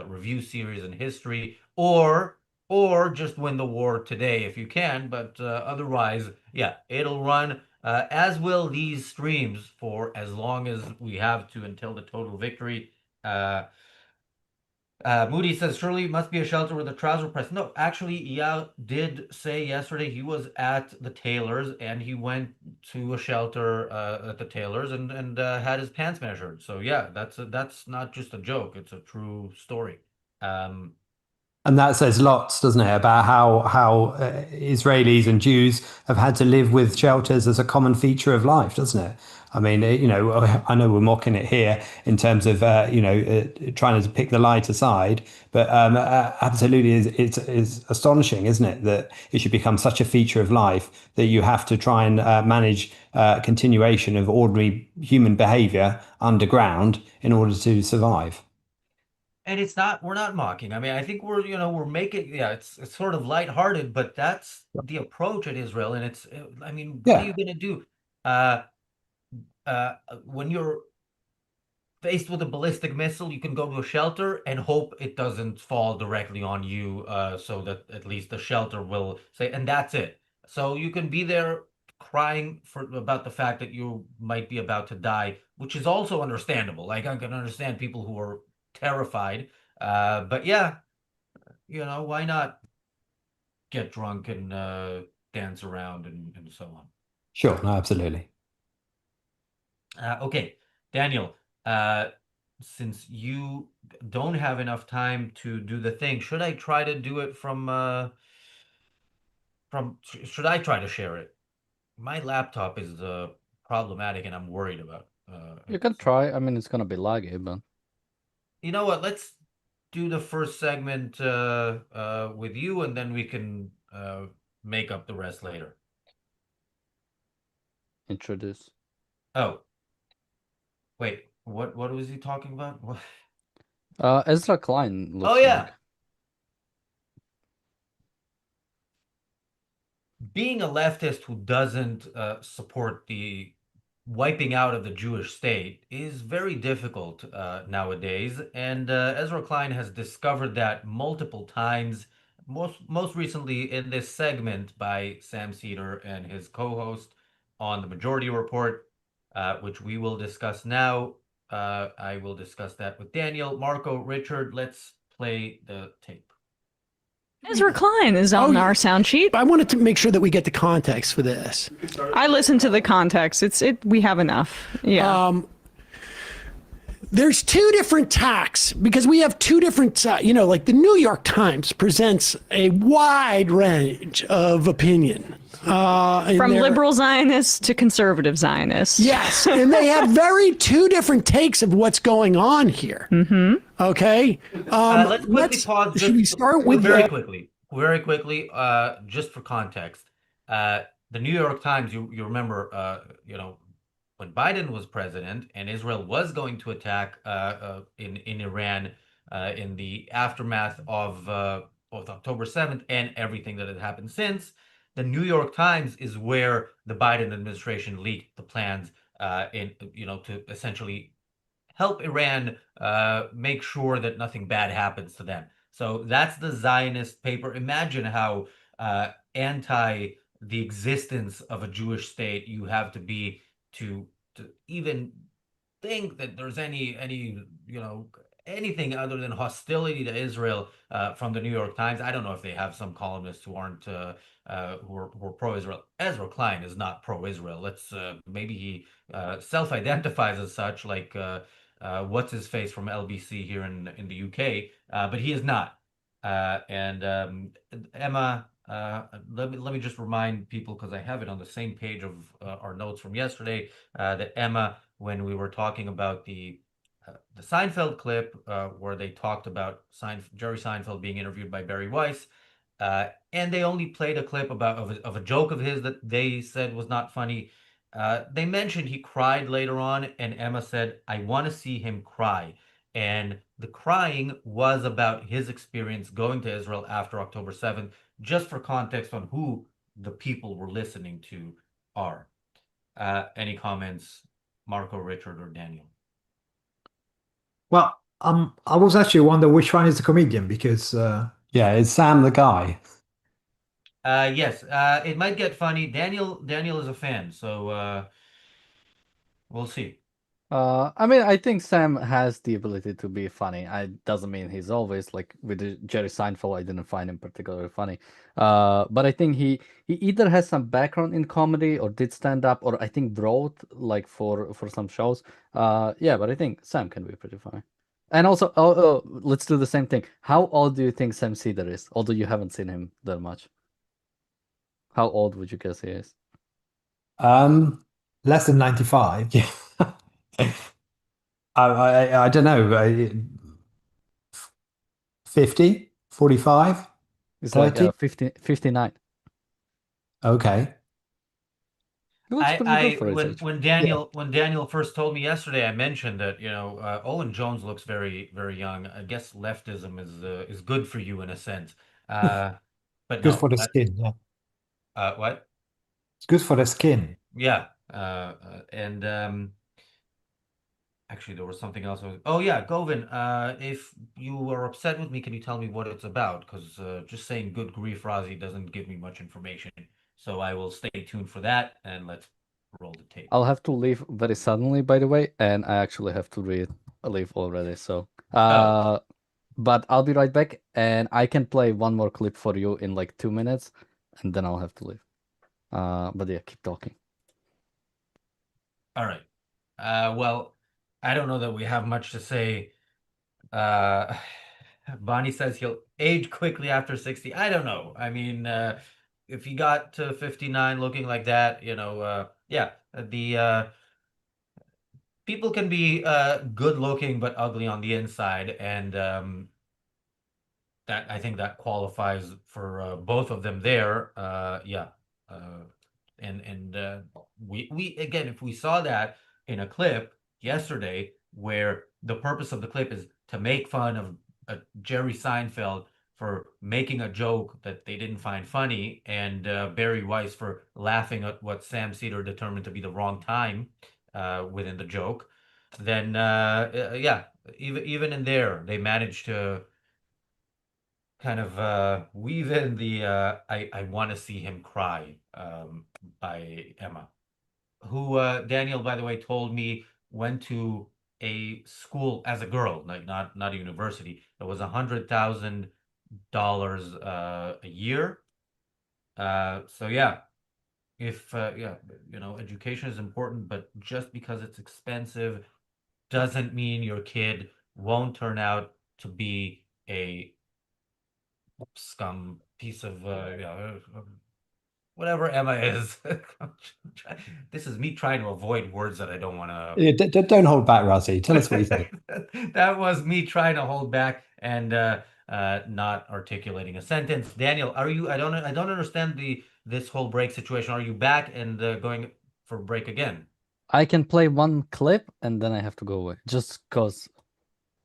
review series in history, or just win the war today if you can. But otherwise, yeah, it'll run, as will these streams for as long as we have to until the total victory. Moody says, surely it must be a shelter with a trouser press. No, actually, Eyal did say yesterday he was at the tailor's and he went to a shelter at the tailor's and had his pants measured. So yeah, that's not just a joke; it's a true story. Um, And that says lots, doesn't it, about how Israelis and Jews have had to live with shelters as a common feature of life, doesn't it? I mean, I know we're mocking it here in terms of trying to pick the lighter side, but absolutely, it's astonishing, isn't it, that it should become such a feature of life that you have to try and manage continuation of ordinary human behavior underground in order to survive. and we're not mocking. I mean, I think we're making, yeah, it's sort of lighthearted, but that's the approach at Israel, and I mean, what are you Yeah. gonna do? Uh, when you're faced with a ballistic missile, you can go to a shelter and hope it doesn't fall directly on you, so that at least the shelter will say, and that's it. So you can be there crying about the fact that you might be about to die, which is also understandable. Like I can understand people who are terrified, but yeah, why not get drunk and dance around and so on. Sure, no, absolutely. Okay, Daniel, since you don't have enough time to do the thing, should I try to do it should I try to share it? My laptop is problematic and I'm worried about. You can try. I mean, it's gonna be laggy, but You know what? Let's do the first segment with you, and then we can make up the rest later. introduce. Oh, wait. What was he talking about? What? Ezra Klein Oh looks yeah. like. Being a leftist who doesn't support the wiping out of the Jewish state is very difficult nowadays, and Ezra Klein has discovered that multiple times. Most recently in this segment by Sam Cedar and his co-host on the Majority Report, which we will discuss now. I will discuss that with Daniel, Marco, Richard. Let's play the tape. Ezra Klein is on our sound sheet. I wanted to make sure that we get the context for this. I listened to the context. We have enough. Yeah. There's two different tacks because we have two different, like the New York Times presents a wide range of opinion. From liberal Zionists to conservative Zionists. Yes, and they have two different takes of what's going on here. Mm-hmm. Okay. Let's quickly pause. Should we start with very quickly, just for context? The New York Times. You remember, when Biden was president and Israel was going to attack in Iran in the aftermath of October 7th and everything that had happened since. The New York Times is where the Biden administration leaked the plans to essentially help Iran make sure that nothing bad happens to them. So that's the Zionist paper. Imagine how anti the existence of a Jewish state you have to be to even think that there's anything other than hostility to Israel from the New York Times. I don't know if they have some columnists who aren't who are pro-Israel. Ezra Klein is not pro-Israel. Let's maybe he self-identifies as such, like what's his face from LBC here in the UK, but he is not. Emma, let me just remind people, because I have it on the same page of our notes from yesterday, that Emma, when we were talking about the Seinfeld clip where they talked about Jerry Seinfeld being interviewed by Barry Weiss, and they only played a clip of a joke of his that they said was not funny. They mentioned he cried later on, and Emma said, "I want to see him cry." And the crying was about his experience going to Israel after October 7th, just for context on who the people were listening to are. Any comments, Marco, Richard, or Daniel? Well, I was actually wondering which one is the comedian because yeah, is Sam the guy? Yes, it might get funny. Daniel is a fan, so we'll see. I mean, I think Sam has the ability to be funny. Doesn't mean he's always like with Jerry Seinfeld. I didn't find him particularly funny. But I think he either has some background in comedy or did stand up, or I think wrote like for some shows. Yeah, but I think Sam can be pretty funny. And also, let's do the same thing. How old do you think Sam Cedar is? Although you haven't seen him that much. How old would you guess he is? Less than 95. Yeah. I don't know. 50, 45, It's 30? like 59. Okay. He looks pretty good for his age. When Daniel first told me yesterday, I mentioned that Owen Jones looks very, very young. I guess leftism is good for you in a sense, but Good no. for the skin, yeah. What? It's good for the skin. Yeah, and actually, there was something else. Oh yeah, Govin, if you are upset with me, can you tell me what it's about? Because just saying "good grief, Razi" doesn't give me much information. So I will stay tuned for that, and let's roll the tape. I'll have to leave very suddenly, by the way, and I actually have to leave already. So, but I'll be right back, and I can play one more clip for you in like 2 minutes, and then I'll have to leave. But yeah, keep talking. All right. Well, I don't know that we have much to say. Bonnie says he'll age quickly after 60. I don't know. I mean, if he got to 59 looking like that, yeah, the people can be good looking but ugly on the inside, and that I think that qualifies for both of them there. Yeah. And we again, if we saw that in a clip yesterday where the purpose of the clip is to make fun of Jerry Seinfeld for making a joke that they didn't find funny, and Barry Weiss for laughing at what Sam Cedar determined to be the wrong time within the joke, then yeah, even in there, they managed to kind of weave in the I want to see him cry by Emma, who Daniel, by the way, told me went to a school as a girl, like not a university. It was $100,000 a year. So yeah, if yeah, education is important, but just because it's expensive doesn't mean your kid won't turn out to be a scum piece of whatever Emma is. This is me trying to avoid words that I don't want to. Yeah, don't hold back, Razzie. Tell us what you think. That was me trying to hold back and not articulating a sentence. Daniel, are you? I don't understand this whole break situation. Are you back and going for break again? I can play one clip and then I have to go away, just because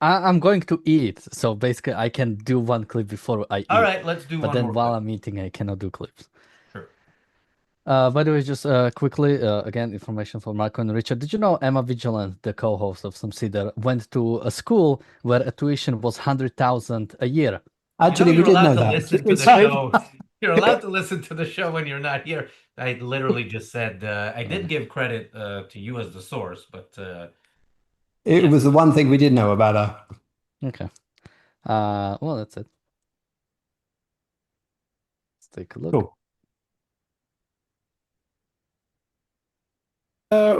I'm going to eat. So basically, I can do one clip before I eat. All right, let's do But one then more while clip. I'm eating, I cannot do clips. Sure. By the way, just quickly, again, information for Marco and Richard. Did you know Emma Vigilant, the co-host of Some Cedar, went to a school where a tuition was 100,000 a year? Actually, we you're did allowed know to that. listen to the show. You're allowed to listen to the show when you're not here. I literally just said I did give credit to you as the source, but It was the one thing we did know about her. Okay. Well, that's it. Let's take a look. Cool.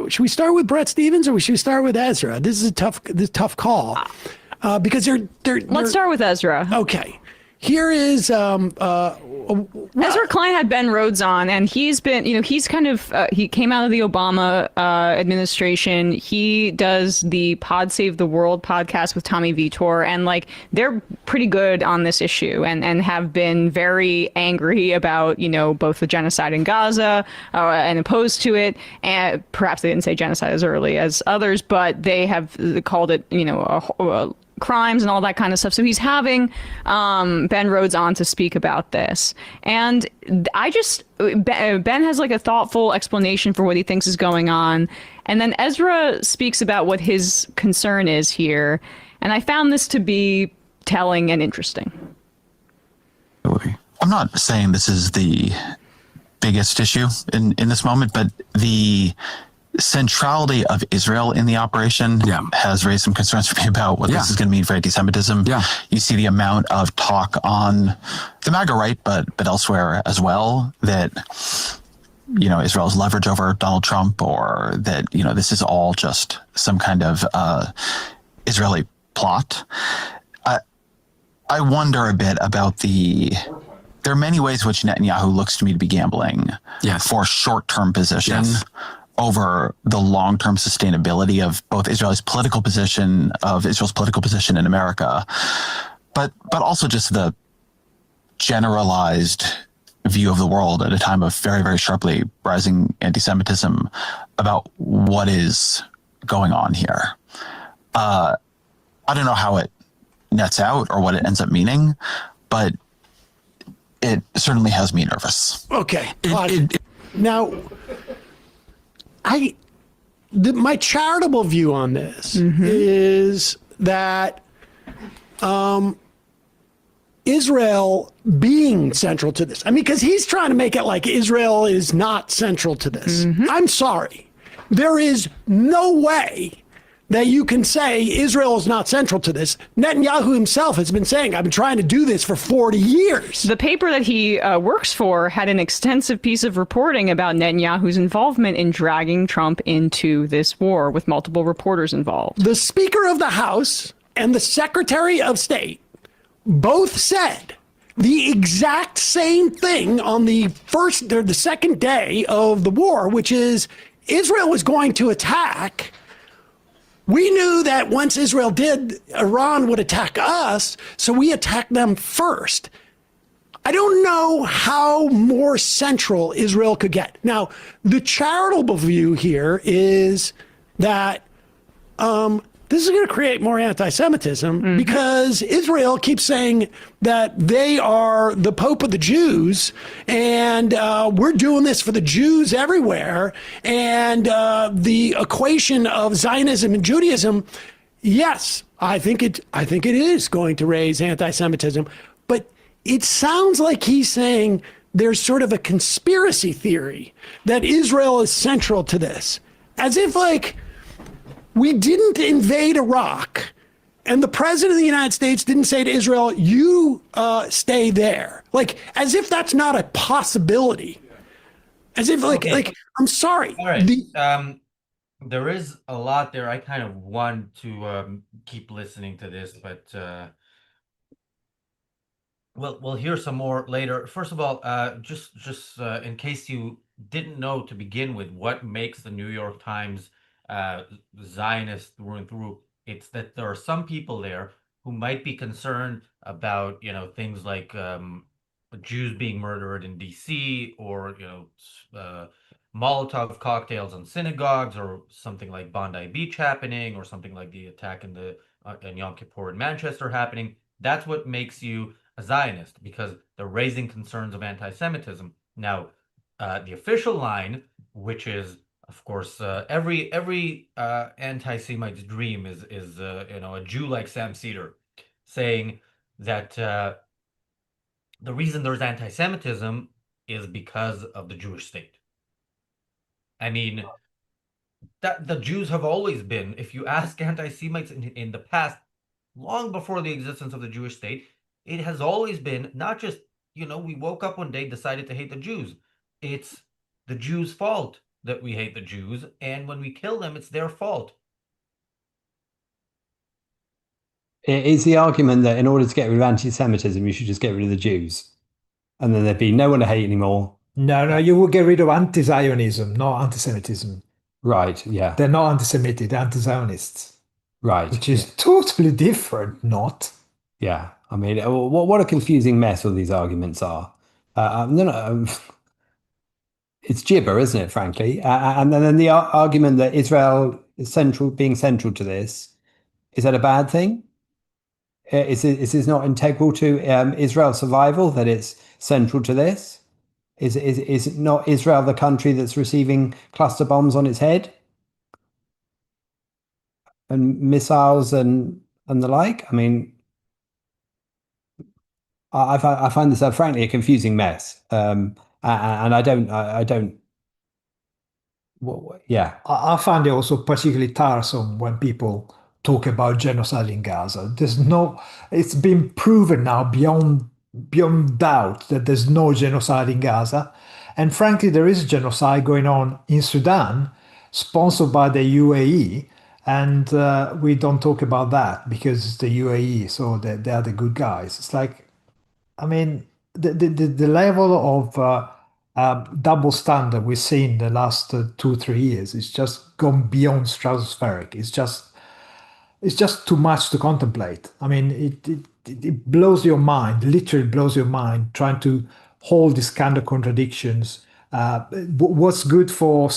Should we start with Brett Stevens or should we start with Ezra? This is a tough call because they're. Let's start with Ezra. Okay. Here is Ezra Klein had Ben Rhodes on, and he's been, he's kind of, he came out of the Obama administration. He does the Pod Save the World podcast with Tommy Vitor, and like they're pretty good on this issue and have been very angry about, both the genocide in Gaza and opposed to it. And perhaps they didn't say genocide as early as others, but they have called it, crimes and all that kind of stuff. So he's having Ben Rhodes on to speak about this. And Ben has like a thoughtful explanation for what he thinks is going on. And then Ezra speaks about what his concern is here. And I found this to be telling and interesting. I'm not saying this is the biggest issue in this moment, but the centrality of Israel in the operation has raised some concerns for me about what this is going to mean for anti-Semitism. You see the amount of talk on the MAGA right, but elsewhere as well, that Israel's leverage over Donald Trump, or that this is all just some kind of Israeli plot. I wonder a bit about there are many ways in which Netanyahu looks to me to be gambling for short-term position over the long-term sustainability of both Israel's political position in America, but also just the generalized view of the world at a time of very, very sharply rising anti-Semitism about what is going on here. I don't know how it nets out or what it ends up meaning, but it certainly has me nervous. Okay. Now, my charitable view on this is that Israel being central to this. I mean, because he's trying to make it like Israel is not central to this. I'm sorry. There is no way that you can say Israel is not central to this. Netanyahu himself has been saying, I've been trying to do this for 40 years. The paper that he works for had an extensive piece of reporting about Netanyahu's involvement in dragging Trump into this war, with multiple reporters involved. The Speaker of the House and the Secretary of State both said the exact same thing on the first or the second day of the war, which is Israel was going to attack. We knew that once Israel did, Iran would attack us, so we attacked them first. I don't know how more central Israel could get. Now, the charitable view here is that this is going to create more anti-Semitism because Israel keeps saying that they are the Pope of the Jews and we're doing this for the Jews everywhere. And the equation of Zionism and Judaism, yes, I think it is going to raise anti-Semitism, but it sounds like he's saying there's sort of a conspiracy theory that Israel is central to this, as if like, we didn't invade Iraq, and the president of the United States didn't say to Israel, you stay there. Like, as if that's not a possibility. As if, like, I'm sorry. All right. There is a lot there. I kind of want to keep listening to this, but we'll hear some more later. First of all, just in case you didn't know to begin with, what makes the New York Times Zionist through and through, it's that there are some people there who might be concerned about, things like Jews being murdered in DC, or, Molotov cocktails on synagogues, or something like Bondi Beach happening, or something like the attack in Yom Kippur in Manchester happening. That's what makes you a Zionist, because they're raising concerns of anti-Semitism. Now, the official line, which is, of course, every anti-Semite's dream is a Jew like Sam Cedar, saying that the reason there's anti-Semitism is because of the Jewish state. I mean, that the Jews have always been. If you ask anti-Semites in the past, long before the existence of the Jewish state, it has always been not just we woke up one day, decided to hate the Jews. It's the Jews' fault that we hate the Jews, and when we kill them, it's their fault. Is the argument that in order to get rid of anti-Semitism, you should just get rid of the Jews, and then there'd be no one to hate anymore? No, you will get rid of anti-Zionism, not anti-Semitism. Right, yeah. They're not anti-Semitic, they're anti-Zionists. Right. Which is totally different, not? Yeah, I mean, what a confusing mess all these arguments are. It's gibber, isn't it, frankly? And then the argument that Israel is being central to this, is that a bad thing? Is this not integral to Israel's survival, that it's central to this? Is not Israel the country that's receiving cluster bombs on its head? And missiles and the like? I mean, I find this, frankly, a confusing mess. And I don't. Yeah. I find it also particularly tiresome when people talk about genocide in Gaza. It's been proven now beyond doubt that there's no genocide in Gaza. And frankly, there is a genocide going on in Sudan, sponsored by the UAE. And we don't talk about that because it's the UAE, so they are the good guys. It's like, I mean, the level of double standard we've seen the last 2-3 years is just gone beyond stratospheric. It's just too much to contemplate. I mean, it blows your mind, literally blows your mind, trying to hold these kind of contradictions. What's good for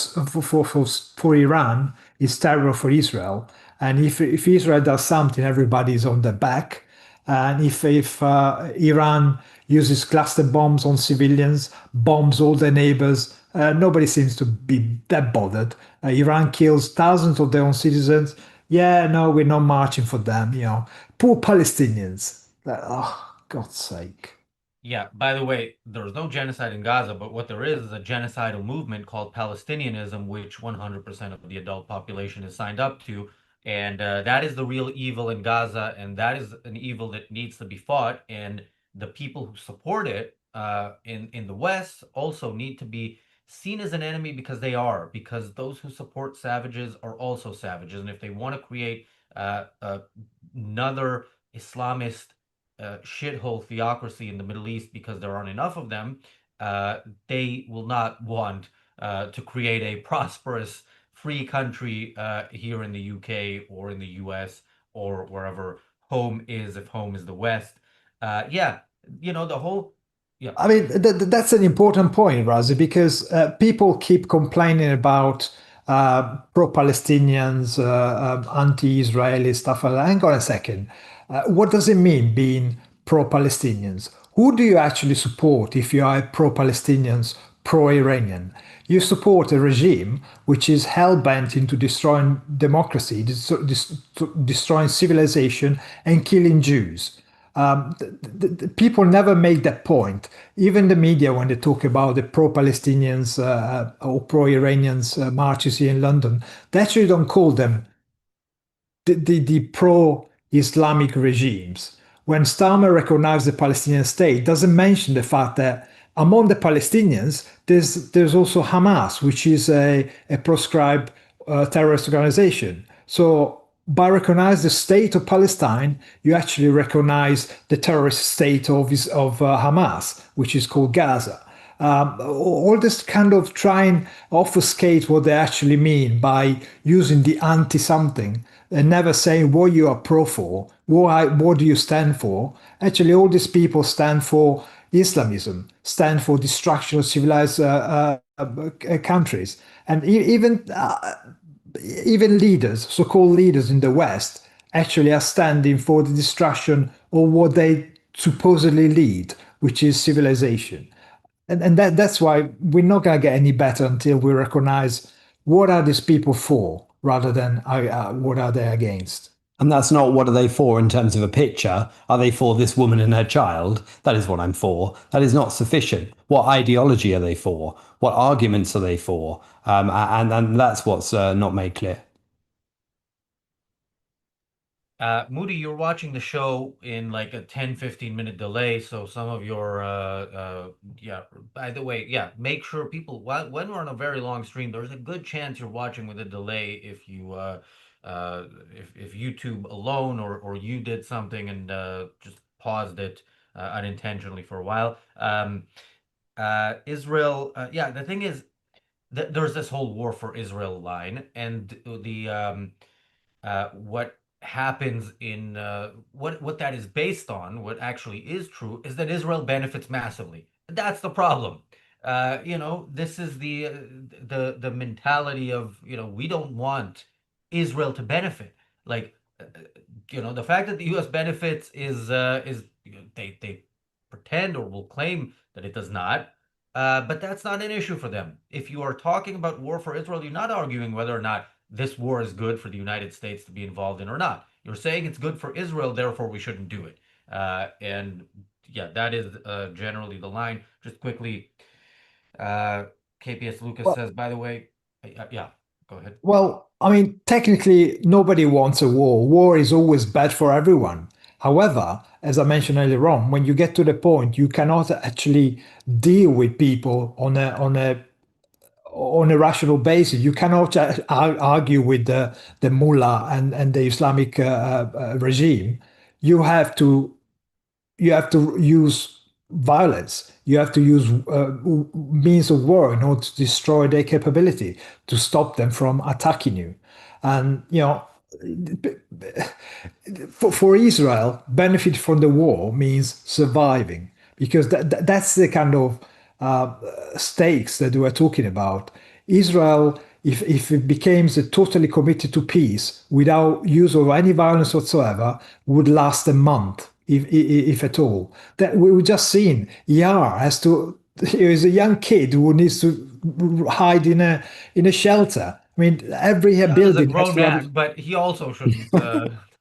Iran is terrible for Israel. And if Israel does something, everybody's on their back. And if Iran uses cluster bombs on civilians, bombs all their neighbors, nobody seems to be that bothered. Iran kills thousands of their own citizens. Yeah, no, we're not marching for them. Poor Palestinians. Oh, God's sake. Yeah, by the way, there's no genocide in Gaza, but what there is a genocidal movement called Palestinianism, which 100% of the adult population is signed up to. And that is the real evil in Gaza, and that is an evil that needs to be fought. And the people who support it in the West also need to be seen as an enemy, because they are, because those who support savages are also savages. And if they want to create another Islamist shithole theocracy in the Middle East because there aren't enough of them, they will not want to create a prosperous, free country here in the UK or in the US or wherever home is, if home is the West. Yeah, the whole. Yeah. I mean, that's an important point, Razi, because people keep complaining about pro-Palestinians, anti-Israeli stuff like that. Hang on a second. What does it mean being pro-Palestinians? Who do you actually support if you are pro-Palestinians, pro-Iranian? You support a regime which is hell-bent into destroying democracy, destroying civilization, and killing Jews. People never make that point. Even the media, when they talk about the pro-Palestinians or pro-Iranians marches here in London, they actually don't call them the pro-Islamic regimes. When Starmer recognized the Palestinian state, doesn't mention the fact that among the Palestinians, there's also Hamas, which is a proscribed terrorist organization. So by recognizing the state of Palestine, you actually recognize the terrorist state of Hamas, which is called Gaza. All this kind of try and obfuscate what they actually mean by using the anti-something and never saying what you are pro for, what do you stand for. Actually, all these people stand for Islamism, stand for destruction of civilized countries. And even leaders, so-called leaders in the West, actually are standing for the destruction of what they supposedly lead, which is civilization. And that's why we're not going to get any better until we recognize what are these people for, rather than what are they against. And that's not what are they for in terms of a picture. Are they for this woman and her child? That is what I'm for. That is not sufficient. What ideology are they for? What arguments are they for? And that's what's not made clear. Moody, you're watching the show in like a 10-15 minute delay, so some of your yeah, by the way, yeah, make sure people, when we're on a very long stream, there's a good chance you're watching with a delay if you if YouTube alone or you did something and just paused it unintentionally for a while. Israel, yeah, the thing is there's this whole war for Israel line, and the what happens in what that is based on, what actually is true, is that Israel benefits massively. That's the problem. This is the mentality of, we don't want Israel to benefit. Like, the fact that the U.S. benefits is they pretend or will claim that it does not. But that's not an issue for them. If you are talking about war for Israel, you're not arguing whether or not this war is good for the United States to be involved in or not. You're saying it's good for Israel, therefore we shouldn't do it. And yeah, that is generally the line. Just quickly, KPS Lucas says, by the way, yeah, go ahead. Well, I mean, technically, nobody wants a war. War is always bad for everyone. However, as I mentioned earlier on, when you get to the point, you cannot actually deal with people on a rational basis. You cannot argue with the mullah and the Islamic regime. You have to use violence. You have to use means of war in order to destroy their capability, to stop them from attacking you. And for Israel, benefit from the war means surviving, because that's the kind of stakes that we're talking about. Israel, if it becomes totally committed to peace without use of any violence whatsoever, would last a month, if at all. That we've just seen. Yar has to. He is a young kid who needs to hide in a shelter. I mean, every building. He's a grown man, but he also shouldn't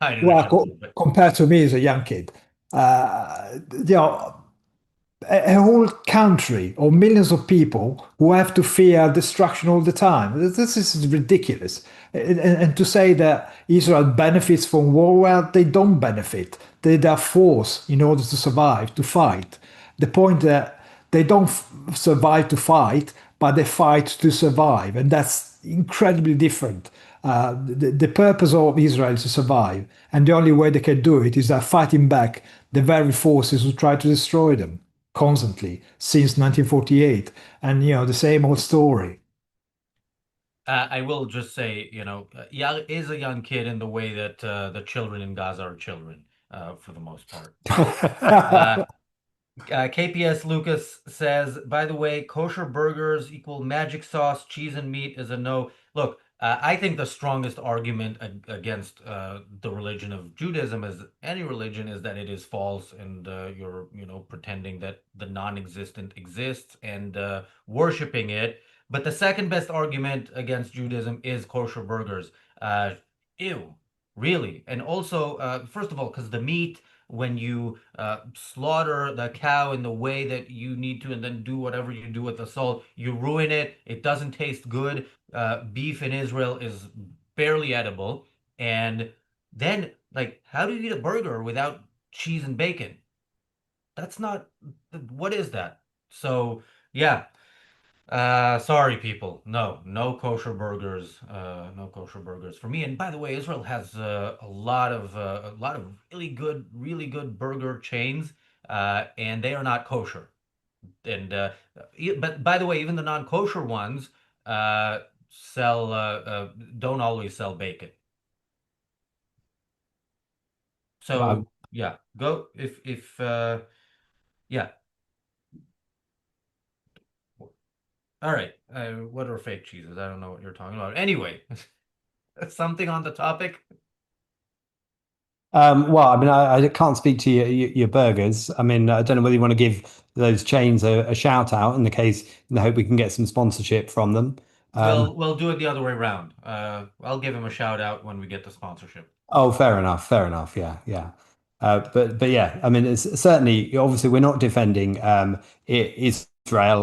hide in a Well, shelter. compared to me as a young kid, a whole country or millions of people who have to fear destruction all the time. This is ridiculous. And to say that Israel benefits from war, well, they don't benefit. They are forced in order to survive, to fight. The point that they don't survive to fight, but they fight to survive. And that's incredibly different. The purpose of Israel is to survive. And the only way they can do it is by fighting back the very forces who try to destroy them constantly since 1948. And, the same old story. I will just say, Yael is a young kid in the way that the children in Gaza are children, for the most part. KPS Lucas says, by the way, kosher burgers equal magic sauce, cheese and meat is a no. Look, I think the strongest argument against the religion of Judaism, as any religion, is that it is false and you're, pretending that the non-existent exists and worshiping it. But the second best argument against Judaism is kosher burgers. Ew, really? And also, first of all, because the meat, when you slaughter the cow in the way that you need to and then do whatever you do with the salt, you ruin it. It doesn't taste good. Beef in Israel is barely edible. And then, like, how do you eat a burger without cheese and bacon? That's not, what is that? So, yeah. Sorry, people. No kosher burgers. No kosher burgers for me. And by the way, Israel has a lot of really good burger chains, and they are not kosher. And but by the way, even the non-kosher ones sell don't always sell bacon. So yeah, go if yeah. All right. What are fake cheeses? I don't know what you're talking about. Anyway, something on the topic. Well, I mean, I can't speak to your burgers. I mean, I don't know whether you want to give those chains a shout out in the hope we can get some sponsorship from them. We'll do it the other way around. I'll give him a shout out when we get the sponsorship. Oh, fair enough. Fair enough. Yeah, yeah. But yeah, I mean, it's certainly obviously we're not defending Israel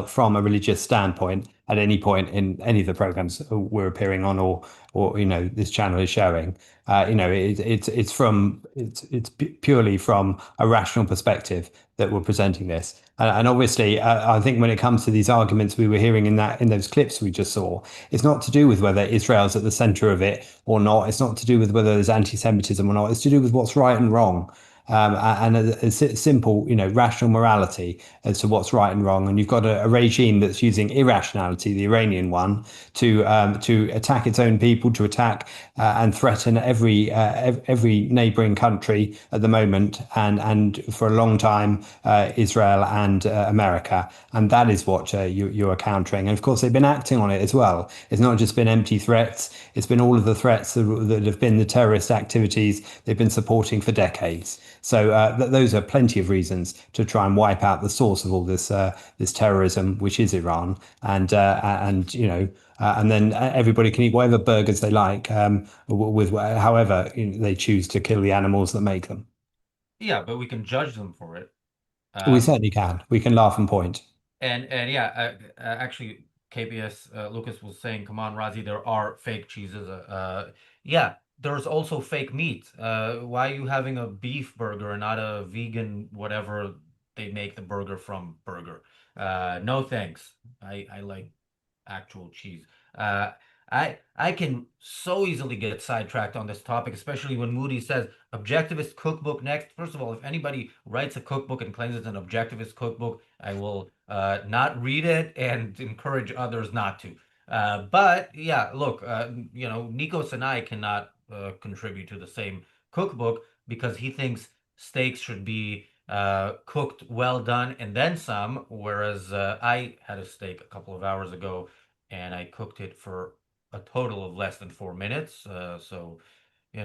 from a religious standpoint at any point in any of the programs we're appearing on or this channel is showing. It's purely from a rational perspective that we're presenting this. And obviously, I think when it comes to these arguments we were hearing in those clips we just saw, it's not to do with whether Israel's at the center of it or not. It's not to do with whether there's anti-Semitism or not. It's to do with what's right and wrong. And a simple, rational morality as to what's right and wrong. And you've got a regime that's using irrationality, the Iranian one, to attack its own people, to attack and threaten every neighboring country at the moment, and for a long time, Israel and America. And that is what you are countering. And of course, they've been acting on it as well. It's not just been empty threats. It's been all of the threats that have been the terrorist activities they've been supporting for decades. So those are plenty of reasons to try and wipe out the source of all this terrorism, which is Iran, and then everybody can eat whatever burgers they like, with however they choose to kill the animals that make them. Yeah, but we can judge them for it. We certainly can. We can laugh and point. And yeah, actually, KBS Lucas was saying, "Come on, Razi, there are fake cheeses." Yeah, there's also fake meat. Why are you having a beef burger and not a vegan whatever they make the burger from burger? No thanks. I like actual cheese. I can so easily get sidetracked on this topic, especially when Moody says objectivist cookbook next. First of all, if anybody writes a cookbook and claims it's an objectivist cookbook, I will not read it and encourage others not to. But yeah, look, Nikos and I cannot contribute to the same cookbook because he thinks steaks should be cooked well done and then some, whereas I had a steak a couple of hours ago and I cooked it for a total of less than 4 minutes. So,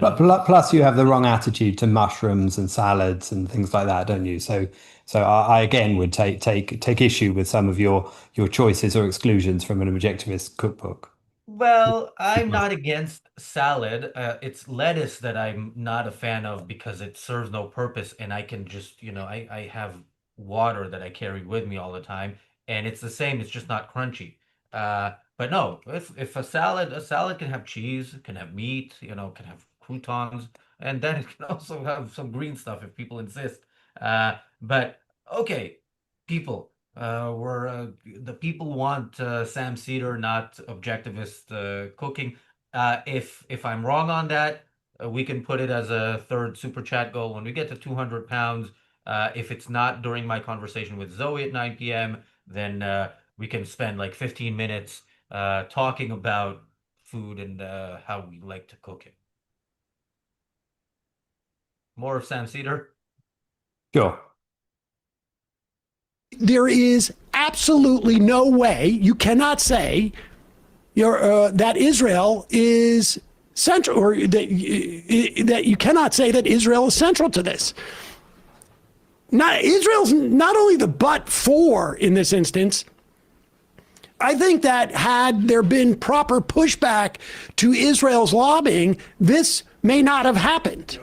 But plus, you have the wrong attitude to mushrooms and salads and things like that, don't you? So I again would take issue with some of your choices or exclusions from an objectivist cookbook. Well, I'm not against salad. It's lettuce that I'm not a fan of because it serves no purpose, and I can just, I have water that I carry with me all the time, and it's the same. It's just not crunchy. But no, if a salad can have cheese, can have meat, can have croutons, and then it can also have some green stuff if people insist. But okay, people, the people want Sam Cedar, not objectivist cooking. If I'm wrong on that, we can put it as a third super chat goal when we get to 200 pounds. If it's not during my conversation with Zoe at 9 p.m., then we can spend like 15 minutes talking about food and how we like to cook it. More of Sam Cedar? Sure. There is absolutely no way you cannot say that Israel is central, or that you cannot say that Israel is central to this. Israel's not only the but for in this instance. I think that had there been proper pushback to Israel's lobbying, this may not have happened.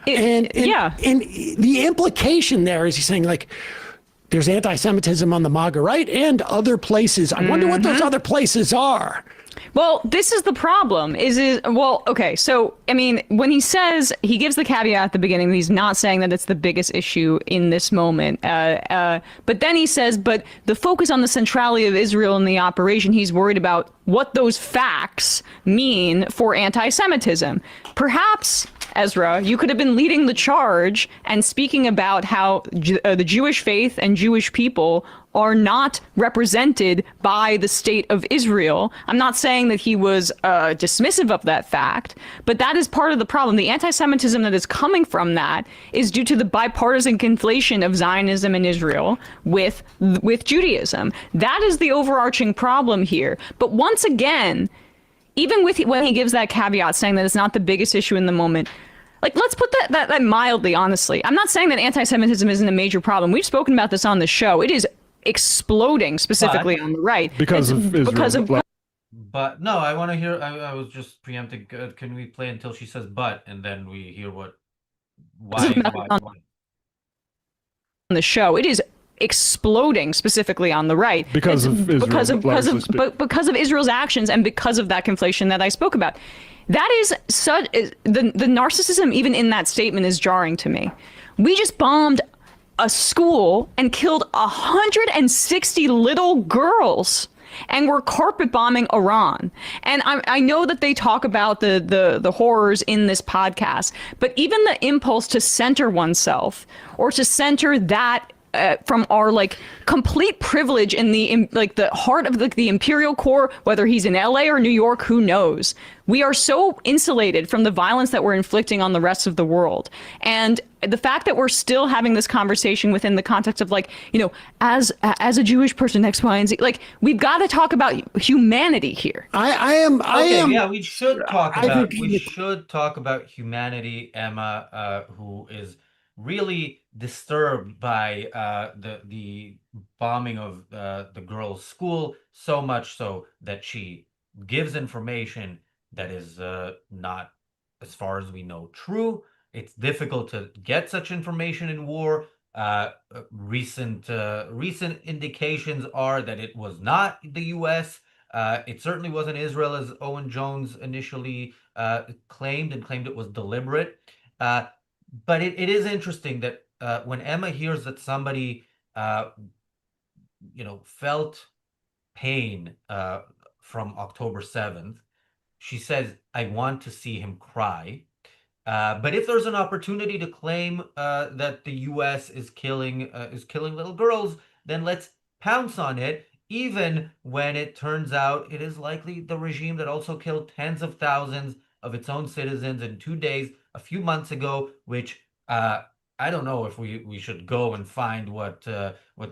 And the implication there is he's saying, like, there's anti-Semitism on the MAGA right and other places. I wonder what those other places are. Well, this is the problem. Okay. So, I mean, when he says, he gives the caveat at the beginning, he's not saying that it's the biggest issue in this moment. But then he says, but the focus on the centrality of Israel in the operation, he's worried about what those facts mean for anti-Semitism. Perhaps, Ezra, you could have been leading the charge and speaking about how the Jewish faith and Jewish people are not represented by the state of Israel. I'm not saying that he was dismissive of that fact, but that is part of the problem. The anti-Semitism that is coming from that is due to the bipartisan conflation of Zionism and Israel with Judaism. That is the overarching problem here. But once again, even when he gives that caveat saying that it's not the biggest issue in the moment, like, let's put that mildly, honestly. I'm not saying that anti-Semitism isn't a major problem. We've spoken about this on the show. It is exploding, specifically on the right. Because of Israel. But no, I want to hear. I was just preempting. Can we play until she says "but" and then we hear why? On the show, it is exploding, specifically on the right, because of Israel's actions and because of that conflation that I spoke about. That is the narcissism even in that statement is jarring to me. We just bombed a school and killed 160 little girls, and we're carpet bombing Iran. And I know that they talk about the horrors in this podcast, but even the impulse to center oneself or to center that from our complete privilege in the heart of the imperial core, whether he's in LA or New York, who knows? We are so insulated from the violence that we're inflicting on the rest of the world. And the fact that we're still having this conversation within the context of as a Jewish person, X, Y, and Z, we've got to talk about humanity here. Yeah, we should talk about humanity, Emma, who is really disturbed by the bombing of the girls' school, so much so that she gives information that is not, as far as we know, true. It's difficult to get such information in war. Recent indications are that it was not the U.S. It certainly wasn't Israel, as Owen Jones initially claimed it was deliberate. But it is interesting that when Emma hears that somebody, felt pain from October 7th, she says, "I want to see him cry." But if there's an opportunity to claim that the U.S. is killing little girls, then let's pounce on it, even when it turns out it is likely the regime that also killed tens of thousands of its own citizens in 2 days a few months ago, which I don't know if we should go and find what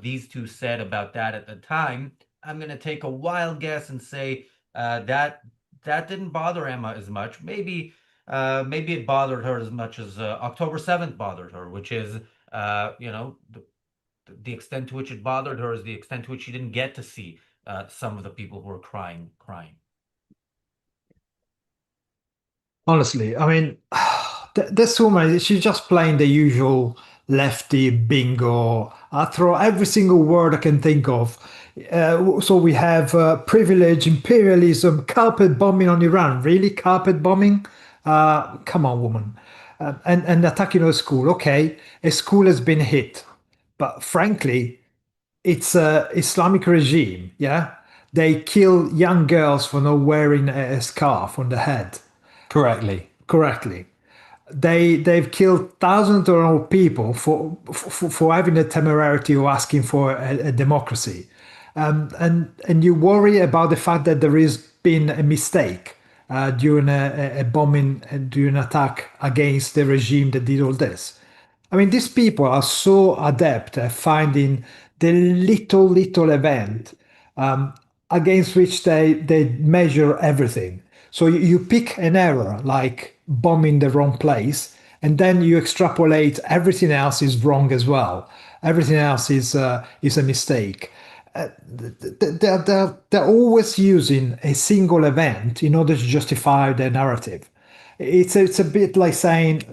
these two said about that at the time. I'm going to take a wild guess and say that didn't bother Emma as much. Maybe it bothered her as much as October 7th bothered her, which is, the extent to which it bothered her is the extent to which she didn't get to see some of the people who were crying. Honestly, I mean, this woman, she's just playing the usual lefty bingo. I throw every single word I can think of. So we have privilege, imperialism, carpet bombing on Iran. Really, carpet bombing? Come on, woman. And attacking a school. Okay, a school has been hit, but frankly, it's a Islamic regime. Yeah, they kill young girls for not wearing a scarf on the head. Correctly. They've killed thousands of people for having the temerity of asking for a democracy, and you worry about the fact that there has been a mistake during a bombing, during an attack against the regime that did all this. I mean, these people are so adept at finding the little event against which they measure everything. So you pick an error like bombing the wrong place, and then you extrapolate everything else is wrong as well. Everything else is a mistake. They're always using a single event in order to justify their narrative. It's a bit like saying,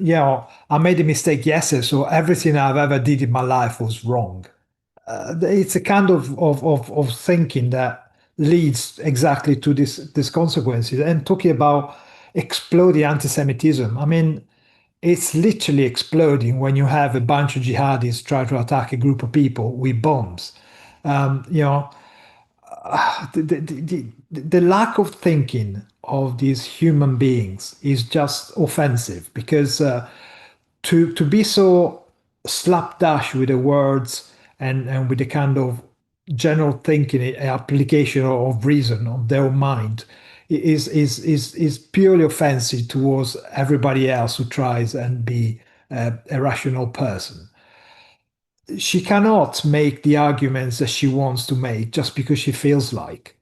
I made a mistake yesterday, so everything I've ever did in my life was wrong. It's a kind of thinking that leads exactly to these consequences. And talking about exploding anti-Semitism, I mean, it's literally exploding when you have a bunch of jihadis try to attack a group of people with bombs. You know, the lack of thinking of these human beings is just offensive because to be so slapdash with the words and with the kind of general thinking application of reason of their mind is purely offensive towards everybody else who tries and be a rational person. She cannot make the arguments that she wants to make just because she feels like.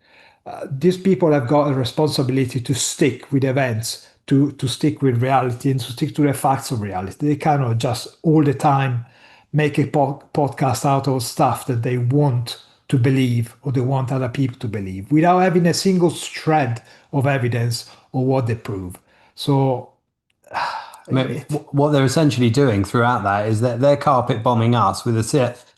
These people have got a responsibility to stick with events, to stick with reality, and to stick to the facts of reality. They cannot just all the time make a podcast out of stuff that they want to believe or they want other people to believe without having a single shred of evidence or what they prove. So I mean, what they're essentially doing throughout that is that they're carpet bombing us with a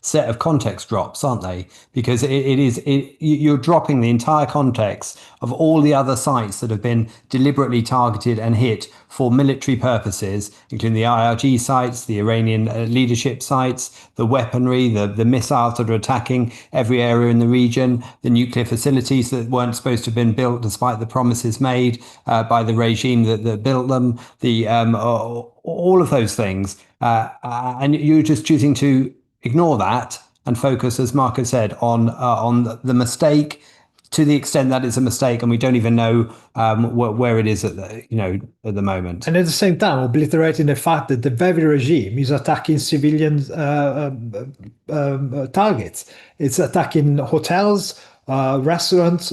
set of context drops, aren't they? Because you're dropping the entire context of all the other sites that have been deliberately targeted and hit for military purposes, including the IRG sites, the Iranian leadership sites, the weaponry, the missiles that are attacking every area in the region, the nuclear facilities that weren't supposed to have been built despite the promises made by the regime that built them, all of those things. And you're just choosing to ignore that and focus, as Mark has said, on the mistake, to the extent that it's a mistake, and we don't even know where it is at the moment. And at the same time, obliterating the fact that the very regime is attacking civilian targets. It's attacking hotels, restaurants,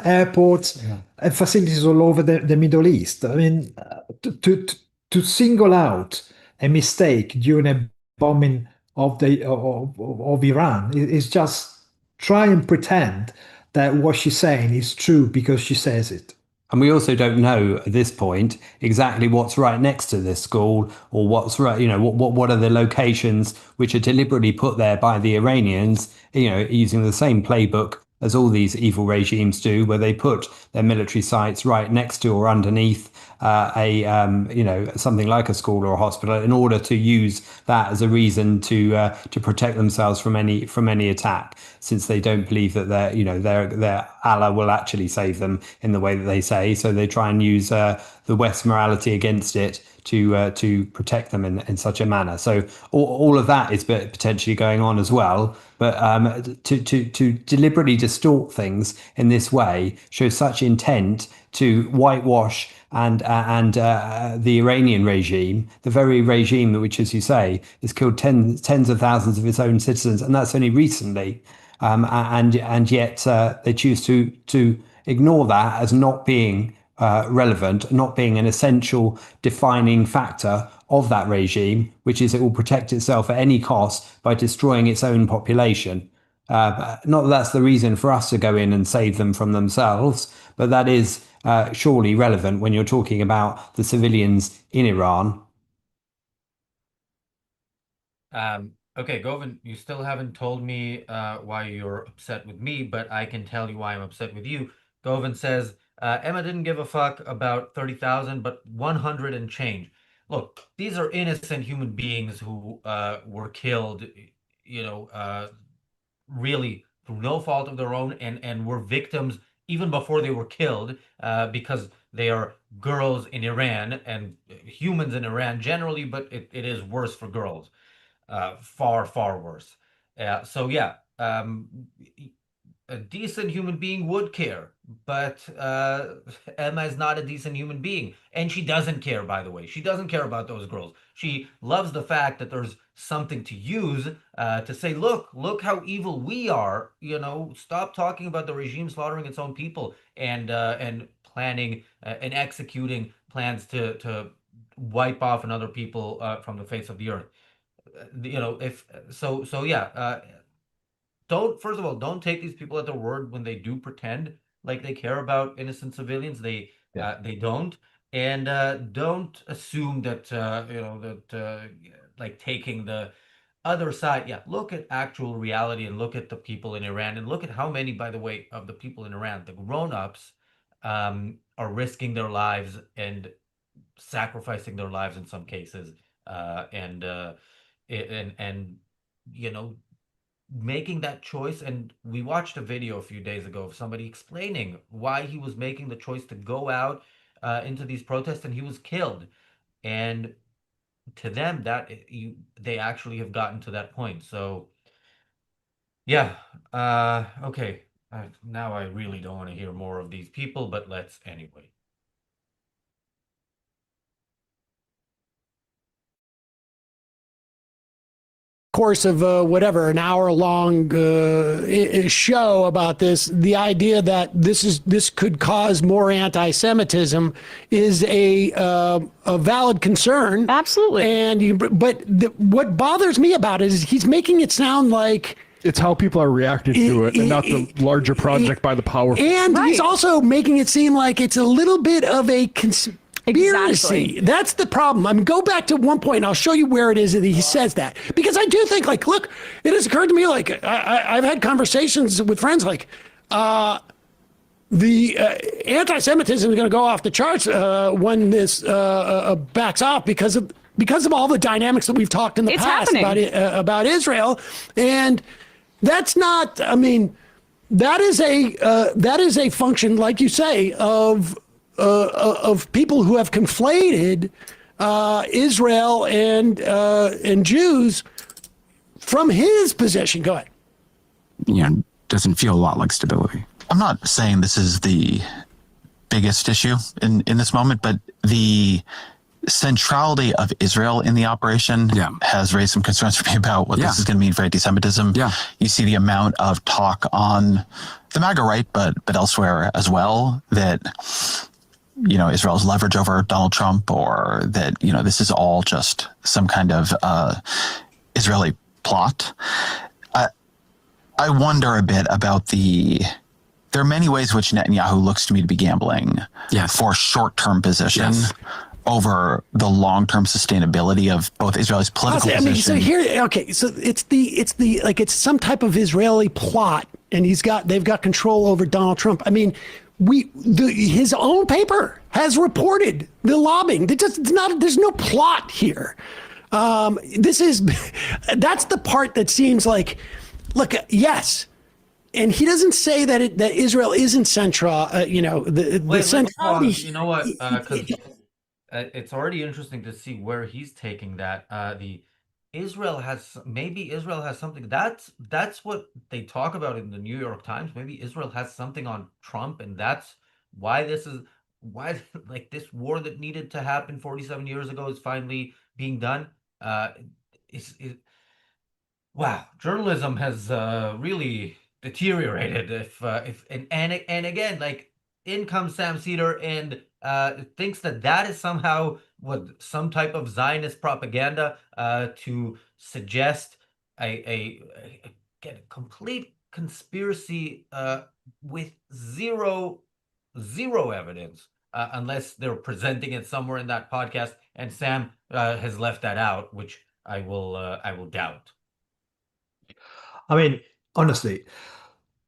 airports, and facilities all over the Middle East. I mean, to single out a mistake during a bombing of Iran is just try and pretend that what she's saying is true because she says it. And we also don't know at this point exactly what's right next to this school, or what's right, what are the locations which are deliberately put there by the Iranians, using the same playbook as all these evil regimes do, where they put their military sites right next to or underneath something like a school or a hospital, in order to use that as a reason to protect themselves from any attack, since they don't believe that their Allah will actually save them in the way that they say. So they try and use the West's morality against it to protect them in such a manner. So all of that is potentially going on as well. But to deliberately distort things in this way shows such intent to whitewash and the Iranian regime, the very regime which, as you say, has killed tens of thousands of its own citizens, and that's only recently. And yet they choose to ignore that as not being relevant, not being an essential defining factor of that regime, which is it will protect itself at any cost by destroying its own population. Not that that's the reason for us to go in and save them from themselves, but that is surely relevant when you're talking about the civilians in Iran. Okay, Govin, you still haven't told me why you're upset with me, but I can tell you why I'm upset with you. Govin says, Emma didn't give a fuck about 30,000, but 100 and change. Look, these are innocent human beings who were killed, you know, really through no fault of their own, and were victims even before they were killed, because they are girls in Iran and humans in Iran generally, but it is worse for girls. Far, far worse. So yeah, a decent human being would care, but Emma is not a decent human being, and she doesn't care. By the way, she doesn't care about those girls. She loves the fact that there's something to use to say, look how evil we are. You know, stop talking about the regime slaughtering its own people and planning and executing plans to wipe off another people from the face of the earth. You know, if so yeah, don't, first of all, don't take these people at their word when they do pretend like they care about innocent civilians. They don't. And don't assume that you know, that like taking the other side. Yeah, look at actual reality and look at the people in Iran, and look at how many, by the way, of the people in Iran, the grown-ups, are risking their lives and sacrificing their lives in some cases, and you know, making that choice. And we watched a video a few days ago of somebody explaining why he was making the choice to go out into these protests, and he was killed. And to them, they actually have gotten to that point. So yeah, okay. Now I really don't want to hear more of these people, but let's anyway. Course of whatever, an hour-long show about this, the idea that this could cause more anti-Semitism is a valid concern. Absolutely. And what bothers me about it is he's making it sound like it's how people are reacting to it, and not the larger project by the powerful. And he's also making it seem like it's a little bit of a conspiracy. Exactly. That's the problem. I mean, go back to one point, and I'll show you where it is that he says that. Because I do think, like, look, it has occurred to me, like, I've had conversations with friends, like, the anti-Semitism is going to go off the charts when this backs off because of all the dynamics that we've talked in the past about Israel. And that's not, I mean, that is a function, like you say, of people who have conflated Israel and Jews from his position. Go ahead. Doesn't feel a lot like stability. I'm not saying this is the biggest issue in this moment, but the centrality of Israel in the operation has raised some concerns for me about what this is going to mean for anti-Semitism. You see the amount of talk on the MAGA right, but elsewhere as well, that Israel's leverage over Donald Trump, or that this is all just some kind of Israeli plot. I wonder a bit about there are many ways which Netanyahu looks to me to be gambling for short-term position over the long-term sustainability of both Israel's political position. So here, okay, so it's some type of Israeli plot, and they've got control over Donald Trump. I mean, his own paper has reported the lobbying. There's no plot here. That's the part that seems like, look, yes. And he doesn't say that Israel isn't central. The centrality. You know what? Because it's already interesting to see where he's taking that. Israel has something. That's what they talk about in the New York Times. Maybe Israel has something on Trump, and that's why this war that needed to happen 47 years ago is finally being done. Wow, journalism has really deteriorated. And again, like, in comes Sam Cedar and thinks that is somehow some type of Zionist propaganda to suggest a complete conspiracy with zero evidence, unless they're presenting it somewhere in that podcast. And Sam has left that out, which I will doubt. I mean, honestly,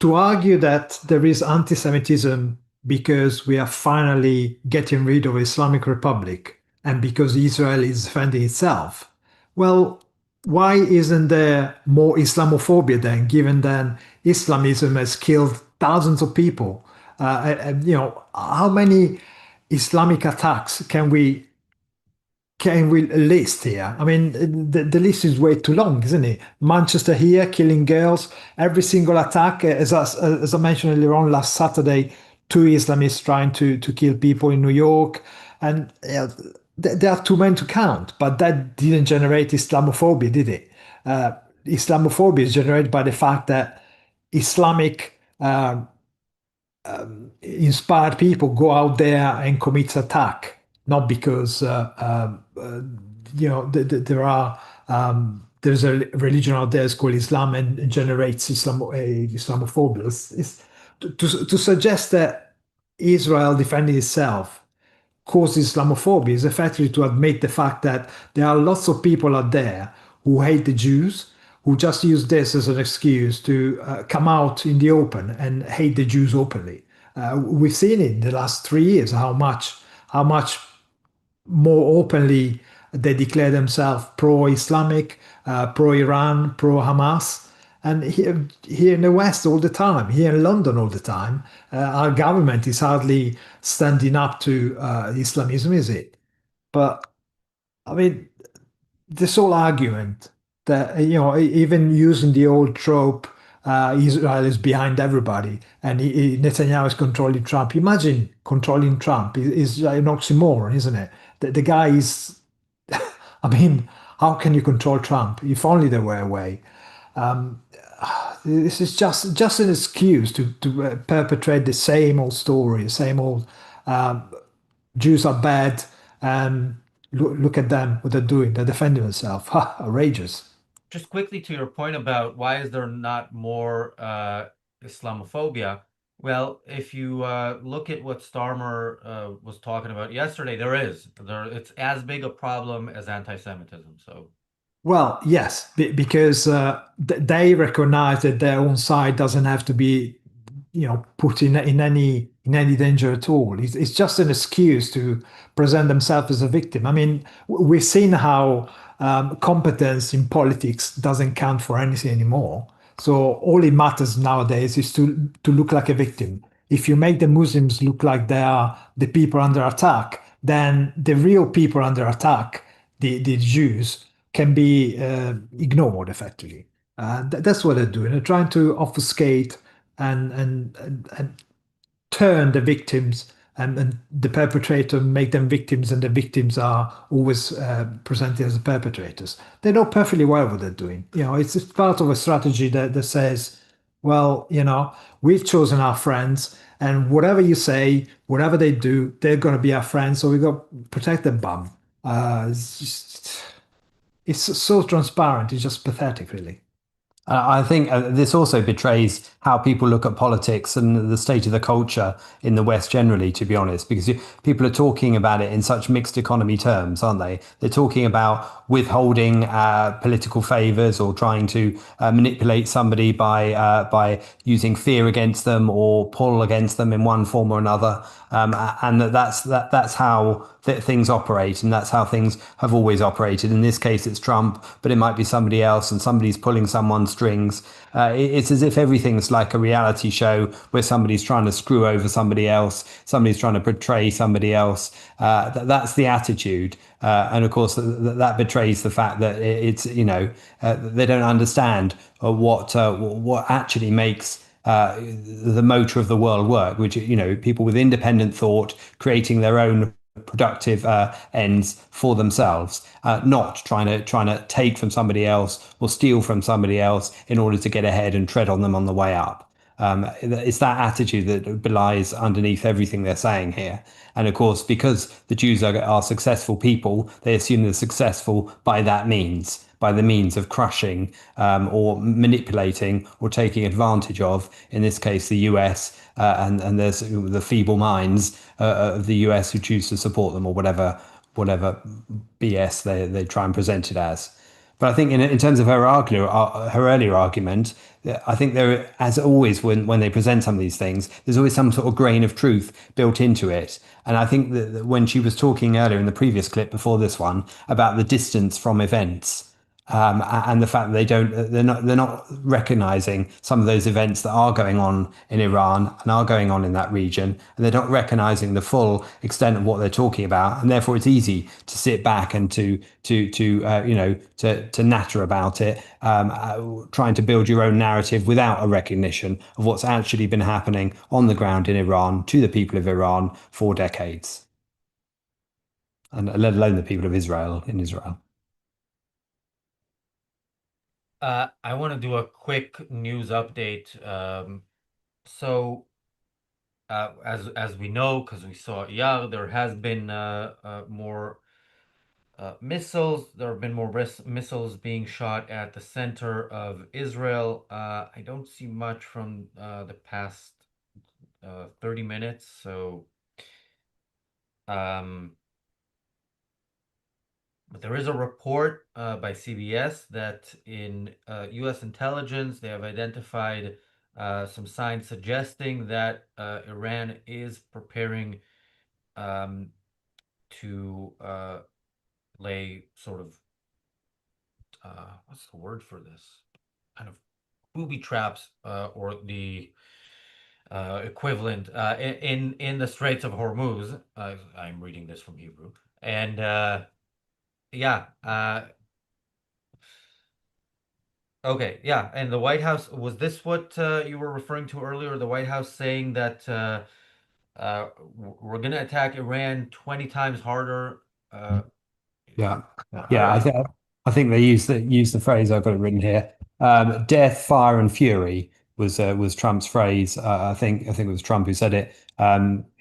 to argue that there is anti-Semitism because we are finally getting rid of Islamic Republic and because Israel is defending itself, well, why isn't there more Islamophobia then, given that Islamism has killed thousands of people? How many Islamic attacks can we list here? I mean, the list is way too long, isn't it? Manchester here, killing girls, every single attack, as I mentioned earlier on last Saturday, two Islamists trying to kill people in New York. And there are too many to count, but that didn't generate Islamophobia, did it? Islamophobia is generated by the fact that Islamic inspired people go out there and commit attack, not because there's a religion out there called Islam and generates Islamophobia. To suggest that Israel defending itself causes Islamophobia is effectively to admit the fact that there are lots of people out there who hate the Jews, who just use this as an excuse to come out in the open and hate the Jews openly. We've seen it in the last 3 years how much more openly they declare themselves pro-Islamic, pro-Iran, pro-Hamas. And here in the West all the time, here in London all the time, our government is hardly standing up to Islamism, is it? But I mean, this whole argument that, even using the old trope, Israel is behind everybody and Netanyahu is controlling Trump. Imagine controlling Trump is an oxymoron, isn't it? The guy is, I mean, how can you control Trump? If only there were a way. This is just an excuse to perpetrate the same old story, the same old Jews are bad, and look at them, what they're doing. They're defending themselves. Outrageous. Just quickly to your point about why is there not more Islamophobia? Well, if you look at what Starmer was talking about yesterday, it's as big a problem as anti-Semitism. So, well, yes, because they recognize that their own side doesn't have to be, put in any danger at all. It's just an excuse to present themselves as a victim. I mean, we've seen how competence in politics doesn't count for anything anymore. So all it matters nowadays is to look like a victim. If you make the Muslims look like they are the people under attack, then the real people under attack, the Jews, can be ignored effectively. That's what they're doing. They're trying to obfuscate and turn the victims and the perpetrator, make them victims, and the victims are always presented as the perpetrators. They know perfectly well what they're doing. It's part of a strategy that says, well, we've chosen our friends, and whatever you say, whatever they do, they're going to be our friends, so we got to protect them, bum. It's so transparent. It's just pathetic, really. I think this also betrays how people look at politics and the state of the culture in the West generally, to be honest, because people are talking about it in such mixed economy terms, aren't they? They're talking about withholding political favors or trying to manipulate somebody by using fear against them or pull against them in one form or another. And that's how things operate, and that's how things have always operated. In this case, it's Trump, but it might be somebody else, and somebody's pulling someone's strings. It's as if everything's like a reality show where somebody's trying to screw over somebody else, somebody's trying to betray somebody else. That's the attitude, and of course that betrays the fact that it's they don't understand what actually makes the motor of the world work, which people with independent thought creating their own productive ends for themselves, not trying to take from somebody else or steal from somebody else in order to get ahead and tread on them on the way up. It's that attitude that belies underneath everything they're saying here. And of course, because the Jews are successful people, they assume they're successful by the means of crushing or manipulating or taking advantage of, in this case, the US, and there's the feeble minds of the US who choose to support them, or whatever BS they try and present it as. But I think in terms of her earlier argument, I think there, as always, when they present some of these things, there's always some sort of grain of truth built into it. And I think that when she was talking earlier in the previous clip before this one about the distance from events, and the fact that they're not recognizing some of those events that are going on in Iran and are going on in that region, and they're not recognizing the full extent of what they're talking about, and therefore it's easy to sit back and to natter about it, trying to build your own narrative without a recognition of what's actually been happening on the ground in Iran to the people of Iran for decades, and let alone the people of Israel in Israel. I want to do a quick news update. So, as we know, because we saw Iyar, there has been more missiles. There have been more missiles being shot at the center of Israel. I don't see much from the past 30 minutes. So, but there is a report by CBS that in U.S. intelligence, they have identified some signs suggesting that Iran is preparing to lay sort of, what's the word for this? Kind of booby traps or the equivalent in the Straits of Hormuz. I'm reading this from Hebrew. And yeah. Okay, yeah, and the White House, was this what you were referring to earlier? The White House saying that we're going to attack Iran 20 times harder? Yeah, All yeah. right. I think they use the phrase, I've got it written here. Death, fire, and fury was Trump's phrase. I think it was Trump who said it.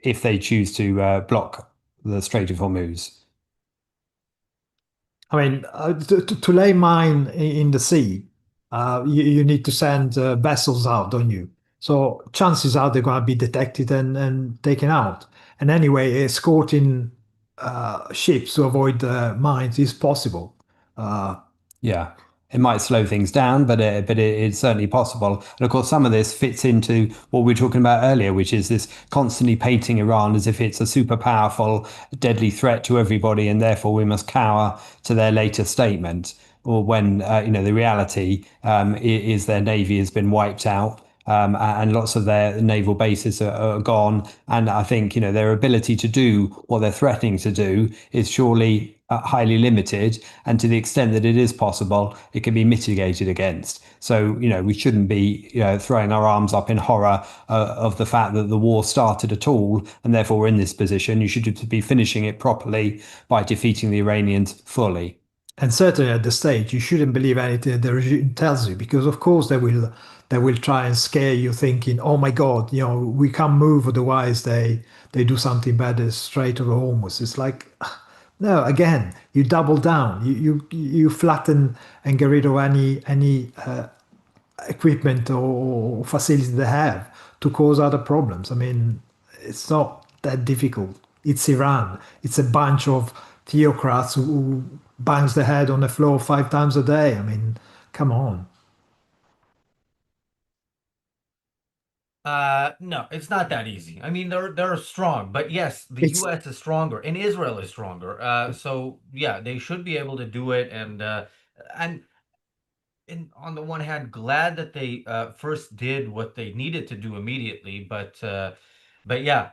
If they choose to block the Strait of Hormuz. I mean, to lay mine in the sea, you need to send vessels out, don't you? So chances are they're going to be detected and taken out. And anyway, escorting ships to avoid mines is possible. Yeah, it might slow things down, but it's certainly possible. And of course, some of this fits into what we were talking about earlier, which is this constantly painting Iran as if it's a super powerful, deadly threat to everybody, and therefore we must cower to their latest statement. Or when the reality is their navy has been wiped out. And lots of their naval bases are gone. And I think their ability to do what they're threatening to do is surely highly limited, and to the extent that it is possible, it can be mitigated against. So we shouldn't be throwing our arms up in horror of the fact that the war started at all, and therefore we're in this position. You should be finishing it properly by defeating the Iranians fully. And certainly at the stage, you shouldn't believe anything the regime tells you, because of course they will try and scare you, thinking, "Oh my God, we can't move, otherwise they do something bad at Strait of Hormuz." It's like, no, again, you double down, you flatten and get rid of any equipment or facility they have to cause other problems. I mean, it's not that difficult. It's Iran. It's a bunch of theocrats who bangs their head on the floor 5 times a day. I mean, come on. No, it's not that easy. I mean, they're strong, but yes, the It's U.S. is stronger and Israel is stronger. So yeah, they should be able to do it. And on the one hand, glad that they first did what they needed to do immediately. But yeah,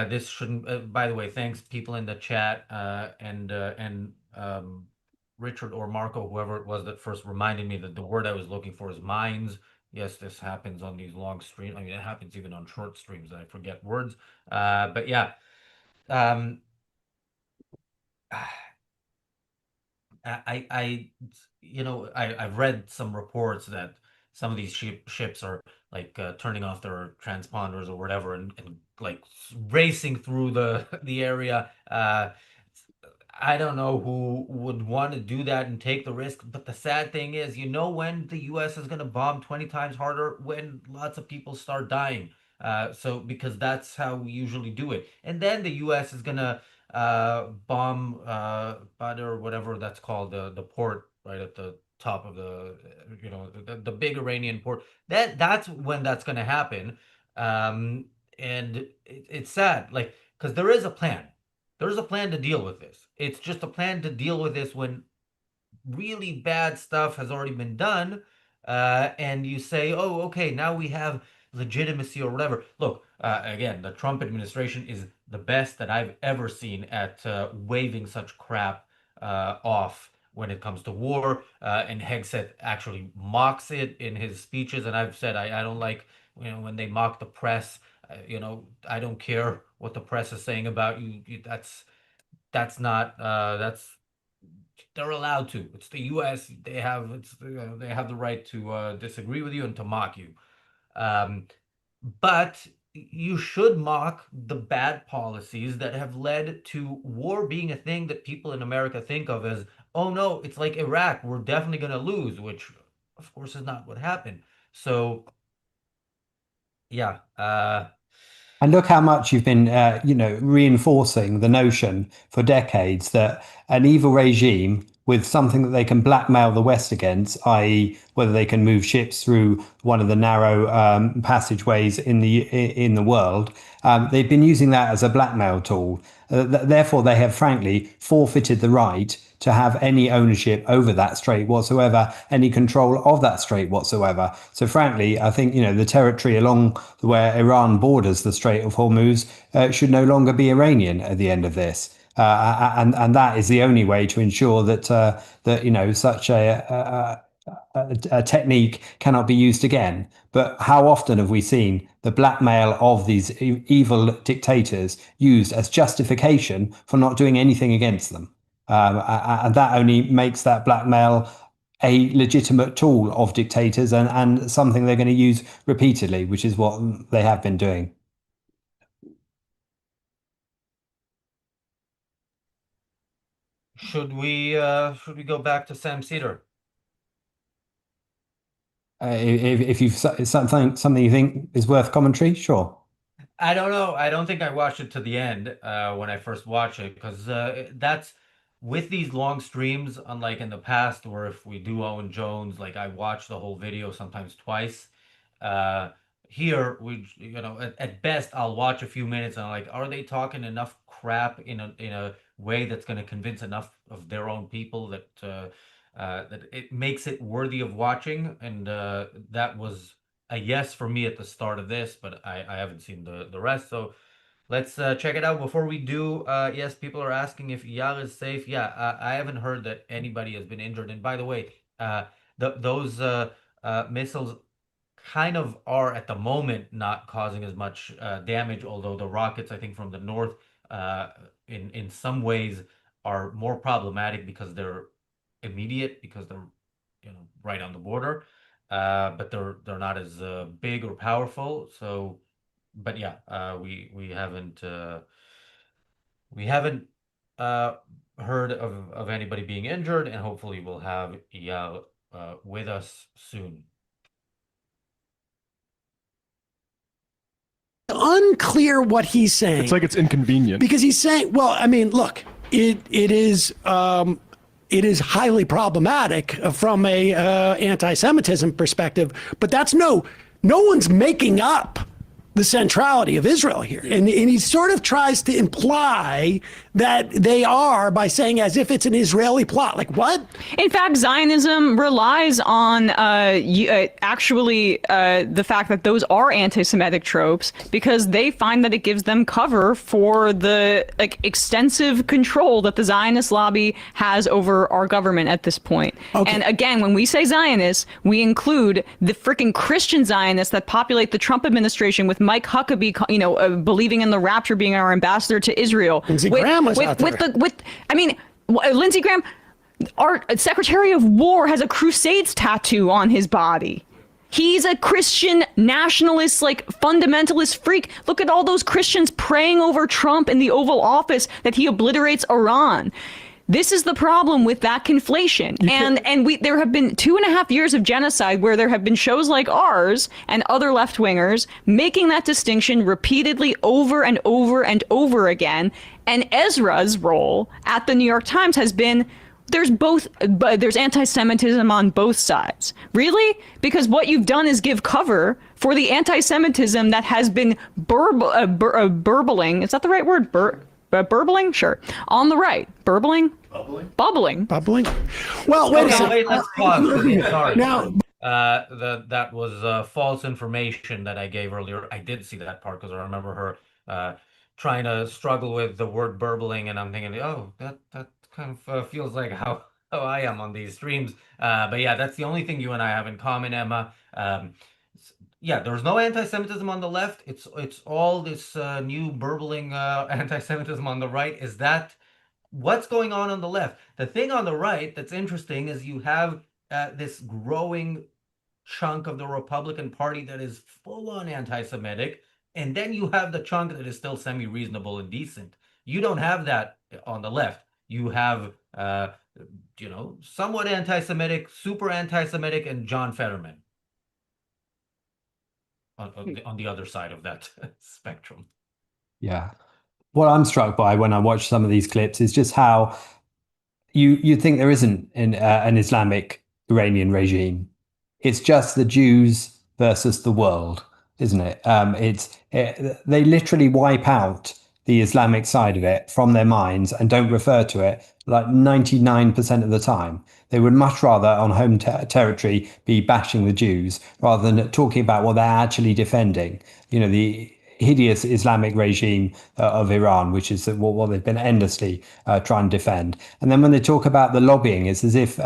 this shouldn't. By the way, thanks people in the chat and Richard or Marco, whoever it was that first reminded me that the word I was looking for is minds. Yes, this happens on these long streams. I mean, it happens even on short streams that I forget words. But yeah, um, I've read some reports that some of these ships are like turning off their transponders or whatever and like racing through the the area. I don't know who would want to do that and take the risk, but the sad thing is, when the US is going to bomb 20 times harder when lots of people start dying. So because that's how we usually do it. And then the US is going to bomb Badr or whatever that's called, the port right at the top of the, the big Iranian port. That's when that's going to happen. And it's sad, like, because there is a plan. There's a plan to deal with this. It's just a plan to deal with this when really bad stuff has already been done, and you say, oh, okay, now we have legitimacy or whatever. Look, again, the Trump administration is the best that I've ever seen at waving such crap off when it comes to war, and Hegseth actually mocks it in his speeches, and I've said I don't like when they mock the press. I don't care what the press is saying about you. That's not they're allowed to. It's the U.S. They have they have the right to disagree with you and to mock you. But you should mock the bad policies that have led to war being a thing that people in America think of as, oh no, it's like Iraq, we're definitely going to lose, which of course is not what happened. So yeah. And look how much you've been, reinforcing the notion for decades that an evil regime with something that they can blackmail the West against, i.e., whether they can move ships through one of the narrow passageways in the world, they've been using that as a blackmail tool. Therefore, they have frankly forfeited the right to have any ownership over that strait whatsoever, any control of that strait whatsoever. So frankly, I think, the territory along where Iran borders the Strait of Hormuz should no longer be Iranian at the end of this. And that is the only way to ensure that such a technique cannot be used again. But how often have we seen the blackmail of these evil dictators used as justification for not doing anything against them? And that only makes that blackmail a legitimate tool of dictators and something they're going to use repeatedly, which is what they have been doing. Should we go back to Sam Cedar? If you've something you think is worth commentary, sure. I don't know. I don't think I watched it to the end when I first watched it, because that's with these long streams, unlike in the past, where if we do Owen Jones, like I watch the whole video sometimes twice. Here, at best, I'll watch a few minutes and I'm like, are they talking enough crap in a way that's going to convince enough of their own people that that it makes it worthy of watching? And that was a yes for me at the start of this, but I haven't seen the rest. So let's check it out. Before we do, yes, people are asking if Iyal is safe. Yeah, I haven't heard that anybody has been injured. And by the way, those missiles kind of are at the moment not causing as much damage, although the rockets, I think, from the north in some ways are more problematic because they're immediate, because they're right on the border, but they're not as big or powerful. So, but yeah, we haven't heard of anybody being injured, and hopefully we'll have Iyal with us soon. Unclear what he's saying. It's like it's inconvenient. Because he's saying, well, I mean, look, it is highly problematic from a anti-Semitism perspective, but that's no one's making up the centrality of Israel here. And he sort of tries to imply that they are by saying as if it's an Israeli plot. Like, what? In fact, Zionism relies on actually the fact that those are anti-Semitic tropes because they find that it gives them cover for the extensive control that the Zionist lobby has over our government at this point. Okay. And again, when we say Zionists, we include the freaking Christian Zionists that populate the Trump administration with Mike Huckabee, believing in the rapture, being our ambassador to Israel. Lindsey Graham was out there. Lindsey Graham, our Secretary of War, has a Crusades tattoo on his body. He's a Christian nationalist, fundamentalist freak. Look at all those Christians praying over Trump in the Oval Office that he obliterates Iran. This is the problem with that conflation. There have been 2.5 years of genocide where there have been shows like ours and other left-wingers making that distinction repeatedly over and over and over again. And Ezra's role at the New York Times has been, there's there's anti-Semitism on both sides. Really? Because what you've done is give cover for the anti-Semitism that has been burbling. Is that the right word? Burbling? Sure. On the right. Burbling? Bubbling. Well, wait a second. Wait, let's pause. Sorry. Now, that was false information that I gave earlier. I did see that part because I remember her trying to struggle with the word burbling, and I'm thinking, oh, that kind of feels like how I am on these streams. But yeah, that's the only thing you and I have in common, Emma. Yeah, there's no anti-Semitism on the left. It's all this new burbling anti-Semitism on the right. Is that what's going on the left? The thing on the right that's interesting is you have this growing chunk of the Republican Party that is full-on anti-Semitic, and then you have the chunk that is still semi-reasonable and decent. You don't have that on the left. You have, somewhat anti-Semitic, super anti-Semitic, and John Fetterman on the other side of that spectrum. Yeah. What I'm struck by when I watch some of these clips is just how you think there isn't an Islamic Iranian regime. It's just the Jews versus the world, isn't it? They literally wipe out the Islamic side of it from their minds and don't refer to it like 99% of the time. They would much rather on home territory be bashing the Jews rather than talking about what they're actually defending. The hideous Islamic regime of Iran, which is what they've been endlessly trying to defend. And then when they talk about the lobbying, it's as if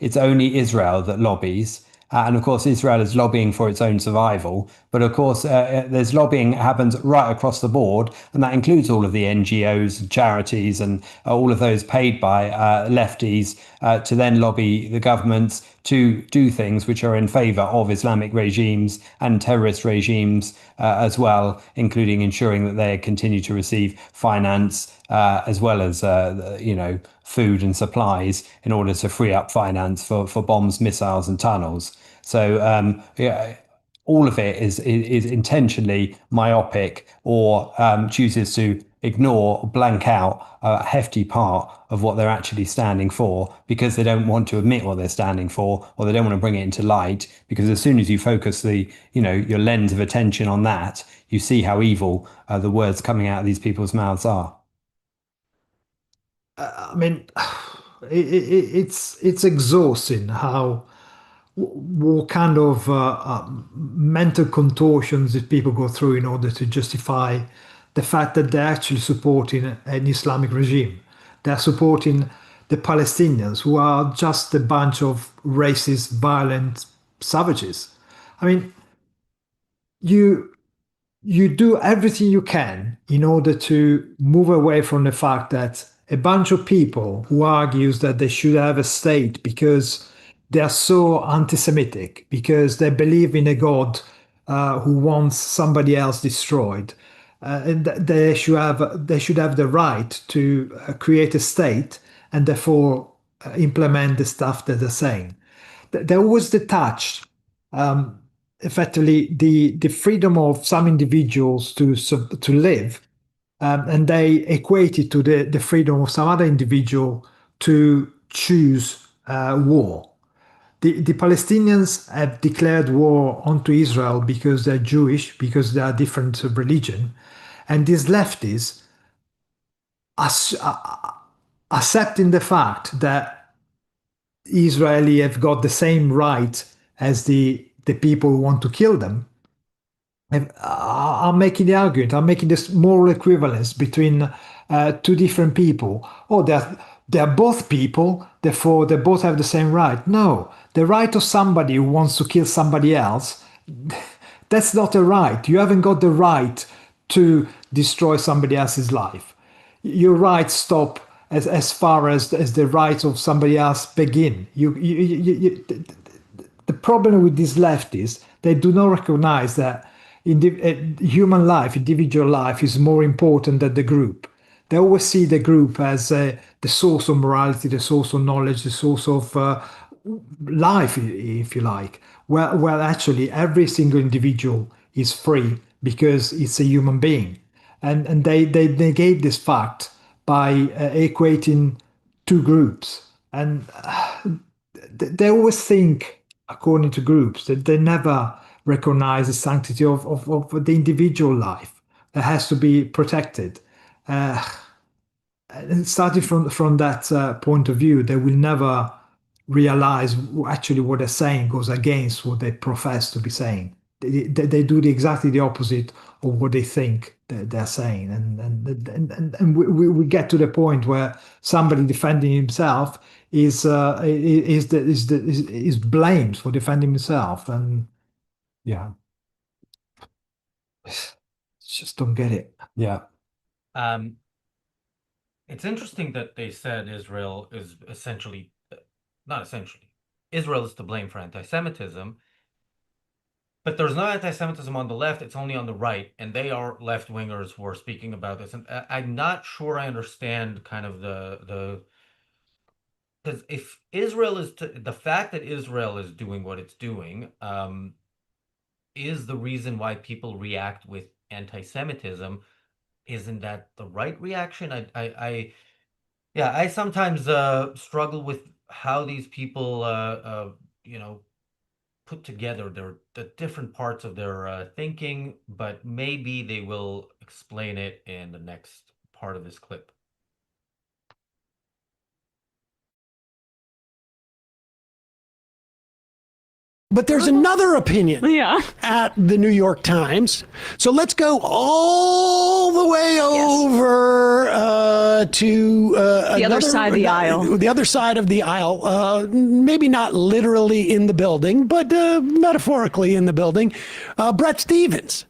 it's only Israel that lobbies. And of course, Israel is lobbying for its own survival. But of course, there's lobbying happens right across the board. And that includes all of the NGOs and charities and all of those paid by lefties to then lobby the governments to do things which are in favor of Islamic regimes and terrorist regimes as well, including ensuring that they continue to receive finance as well as, food and supplies in order to free up finance for bombs, missiles and tunnels. So all of it is intentionally myopic or chooses to ignore or blank out a hefty part of what they're actually standing for because they don't want to admit what they're standing for, or they don't want to bring it into light, because as soon as you focus your lens of attention on that, you see how evil the words coming out of these people's mouths are. I mean, it's exhausting how what kind of mental contortions that people go through in order to justify the fact that they're actually supporting an Islamic regime. They're supporting the Palestinians, who are just a bunch of racist, violent savages. I mean, you do everything you can in order to move away from the fact that a bunch of people who argues that they should have a state because they are so anti-Semitic, because they believe in a God who wants somebody else destroyed, and they should have the right to create a state and therefore implement the stuff that they're saying. They always detach effectively the freedom of some individuals to live, and they equate it to the freedom of some other individual to choose war. The Palestinians have declared war onto Israel because they're Jewish, because they are different religion, and these lefties accepting the fact that Israeli have got the same right as the people who want to kill them. I'm making the argument, I'm making this moral equivalence between two different people. Oh, they're both people, therefore they both have the same right. No, the right of somebody who wants to kill somebody else, that's not a right. You haven't got the right to destroy somebody else's life. Your rights stop as far as the rights of somebody else begin. The problem with these leftists, they do not recognize that human life, individual life, is more important than the group. They always see the group as the source of morality, the source of knowledge, the source of life, if you like. Well, actually, every single individual is free because it's a human being. And they negate this fact by equating two groups. And they always think according to groups, that they never recognize the sanctity of the individual life that has to be protected. And starting from that point of view, they will never realize actually what they're saying goes against what they profess to be saying. They do exactly the opposite of what they think they're saying, and we get to the point where somebody defending himself is blamed for defending himself, and yeah, just don't get it. Yeah. It's interesting that they said Israel is essentially, not essentially, Israel is to blame for anti-Semitism, but there's no anti-Semitism on the left, it's only on the right, and they are left-wingers who are speaking about this. And I'm not sure I understand kind of because if Israel is, the fact that Israel is doing what it's doing is the reason why people react with anti-Semitism. Isn't that the right reaction? I sometimes struggle with how these people, put together the different parts of their thinking, but maybe they will explain it in the next part of this clip. But there's another opinion at the New York Times. So let's go all the way over to the other side of the aisle. The other side of the aisle. Maybe not literally in the building, but metaphorically in the building. Bret Stephens.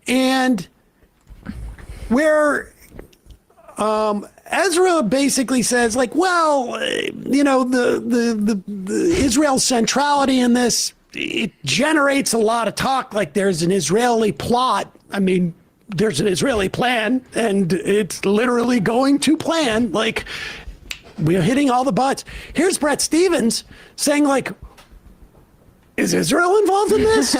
And where Ezra basically says, like, well, the Israel's centrality in this, it generates a lot of talk, like there's an Israeli plot. I mean, there's an Israeli plan, and it's literally going to plan. Like, we're hitting all the butts. Here's Bret Stephens saying, like, is Israel involved in this?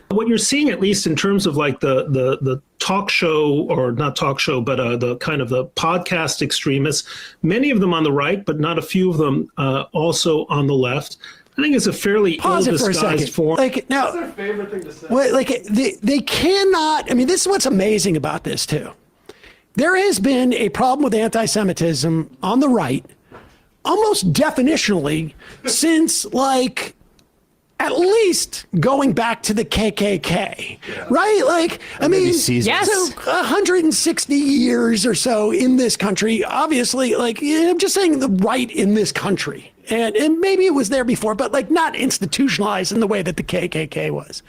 What you're seeing, at least in terms of like the talk show, or not talk show, but the kind of the podcast extremists, many of them on the right, but not a few of them also on the left. I think it's a fairly ill-disguised form. Like, now, that's their favorite thing to say. Like, they cannot, I mean, this is what's amazing about this too. There has been a problem with anti-Semitism on the right, almost definitionally, since like, at least going back to the KKK, right? Like, I mean, yes. So 160 years or so in this country, obviously, like, I'm just saying the right in this country. And maybe it was there before, but like not institutionalized in the way that the KKK was.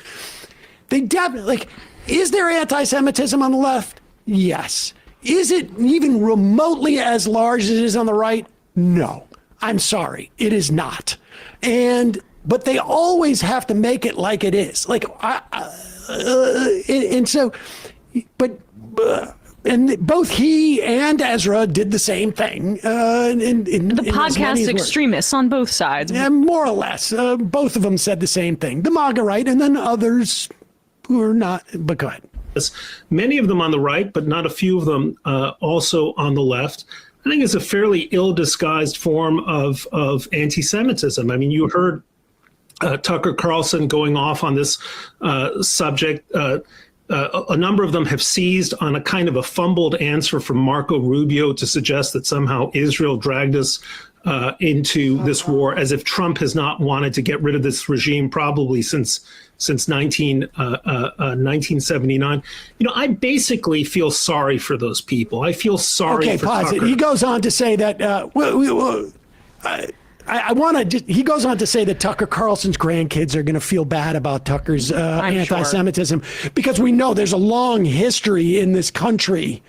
They definitely, like, is there anti-Semitism on the left? Yes. Is it even remotely as large as it is on the right? No. I'm sorry. It is not. But they always have to make it like it is. Like, and so, and both he and Ezra did the same thing. The podcast extremists on both sides. Yeah, more or less. Both of them said the same thing. The MAGA right, and then others who are not, but go ahead. Many of them on the right, but not a few of them also on the left. I think it's a fairly ill-disguised form of anti-Semitism. I mean, you heard Tucker Carlson going off on this subject. A number of them have seized on a kind of a fumbled answer from Marco Rubio to suggest that somehow Israel dragged us into this war, as if Trump has not wanted to get rid of this regime probably since 1979. You know, I basically feel sorry for those people. I feel sorry for pause Tucker. it. He goes on to say that, I want to just, he goes on to say that Tucker Carlson's grandkids are going to feel bad about Tucker's anti-Semitism, because we know there's a long history in this country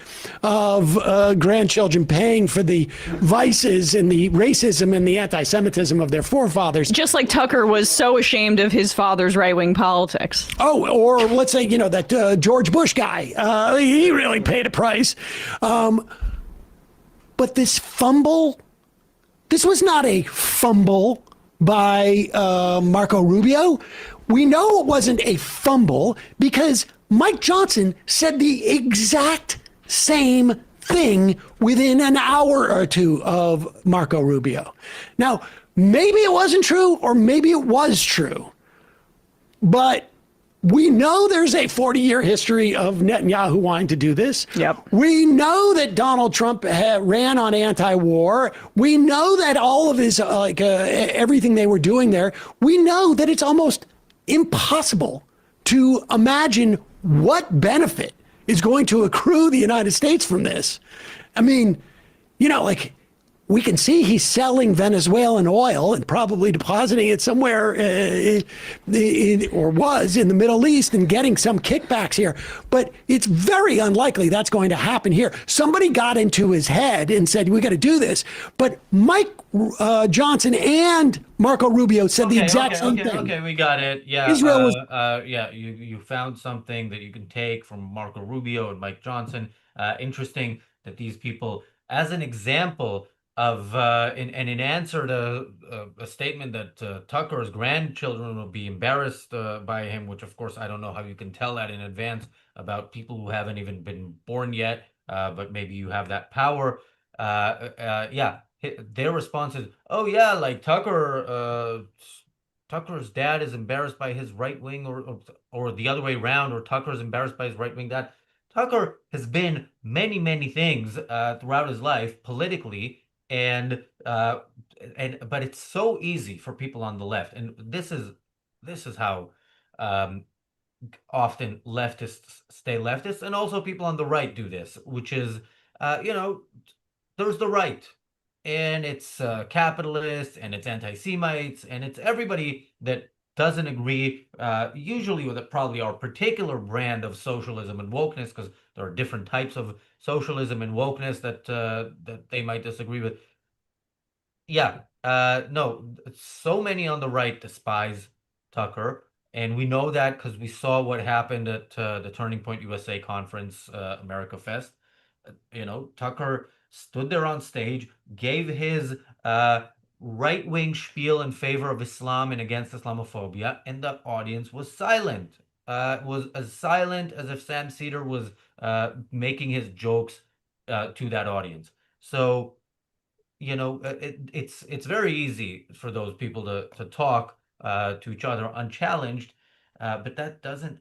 of grandchildren paying for the vices and the racism and the anti-Semitism of their forefathers. Just like Tucker was so ashamed of his father's right-wing politics. Oh, or let's say, that George Bush guy, he really paid a price. But this fumble, this was not a fumble by Marco Rubio. We know it wasn't a fumble because Mike Johnson said the exact same thing within an hour or two of Marco Rubio. Now, maybe it wasn't true, or maybe it was true, but we know there's a 40-year history of Netanyahu wanting to do this. Yep. We know that Donald Trump ran on anti-war. We know that all of his, everything they were doing there, we know that it's almost impossible to imagine what benefit is going to accrue the United States from this. I mean, we can see he's selling Venezuelan oil and probably depositing it somewhere or was in the Middle East and getting some kickbacks here. But it's very unlikely that's going to happen here. Somebody got into his head and said, we got to do this. But Mike Johnson and Marco Rubio said the exact same thing. Okay, we got it. Yeah, Israel was you found something that you can take from Marco Rubio and Mike Johnson. Interesting that these people, as an example of in answer to a statement that Tucker's grandchildren will be embarrassed by him, which of course I don't know how you can tell that in advance about people who haven't even been born yet, but maybe you have that power. Their response is, oh yeah, like Tucker's dad is embarrassed by his right wing, or the other way around, or Tucker's embarrassed by his right wing dad. Tucker has been many things throughout his life politically. But it's so easy for people on the left, and this is how often leftists stay leftists, and also people on the right do this, which is there's the right, and it's capitalists, and it's anti-Semites, and it's everybody that doesn't agree usually with probably our particular brand of socialism and wokeness, because there are different types of socialism and wokeness that they might disagree with. No, so many on the right despise Tucker, and we know that because we saw what happened at the Turning Point USA conference, America Fest. Tucker stood there on stage, gave his right-wing spiel in favor of Islam and against Islamophobia, and the audience was silent. Was as silent as if Sam Cedar was making his jokes to that audience. So, it's very easy for those people to talk to each other unchallenged, but that doesn't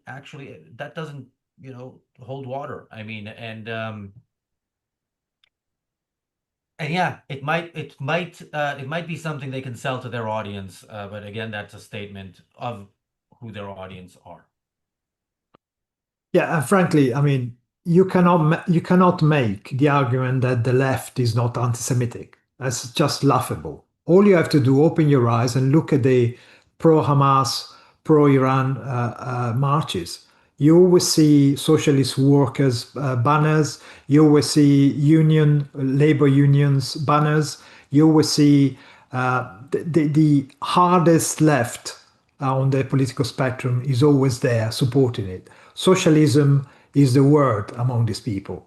hold water. I mean, and yeah, it might be something they can sell to their audience, but again, that's a statement of who their audience are. Yeah, and frankly, I mean, you cannot make the argument that the left is not anti-Semitic. That's just laughable. All you have to do, open your eyes and look at the pro-Hamas, pro-Iran marches. You always see socialist workers banners. You always see labor unions banners. You always see the hardest left on the political spectrum is always there supporting it. Socialism is the word among these people.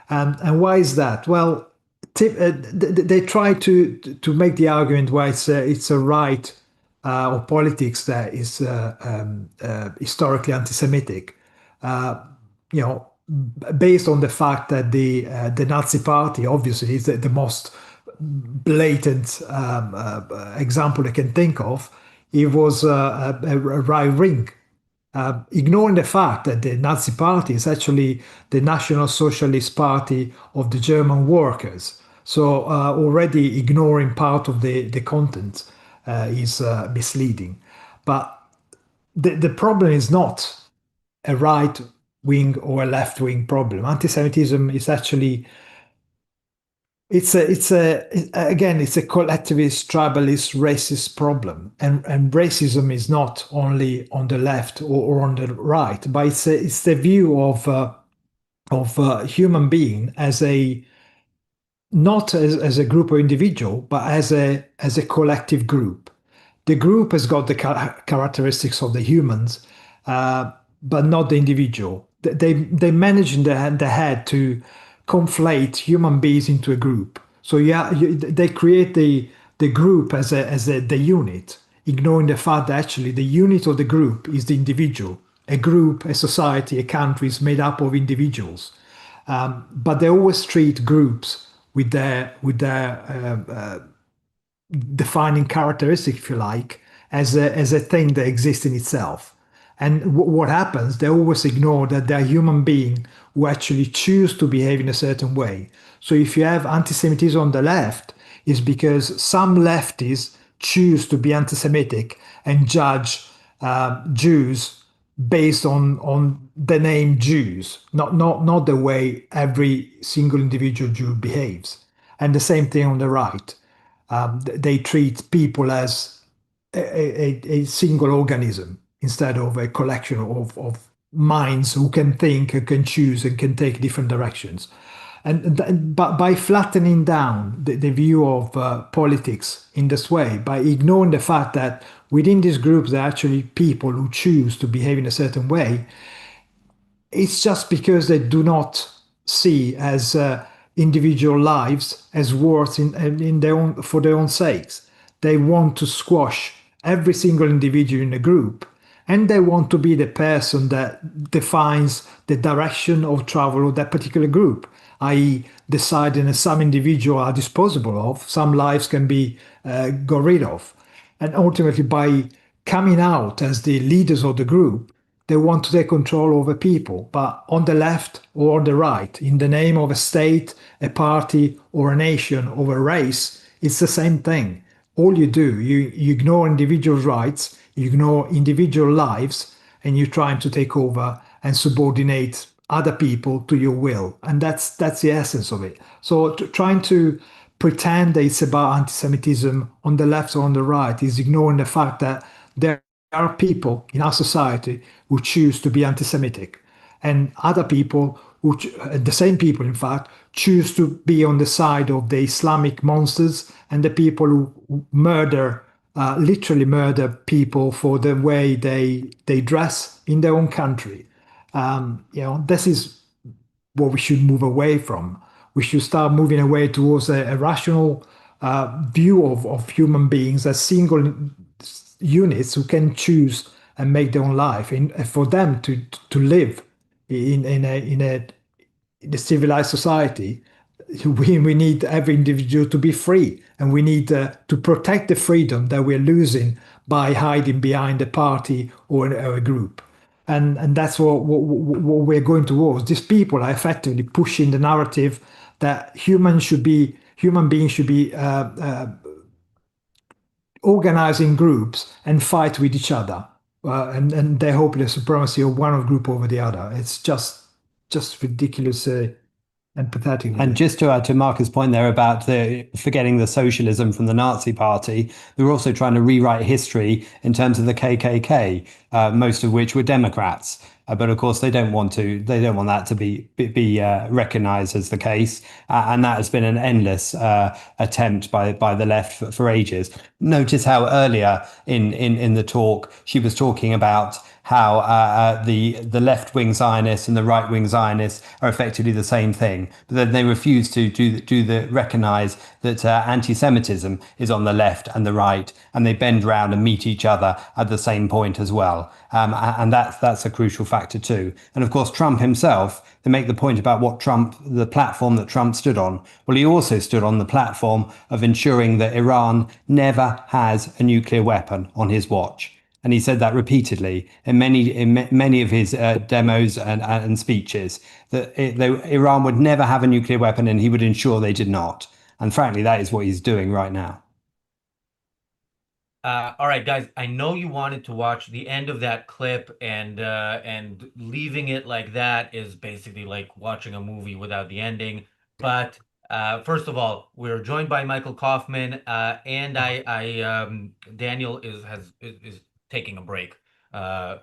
And why is that? Well, they try to make the argument why it's a right or politics that is historically anti-Semitic. Based on the fact that the Nazi Party obviously is the most blatant example I can think of. It was a right wing. Ignoring the fact that the Nazi Party is actually the National Socialist Party of the German workers. So already ignoring part of the content is misleading. But the problem is not a right wing or a left wing problem. Anti-Semitism is actually it's a collectivist, tribalist, racist problem, and racism is not only on the left or on the right, but it's the view of human being as not as a group or individual, but as a collective group. The group has got the characteristics of the humans, but not the individual. They manage in their head to conflate human beings into a group. So they create the group as the unit, ignoring the fact that actually the unit of the group is the individual. A group, a society, a country is made up of individuals. But they always treat groups with their defining characteristic, if you like, as a thing that exists in itself. And what happens, they always ignore that they're human beings who actually choose to behave in a certain way. So if you have anti-Semitism on the left, it's because some leftists choose to be anti-Semitic and judge Jews based on the name Jews, not the way every single individual Jew behaves. And the same thing on the right. They treat people as a single organism instead of a collection of minds who can think, who can choose, and can take different directions. But by flattening down the view of politics in this way, by ignoring the fact that within these groups there are actually people who choose to behave in a certain way, it's just because they do not see as individual lives as worth in their own for their own sakes. They want to squash every single individual in a group, and they want to be the person that defines the direction of travel of that particular group, i.e., deciding that some individuals are disposable of, some lives can be got rid of, and ultimately by coming out as the leaders of the group, they want to take control over people, but on the left or on the right, in the name of a state, a party, or a nation, or a race, it's the same thing. All you do, you ignore individual rights, you ignore individual lives, and you're trying to take over and subordinate other people to your will. And that's the essence of it. So trying to pretend that it's about anti-Semitism on the left or on the right is ignoring the fact that there are people in our society who choose to be anti-Semitic, and other people who, the same people in fact, choose to be on the side of the Islamic monsters and the people who murder, literally murder people for the way they dress in their own country. This is what we should move away from. We should start moving away towards a rational view of human beings as single units who can choose and make their own life, and for them to live in a civilized society. We need every individual to be free, and we need to protect the freedom that we're losing by hiding behind a party or a group. And that's what we're going towards. These people are effectively pushing the narrative that human beings should be organizing groups and fight with each other, and they hope the supremacy of one group over the other. It's just ridiculous and pathetic. And just to add to Marcus' point there about forgetting the socialism from the Nazi Party, they were also trying to rewrite history in terms of the KKK, most of which were Democrats. But of course, they don't want that to be recognized as the case, and that has been an endless attempt by the left for ages. Notice how earlier in the talk she was talking about how the left-wing Zionists and the right-wing Zionists are effectively the same thing, but then they refuse to recognize that anti-Semitism is on the left and the right, and they bend round and meet each other at the same point as well, and that's a crucial factor too. And of course, Trump himself, they make the point about the platform that Trump stood on. Well, he also stood on the platform of ensuring that Iran never has a nuclear weapon on his watch. And he said that repeatedly in many of his demos and speeches, that Iran would never have a nuclear weapon and he would ensure they did not. And frankly, that is what he's doing right now. All right, guys, I know you wanted to watch the end of that clip, and leaving it like that is basically like watching a movie without the ending. But first of all, we're joined by Michael Kaufman, and Daniel is taking a break.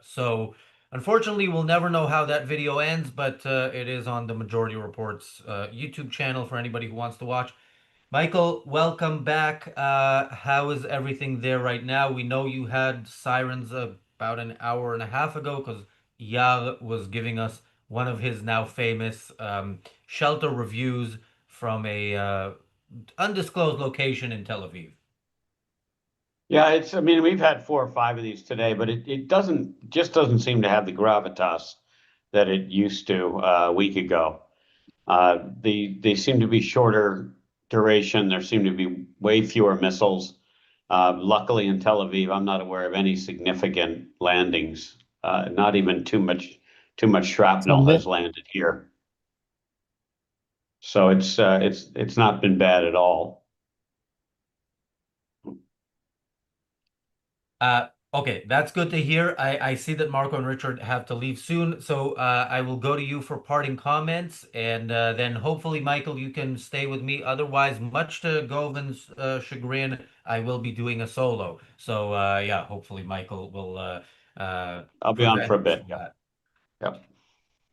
So unfortunately, we'll never know how that video ends, but it is on the Majority Reports YouTube channel for anybody who wants to watch. Michael, welcome back. How is everything there right now? We know you had sirens about an hour and a half ago because Yar was giving us one of his now famous shelter reviews from a undisclosed location in Tel Aviv. Yeah, I mean, we've had 4 or 5 of these today, but it doesn't seem to have the gravitas that it used to a week ago. They seem to be shorter duration. There seem to be way fewer missiles. Luckily, in Tel Aviv, I'm not aware of any significant landings. Not even too much shrapnel has landed here. So it's not been bad at all. Okay, that's good to hear. I see that Marco and Richard have to leave soon, so I will go to you for parting comments, and then hopefully, Michael, you can stay with me. Otherwise, much to Govin's chagrin, I will be doing a solo. So yeah, hopefully Michael will I'll be on for a bit. that. Yep.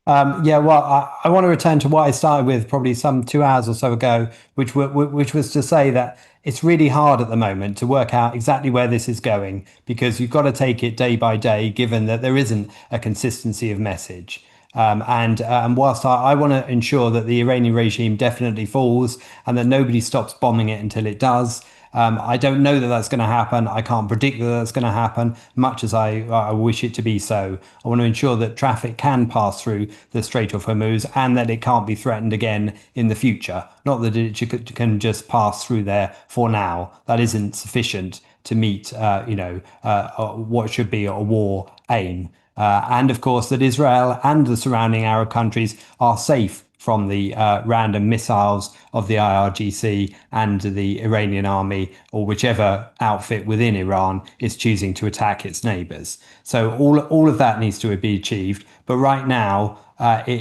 Yeah, well, I want to return to what I started with probably some 2 hours or so ago, which was to say that it's really hard at the moment to work out exactly where this is going because you've got to take it day by day, given that there isn't a consistency of message. And whilst I want to ensure that the Iranian regime definitely falls and that nobody stops bombing it until it does, I don't know that that's going to happen. I can't predict that that's going to happen, much as I wish it to be so. I want to ensure that traffic can pass through the Strait of Hormuz and that it can't be threatened again in the future. Not that it can just pass through there for now. That isn't sufficient to meet, what should be a war aim. And of course, that Israel and the surrounding Arab countries are safe from the random missiles of the IRGC and the Iranian army, or whichever outfit within Iran is choosing to attack its neighbors. So all of that needs to be achieved. But right now,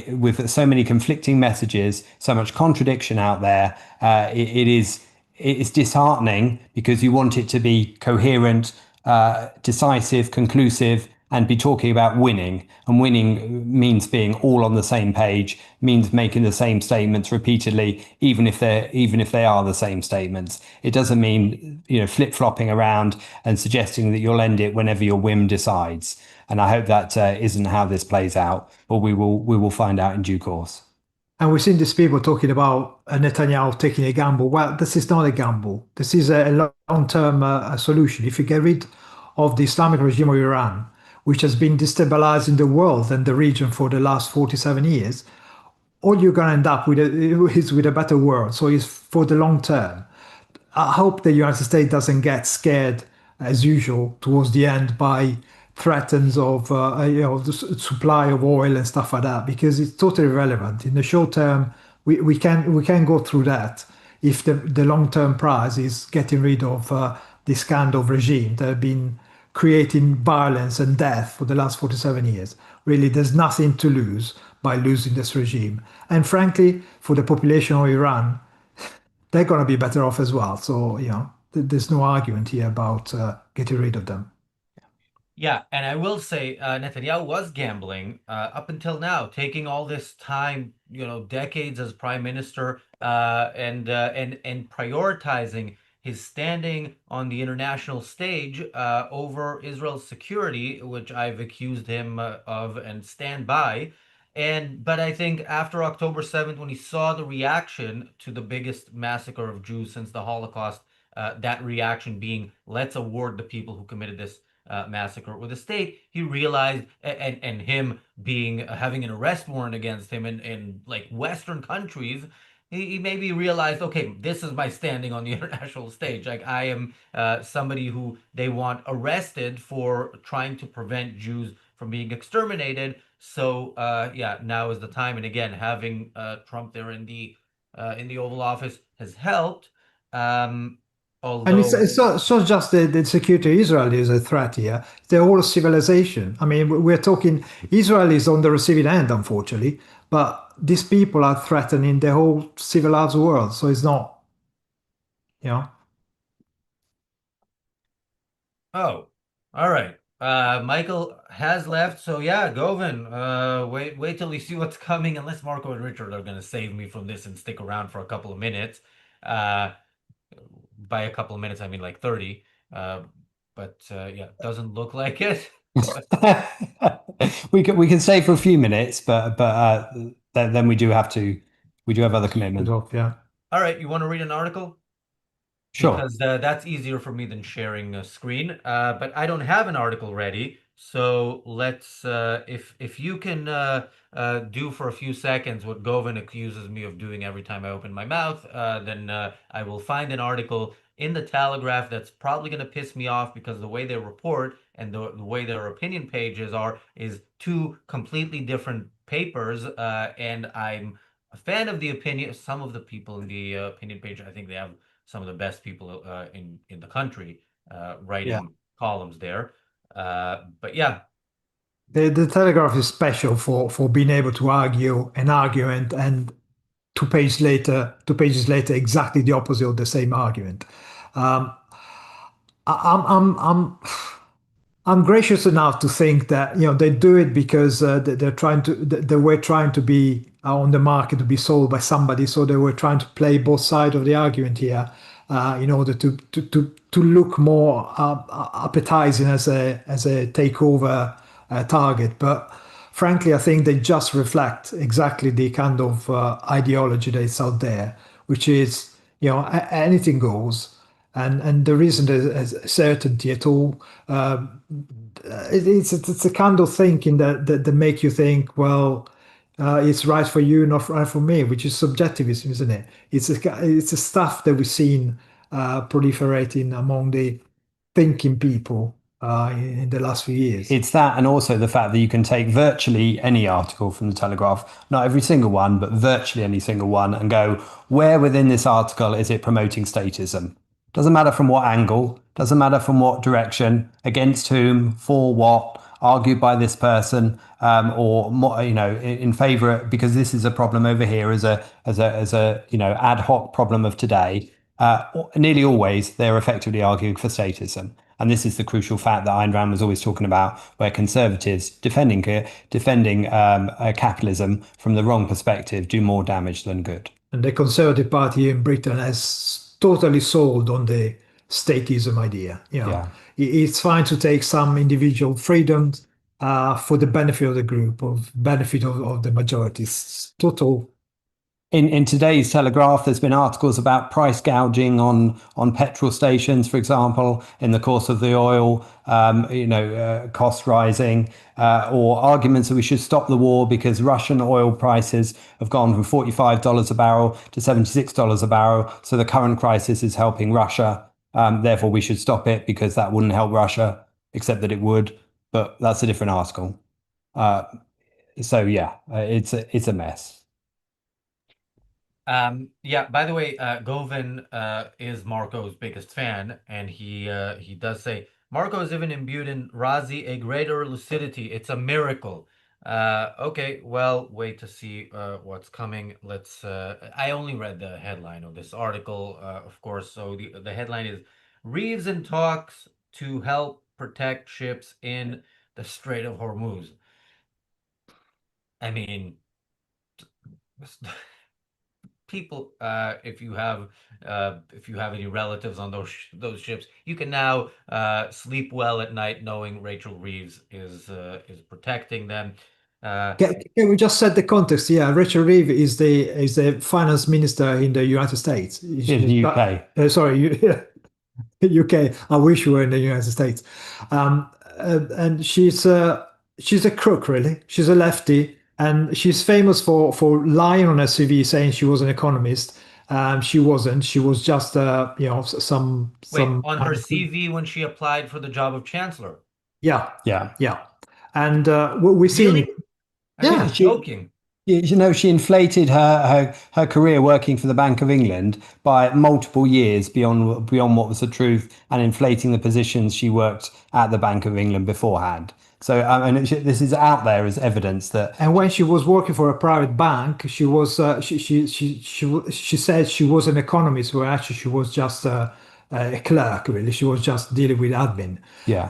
with so many conflicting messages, so much contradiction out there, it's disheartening because you want it to be coherent, decisive, conclusive, and be talking about winning. And winning means being all on the same page, means making the same statements repeatedly, even if they are the same statements. It doesn't mean flip-flopping around and suggesting that you'll end it whenever your whim decides. And I hope that isn't how this plays out, but we will find out in due course. And we've seen these people talking about Netanyahu taking a gamble. Well, this is not a gamble. This is a long-term solution. If you get rid of the Islamic regime of Iran, which has been destabilizing the world and the region for the last 47 years, all you're going to end up with is with a better world. So it's for the long term. I hope the United States doesn't get scared, as usual, towards the end by threats of the supply of oil and stuff like that, because it's totally irrelevant. In the short term, we can go through that if the long term prize is getting rid of this kind of regime that have been creating violence and death for the last 47 years. Really, there's nothing to lose by losing this regime. And frankly, for the population of Iran, they're going to be better off as well. So, there's no argument here about getting rid of them. Yeah, and I will say Netanyahu was gambling up until now, taking all this time, decades as prime minister, and prioritizing his standing on the international stage over Israel's security, which I've accused him of and stand by. But I think after October 7th, when he saw the reaction to the biggest massacre of Jews since the Holocaust, that reaction being, let's award the people who committed this massacre with a state, he realized, and him being having an arrest warrant against him in like Western countries, he maybe realized, okay, this is my standing on the international stage. Like I am somebody who they want arrested for trying to prevent Jews from being exterminated. So yeah, now is the time. And again, having Trump there in the Oval Office has helped. And it's not just the security of Israel is a threat here. The whole civilization. I mean, we're talking Israel is on the receiving end, unfortunately, but these people are threatening the whole civilized world. So it's not, Oh, all right. Michael has left, so yeah, Govin, wait till you see what's coming. Unless Marco and Richard are going to save me from this and stick around for a couple of minutes. By a couple of minutes, I mean like 30. But yeah, doesn't look like it. We can stay for a few minutes, but then we do have other commitments. Yeah. All right, you want to read an article? Sure. Because that's easier for me than sharing a screen. But I don't have an article ready. So let's, if you can do for a few seconds what Govin accuses me of doing every time I open my mouth, then I will find an article in the Telegraph that's probably going to piss me off because the way they report and the way their opinion pages is two completely different papers, and I'm a fan of the opinion. Some of the people in the opinion page, I think they have some of the best people in the country writing columns there. But yeah, The Telegraph is special for being able to argue an argument and 2 pages later, exactly the opposite of the same argument. Um, I'm gracious enough to think that they do it because they were trying to be on the market to be sold by somebody, so they were trying to play both sides of the argument here in order to look more appetizing as a takeover target. But frankly, I think they just reflect exactly the kind of ideology that's out there, which is anything goes, and there isn't a certainty at all. It's a kind of thinking that make you think, well, it's right for you, not right for me, which is subjectivism, isn't it? It's a stuff that we've seen proliferating among the thinking people in the last few years. It's that, and also the fact that you can take virtually any article from the Telegraph, not every single one, but virtually any single one, and go, where within this article is it promoting statism? Doesn't matter from what angle, doesn't matter from what direction, against whom, for what, argued by this person, or more, in favor, because this is a problem over here as a ad hoc problem of today. Nearly always they're effectively arguing for statism. And this is the crucial fact that Ayn Rand was always talking about, where conservatives defending capitalism from the wrong perspective do more damage than good. And the Conservative Party in Britain has totally sold on the statism idea. It's fine to take some individual freedoms for the benefit of the group, of benefit of the majorities. Total. In today's Telegraph, there's been articles about price gouging on petrol stations, for example, in the course of the oil, cost rising, or arguments that we should stop the war because Russian oil prices have gone from $45 a barrel to $76 a barrel. So the current crisis is helping Russia. Therefore, we should stop it because that wouldn't help Russia, except that it would. But that's a different article. So yeah, it's a mess. Yeah, by the way, Govin is Marco's biggest fan, and he does say, Marco is even imbued in Razi a greater lucidity. It's a miracle. Okay, well, wait to see what's coming. I only read the headline of this article, of course. So the headline is, Reeves in talks to help protect ships in the Strait of Hormuz. I mean, people, if you have any relatives on those ships, you can now sleep well at night knowing Rachel Reeves is protecting them. Can we just set the context? Yeah, Rachel Reeves is the finance minister in the United States. In the UK. Sorry, UK. I wish we were in the United States. And she's a crook, really. She's a lefty, and she's famous for lying on her CV, saying she was an economist. She wasn't. She was just some. On her CV when she applied for the job of chancellor. Yeah. And we're seeing. Really? I'm joking. She inflated her career working for the Bank of England by multiple years beyond what was the truth, and inflating the positions she worked at the Bank of England beforehand. So this is out there as evidence that. And when she was working for a private bank, she was she said she was an economist, where actually she was just a clerk. Really, she was just dealing with admin. Yeah.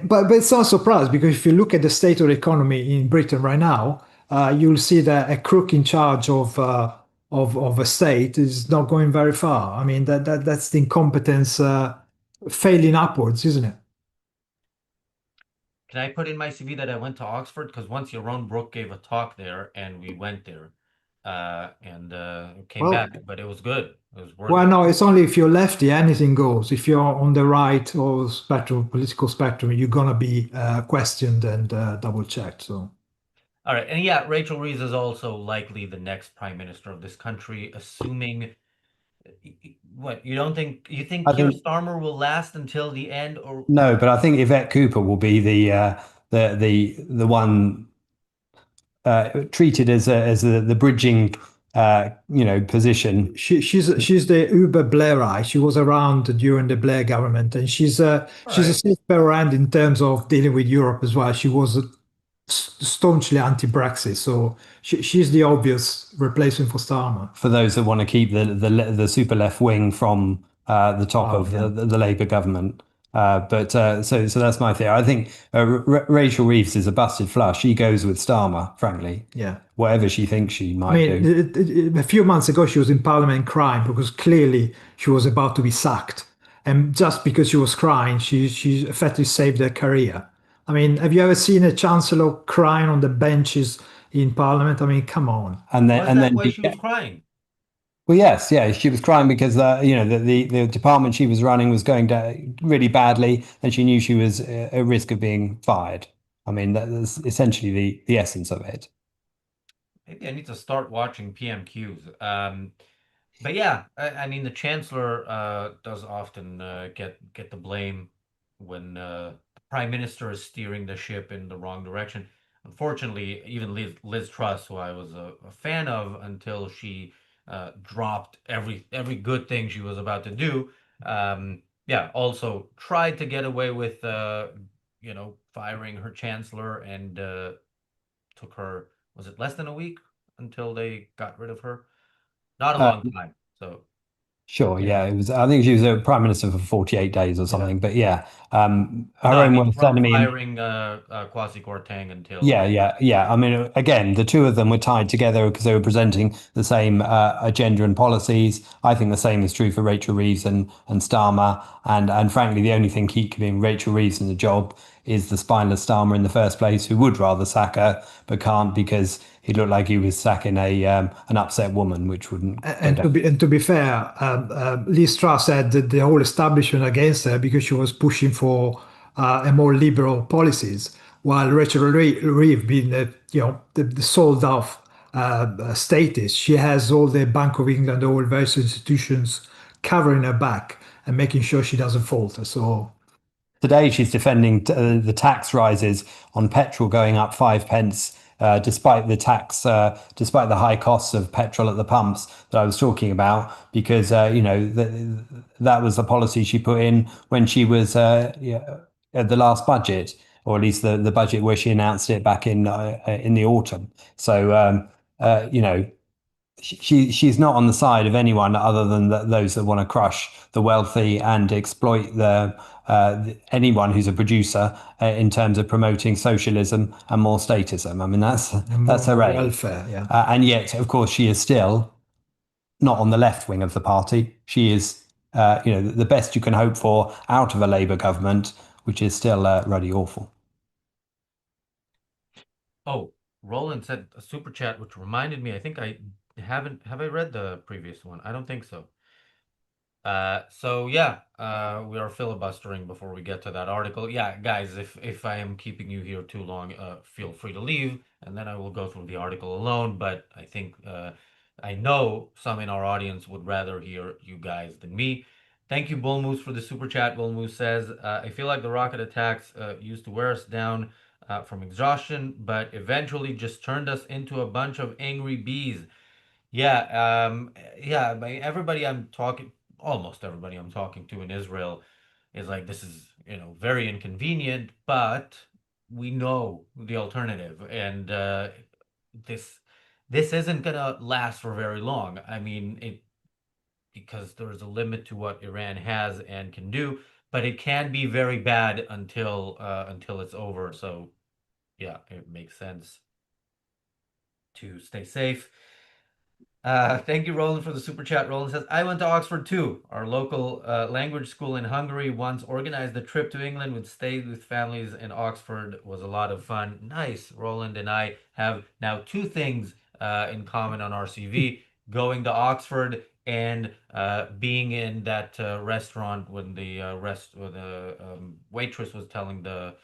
But it's not a surprise, because if you look at the state of the economy in Britain right now, you'll see that a crook in charge of a state is not going very far. I mean, that's the incompetence failing upwards, isn't it? Can I put in my CV that I went to Oxford? Because once Yaron Brook gave a talk there, and we went there. and came Well, back, but it was good. It was worth well, it. no, it's only if you're lefty, anything goes. If you're on the right or spectrum, political spectrum, you're gonna be questioned and double checked. So All right, and yeah, Rachel Reeves is also likely the next prime minister of this country, assuming what you don't think you think I Keir think Starmer will last until the end, or no, but I think Yvette Cooper will be the one treated as the bridging position. she's the Uber Blairite. She was around during the Blair government, and she's a right. safe pair of hand in terms of dealing with Europe as well. She was staunchly anti-Brexit, so she's the obvious replacement for Starmer. For those that want to keep the super left wing from the top of the Labour government. So that's my theory. I think Rachel Reeves is a busted flush. She goes with Starmer, frankly. Yeah. Whatever she thinks she I might do. mean, a few months ago, she was in Parliament crying because clearly she was about to be sacked. And just because she was crying, she effectively saved her career. I mean, have you ever seen a chancellor crying on the benches in Parliament? I mean, come on. And then Was that why she was crying? Well, yes, yeah, she was crying because the department she was running was going down really badly, and she knew she was at risk of being fired. I mean, that's essentially the essence of it. Maybe I need to start watching PMQs. But yeah, I mean, the chancellor does often get the blame when the prime minister is steering the ship in the wrong direction. Unfortunately, even Liz Truss, who I was a fan of until she dropped every good thing she was about to do, yeah, also tried to get away with firing her chancellor, and took her, was it less than a week until they got rid of her? Not a long time. So Sure, yeah. yeah, it was. I think she was a prime minister for 48 days or something. But yeah, her No, I own mean worst from enemy. firing Kwasi Kwarteng until Yeah. I mean, again, the two of them were tied together because they were presenting the same agenda and policies. I think the same is true for Rachel Reeves and Starmer. And frankly, the only thing keeping Rachel Reeves in the job is the spineless Starmer in the first place, who would rather sack her but can't because he looked like he was sacking an upset woman, which wouldn't. And to be fair, Liz Truss had the whole establishment against her because she was pushing for a more liberal policies, while Rachel Reeves, being the sold off statist, she has all the Bank of England, all various institutions covering her back and making sure she doesn't falter. So today, she's defending the tax rises on petrol going up 5 pence, despite despite the high costs of petrol at the pumps that I was talking about, because that was the policy she put in when she was at the last budget, or at least the budget where she announced it back in the autumn. So she's not on the side of anyone other than those that want to crush the wealthy and exploit anyone who's a producer in terms of promoting socialism and more statism. I mean, that's her aim. welfare, yeah. And yet, of course, she is still not on the left wing of the party. She is, the best you can hope for out of a Labour government, which is still ruddy awful. Oh, Roland said a super chat, which reminded me, I think have I read the previous one? I don't think so. So yeah, we are filibustering before we get to that article. Yeah, guys, if I am keeping you here too long, feel free to leave, and then I will go through the article alone. But I think I know some in our audience would rather hear you guys than me. Thank you, Bull Moose, for the super chat. Bull Moose says, I feel like the rocket attacks used to wear us down from exhaustion, but eventually just turned us into a bunch of angry bees. Yeah, everybody I'm talking, almost everybody I'm talking to in Israel is like, this is, very inconvenient, but we know the alternative, and this isn't gonna last for very long. I mean, because there's a limit to what Iran has and can do, but it can be very bad until it's over. So, yeah, it makes sense to stay safe. Thank you, Roland, for the super chat. Roland says, I went to Oxford too. Our local language school in Hungary once organized a trip to England. We stayed with families in Oxford. It was a lot of fun. Nice. Roland and I have now two things in common on RCV, going to Oxford and being in that restaurant when the waitress was telling the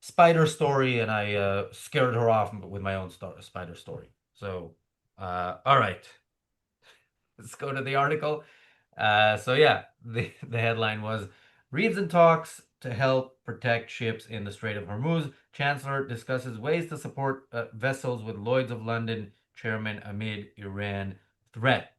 spider story, and I scared her off with my own spider story. So, all right, let's go to the article. So yeah, the headline was Reeves in talks to help protect ships in the Strait of Hormuz. Chancellor discusses ways to support vessels with Lloyd's of London chairman amid Iran threat.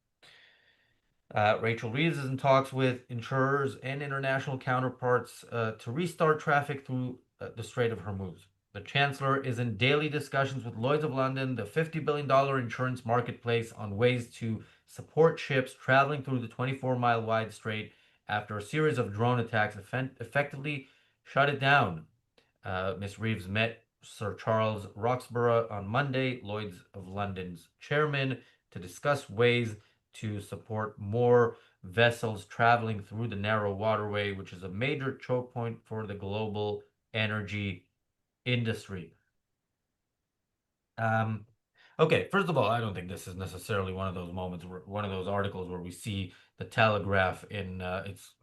Rachel Reeves is in talks with insurers and international counterparts to restart traffic through the Strait of Hormuz. The Chancellor is in daily discussions with Lloyd's of London, the $50 billion insurance marketplace, on ways to support ships traveling through the 24-mile wide strait after a series of drone attacks effectively shut it down. Ms. Reeves met Sir Charles Roxburgh on Monday, Lloyd's of London's chairman, to discuss ways to support more vessels traveling through the narrow waterway, which is a major choke point for the global energy industry. Okay, first of all, I don't think this is necessarily one of those moments, one of those articles where we see the Telegraph in its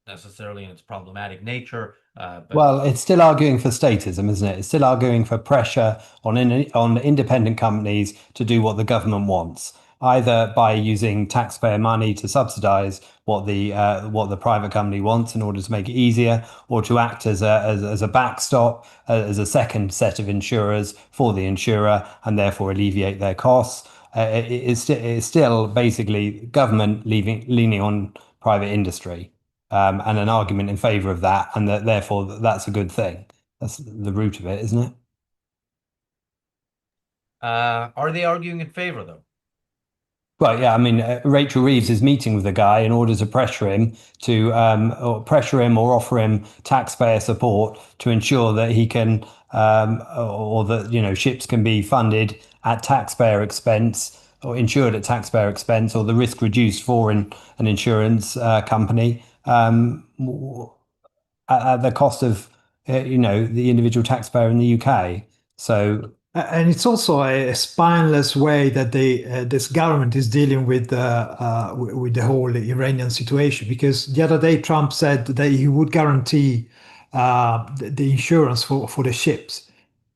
necessarily in its problematic nature. But Well, it's still arguing for statism, isn't it? It's still arguing for pressure on independent companies to do what the government wants, either by using taxpayer money to subsidize what the private company wants in order to make it easier, or to act as a backstop, as a second set of insurers for the insurer, and therefore alleviate their costs. It's still basically government leaning on private industry. And an argument in favor of that, and that therefore that's a good thing. That's the root of it, isn't it? are they arguing in favor, though? Well, yeah, I mean, Rachel Reeves is meeting with the guy in order to pressure him or offer him taxpayer support to ensure that he can, or that, ships can be funded at taxpayer expense or insured at taxpayer expense, or the risk reduced for an insurance company at the cost of, the individual taxpayer in the UK. So. And it's also a spineless way that this government is dealing with the whole Iranian situation. Because the other day Trump said that he would guarantee the insurance for the ships,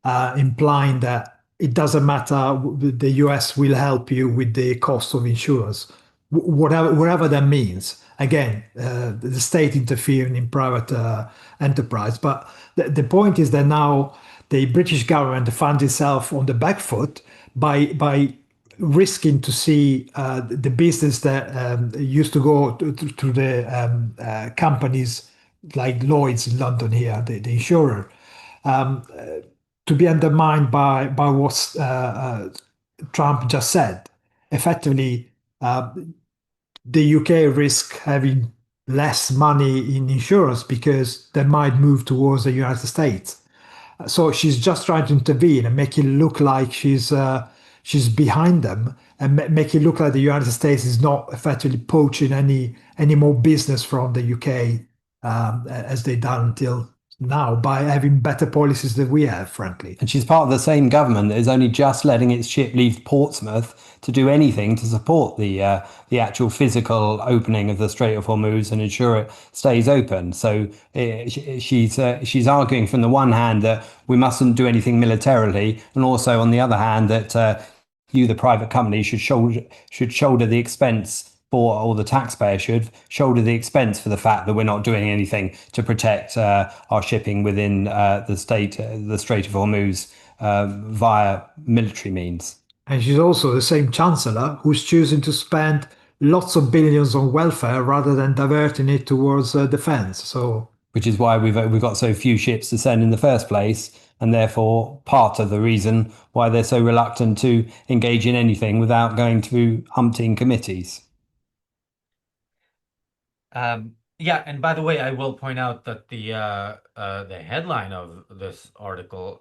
implying that it doesn't matter, the US will help you with the cost of insurance, whatever that means. Again, the state interfering in private enterprise. But the point is that now the British government finds itself on the back foot by risking to see the business that used to go to the companies like Lloyd's in London here, the insurer, to be undermined by what Trump just said. Effectively, the UK risk having less money in insurance because they might move towards the United States. So she's just trying to intervene and make it look like she's behind them, and make it look like the United States is not effectively poaching any more business from the UK, as they've done until now, by having better policies than we have, frankly. And she's part of the same government that is only just letting its ship leave Portsmouth to do anything to support the actual physical opening of the Strait of Hormuz and ensure it stays open. So she's arguing from the one hand that we mustn't do anything militarily, and also on the other hand that you, the private company, should shoulder the expense for, or the taxpayer should shoulder the expense for the fact that we're not doing anything to protect our shipping within the Strait of Hormuz via military means. And she's also the same chancellor who's choosing to spend lots of billions on welfare rather than diverting it towards defense. So, which is why we've got so few ships to send in the first place, and therefore part of the reason why they're so reluctant to engage in anything without going through umpteen committees. Yeah, and by the way, I will point out that the headline of this article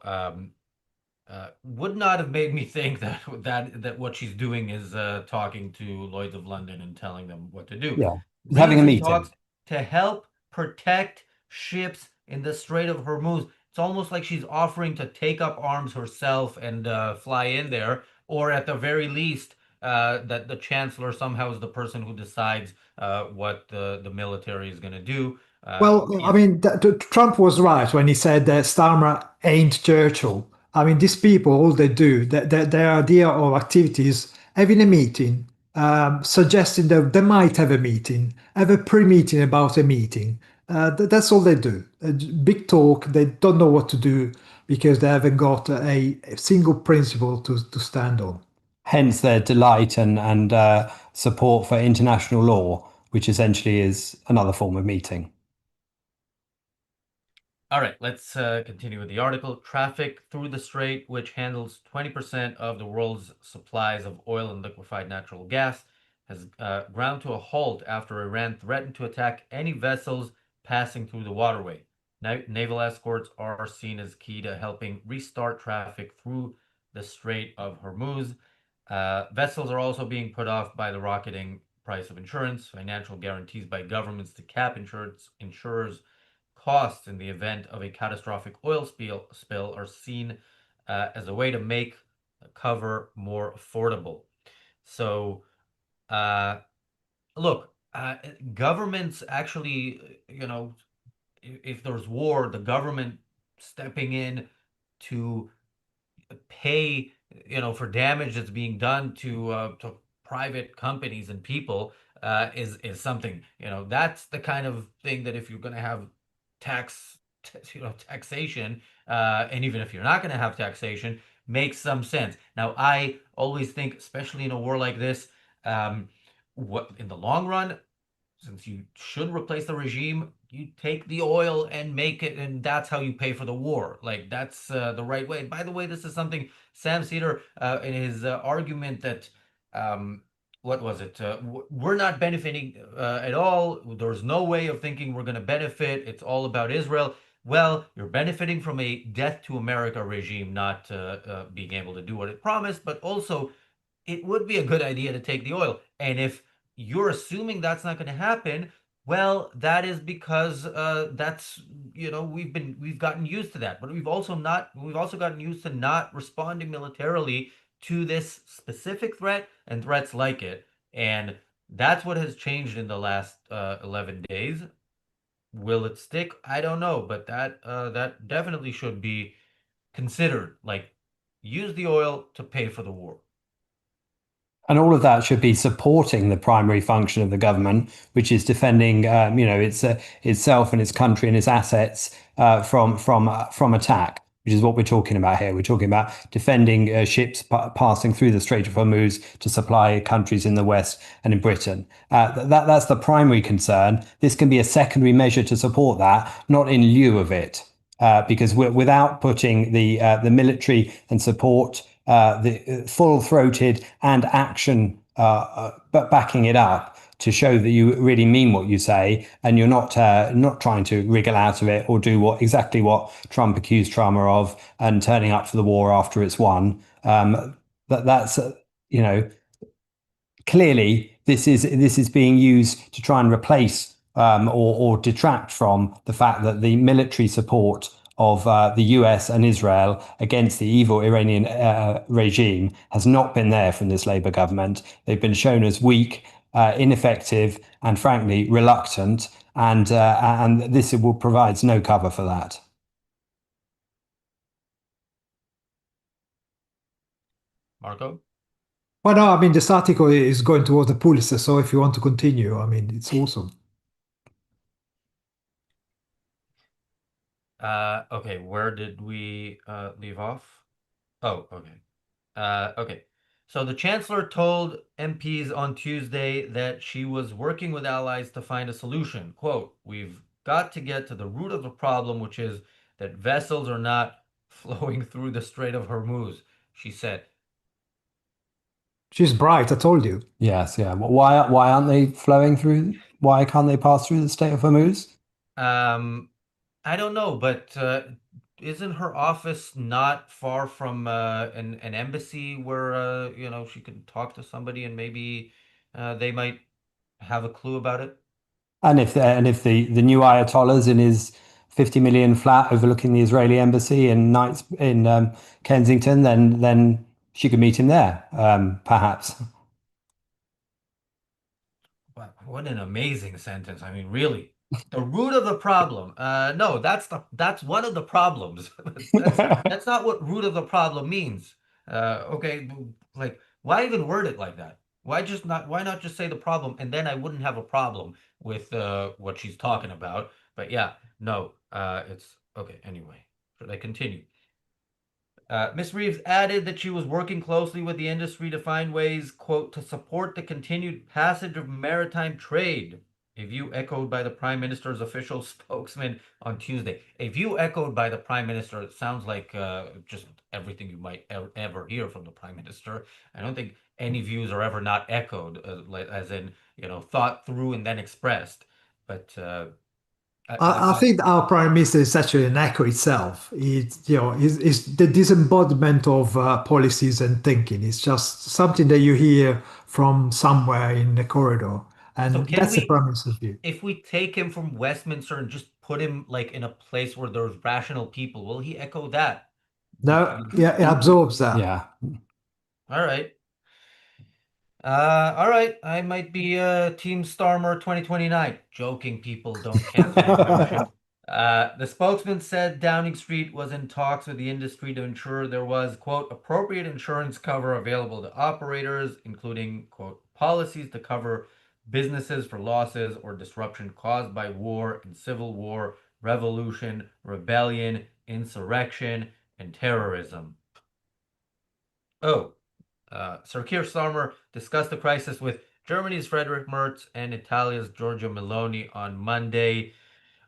would not have made me think that what she's doing is talking to Lloyd's of London and telling them what to do. Yeah, having a meeting. Talks to help protect ships in the Strait of Hormuz. It's almost like she's offering to take up arms herself and fly in there, or at the very least, that the chancellor somehow is the person who decides what the military is going to do. Well, I mean, Trump was right when he said that Starmer ain't Churchill. I mean, these people, all they do, their idea of activities, having a meeting, suggesting that they might have a meeting, have a pre-meeting about a meeting. That's all they do. Big talk. They don't know what to do because they haven't got a single principle to stand on. Hence their delight and support for international law, which essentially is another form of meeting. All right, let's continue with the article. Traffic through the strait, which handles 20% of the world's supplies of oil and liquefied natural gas, has ground to a halt after Iran threatened to attack any vessels passing through the waterway. Naval escorts are seen as key to helping restart traffic through the Strait of Hormuz. Vessels are also being put off by the rocketing price of insurance. Financial guarantees by governments to cap insurers' costs in the event of a catastrophic oil spill are seen as a way to make cover more affordable. So, look, governments actually, if there's war, the government stepping in to pay, for damage that's being done to private companies and people is something. That's the kind of thing that if you're going to have taxation, and even if you're not going to have taxation, makes some sense. Now, I always think, especially in a war like this, what in the long run, since you should replace the regime, you take the oil and make it, and that's how you pay for the war. Like, that's the right way. By the way, this is something Sam Cedar, in his argument that, what was it? We're not benefiting at all. There's no way of thinking we're going to benefit. It's all about Israel. Well, you're benefiting from a death to America regime not being able to do what it promised, but also it would be a good idea to take the oil. And if you're assuming that's not going to happen, well, that is because that's we've gotten used to that, but we've also gotten used to not responding militarily to this specific threat and threats like it, and that's what has changed in the last 11 days. Will it stick? I don't know, but that definitely should be considered. Like, use the oil to pay for the war. And all of that should be supporting the primary function of the government, which is defending, itself and its country and its assets from attack, which is what we're talking about here. We're talking about defending ships passing through the Strait of Hormuz to supply countries in the West and in Britain. That's the primary concern. This can be a secondary measure to support that, not in lieu of it, because without putting the military and support, the full-throated and action, but backing it up to show that you really mean what you say, and you're not trying to wriggle out of it or do exactly what Trump accused Trump of, and turning up for the war after it's won. That's clearly this is being used to try and replace or detract from the fact that the military support of the US and Israel against the evil Iranian regime has not been there from this Labour government. They've been shown as weak, ineffective, and frankly reluctant, and this provides no cover for that. Marco? Well, no, I mean, this article is going towards the Pulitzer, so if you want to continue, I mean, it's awesome. Okay, where did we leave off? Oh, okay. Okay. So the chancellor told MPs on Tuesday that she was working with allies to find a solution. Quote, "We've got to get to the root of the problem, which is that vessels are not flowing through the Strait of Hormuz," she said. She's bright, I told you. Yes, yeah. Why aren't they flowing through? Why can't they pass through the Strait of Hormuz? I don't know, but isn't her office not far from an embassy where she could talk to somebody and maybe they might have a clue about it? And if the new Ayatollah's in his 50 million flat overlooking the Israeli embassy in Kensington, then she could meet him there, perhaps. Wow, what an amazing sentence. I mean, really. The root of the problem. No, that's one of the problems. That's not what root of the problem means. Okay, like why even word it like that? Why not just say the problem and then I wouldn't have a problem with what she's talking about. But yeah, no, it's okay. Anyway, should I continue? Ms. Reeves added that she was working closely with the industry to find ways, quote, to support the continued passage of maritime trade. A view echoed by the Prime Minister's official spokesman on Tuesday. A view echoed by the Prime Minister. It sounds like just everything you might ever hear from the Prime Minister. I don't think any views are ever not echoed, as in, thought through and then expressed. But I think our prime minister is actually an echo itself. It's the disembodiment of policies and thinking. It's just something that you hear from somewhere in the corridor, So and can that's the we, prime minister's view. if we take him from Westminster and just put him like in a place where there's rational people, will he echo that? No, yeah, it absorbs that. Yeah. All right. All right. I might be Team Starmer 2029. Joking, people. Don't cancel my motion. The spokesman said Downing Street was in talks with the industry to ensure there was, quote, appropriate insurance cover available to operators, including, quote, policies to cover businesses for losses or disruption caused by war and civil war, revolution, rebellion, insurrection, and terrorism. Oh, Sir Keir Starmer discussed the crisis with Germany's Friedrich Merz and Italia's Giorgia Meloni on Monday.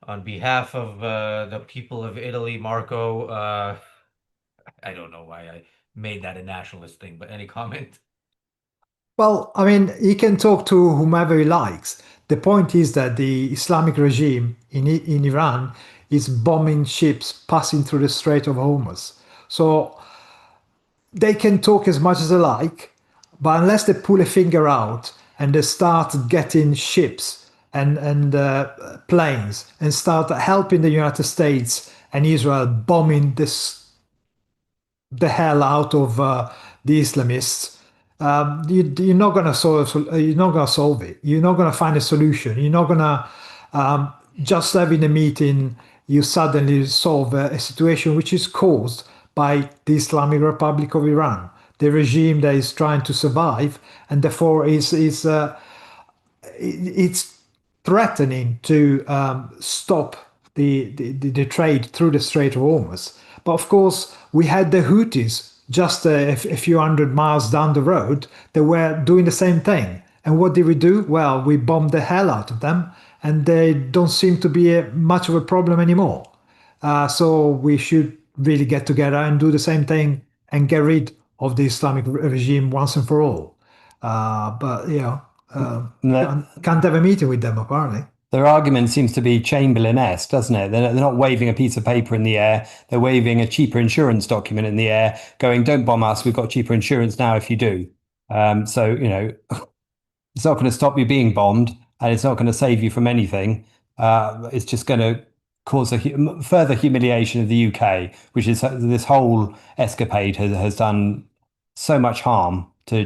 On behalf of the people of Italy, Marco, I don't know why I made that a nationalist thing, but any comment? Well, I mean, he can talk to whomever he likes. The point is that the Islamic regime in Iran is bombing ships passing through the Strait of Hormuz. So they can talk as much as they like, but unless they pull a finger out and they start getting ships and planes and start helping the United States and Israel bombing the hell out of the Islamists, you're not going to solve it. You're not going to find a solution. You're not going to just having a meeting. You suddenly solve a situation which is caused by the Islamic Republic of Iran, the regime that is trying to survive, and therefore it's threatening to stop the trade through the Strait of Hormuz. But of course, we had the Houthis just a few hundred miles down the road that were doing the same thing. And what did we do? Well, we bombed the hell out of them, and they don't seem to be much of a problem anymore. So we should really get together and do the same thing and get rid of the Islamic regime once and for all. But can't have a meeting with them apparently. Their argument seems to be Chamberlain-esque, doesn't it? They're not waving a piece of paper in the air. They're waving a cheaper insurance document in the air, going, "Don't bomb us. We've got cheaper insurance now if you do." So it's not going to stop you being bombed, and it's not going to save you from anything. It's just going to cause a further humiliation of the UK, which is this whole escapade has done so much harm to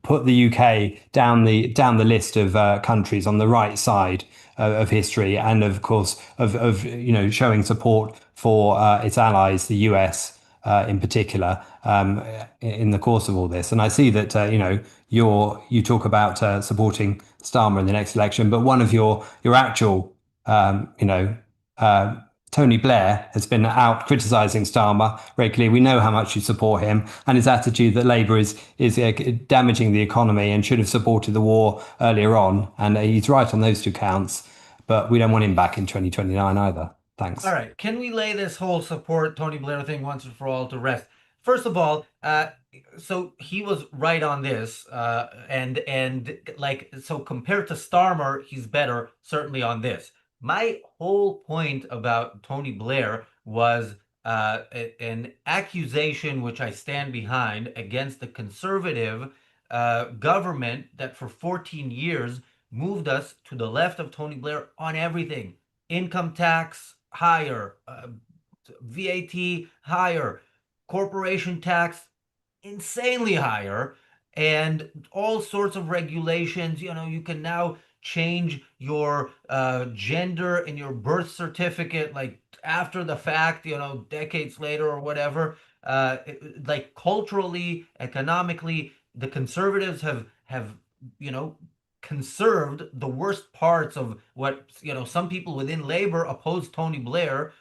put the UK down the list of countries on the right side of history, and of course of showing support for its allies, the US in particular, in the course of all this. And I see that you talk about supporting Starmer in the next election, but one of your actual Tony Blair has been out criticising Starmer regularly. We know how much you support him, and his attitude that Labour is damaging the economy and should have supported the war earlier on. And he's right on those two counts, but we don't want him back in 2029 either. Thanks. All right. Can we lay this whole support Tony Blair thing once and for all to rest? First of all, so he was right on this, and so compared to Starmer, he's better certainly on this. My whole point about Tony Blair was an accusation which I stand behind against the conservative government that for 14 years moved us to the left of Tony Blair on everything. Income tax higher, VAT higher, corporation tax insanely higher, and all sorts of regulations. You can now change your gender in your birth certificate like after the fact, decades later or whatever. Like culturally, economically, the conservatives have you know conserved the worst parts of what some people within labor oppose Tony Blair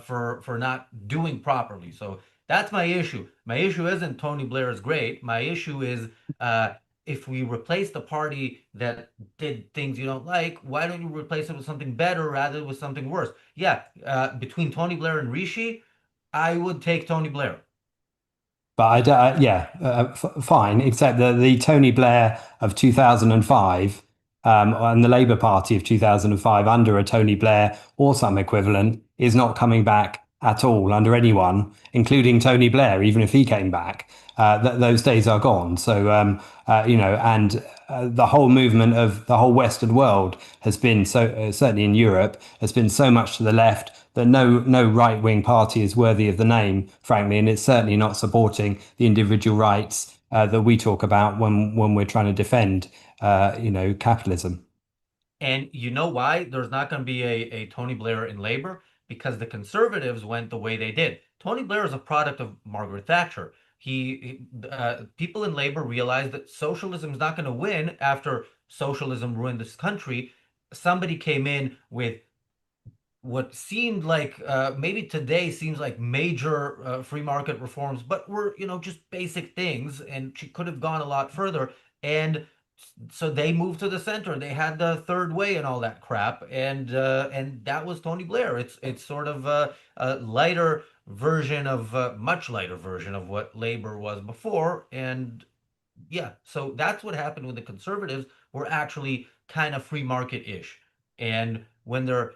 for not doing properly. So that's my issue. My issue isn't Tony Blair is great. My issue is if we replace the party that did things you don't like, why don't you replace it with something better rather than with something worse? Yeah, between Tony Blair and Rishi, I would take Tony Blair. But yeah, fine. Except that the Tony Blair of 2005 and the Labour Party of 2005 under a Tony Blair or some equivalent is not coming back at all under anyone, including Tony Blair, even if he came back. Those days are gone. So, and the whole movement of the whole Western world has been so, certainly in Europe, has been so much to the left that no right-wing party is worthy of the name, frankly, and it's certainly not supporting the individual rights that we talk about when we're trying to defend, capitalism. And you know why there's not going to be a Tony Blair in Labour? Because the conservatives went the way they did. Tony Blair is a product of Margaret Thatcher. People in Labour realized that socialism is not going to win after socialism ruined this country. Somebody came in with what seemed like maybe today seems like major free market reforms, but were just basic things, and she could have gone a lot further. And so they moved to the center. They had the third way and all that crap, and that was Tony Blair. It's sort of a lighter version of much lighter version of what Labor was before, and yeah, so that's what happened with the conservatives. Were actually kind of free market-ish, and when they're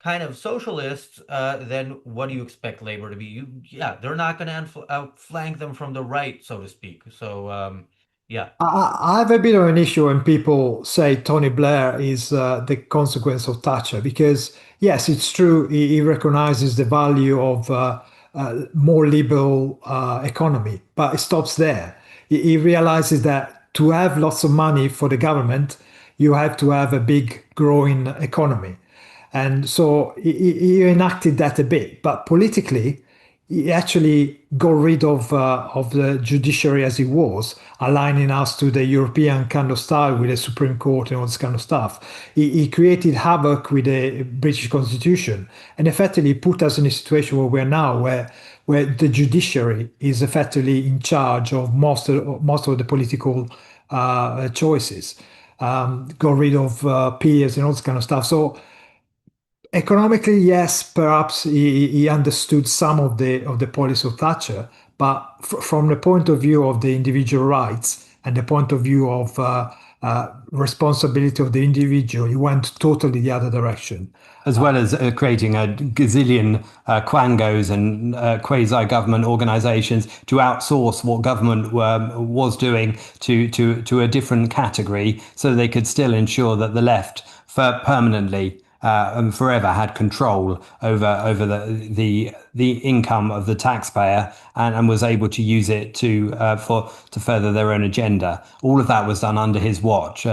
kind of socialists, then what do you expect Labor to be? Yeah, they're not going to outflank them from the right, so to speak. So, yeah. I have a bit of an issue when people say Tony Blair is the consequence of Thatcher, because yes, it's true, he recognizes the value of more liberal economy, but it stops there. He realizes that to have lots of money for the government, you have to have a big growing economy. And so he enacted that a bit, but politically, he actually got rid of the judiciary as it was, aligning us to the European kind of style with the Supreme Court and all this kind of stuff. He created havoc with the British Constitution and effectively put us in a situation where we're now, where the judiciary is effectively in charge of most of the political choices. Got rid of peers and all this kind of stuff. So economically, yes, perhaps he understood some of the policy of Thatcher, but from the point of view of the individual rights and the point of view of responsibility of the individual, he went totally the other direction. As well as creating a gazillion quangos and quasi-government organizations to outsource what government was doing to a different category, so they could still ensure that the left permanently and forever had control over the income of the taxpayer, and was able to use it to further their own agenda. All of that was done under his watch,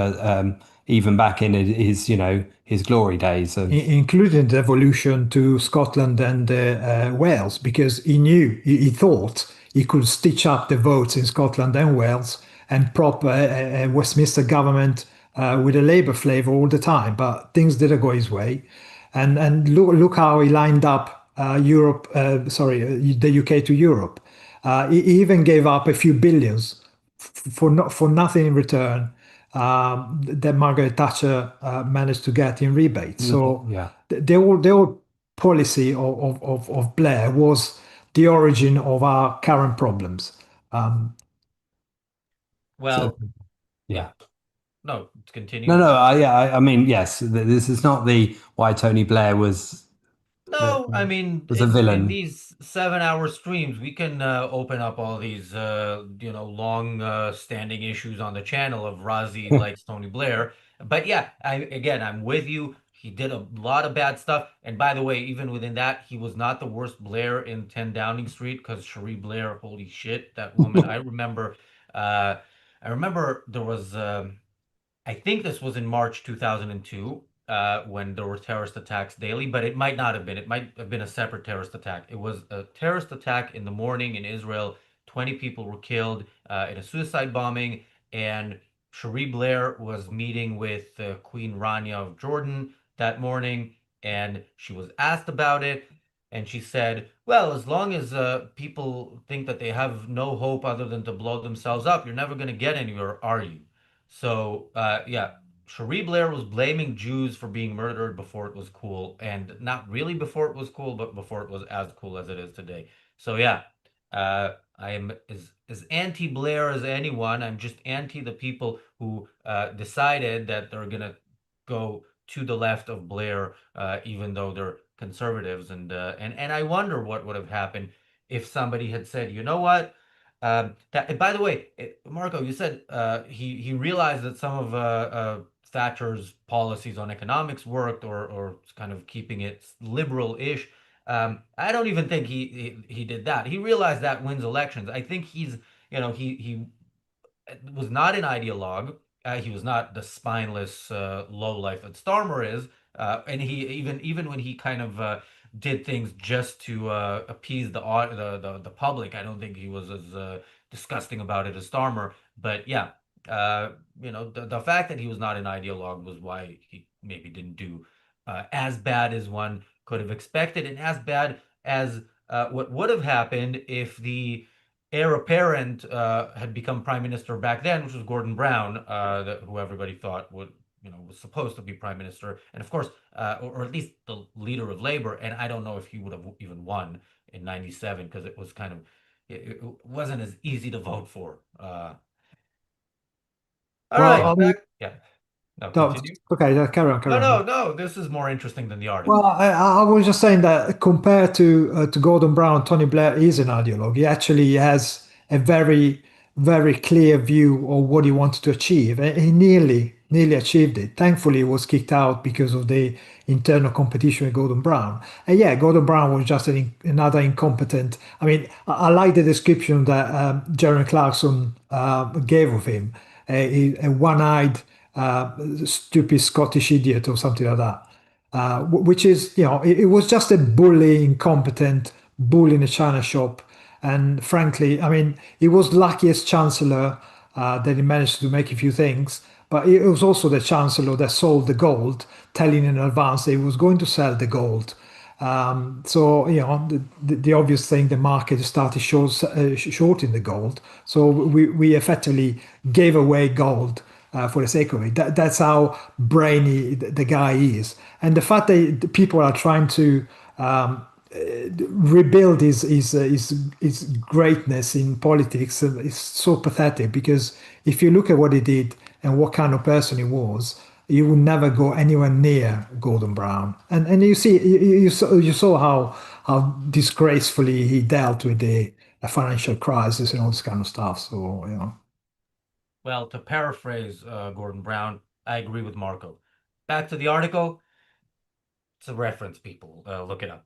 even back in his glory days, including the devolution to Scotland and Wales, because he thought he could stitch up the votes in Scotland and Wales and prop a Westminster government with a Labour flavour all the time, but things didn't go his way. And look how he lined up the UK to Europe. He even gave up a few billions for nothing in return that Margaret Thatcher managed to get in rebates. So yeah, the whole policy of Blair was the origin of our current problems. Yeah. No, continue. No. I mean, yes. This is not the why Tony Blair was. No, I mean, was a villain. In these 7-hour streams, we can open up all these, long standing issues on the channel of Razi likes Tony Blair. But yeah, I'm with you. he did a lot of bad stuff. And by the way, even within that, he was not the worst Blair in 10 Downing Street, because Cherie Blair, holy shit, that woman. I remember there was I think this was in March 2002, when there were terrorist attacks daily, but it might not have been. It might have been a separate terrorist attack. It was a terrorist attack in the morning in Israel. 20 people were killed in a suicide bombing, and Cherie Blair was meeting with Queen Rania of Jordan that morning, and she was asked about it. And she said, well, as long as people think that they have no hope other than to blow themselves up, you're never going to get anywhere, are you? So, yeah, Cherie Blair was blaming Jews for being murdered before it was cool, and not really before it was cool, but before it was as cool as it is today. So, yeah, I am as anti-Blair as anyone. I'm just anti the people who decided that they're gonna go to the left of Blair, even though they're conservatives. And I wonder what would have happened if somebody had said, you know what? By the way, Marco, you said he realized that some of Thatcher's policies on economics worked, or kind of keeping it liberal-ish. I don't even think he did that. He realized that wins elections. I think he was not an ideologue. He was not the spineless lowlife that Starmer is, and he even when he kind of did things just to appease the public, I don't think he was as disgusting about it as Starmer. But yeah, the fact that he was not an ideologue was why he maybe didn't do as bad as one could have expected, and as bad as what would have happened if the heir apparent had become prime minister back then, which was Gordon Brown, who everybody thought was supposed to be prime minister, and of course, or at least the leader of Labour. And I don't know if he would have even won in '97, because it was kind of it wasn't as easy to vote for. All right, back. Yeah. No, continue. Okay, carry on, carry on. No. This is more interesting than the article. Well, I was just saying that compared to Gordon Brown, Tony Blair is an ideologue. He actually has a very, very clear view of what he wanted to achieve, and he nearly achieved it. Thankfully, he was kicked out because of the internal competition with Gordon Brown. And yeah, Gordon Brown was just another incompetent. I mean, I like the description that Jeremy Clarkson gave of him, a one-eyed, stupid Scottish idiot or something like that. Which is, it was just a bully, incompetent bull in a china shop. And frankly, I mean, he was lucky as chancellor that he managed to make a few things, but it was also the chancellor that sold the gold, telling in advance that he was going to sell the gold. So, the obvious thing, the market started shorting the gold. So we effectively gave away gold for the sake of it. That's how brainy the guy is. And the fact that people are trying to rebuild his greatness in politics is so pathetic, because if you look at what he did and what kind of person he was, you would never go anywhere near Gordon Brown. And you see, you saw how disgracefully he dealt with the financial crisis and all this kind of stuff. So. Well, to paraphrase Gordon Brown, I agree with Marco. Back to the article. It's a reference, people. Look it up.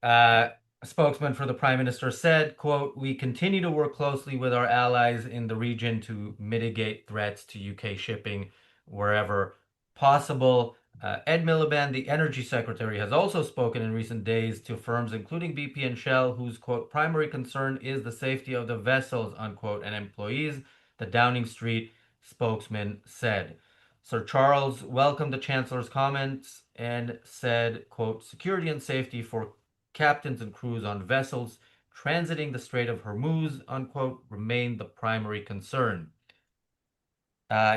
A spokesman for the Prime Minister said, quote, "We continue to work closely with our allies in the region to mitigate threats to UK shipping wherever possible." Ed Miliband, the Energy Secretary, has also spoken in recent days to firms including BP and Shell, whose, quote, "primary concern is the safety of the vessels," unquote, and employees, the Downing Street spokesman said. Sir Charles welcomed the Chancellor's comments and said, quote, "Security and safety for captains and crews on vessels transiting the Strait of Hormuz," unquote, "remain the primary concern."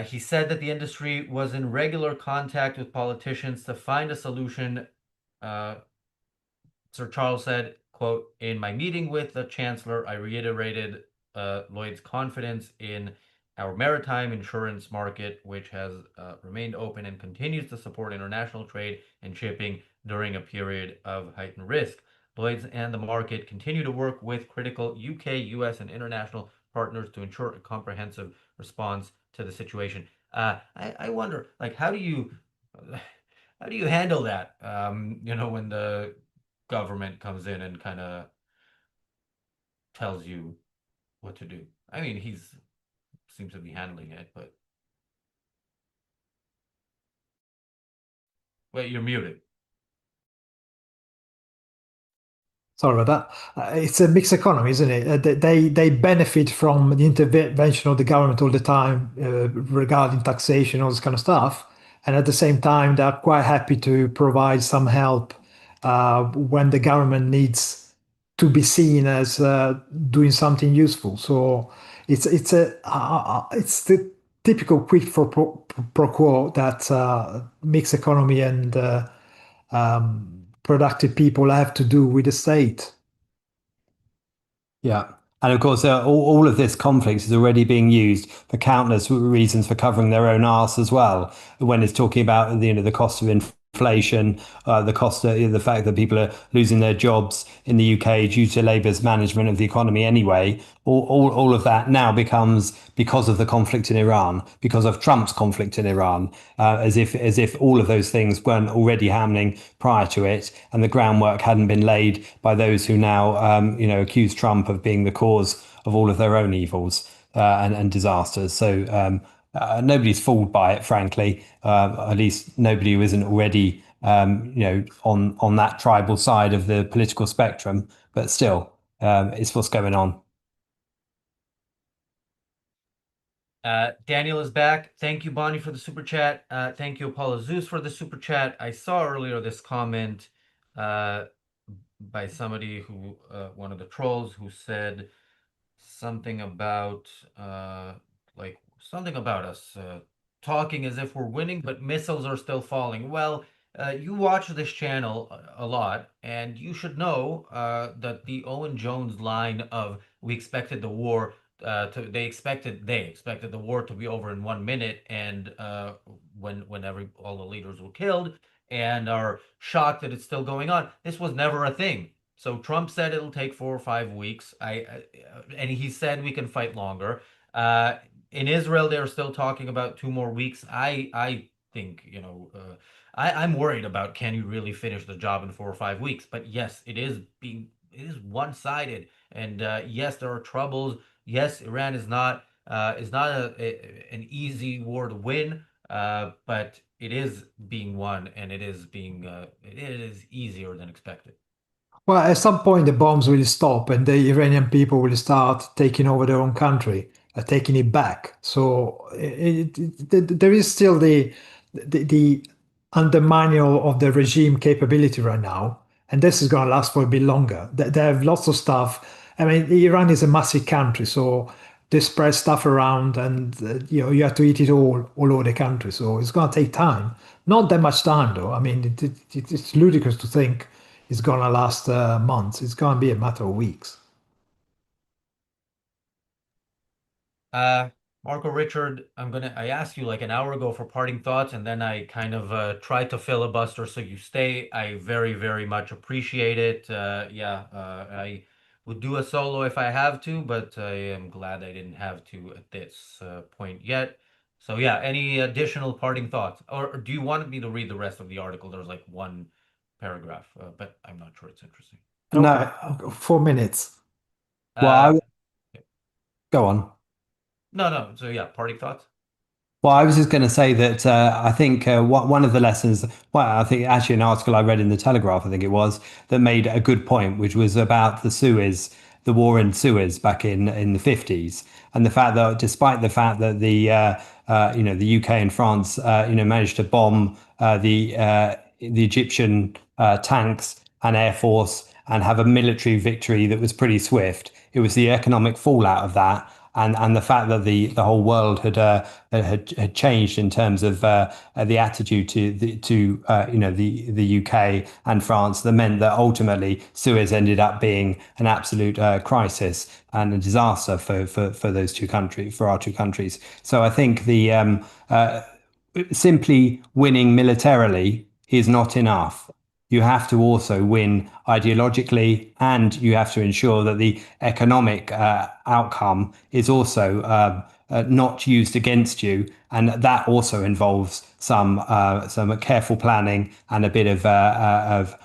He said that the industry was in regular contact with politicians to find a solution. Sir Charles said, quote, "In my meeting with the Chancellor, I reiterated Lloyd's confidence in our maritime insurance market, which has remained open and continues to support international trade and shipping during a period of heightened risk. Lloyd's and the market continue to work with critical UK, US, and international partners to ensure a comprehensive response to the situation." I wonder, like, how do you... how do you handle that? When the government comes in and kind of tells you what to do. I mean, he's seems to be handling it, but wait, you're muted. Sorry about that. It's a mixed economy, isn't it? They benefit from the intervention of the government all the time regarding taxation, all this kind of stuff, and at the same time, they're quite happy to provide some help when the government needs to be seen as doing something useful. So it's the typical quid pro quo that mixed economy and productive people have to do with the state. Yeah. And of course, all of this conflict is already being used for countless reasons for covering their own arse as well. When it's talking about the cost of inflation, the cost of the fact that people are losing their jobs in the UK due to Labour's management of the economy anyway, all of that now becomes because of the conflict in Iran, because of Trump's conflict in Iran, as if all of those things weren't already happening prior to it, and the groundwork hadn't been laid by those who now accuse Trump of being the cause of all of their own evils and disasters. So nobody's fooled by it, frankly. At least nobody who isn't already, on that tribal side of the political spectrum. But still, it's what's going on. Daniel is back. Thank you, Bonnie, for the super chat. Thank you, Apollo Zeus, for the super chat. I saw earlier this comment by somebody who, one of the trolls, who said something about something about us talking as if we're winning, but missiles are still falling. Well, you watch this channel a lot, and you should know that the Owen Jones line of "we expected the war." They expected the war to be over in 1 minute, and when all the leaders were killed, and are shocked that it's still going on. This was never a thing. So Trump said it'll take 4 or 5 weeks. And he said we can fight longer. In Israel, they're still talking about 2 more weeks. I think I'm worried about, can you really finish the job in 4 or 5 weeks? But yes, it is one-sided, and yes, there are troubles. Yes, Iran is not an easy war to win, but it is being won, and it is easier than expected. Well, at some point, the bombs will stop and the Iranian people will start taking over their own country, taking it back. So there is still the undermining of the regime capability right now. And this is going to last for a bit longer. They have lots of stuff. I mean, Iran is a massive country, so they spread stuff around, and you have to eat it all over the country. So it's going to take time. Not that much time, though. I mean, it's ludicrous to think it's going to last months. It's going to be a matter of weeks. Marco Richard, I asked you like an hour ago for parting thoughts, and then I kind of tried to filibuster so you stay. I very, very much appreciate it. I would do a solo if I have to, but I am glad I didn't have to at this point yet. So yeah, any additional parting thoughts? Or do you want me to read the rest of the article? There's like 1 paragraph, but I'm not sure it's interesting. No, 4 minutes. Well, go on. No. So yeah, parting thoughts? Well, I was just going to say that I think one of the lessons, well, I think actually an article I read in the Telegraph, I think it was, that made a good point, which was about the war in Suez back in the 50s, and the fact that despite the fact that the UK and France managed to bomb the Egyptian tanks and air force and have a military victory that was pretty swift, it was the economic fallout of that. And the fact that the whole world had changed in terms of the attitude to the UK and France, that meant that ultimately Suez ended up being an absolute crisis and a disaster for those 2 countries, for our 2 countries. So I think the simply winning militarily is not enough. you have to also win ideologically, and you have to ensure that the economic outcome is also not used against you, and that also involves some careful planning and a bit of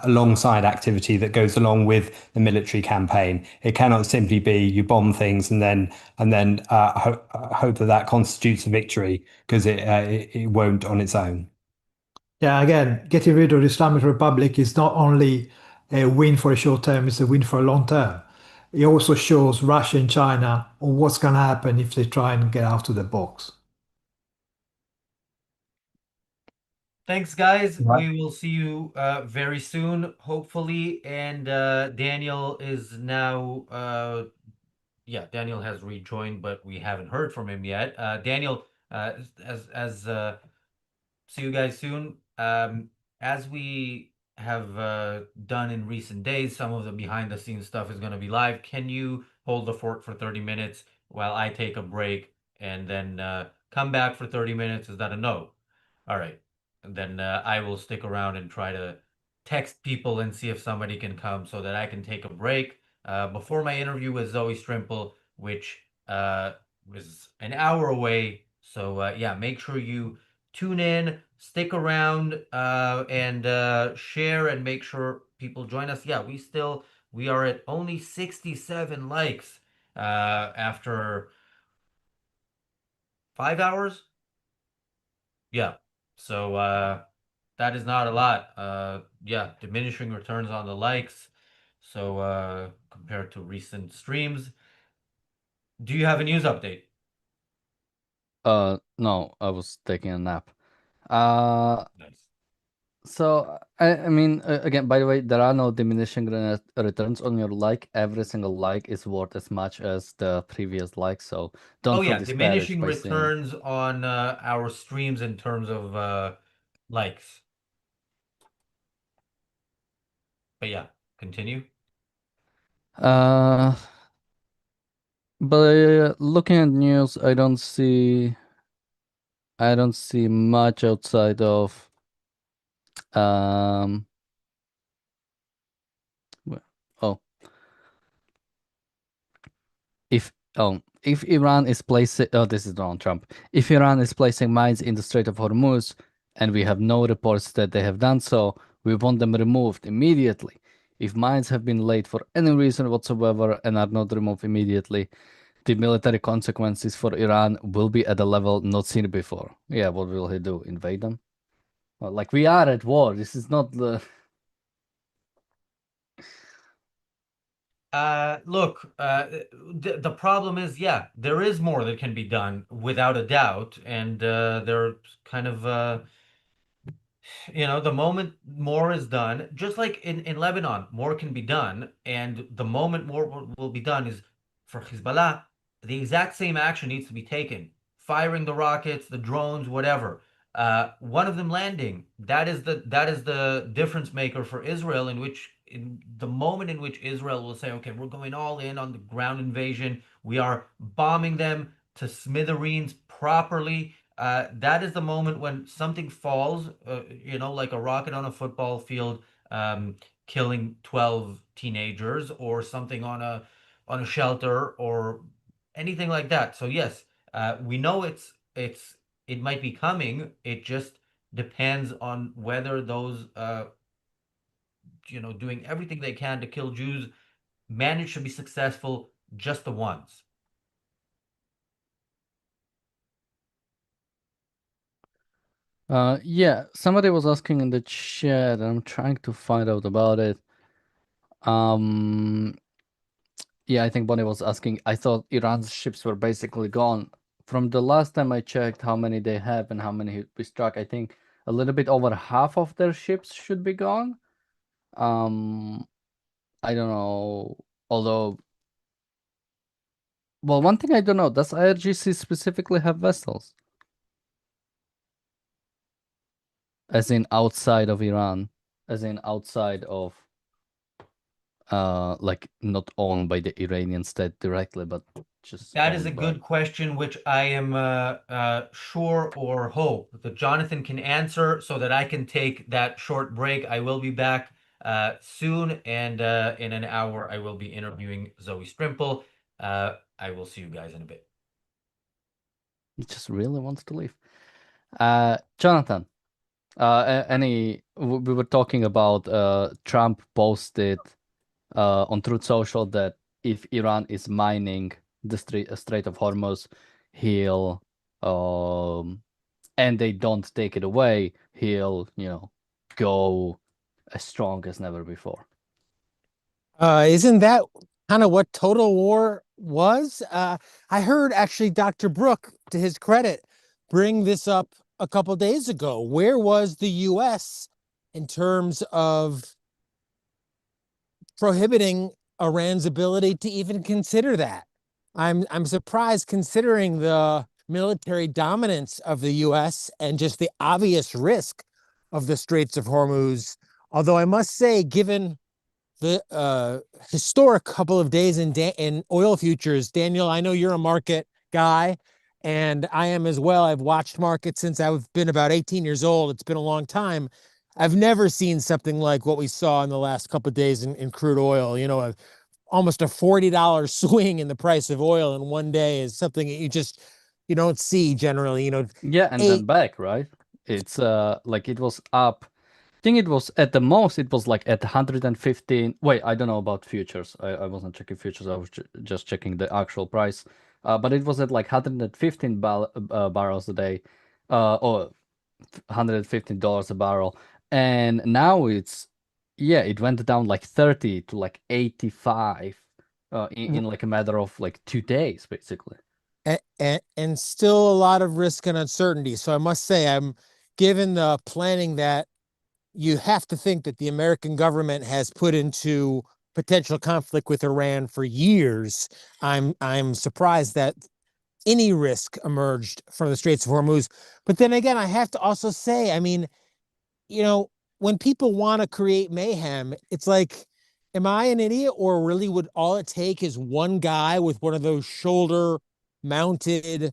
alongside activity that goes along with the military campaign. It cannot simply be you bomb things and then hope that constitutes a victory, because it won't on its own. Yeah, again, getting rid of the Islamic Republic is not only a win for a short term, it's a win for a long term. It also shows Russia and China on what's going to happen if they try and get out of the box. Thanks, guys. Right. We will see you very soon, hopefully. And Daniel is now, yeah, Daniel has rejoined, but we haven't heard from him yet. Daniel, see you guys soon. As we have done in recent days, some of the behind the scenes stuff is going to be live. Can you hold the fort for 30 minutes while I take a break and then come back for 30 minutes? Is that a no? All right. And then I will stick around and try to text people and see if somebody can come so that I can take a break before my interview with Zoe Strimple, which was an hour away. So yeah, make sure you tune in, stick around, and share, and make sure people join us. Yeah, we are at only 67 likes after 5 hours. Yeah. So that is not a lot. Yeah, diminishing returns on the likes. So compared to recent streams. Do you have a news update? No, I was taking a nap. Nice. So I mean, again, by the way, there are no diminishing returns on your like. Every single like is worth as much as the previous like, so don't Oh feel yeah, disparaged diminishing by seeing. returns on our streams in terms of likes. But yeah, continue. But looking at news, I don't see much outside of oh, if Iran is placing, this is Donald Trump. If Iran is placing mines in the Strait of Hormuz, and we have no reports that they have done so, we want them removed immediately. If mines have been laid for any reason whatsoever and are not removed immediately, the military consequences for Iran will be at a level not seen before. Yeah, what will he do? Invade them? Well, like, we are at war. This is not the. Look, the problem is, yeah, there is more that can be done without a doubt, and they're kind of the moment more is done, just like in Lebanon, more can be done, and the moment more will be done is for Hezbollah, the exact same action needs to be taken. Firing the rockets, the drones, whatever. One of them landing. That is the difference maker for Israel, in the moment in which Israel will say, okay, we're going all in on the ground invasion. We are bombing them to smithereens properly. That is the moment when something falls, like a rocket on a football field, killing 12 teenagers, or something on a shelter, or anything like that. So yes, we know it might be coming. It just depends on whether those doing everything they can to kill Jews manage to be successful just the once. Yeah, somebody was asking in the chat, and I'm trying to find out about it. Yeah, I think Bonnie was asking. I thought Iran's ships were basically gone. From the last time I checked how many they have and how many we struck, I think a little bit over half of their ships should be gone. I don't know. Although, well, one thing I don't know, does IRGC specifically have vessels? As in outside of Iran, as in outside of like not owned by the Iranian state directly, but just That is a going by? good question, which I am sure or hope that Jonathan can answer so that I can take that short break. I will be back soon, and in an hour, I will be interviewing Zoe Strimple. I will see you guys in a bit. He just really wants to leave. Jonathan, we were talking about Trump posted on Truth Social that if Iran is mining the Strait of Hormuz, he'll and they don't take it away, he'll go as strong as never before. Isn't that kind of what total war was? I heard actually Dr. Brook, to his credit, bring this up a couple days ago. Where was the U.S. in terms of prohibiting Iran's ability to even consider that? I'm surprised, considering the military dominance of the U.S. and just the obvious risk of the Straits of Hormuz. Although I must say, given the historic couple of days in oil futures, Daniel, I know you're a market guy, and I am as well. I've watched markets since I've been about 18 years old. It's been a long time. I've never seen something like what we saw in the last couple of days in crude oil. Almost a $40 swing in the price of oil in one day is something that you don't see generally. Yeah, and then back, right? It's like it was up. I think it was at the most, it was like at 115. Wait, I don't know about futures. I wasn't checking futures. I was just checking the actual price. But it was at like 115 barrels a day, or $115 a barrel. And now it went down like 30 to like 85 in like a matter of like 2 days, basically. And still a lot of risk and uncertainty. So I must say, I'm given the planning that you have to think that the American government has put into potential conflict with Iran for years. I'm surprised that any risk emerged from the Straits of Hormuz. But then again, I have to also say, I mean, when people want to create mayhem, it's like, am I an idiot, or really would all it take is one guy with one of those shoulder mounted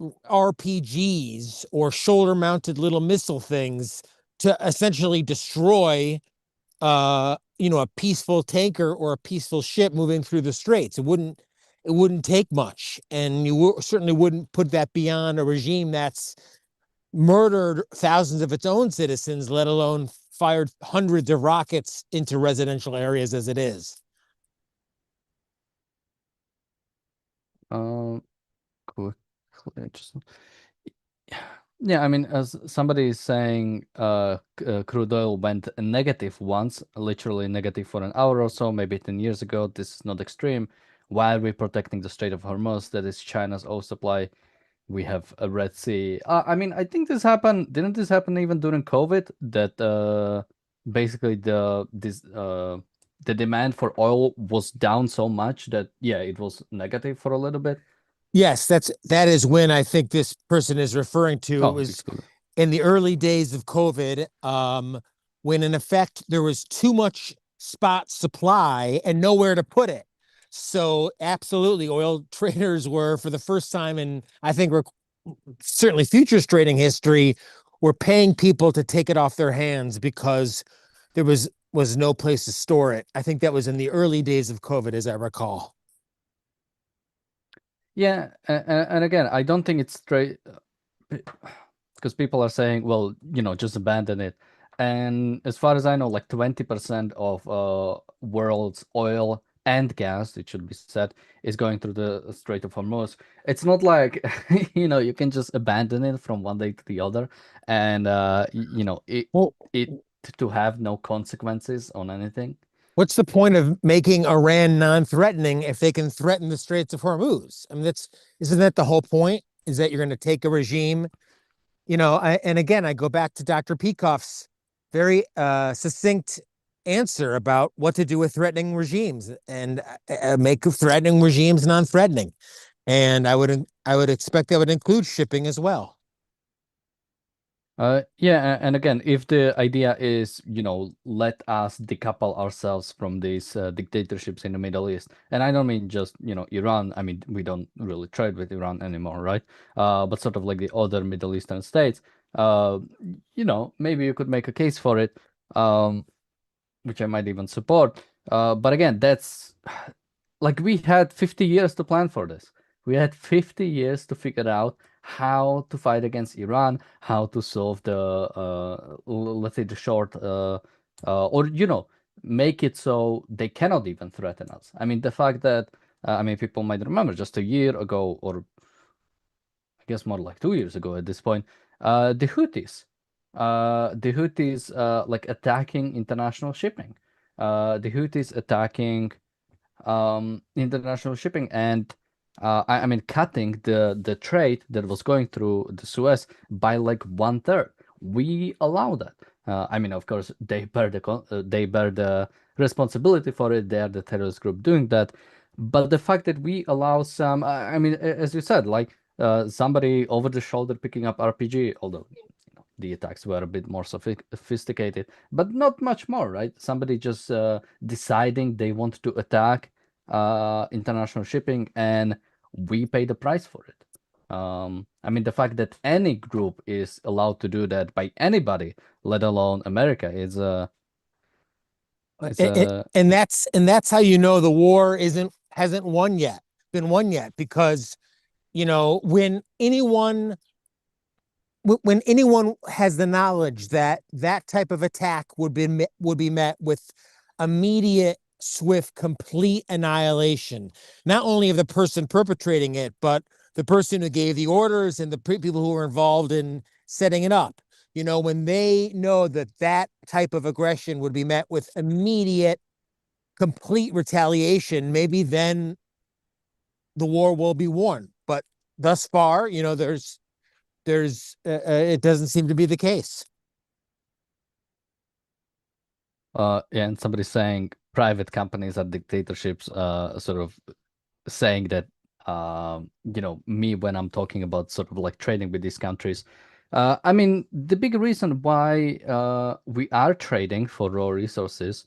RPGs or shoulder mounted little missile things to essentially destroy a peaceful tanker or a peaceful ship moving through the straits? It wouldn't take much, and you certainly wouldn't put that beyond a regime that's murdered thousands of its own citizens, let alone fired hundreds of rockets into residential areas as it is. Cool. Just yeah, I mean, as somebody is saying, crude oil went negative once, literally negative for an hour or so, maybe 10 years ago. This is not extreme. Why are we protecting the Strait of Hormuz? That is China's oil supply. We have a Red Sea. I mean, I think this happened. Didn't this happen even during COVID? That basically the demand for oil was down so much that it was negative for a little bit. Yes, that is when I think this person is referring to. It was in the early days of COVID, when in effect there was too much spot supply and nowhere to put it. So absolutely, oil traders were, for the first time in, I think, certainly futures trading history, were paying people to take it off their hands because there was no place to store it. I think that was in the early days of COVID, as I recall. Yeah, and again, I don't think it's straight, because people are saying, well, just abandon it. And as far as I know, like 20% of world's oil and gas, it should be said, is going through the Strait of Hormuz. It's not like you can just abandon it from one day to the other, and it to have no consequences on anything. What's the point of making Iran non-threatening if they can threaten the Straits of Hormuz? I mean, isn't that the whole point? Is that you're going to take a regime, and again, I go back to Dr. Peikoff's very succinct answer about what to do with threatening regimes, and make threatening regimes non-threatening. And I would expect that would include shipping as well. Yeah, and again, if the idea is, let us decouple ourselves from these dictatorships in the Middle East, and I don't mean just, Iran. I mean, we don't really trade with Iran anymore, right? But sort of like the other Middle Eastern states, maybe you could make a case for it, which I might even support. But again, that's like we had 50 years to plan for this. We had 50 years to figure out how to fight against Iran, how to solve the, let's say, the short, or, make it so they cannot even threaten us. I mean, the fact that, people might remember just a year ago, or I guess more like 2 years ago at this point, the Houthis. Like attacking international shipping. The Houthis attacking international shipping and I mean cutting the trade that was going through the Suez by like 1/3. We allow that. Of course, they bear the responsibility for it. They are the terrorist group doing that. But the fact that we allow some, as you said, like somebody over the shoulder picking up RPG, although the attacks were a bit more sophisticated, but not much more, right? Somebody just deciding they want to attack international shipping, and we pay the price for it. The fact that any group is allowed to do that by anybody, let alone America, is and that's how you know the war hasn't been won yet, because when anyone has the knowledge that that type of attack would be met with immediate, swift, complete annihilation, not only of the person perpetrating it, but the person who gave the orders and the people who were involved in setting it up. When they know that that type of aggression would be met with immediate, complete retaliation, maybe then the war will be won. But thus far, it doesn't seem to be the case. And somebody saying private companies are dictatorships, sort of saying that, me when I'm talking about sort of like trading with these countries. The big reason why we are trading for raw resources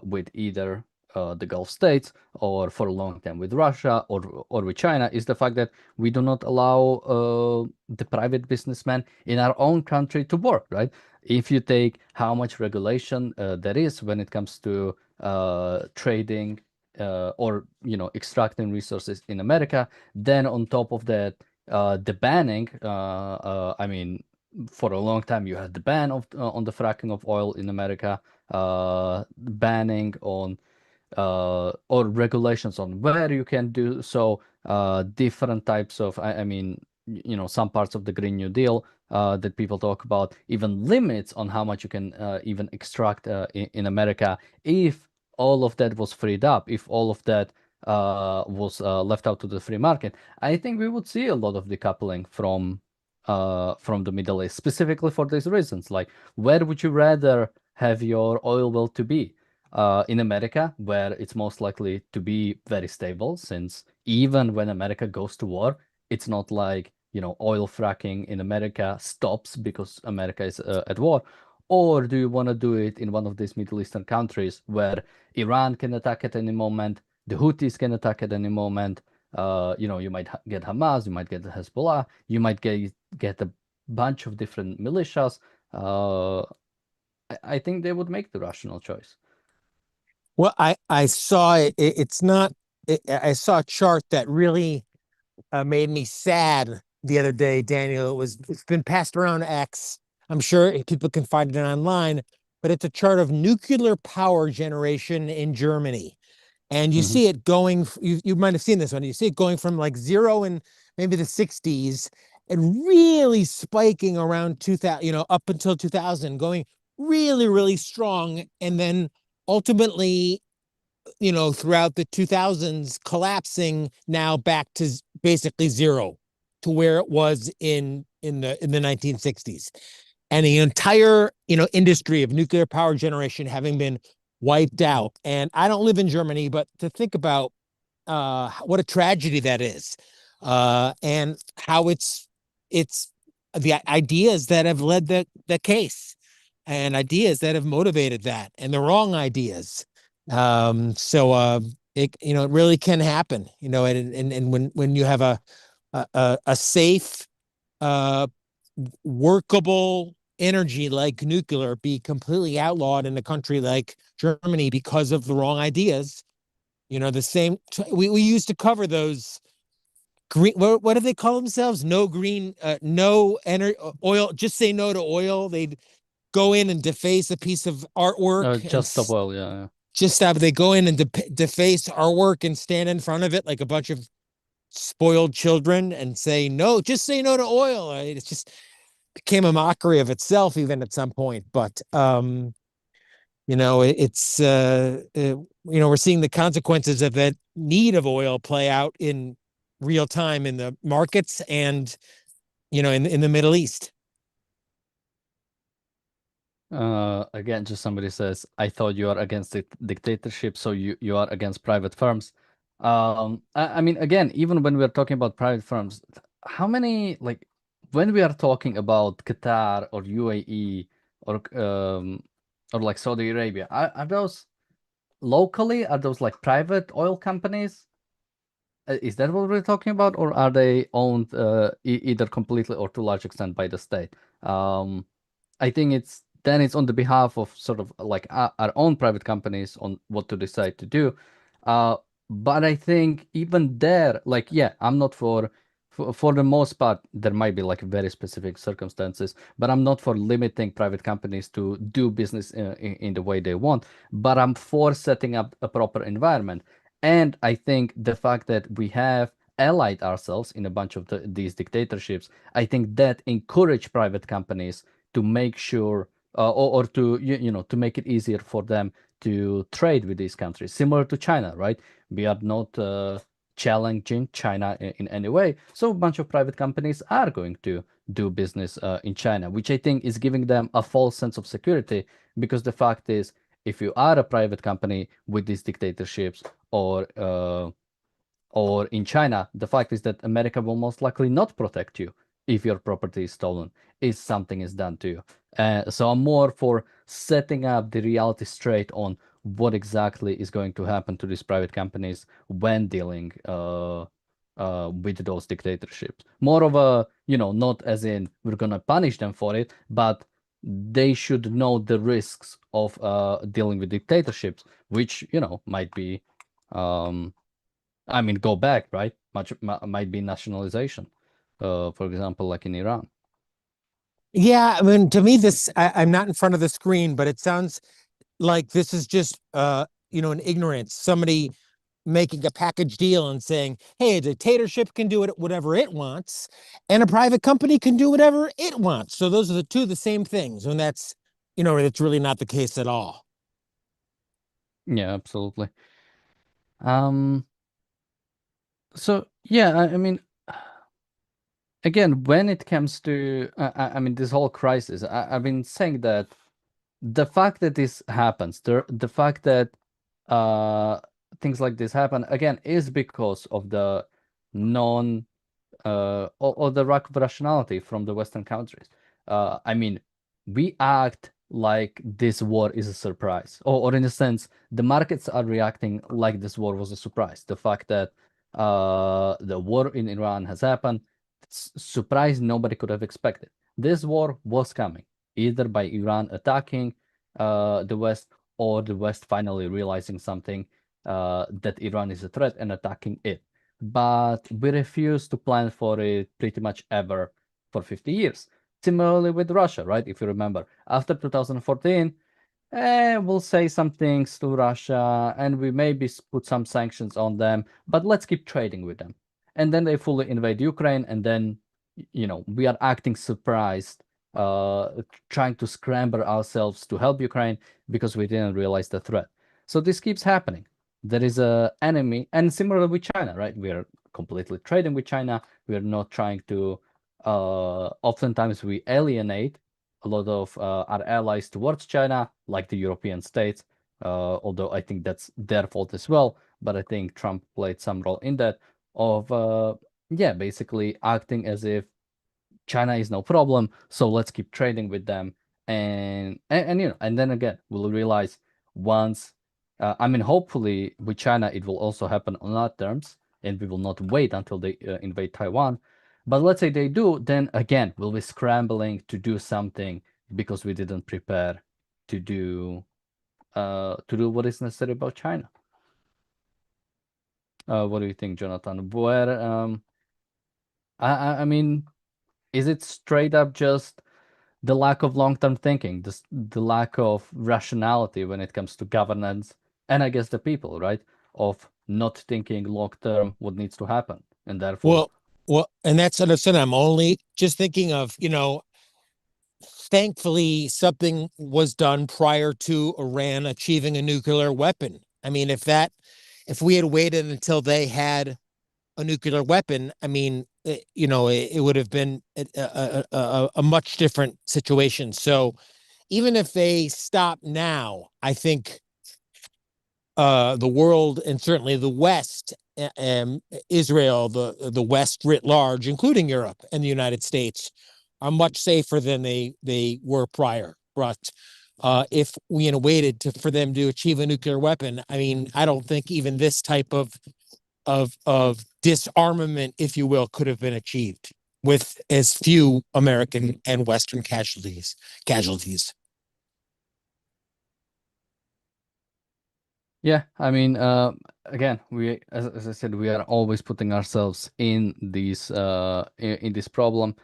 with either the Gulf states or for a long time with Russia or with China is the fact that we do not allow the private businessman in our own country to work, right? If you take how much regulation there is when it comes to trading or extracting resources in America, then on top of that, the banning. For a long time you had the ban on the fracking of oil in America, banning on or regulations on where you can do so, different types of, some parts of the Green New Deal that people talk about, even limits on how much you can even extract in America. If all of that was freed up, if all of that was left out to the free market, I think we would see a lot of decoupling from the Middle East, specifically for these reasons. Like, where would you rather have your oil well to be? In America, where it's most likely to be very stable, since even when America goes to war, it's not like, oil fracking in America stops because America is at war. Or do you want to do it in one of these Middle Eastern countries where Iran can attack at any moment, the Houthis can attack at any moment, you might get Hamas, you might get Hezbollah, you might get a bunch of different militias. I think they would make the rational choice. Well, I saw it. It's not. I saw a chart that really made me sad the other day, Daniel. It's been passed around X. I'm sure people can find it online, but it's a chart of nuclear power generation in Germany. And you see it going, you might have seen this one. You see it going from like zero in maybe the 60s and really spiking around 2000, up until 2000, going really, really strong. And then ultimately, throughout the 2000s, collapsing now back to basically zero, to where it was in the 1960s. And the entire, industry of nuclear power generation having been wiped out. And I don't live in Germany, but to think about what a tragedy that is, and how it's the ideas that have led the case and ideas that have motivated that and the wrong ideas. It it really can happen, and when you have a safe, workable energy like nuclear be completely outlawed in a country like Germany because of the wrong ideas. The same we used to cover those green, what do they call themselves? No green, no oil, just say no to oil. They'd go in and deface a piece of artwork Just the well, yeah. they go in and deface artwork and stand in front of it like a bunch of spoiled children and say no, just say no to oil. It's just became a mockery of itself even at some point. But we're seeing the consequences of that need of oil play out in real time in the markets and in the Middle East. Again, just somebody says, I thought you are against dictatorship, so you are against private firms. I mean, again, even when we're talking about private firms, how many, like, when we are talking about Qatar or UAE or like Saudi Arabia, are those locally? Are those like private oil companies? Is that what we're talking about, or are they owned either completely or to a large extent by the state? I think it's on the behalf of sort of like our own private companies on what to decide to do. But I think even there, like, yeah, I'm not for the most part, there might be like very specific circumstances, but I'm not for limiting private companies to do business in the way they want. But I'm for setting up a proper environment. And I think the fact that we have allied ourselves in a bunch of these dictatorships, I think that encourage private companies to make sure or to to make it easier for them to trade with these countries, similar to China, right? We are not challenging China in any way, so a bunch of private companies are going to do business in China, which I think is giving them a false sense of security, because the fact is, if you are a private company with these dictatorships or in China, the fact is that America will most likely not protect you if your property is stolen, if something is done to you. So I'm more for setting up the reality straight on what exactly is going to happen to these private companies when dealing with those dictatorships. More of a, not as in we're going to punish them for it, but they should know the risks of dealing with dictatorships, which, might be, go back, right? Might be nationalization, for example, like in Iran. Yeah, I mean, to me, I'm not in front of the screen, but it sounds like this is just, an ignorance. Somebody making a package deal and saying, hey, a dictatorship can do whatever it wants, and a private company can do whatever it wants. So those are the same things. And that's, it's really not the case at all. Yeah, absolutely. So yeah, I mean, again, when it comes to, this whole crisis, I've been saying that the fact that this happens, the fact that things like this happen, again, is because of the non or the lack of rationality from the Western countries. We act like this war is a surprise, or in a sense, the markets are reacting like this war was a surprise. The fact that the war in Iran has happened, it's surprise nobody could have expected. This war was coming, either by Iran attacking the West, or the West finally realizing something, that Iran is a threat and attacking it. But we refuse to plan for it pretty much ever for 50 years. Similarly with Russia, right? If you remember, after 2014, we'll say some things to Russia and we maybe put some sanctions on them, but let's keep trading with them. And then they fully invade Ukraine, and then, we are acting surprised, trying to scramble ourselves to help Ukraine because we didn't realize the threat. So this keeps happening. There is a enemy, and similarly with China, right? We are completely trading with China. We are not trying to. Oftentimes, we alienate a lot of our allies towards China, like the European states. Although I think that's their fault as well. But I think Trump played some role in that of, basically acting as if China is no problem, so let's keep trading with them. And then again, we'll realize once, hopefully with China, it will also happen on our terms, and we will not wait until they invade Taiwan. But let's say they do, then again, we'll be scrambling to do something because we didn't prepare to do what is necessary about China. What do you think, Jonathan? Is it straight up just the lack of long-term thinking, the lack of rationality when it comes to governance, and I guess the people, right, of not thinking long-term what needs to happen, and therefore. Well, and that's understood. I'm only just thinking of, thankfully something was done prior to Iran achieving a nuclear weapon. I mean, if we had waited until they had a nuclear weapon, it would have been a much different situation. So even if they stop now, I think the world, and certainly the West, Israel, the West writ large, including Europe and the United States, are much safer than they were prior. But if we waited for them to achieve a nuclear weapon, I don't think even this type of disarmament, if you will, could have been achieved with as few American and Western casualties. Yeah, again, as I said, we are always putting ourselves in these in this problem.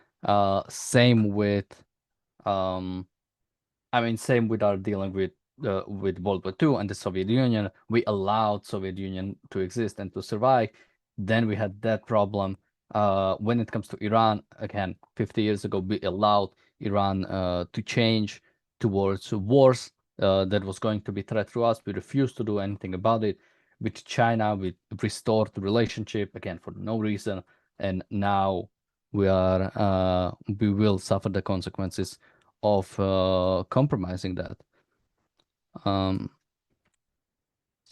Same with, same with our dealing with World War II and the Soviet Union. We allowed Soviet Union to exist and to survive. Then we had that problem. When it comes to Iran, again, 50 years ago, we allowed Iran to change towards wars that was going to be threat to us. We refused to do anything about it. With China, we restored the relationship again for no reason, and now we will suffer the consequences of compromising that. So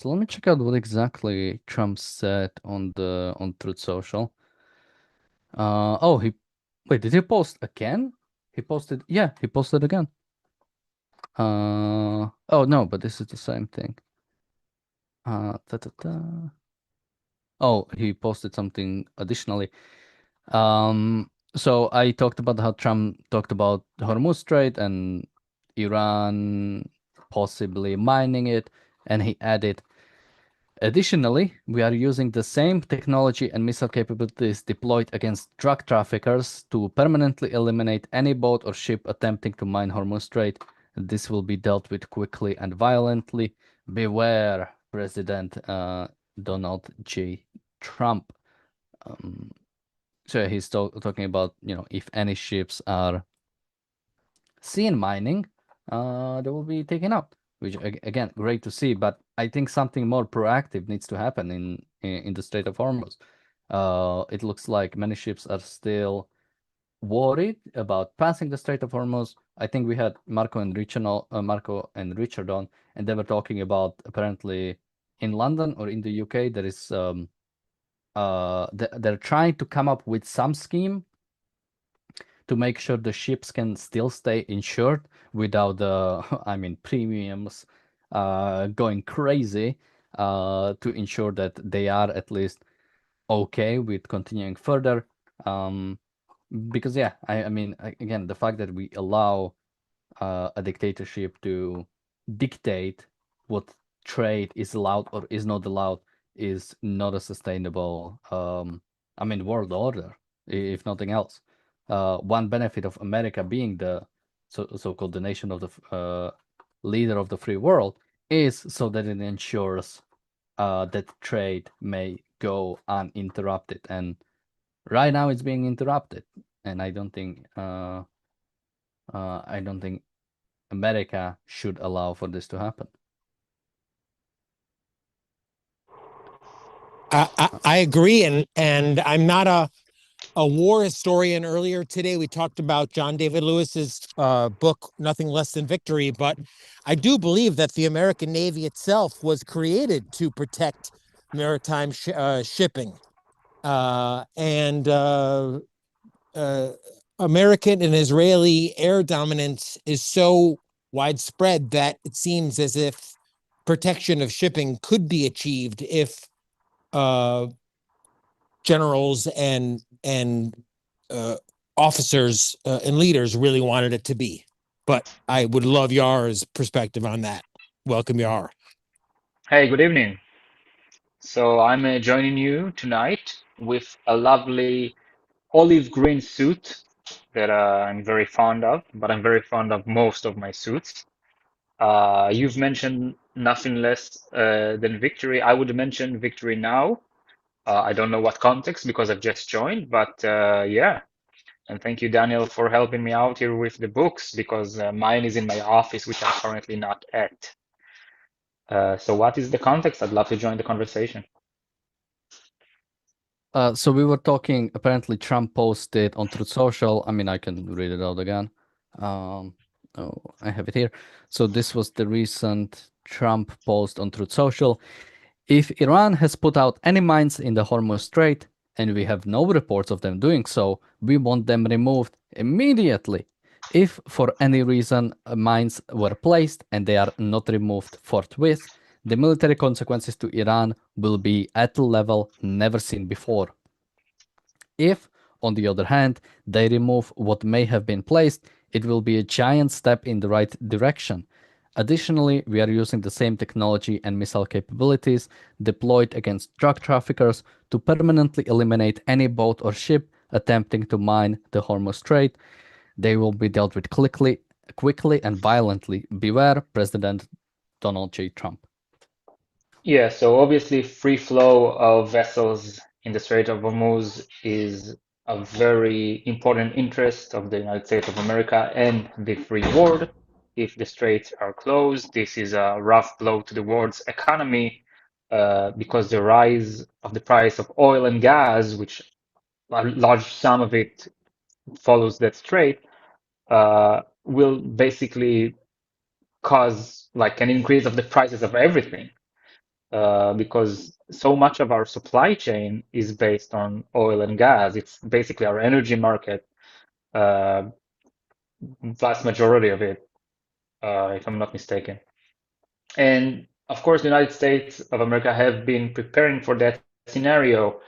let me check out what exactly Trump said on Truth Social. Did he post again? He posted again. Oh no, but this is the same thing. Oh, he posted something additionally. So I talked about how Trump talked about the Hormuz Strait and Iran possibly mining it, and he added, additionally, we are using the same technology and missile capabilities deployed against drug traffickers to permanently eliminate any boat or ship attempting to mine Hormuz Strait. This will be dealt with quickly and violently. Beware, President Donald J. Trump. So he's talking about, if any ships are seen mining, they will be taken out, which again, great to see. But I think something more proactive needs to happen in the Strait of Hormuz. It looks like many ships are still worried about passing the Strait of Hormuz. I think we had Marco and Richard on, and they were talking about apparently in London or in the UK there is they're trying to come up with some scheme to make sure the ships can still stay insured without the premiums going crazy to ensure that they are at least okay with continuing further. Because again, the fact that we allow a dictatorship to dictate what trade is allowed or is not allowed is not a sustainable world order, if nothing else. One benefit of America being the so-called the nation of the leader of the free world is so that it ensures that trade may go uninterrupted, and right now it's being interrupted, and I don't think America should allow for this to happen. I agree, and I'm not a war historian. Earlier today, we talked about John David Lewis's book, Nothing Less Than Victory, but I do believe that the American Navy itself was created to protect maritime shipping. American and Israeli air dominance is so widespread that it seems as if protection of shipping could be achieved if generals and officers and leaders really wanted it to be. But I would love Yar's perspective on that. Welcome, Yar. Hey, good evening. So I'm joining you tonight with a lovely olive green suit that I'm very fond of, but I'm very fond of most of my suits. You've mentioned nothing less than victory. I would mention victory now. I don't know what context because I've just joined, but yeah. And thank you, Daniel, for helping me out here with the books because mine is in my office, which I'm currently not at. So what is the context? I'd love to join the conversation. So we were talking, apparently Trump posted on Truth Social. I mean, I can read it out again. Oh, I have it here. So this was the recent Trump post on Truth Social. If Iran has put out any mines in the Hormuz Strait, and we have no reports of them doing so, we want them removed immediately. If for any reason mines were placed and they are not removed forthwith, the military consequences to Iran will be at a level never seen before. If, on the other hand, they remove what may have been placed, it will be a giant step in the right direction. Additionally, we are using the same technology and missile capabilities deployed against drug traffickers to permanently eliminate any boat or ship attempting to mine the Hormuz Strait. They will be dealt with quickly and violently. Beware, President Donald J. Trump. Yeah, so obviously free flow of vessels in the Strait of Hormuz is a very important interest of the United States of America and the free world. If the straits are closed, this is a rough blow to the world's economy because the rise of the price of oil and gas, which a large sum of it follows that strait, will basically cause like an increase of the prices of everything. Because so much of our supply chain is based on oil and gas. It's basically our energy market, vast majority of it, if I'm not mistaken. And of course, the United States of America have been preparing for that scenario.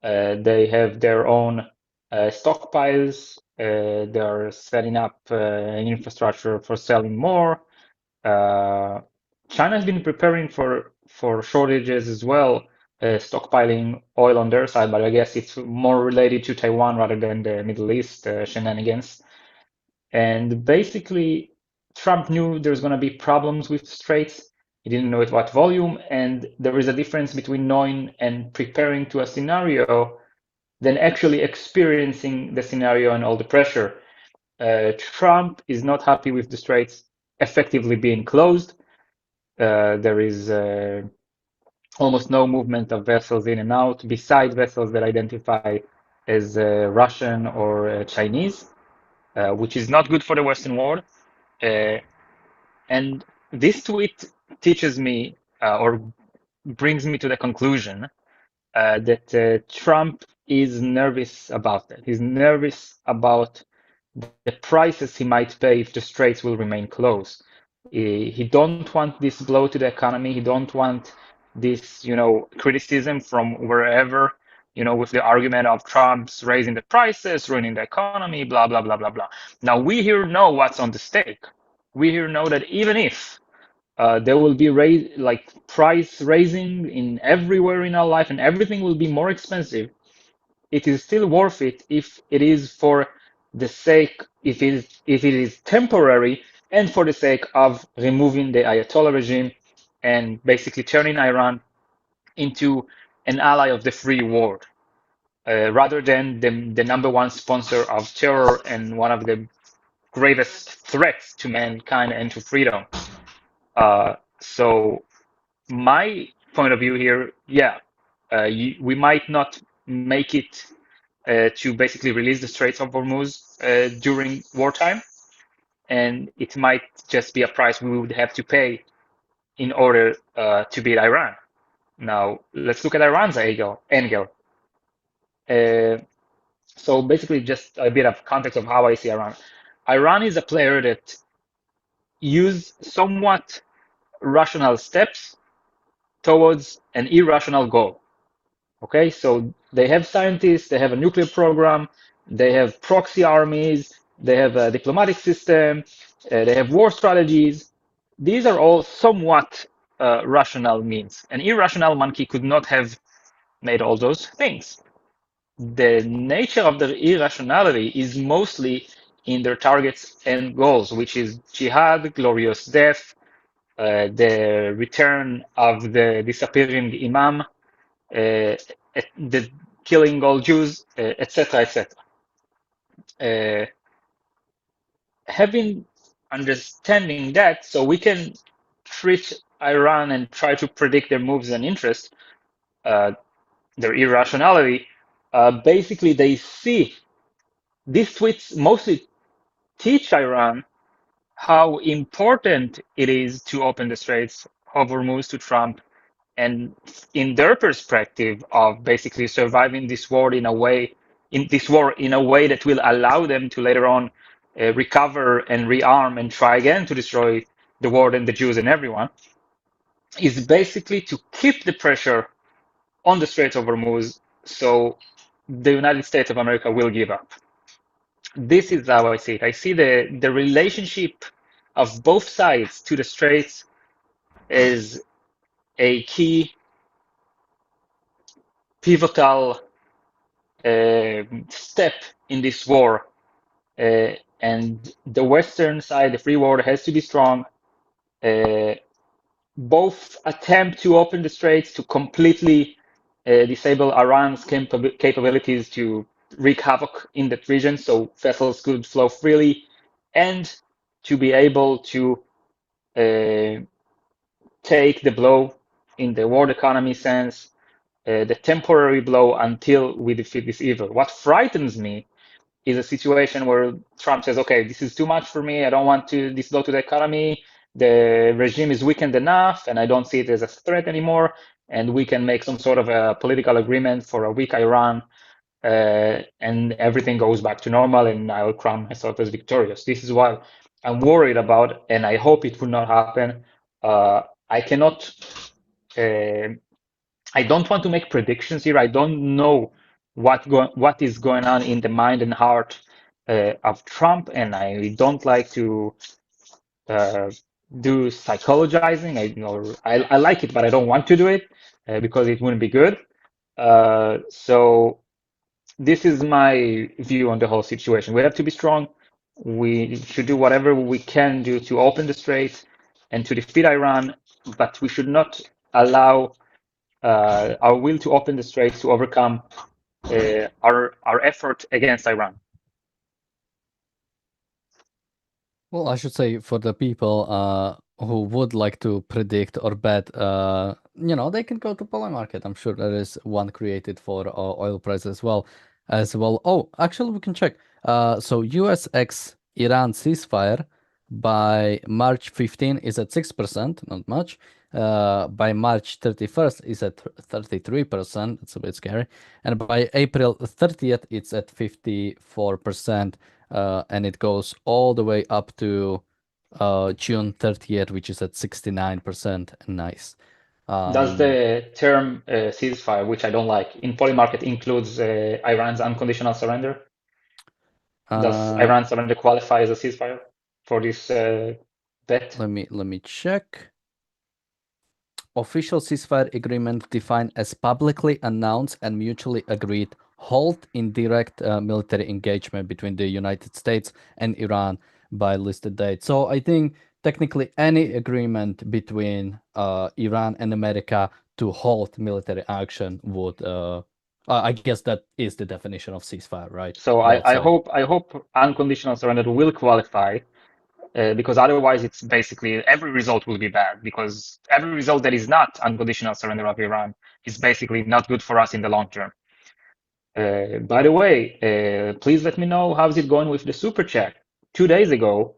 They have their own stockpiles. They are setting up an infrastructure for selling more. China has been preparing for shortages as well, stockpiling oil on their side, but I guess it's more related to Taiwan rather than the Middle East shenanigans. And basically, Trump knew there's going to be problems with the straits. He didn't know at what volume, and there is a difference between knowing and preparing to a scenario than actually experiencing the scenario and all the pressure. Trump is not happy with the straits effectively being closed. There is almost no movement of vessels in and out, besides vessels that identify as Russian or Chinese, which is not good for the Western world. And this tweet teaches me or brings me to the conclusion that Trump is nervous about that. He's nervous about the prices he might pay if the straits will remain closed. He don't want this blow to the economy. He don't want this, criticism from wherever, with the argument of Trump's raising the prices, ruining the economy, blah, blah, blah, blah, blah. Now, we here know what's on the stake. We here know that even if there will be price raising in everywhere in our life and everything will be more expensive, it is still worth it if it is for the sake, if it is temporary, and for the sake of removing the Ayatollah regime and basically turning Iran into an ally of the free world, rather than the number one sponsor of terror and one of the gravest threats to mankind and to freedom. So my point of view here, yeah, we might not make it to basically release the Straits of Hormuz during wartime, and it might just be a price we would have to pay in order to beat Iran. Now, let's look at Iran's angle. So basically, just a bit of context of how I see Iran. Iran is a player that use somewhat rational steps towards an irrational goal. Okay, so they have scientists, they have a nuclear program, they have proxy armies, they have a diplomatic system, they have war strategies. These are all somewhat rational means. An irrational monkey could not have made all those things. The nature of the irrationality is mostly in their targets and goals, which is jihad, glorious death, the return of the disappearing imam, the killing all Jews, etc., etc. Having understanding that, so we can treat Iran and try to predict their moves and interests, their irrationality. Basically, they see these tweets mostly teach Iran how important it is to open the Straits of Hormuz to Trump, and in their perspective of basically surviving this war in a way that will allow them to later on recover and rearm and try again to destroy the world and the Jews and everyone, is basically to keep the pressure on the Straits of Hormuz so the United States of America will give up. This is how I see it. I see the relationship of both sides to the Straits as a key pivotal step in this war. And the Western side, the free world, has to be strong. Both attempt to open the Straits to completely disable Iran's capabilities to wreak havoc in that region so vessels could flow freely, and to be able to take the blow in the world economy sense, the temporary blow until we defeat this evil. What frightens me is a situation where Trump says, okay, this is too much for me. I don't want to this blow to the economy. The regime is weakened enough, and I don't see it as a threat anymore. And we can make some sort of a political agreement for a weak Iran, and everything goes back to normal, and I'll crown myself as victorious. This is what I'm worried about, and I hope it will not happen. I cannot. I don't want to make predictions here. I don't know what is going on in the mind and heart of Trump, and I don't like to do psychologizing. I like it, but I don't want to do it because it wouldn't be good. So this is my view on the whole situation. We have to be strong. We should do whatever we can do to open the Straits and to defeat Iran, but we should not allow our will to open the Straits to overcome our effort against Iran. Well, I should say for the people who would like to predict or bet, they can go to Polymarket. I'm sure there is one created for oil price as well. Oh, actually, we can check. So US x Iran ceasefire by March 15 is at 6%, not much. By March 31st is at 33%. It's a bit scary. And by April 30th, it's at 54%. And it goes all the way up to June 30th, which is at 69%. Nice. Does the term ceasefire, which I don't like, in Polymarket includes Iran's unconditional surrender? Does Iran surrender qualify as a ceasefire for this bet? Let me check. Official ceasefire agreement defined as publicly announced and mutually agreed halt in direct military engagement between the United States and Iran by listed date. So I think technically any agreement between Iran and America to halt military action would, I guess that is the definition of ceasefire, right? So I hope unconditional surrender will qualify. Because otherwise it's basically every result will be bad, because every result that is not unconditional surrender of Iran is basically not good for us in the long term. By the way, please let me know how's it going with the super chat. 2 days ago,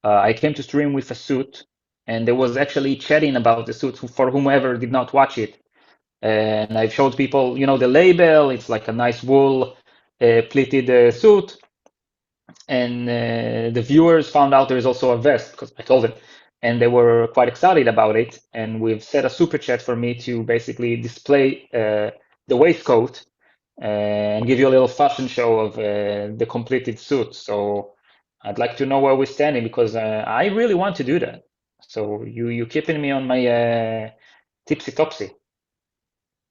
I came to stream with a suit, and there was actually chatting about the suit for whomever did not watch it. And I showed people, the label. It's like a nice wool pleated suit, and the viewers found out there is also a vest because I told them, and they were quite excited about it. And we've set a super chat for me to basically display the waistcoat and give you a little fashion show of the completed suit. So I'd like to know where we're standing because I really want to do that. So you keeping me on my tipsy topsy.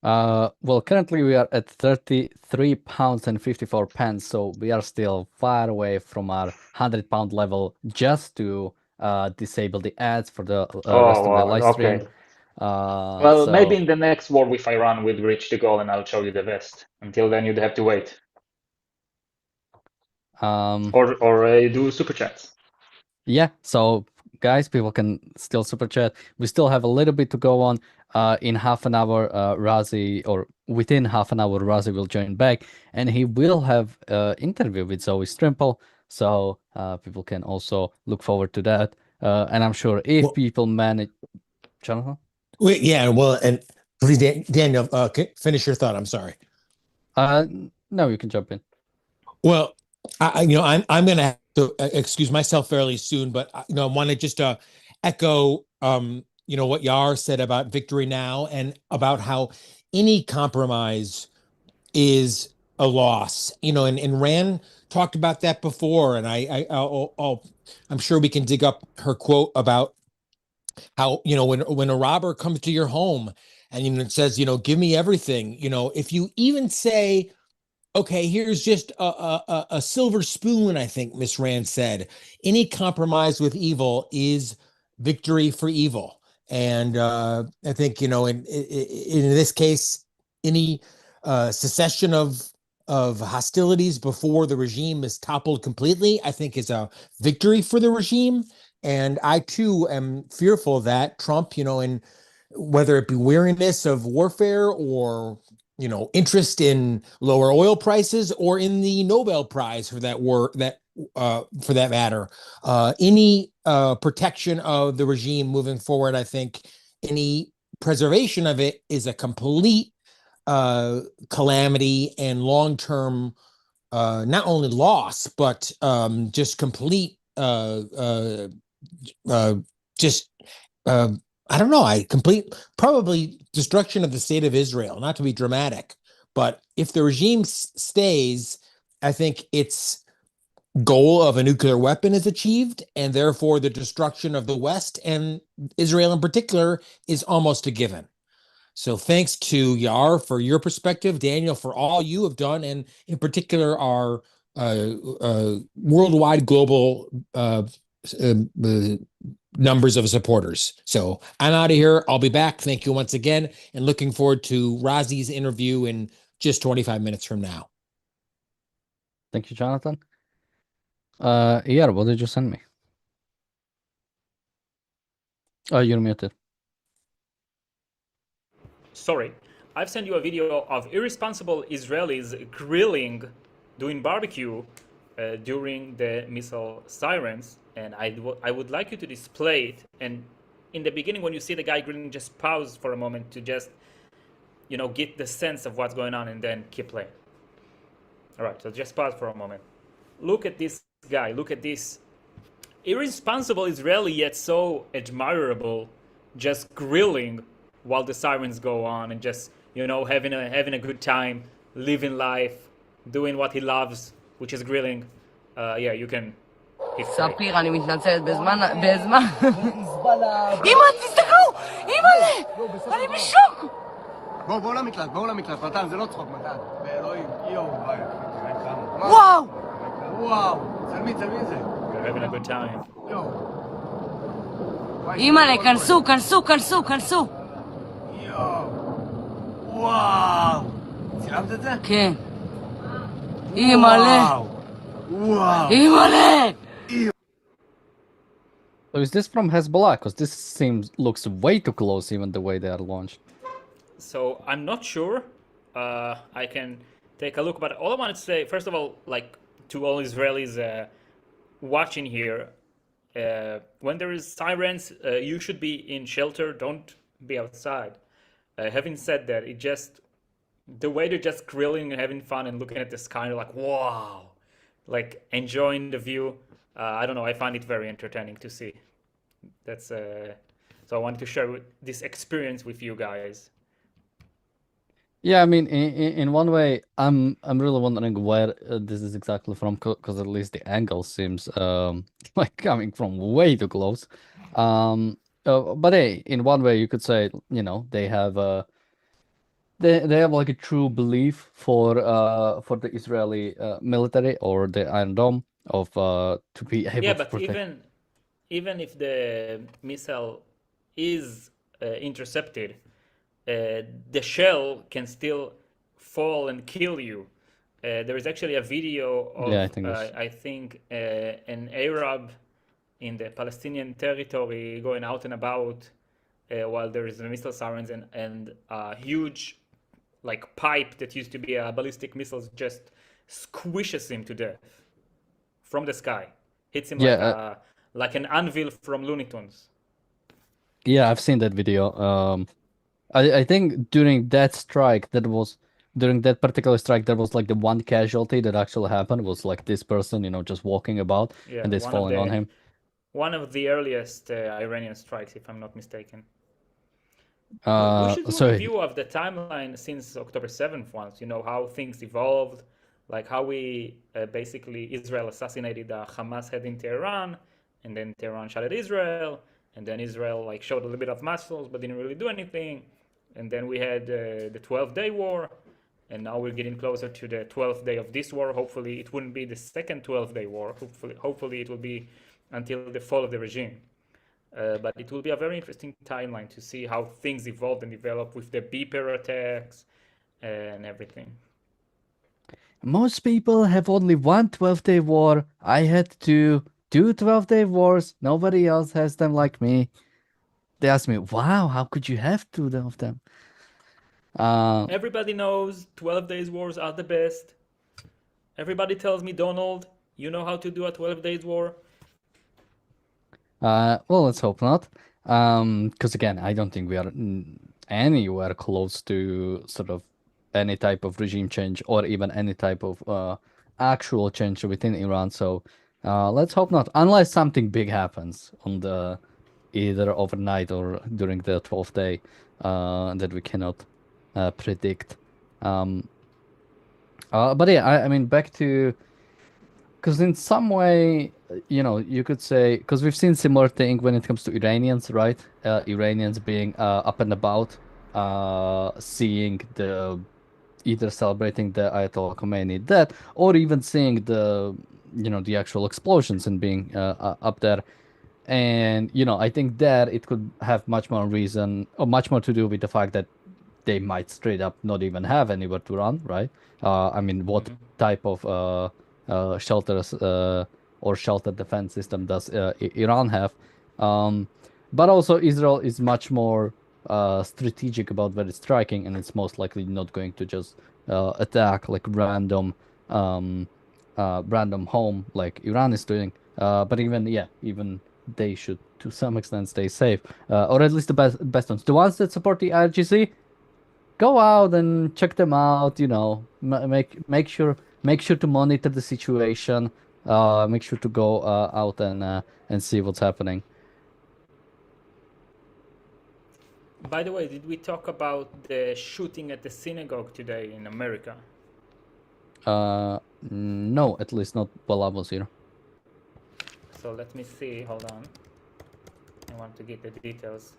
Well, currently we are at 33 pounds and 54 pence, so we are still far away from our 100-pound level just to disable the ads for the rest of the live stream. Okay. Well, maybe So in the next war with Iran we'll reach the goal and I'll show you the vest. Until then, you'd have to wait. Or do super chats. yeah, so guys, people can still super chat. We still have a little bit to go on. In half an hour, Razi, or within half an hour, Razi will join back, and he will have an interview with Zoe Strimple. So people can also look forward to that. And I'm sure if people manage, Jonathan. Wait, yeah, well, and please, Daniel, finish your thought. I'm sorry. No, you can jump in. Well, I'm going to have to excuse myself fairly soon, but I want to just echo, what Yar said about victory now and about how any compromise is a loss. And Rand talked about that before, and I'm sure we can dig up her quote about how when a robber comes to your home and it says give me everything, if you even say, okay, here's just a silver spoon, I think Miss Rand said, any compromise with evil is victory for evil. And I think in this case, any secession of hostilities before the regime is toppled completely, I think is a victory for the regime. And I too am fearful that Trump, and whether it be weariness of warfare or interest in lower oil prices or in the Nobel Prize for that for that matter, any protection of the regime moving forward, I think any preservation of it is a complete calamity and long-term not only loss but just complete just I don't know, complete probably destruction of the state of Israel, not to be dramatic, but if the regime stays, I think its goal of a nuclear weapon is achieved, and therefore the destruction of the West and Israel in particular is almost a given. So thanks to Yar for your perspective, Daniel for all you have done, and in particular our worldwide global numbers of supporters. So I'm out of here. I'll be back. Thank you once again, and looking forward to Razi's interview in just 25 minutes from now. Thank you, Jonathan. Yeah, what did you send me? Oh, you're muted. Sorry, I've sent you a video of irresponsible Israelis grilling, doing barbecue during the missile sirens, and I would like you to display it. And in the beginning, when you see the guy grilling, just pause for a moment to just, get the sense of what's going on, and then keep playing. All right, so just pause for a moment. Look at this guy. Look at this irresponsible Israeli, yet so admirable, just grilling while the sirens go on, and just having a good time, living life, doing what he loves, which is grilling. Yeah, you can. ספיר, אני מתנצלת בזמן... אמא, תסתכלו! אמא'לה! אני בשוק! בואו למקלט, מתן, זה לא צחוק, מתן. באלוהים, יואו, וואו! וואו! צלמי את זה. You're having a good time. אמא'לה, כנסו! וואו! צילמת את זה? כן. אמא'לה! אמא'לה! So is this from Hezbollah? Because this looks way too close, even the way they are launched. So I'm not sure. I can take a look, but all I wanted to say, first of all, like to all Israelis watching here, when there is sirens, you should be in shelter. Don't be outside. Having said that, it just The way they're just grilling and having fun and looking at the sky, and like, wow, like enjoying the view. I don't know. I find it very entertaining to see. That's so I wanted to share this experience with you guys. Yeah, I mean, in one way, I'm really wondering where this is exactly from, because at least the angle seems like coming from way too close. But hey, in one way, you could say, you know, they have they have like a true belief for the Israeli military or the Iron Dome of to be able Yeah, to but protect. even if the missile is intercepted, the shell can still fall and kill you. There is actually a video Yeah, I of think that's I think an Arab in the Palestinian territory going out and about while there is missile sirens and a huge like pipe that used to be a ballistic missiles just squishes him to death from the sky, hits him yeah. like an anvil from Looney Tunes. Yeah, I've seen that video. I think during that strike, during that particular strike, there was like the one casualty that actually happened was like this person, you know, just walking about Yeah, and this falling on him. one of the earliest Iranian strikes, if I'm not mistaken. We should do a So review of the timeline since October 7th once, you know, how things evolved, like how we basically Israel assassinated the Hamas head in Tehran, and then Tehran shot at Israel, and then Israel like showed a little bit of muscles but didn't really do anything, and then we had the 12-day war, and now we're getting closer to the 12th day of this war. Hopefully it wouldn't be the second 12-day war. Hopefully it will be until the fall of the regime. But it will be a very interesting timeline to see how things evolved and developed with the beeper attacks and everything. most people have only one 12-day war. I had two 12-day wars. Nobody else has them like me. They asked me, wow, how could you have two of them? Everybody knows 12 days wars are the best. Everybody tells me, Donald, you know how to do a 12 days war? Well, let's hope not. Because again, I don't think we are anywhere close to sort of any type of regime change or even any type of actual change within Iran. So let's hope not, unless something big happens on the either overnight or during the 12th day that we cannot predict. But yeah, I mean, back to. Because in some way, you know, you could say, because we've seen similar thing when it comes to Iranians, right? Iranians being up and about, seeing either celebrating the Ayatollah Khomeini death, or even seeing the actual explosions and being up there. And, you know, I think that it could have much more reason, or much more to do with the fact that they might straight up not even have anywhere to run, right? I mean, what type of shelters or shelter defense system does Iran have? But also, Israel is much more strategic about where it's striking, and it's most likely not going to just attack like random home like Iran is doing. But even they should to some extent stay safe, or at least the best ones, the ones that support the IRGC. Go out and check them out. You know, make sure to monitor the situation. Make sure to go out and see what's happening. By the way, did we talk about the shooting at the synagogue today in America? No, at least not while I was here. So let me see, hold on. I want to get the details.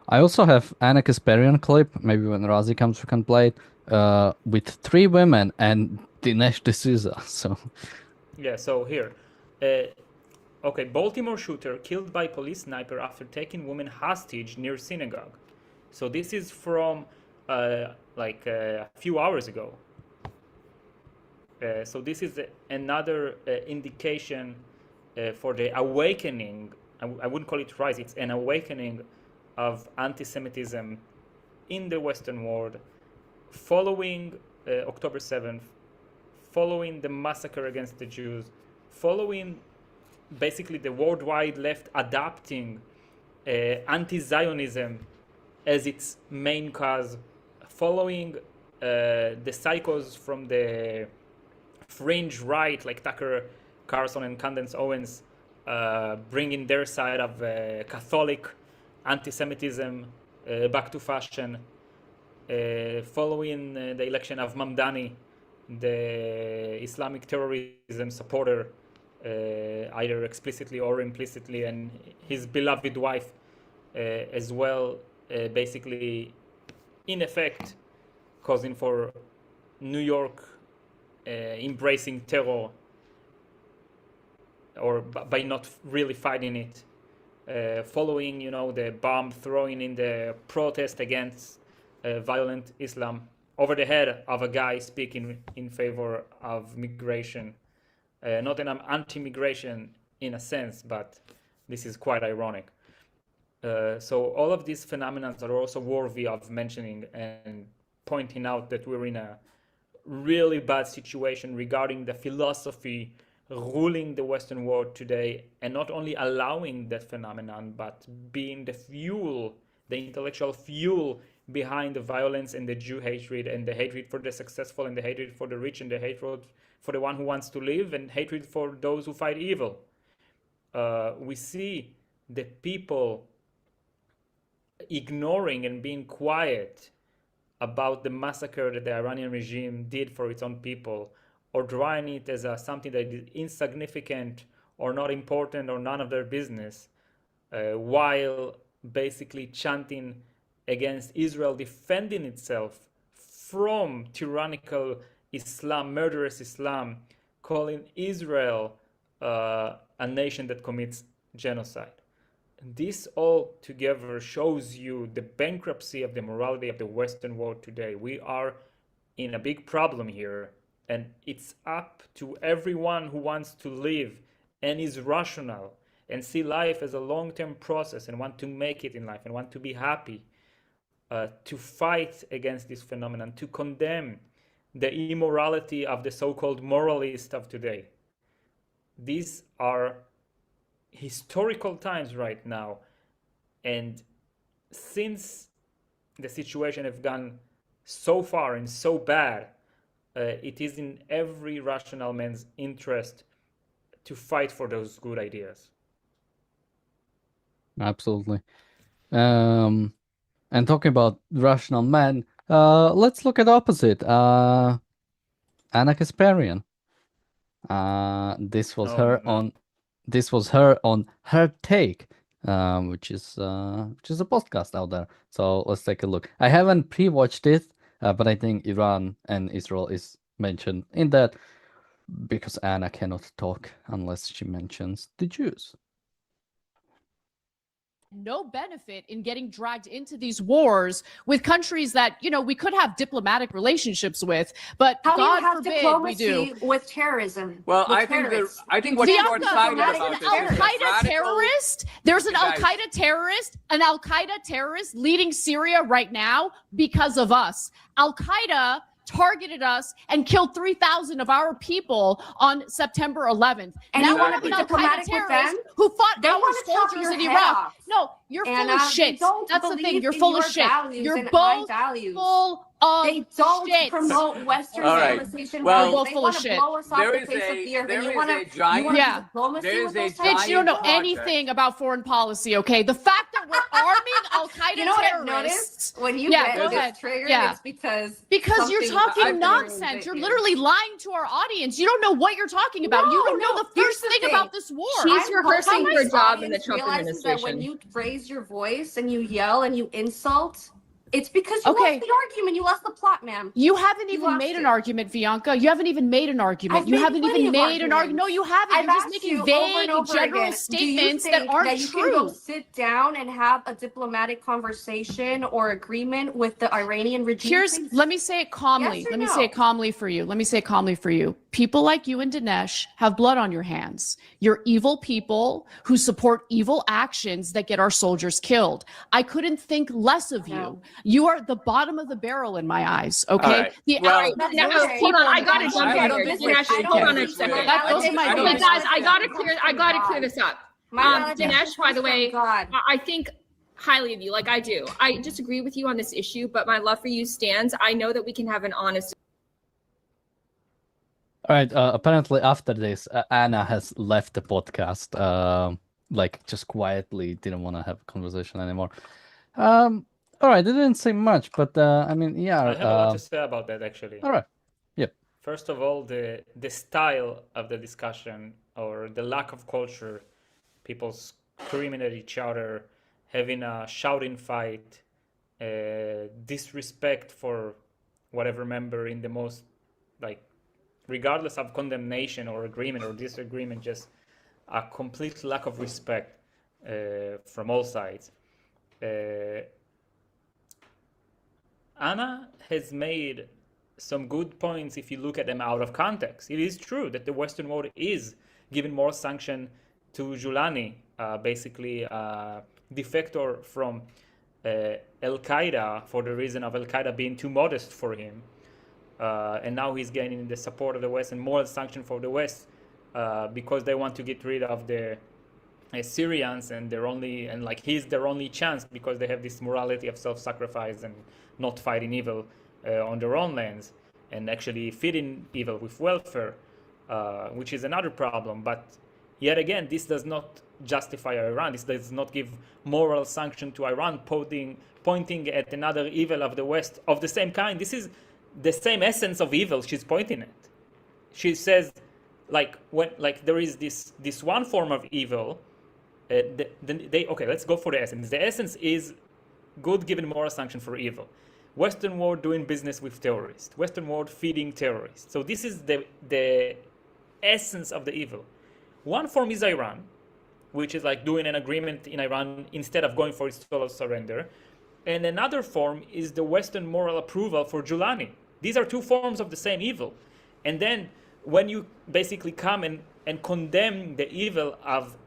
I also have Anna Kasparian clip, maybe when Razi comes we can play it, with 3 women and Dinesh D'Souza, so... Yeah, so here. Okay, Baltimore shooter killed by police sniper after taking woman hostage near synagogue. So this is from like a few hours ago. So this is another indication for the awakening. I wouldn't call it rise, it's an awakening of anti-Semitism in the Western world following October 7th, following the massacre against the Jews, following basically the worldwide left adopting anti-Zionism as its main cause, following the psychos from the fringe right, like Tucker Carlson and Candace Owens, bringing their side of Catholic anti-Semitism back to fashion, following the election of Mamdani, the Islamic terrorism supporter, either explicitly or implicitly, and his beloved wife as well, basically, in effect, causing for New York embracing terror, or by not really fighting it, following, the bomb throwing in the protest against violent Islam over the head of a guy speaking in favor of migration. Not that I'm anti-migration in a sense, but this is quite ironic. So all of these phenomena are also worthy of mentioning and pointing out that we're in a really bad situation regarding the philosophy ruling the Western world today, and not only allowing that phenomenon, but being the fuel, the intellectual fuel behind the violence and the Jew hatred, and the hatred for the successful, and the hatred for the rich, and the hatred for the one who wants to live, and hatred for those who fight evil. We see the people ignoring and being quiet about the massacre that the Iranian regime did for its own people, or drawing it as something that is insignificant or not important or none of their business, while basically chanting against Israel defending itself from tyrannical Islam, murderous Islam, calling Israel a nation that commits genocide. This all together shows you the bankruptcy of the morality of the Western world today. We are in a big problem here, and it's up to everyone who wants to live and is rational and see life as a long-term process and want to make it in life and want to be happy, to fight against this phenomenon, to condemn the immorality of the so-called moralist of today. These are historical times right now, and since the situation has gone so far and so bad, it is in every rational man's interest to fight for those good ideas. Absolutely. And talking about rational men, let's look at the opposite. Anna Kasparian. This was her on Her Take, which is a podcast out there. So let's take a look. I haven't pre-watched it, but I think Iran and Israel is mentioned in that, because Anna cannot talk unless she mentions the Jews. No benefit in getting dragged into these wars with countries that, we could have diplomatic relationships with, but How God do you have forbid diplomacy we do. with terrorism? Well, with I terrorists? think what you're excited There's about an this Al is Qaeda terrorist. There's an Al Qaeda terrorist, leading Syria right now because of us. Al Qaeda targeted us and killed 3,000 of our people on September 11th. And now you want to be an Al-Qaeda diplomatic with terrorist them? who fought They our want to chop soldiers your in head Iraq. off. No, you're full Anna, of shit. they don't That's the thing. believe You're in full of your shit. values You're and both my values. full of They don't shit. promote Western All right. civilization Well, values. both They full want of to shit. blow us off There the is face of the earth. there And you is want a to giant- do Yeah. diplomacy there with is a those Bitch, countries? you don't know project. anything about foreign policy, okay? The fact that we're arming Al-Qaeda You know what I've terrorists. noticed? When you Yeah, get go this ahead. triggered, Yeah. it's because you're something talking happened nonsense. with You're you. literally lying to our audience. You don't know what you're talking about. You don't know the Here's first thing thing. about this war. I hope rehearsing that for a this job in the audience Trump realizes that when administration. you raise your voice and you yell and you insult, it's because you lost the argument. You lost the plot, ma'am. You haven't You even lost made an it. argument, Bianca. You haven't even made an argument. I've You made haven't plenty even of made an argument. arguments. No, you haven't. I've You're just asked making you over vague, and over general again, statements do you that think aren't that you true. can go sit down and have a diplomatic conversation or agreement with the Iranian regime? Let me say it calmly. Yes or Let me no? say it calmly for you. Let me say it calmly for you. People like you and Dinesh have blood on your hands. You're evil people who support evil actions that get our soldiers killed. I couldn't think less of you. You are the bottom of the barrel in my eyes. Okay. Right. The Well, average no, hold on. I gotta jump in here. Dinesh, hold on a second. Those are my Okay, notes. guys, I gotta clear this up. Dinesh, by the way, I think highly of you, like I do. I disagree with you on this issue, but my love for you stands. I know that we can have an honest. All right. Apparently, after this, Anna has left the podcast. Like just quietly, didn't want to have a conversation anymore. All right. They didn't say much, but I mean, yeah. I have a lot to say about that, actually. All right. Yep. First of all, the style of the discussion or the lack of culture, people screaming at each other, having a shouting fight, disrespect for whatever member in the most, like, regardless of condemnation or agreement or disagreement, just a complete lack of respect from all sides. Anna has made some good points if you look at them out of context. It is true that the Western world is giving more sanction to Giuliani, basically a defector from Al-Qaeda for the reason of Al-Qaeda being too modest for him. And now he's gaining the support of the West and more sanction for the West because they want to get rid of the Syrians and he's their only chance because they have this morality of self-sacrifice and not fighting evil on their own lands and actually feeding evil with welfare, which is another problem. But yet again, this does not justify Iran. This does not give moral sanction to Iran, pointing at another evil of the West of the same kind. This is the same essence of evil she's pointing at. She says, there is this one form of evil. Okay, let's go for the essence. The essence is good giving moral sanction for evil. Western world doing business with terrorists. Western world feeding terrorists. So this is the essence of the evil. One form is Iran, which is like doing an agreement in Iran instead of going for its total surrender. And another form is the Western moral approval for Giuliani. These are two forms of the same evil. And then when you basically come and condemn the evil of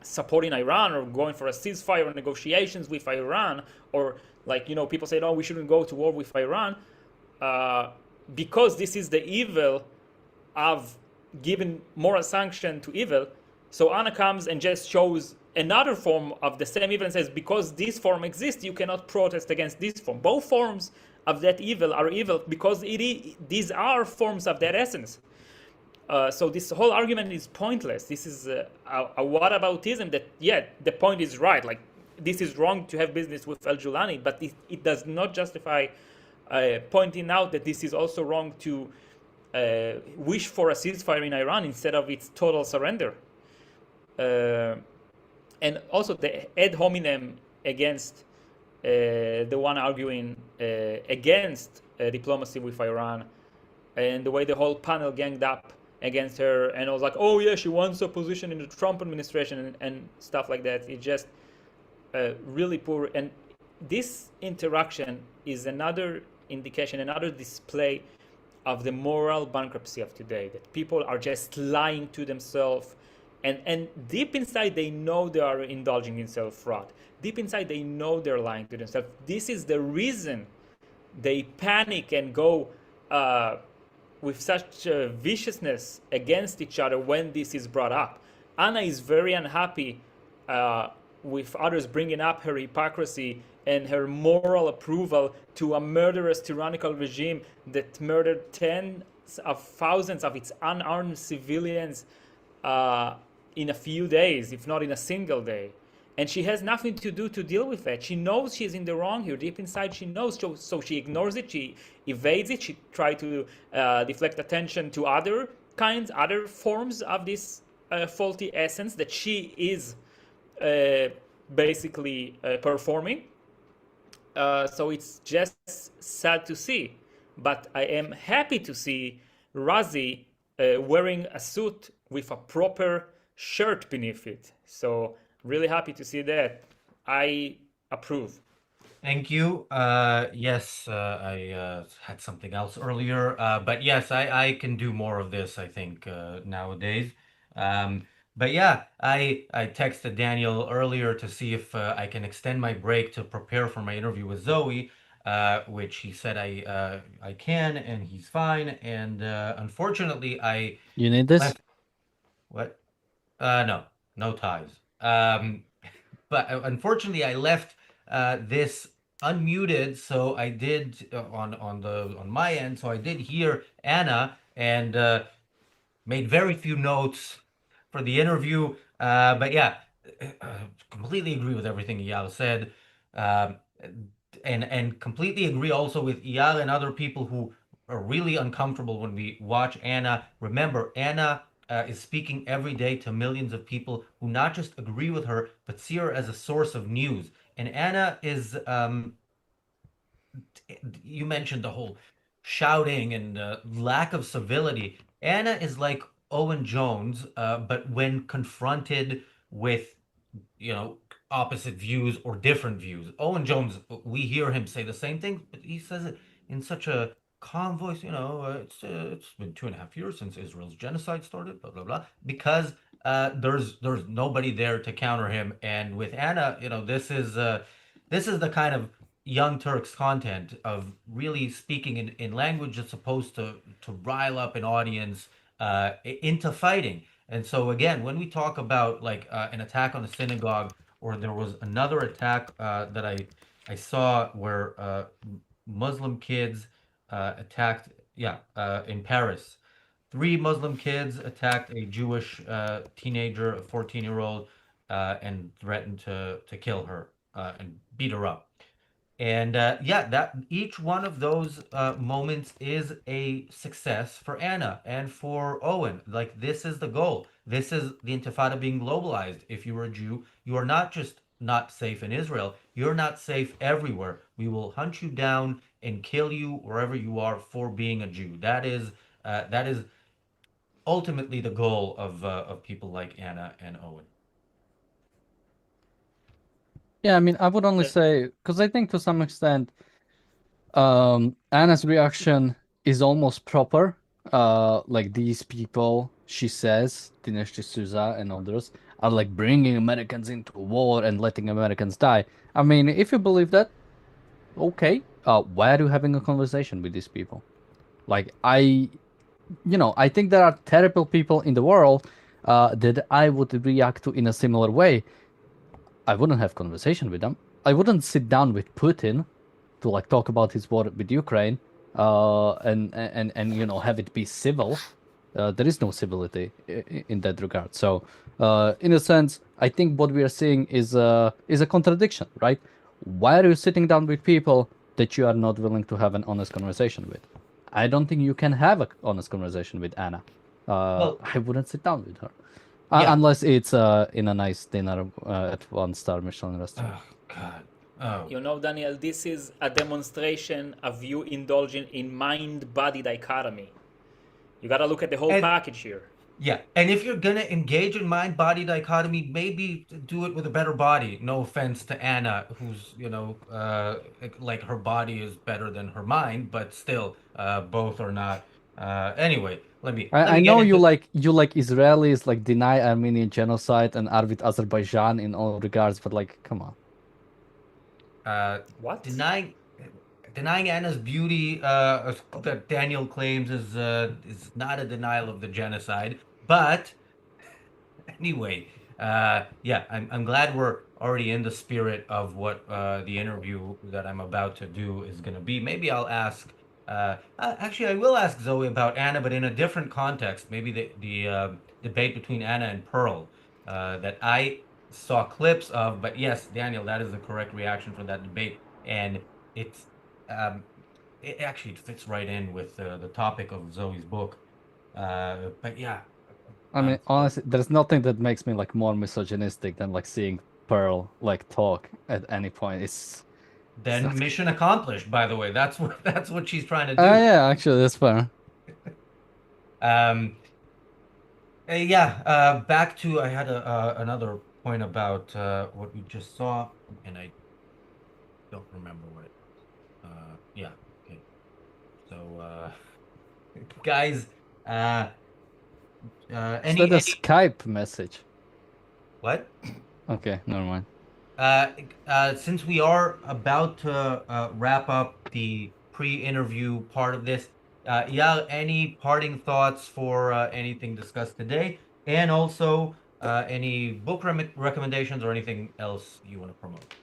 supporting Iran or going for a ceasefire or negotiations with Iran, or people say, no, we shouldn't go to war with Iran, because this is the evil of giving moral sanction to evil. So Anna comes and just shows another form of the same evil and says, because this form exists, you cannot protest against this form. Both forms of that evil are evil because these are forms of that essence. So this whole argument is pointless. This is a whataboutism that, yeah, the point is right. Like, this is wrong to have business with Al-Giuliani, but it does not justify pointing out that this is also wrong to wish for a ceasefire in Iran instead of its total surrender. And also the ad hominem against the one arguing against diplomacy with Iran, and the way the whole panel ganged up against her, and I was like, oh yeah, she wants a position in the Trump administration and stuff like that. It's just really poor. And this interaction is another indication, another display of the moral bankruptcy of today, that people are just lying to themselves, and deep inside they know they are indulging in self-fraud. Deep inside they know they're lying to themselves. This is the reason they panic and go with such viciousness against each other when this is brought up. Anna is very unhappy with others bringing up her hypocrisy and her moral approval to a murderous, tyrannical regime that murdered tens of thousands of its unarmed civilians in a few days, if not in a single day. And she has nothing to do to deal with that. She knows she's in the wrong here. Deep inside, she knows. So she ignores it. She evades it. She tries to deflect attention to other forms of this faulty essence that she is basically performing. So it's just sad to see. But I am happy to see Razi wearing a suit with a proper shirt beneath it. So really happy to see that. I approve. Thank you. Yes, I had something else earlier, but yes, I can do more of this, I think, nowadays. But yeah, I texted Daniel earlier to see if I can extend my break to prepare for my interview with Zoe, which he said I can, and he's fine. And unfortunately, I You need this? left. What? No, no ties. But unfortunately, I left this unmuted, so I did on my end. So I did hear Anna and made very few notes for the interview. But yeah, completely agree with everything Eyal said, um, and completely agree also with Eyal and other people who are really uncomfortable when we watch Anna. Remember, Anna is speaking every day to millions of people who not just agree with her, but see her as a source of news. And Anna is, you mentioned the whole shouting and lack of civility. Anna is like Owen Jones, but when confronted with, you know, opposite views or different views. Owen Jones, we hear him say the same thing, but he says it in such a calm voice. You know, it's been 2.5 years since Israel's genocide started, blah blah blah. Because there's nobody there to counter him. And with Anna, you know, this is the kind of Young Turks content of really speaking in language that's supposed to rile up an audience into fighting. And so again, when we talk about like an attack on a synagogue, or there was another attack that I saw where Muslim kids attacked, yeah, in Paris. Three Muslim kids attacked a Jewish teenager, a 14-year-old, and threatened to kill her and beat her up. And yeah, that each one of those moments is a success for Anna and for Owen. Like, this is the goal. This is the Intifada being globalized. If you are a Jew, you are not just not safe in Israel. You're not safe everywhere. We will hunt you down and kill you wherever you are for being a Jew. That is ultimately the goal of people like Anna and Owen. Yeah, I mean, I would only say, because I think to some extent, Anna's reaction is almost proper. Like, these people, she says, Dinesh D'Souza and others, are like bringing Americans into war and letting Americans die. I mean, if you believe that, okay. Why are you having a conversation with these people? Like, I think there are terrible people in the world that I would react to in a similar way. I wouldn't have conversation with them. I wouldn't sit down with Putin to like talk about his war with Ukraine, and have it be civil. There is no civility in that regard. So, in a sense, I think what we are seeing is a contradiction, right? Why are you sitting down with people that you are not willing to have an honest conversation with? I don't think you can have an honest conversation with Anna. I wouldn't sit down with her. Yeah. Unless it's in a nice dinner at one-star Michelin restaurant. Oh, God. Oh. You know, Daniel, this is a demonstration of you indulging in mind-body dichotomy. You got to look at the whole package here. Yeah, and if you're gonna engage in mind-body dichotomy, maybe do it with a better body. No offense to Anna, who's, you know, like her body is better than her mind, but still, both are not. Anyway, let me I get know into... you like Israelis like deny Armenian genocide and are with Azerbaijan in all regards, but like, come on. What? Denying Anna's beauty, that Daniel claims is not a denial of the genocide. But anyway, yeah, I'm glad we're already in the spirit of what the interview that I'm about to do is going to be. Maybe I'll ask. Actually, I will ask Zoe about Anna, but in a different context. Maybe the debate between Anna and Pearl that I saw clips of. But yes, Daniel, that is the correct reaction for that debate, and it's it actually fits right in with the topic of Zoe's book. But yeah. I mean, honestly, there's nothing that makes me like more misogynistic than like seeing Pearl like talk at any point. It's Then mission accomplished, by the way. That's what she's trying to do. Yeah, actually, that's fair. Yeah, back to I had another point about what we just saw, and I don't remember what it yeah, okay. So guys, Is that a Skype message? What? Okay, never mind. Since we are about to wrap up the pre-interview part of this, Eyal, any parting thoughts for anything discussed today, and also any book recommendations or anything else you want to promote?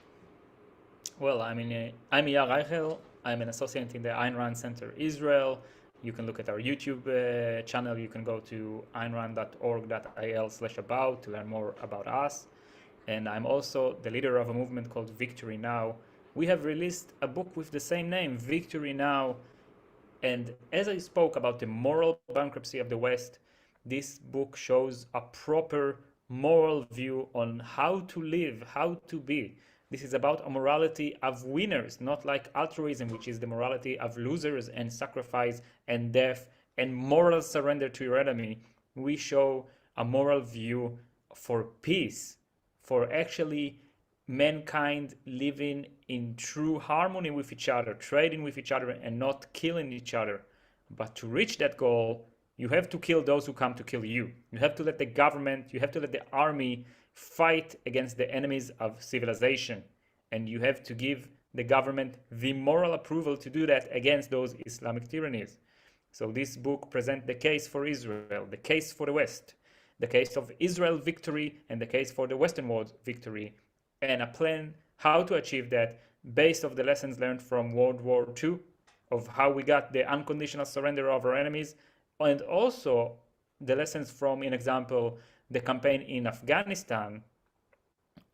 Well, I mean, I'm Eyal Reichel. I'm an associate in the Ayn Rand Center Israel. You can look at our YouTube channel. You can go to aynrand.org.il/about to learn more about us. And I'm also the leader of a movement called Victory Now. We have released a book with the same name, Victory Now. And as I spoke about the moral bankruptcy of the West, this book shows a proper moral view on how to live, how to be. This is about a morality of winners, not like altruism, which is the morality of losers and sacrifice and death and moral surrender to your enemy. We show a moral view for peace, for actually mankind living in true harmony with each other, trading with each other and not killing each other. But to reach that goal, you have to kill those who come to kill you. You have to let the government, you have to let the army fight against the enemies of civilization. And you have to give the government the moral approval to do that against those Islamic tyrannies. So this book presents the case for Israel, the case for the West, the case of Israel victory and the case for the Western world victory, and a plan how to achieve that based on the lessons learned from World War II, of how we got the unconditional surrender of our enemies, and also the lessons from, in example, the campaign in Afghanistan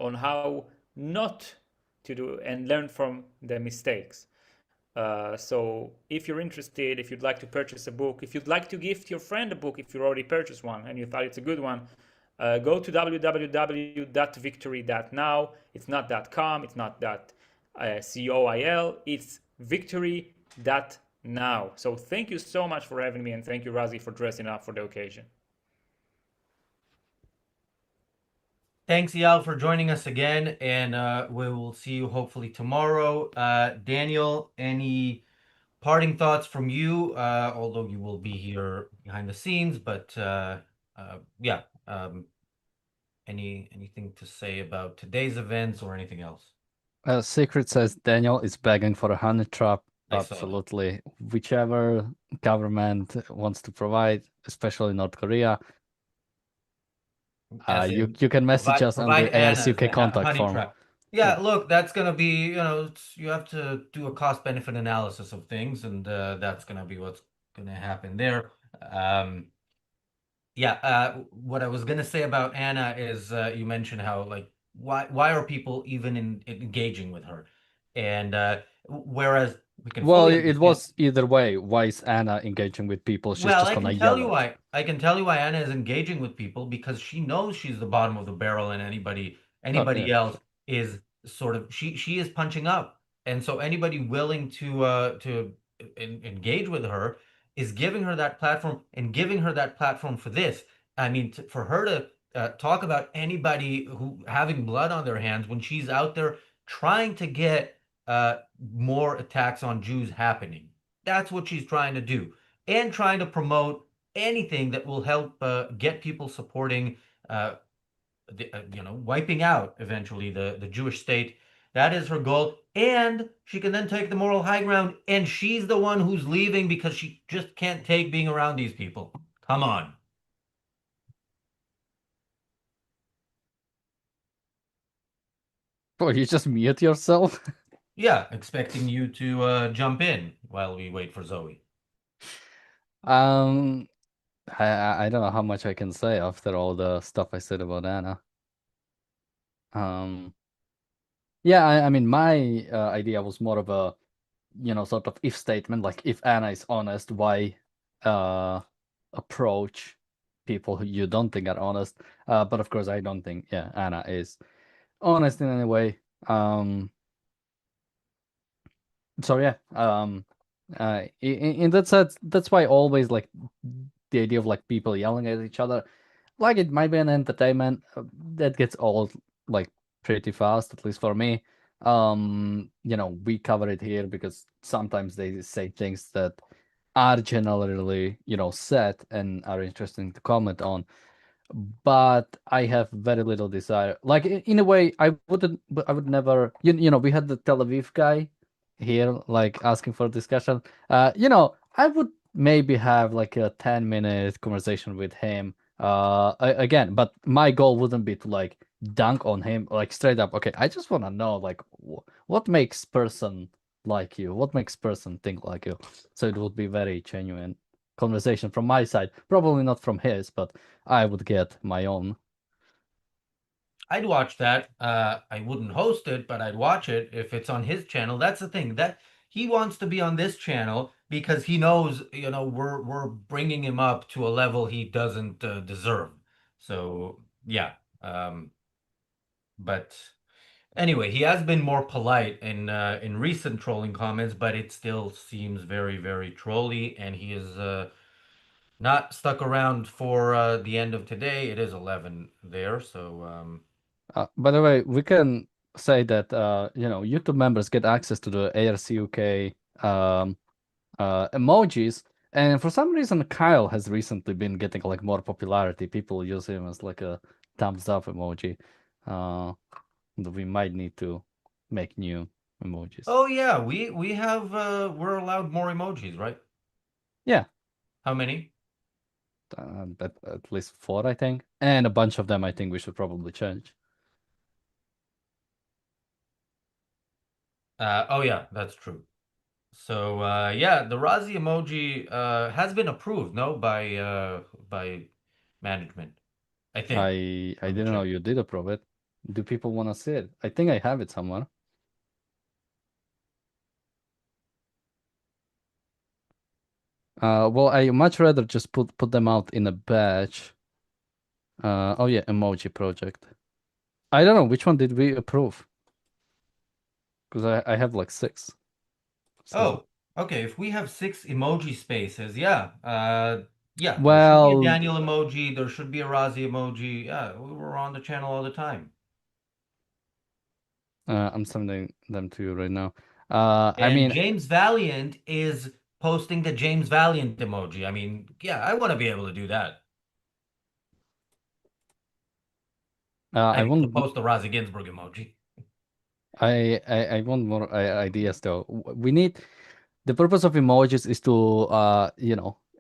on how not to do and learn from the mistakes. So if you're interested, if you'd like to purchase a book, if you'd like to gift your friend a book, if you already purchased one and you thought it's a good one, go to www.victory.now. It's not .com, it's not .coil, it's victory.now. So thank you so much for having me, and thank you, Razi, for dressing up for the occasion. Thanks, Eyal, for joining us again, and we will see you hopefully tomorrow. Daniel, any parting thoughts from you? Although you will be here behind the scenes, but yeah, anything to say about today's events or anything else? Secret says Daniel is begging for a honey trap. I saw that. Absolutely. Whichever government wants to provide, especially North Korea, you can message us on the ARCUK contact form. Yeah, look, that's going to be, you have to do a cost-benefit analysis of things, and that's going to be what's going to happen there. What I was going to say about Anna is you mentioned how, like, why are people even engaging with her? And whereas we can it was either way. Why is Anna engaging with people? She's just gonna yell. I can tell you why Anna is engaging with people, because she knows she's the bottom of the barrel, and anybody else is sort of she is punching up, and so anybody willing to engage with her is giving her that platform, and giving her that platform for this. I mean, for her to talk about anybody who having blood on their hands when she's out there trying to get more attacks on Jews happening. That's what she's trying to do, and trying to promote anything that will help get people supporting, wiping out eventually the Jewish state. That is her goal, and she can then take the moral high ground, and she's the one who's leaving because she just can't take being around these people. Come on. Oh, you just mute yourself? Yeah, expecting you to jump in while we wait for Zoe. I don't know how much I can say after all the stuff I said about Anna. Yeah, I mean, my idea was more of a, sort of if statement, like if Anna is honest, why approach people who you don't think are honest? But of course, I don't think, Anna is honest in any way. So yeah, in that sense, that's why always like the idea of like people yelling at each other, like it might be an entertainment that gets old like pretty fast, at least for me. We cover it here because sometimes they say things that are generally, set and are interesting to comment on. But I have very little desire. Like in a way, I would never. We had the Tel Aviv guy here, like asking for a discussion. I would maybe have like a 10-minute conversation with him. Again, but my goal wouldn't be to like dunk on him like straight up. Okay, I just want to know like what makes person like you, what makes person think like you. So it would be very genuine conversation from my side, probably not from his, but I would get my own. I'd watch that. I wouldn't host it, but I'd watch it if it's on his channel. That's the thing, that he wants to be on this channel because he knows, we're bringing him up to a level he doesn't deserve. So yeah. But anyway, he has been more polite in recent trolling comments, but it still seems very, very trolly, and he is not stuck around for the end of today. It is 11 there, so by the way, we can say that YouTube members get access to the ARCUK emojis, and for some reason Kyle has recently been getting like more popularity. People use him as like a thumbs up emoji. We might need to make new emojis. Oh yeah, we have we're allowed more emojis, right? Yeah. How many? At least 4, I think, and a bunch of them I think we should probably change. Oh yeah, that's true. So yeah, the Razi emoji has been approved, no, by management. I think. I didn't know you did approve it. Do people want to see it? I think I have it somewhere. Well, I much rather just put them out in a batch. Oh yeah, emoji project. I don't know which one did we approve, because I have like 6. So. Oh, okay. If we have 6 emoji spaces, yeah, yeah. Well, there should be a Daniel emoji. There should be a Razi emoji. Yeah, we were on the channel all the time. I'm sending them to you right now. I mean, James Valiant is posting the James Valiant emoji. I mean, yeah, I want to be able to do that. I want to post the Razi Ginsburg emoji. I want more ideas though. We need the purpose of emojis is to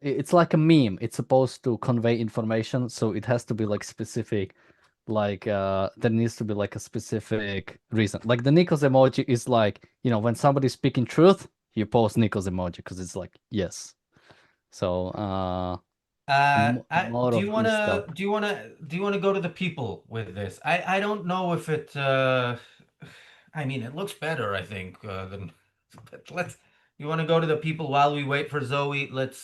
it's like a meme. It's supposed to convey information, so it has to be like specific. Like there needs to be like a specific reason. Like the Nichols emoji is like, when somebody's speaking truth, you post Nichols emoji because it's like yes. So do you want to go to the people with this? I don't know if it I mean, it looks better, I think, than let's you want to go to the people while we wait for Zoe? Let's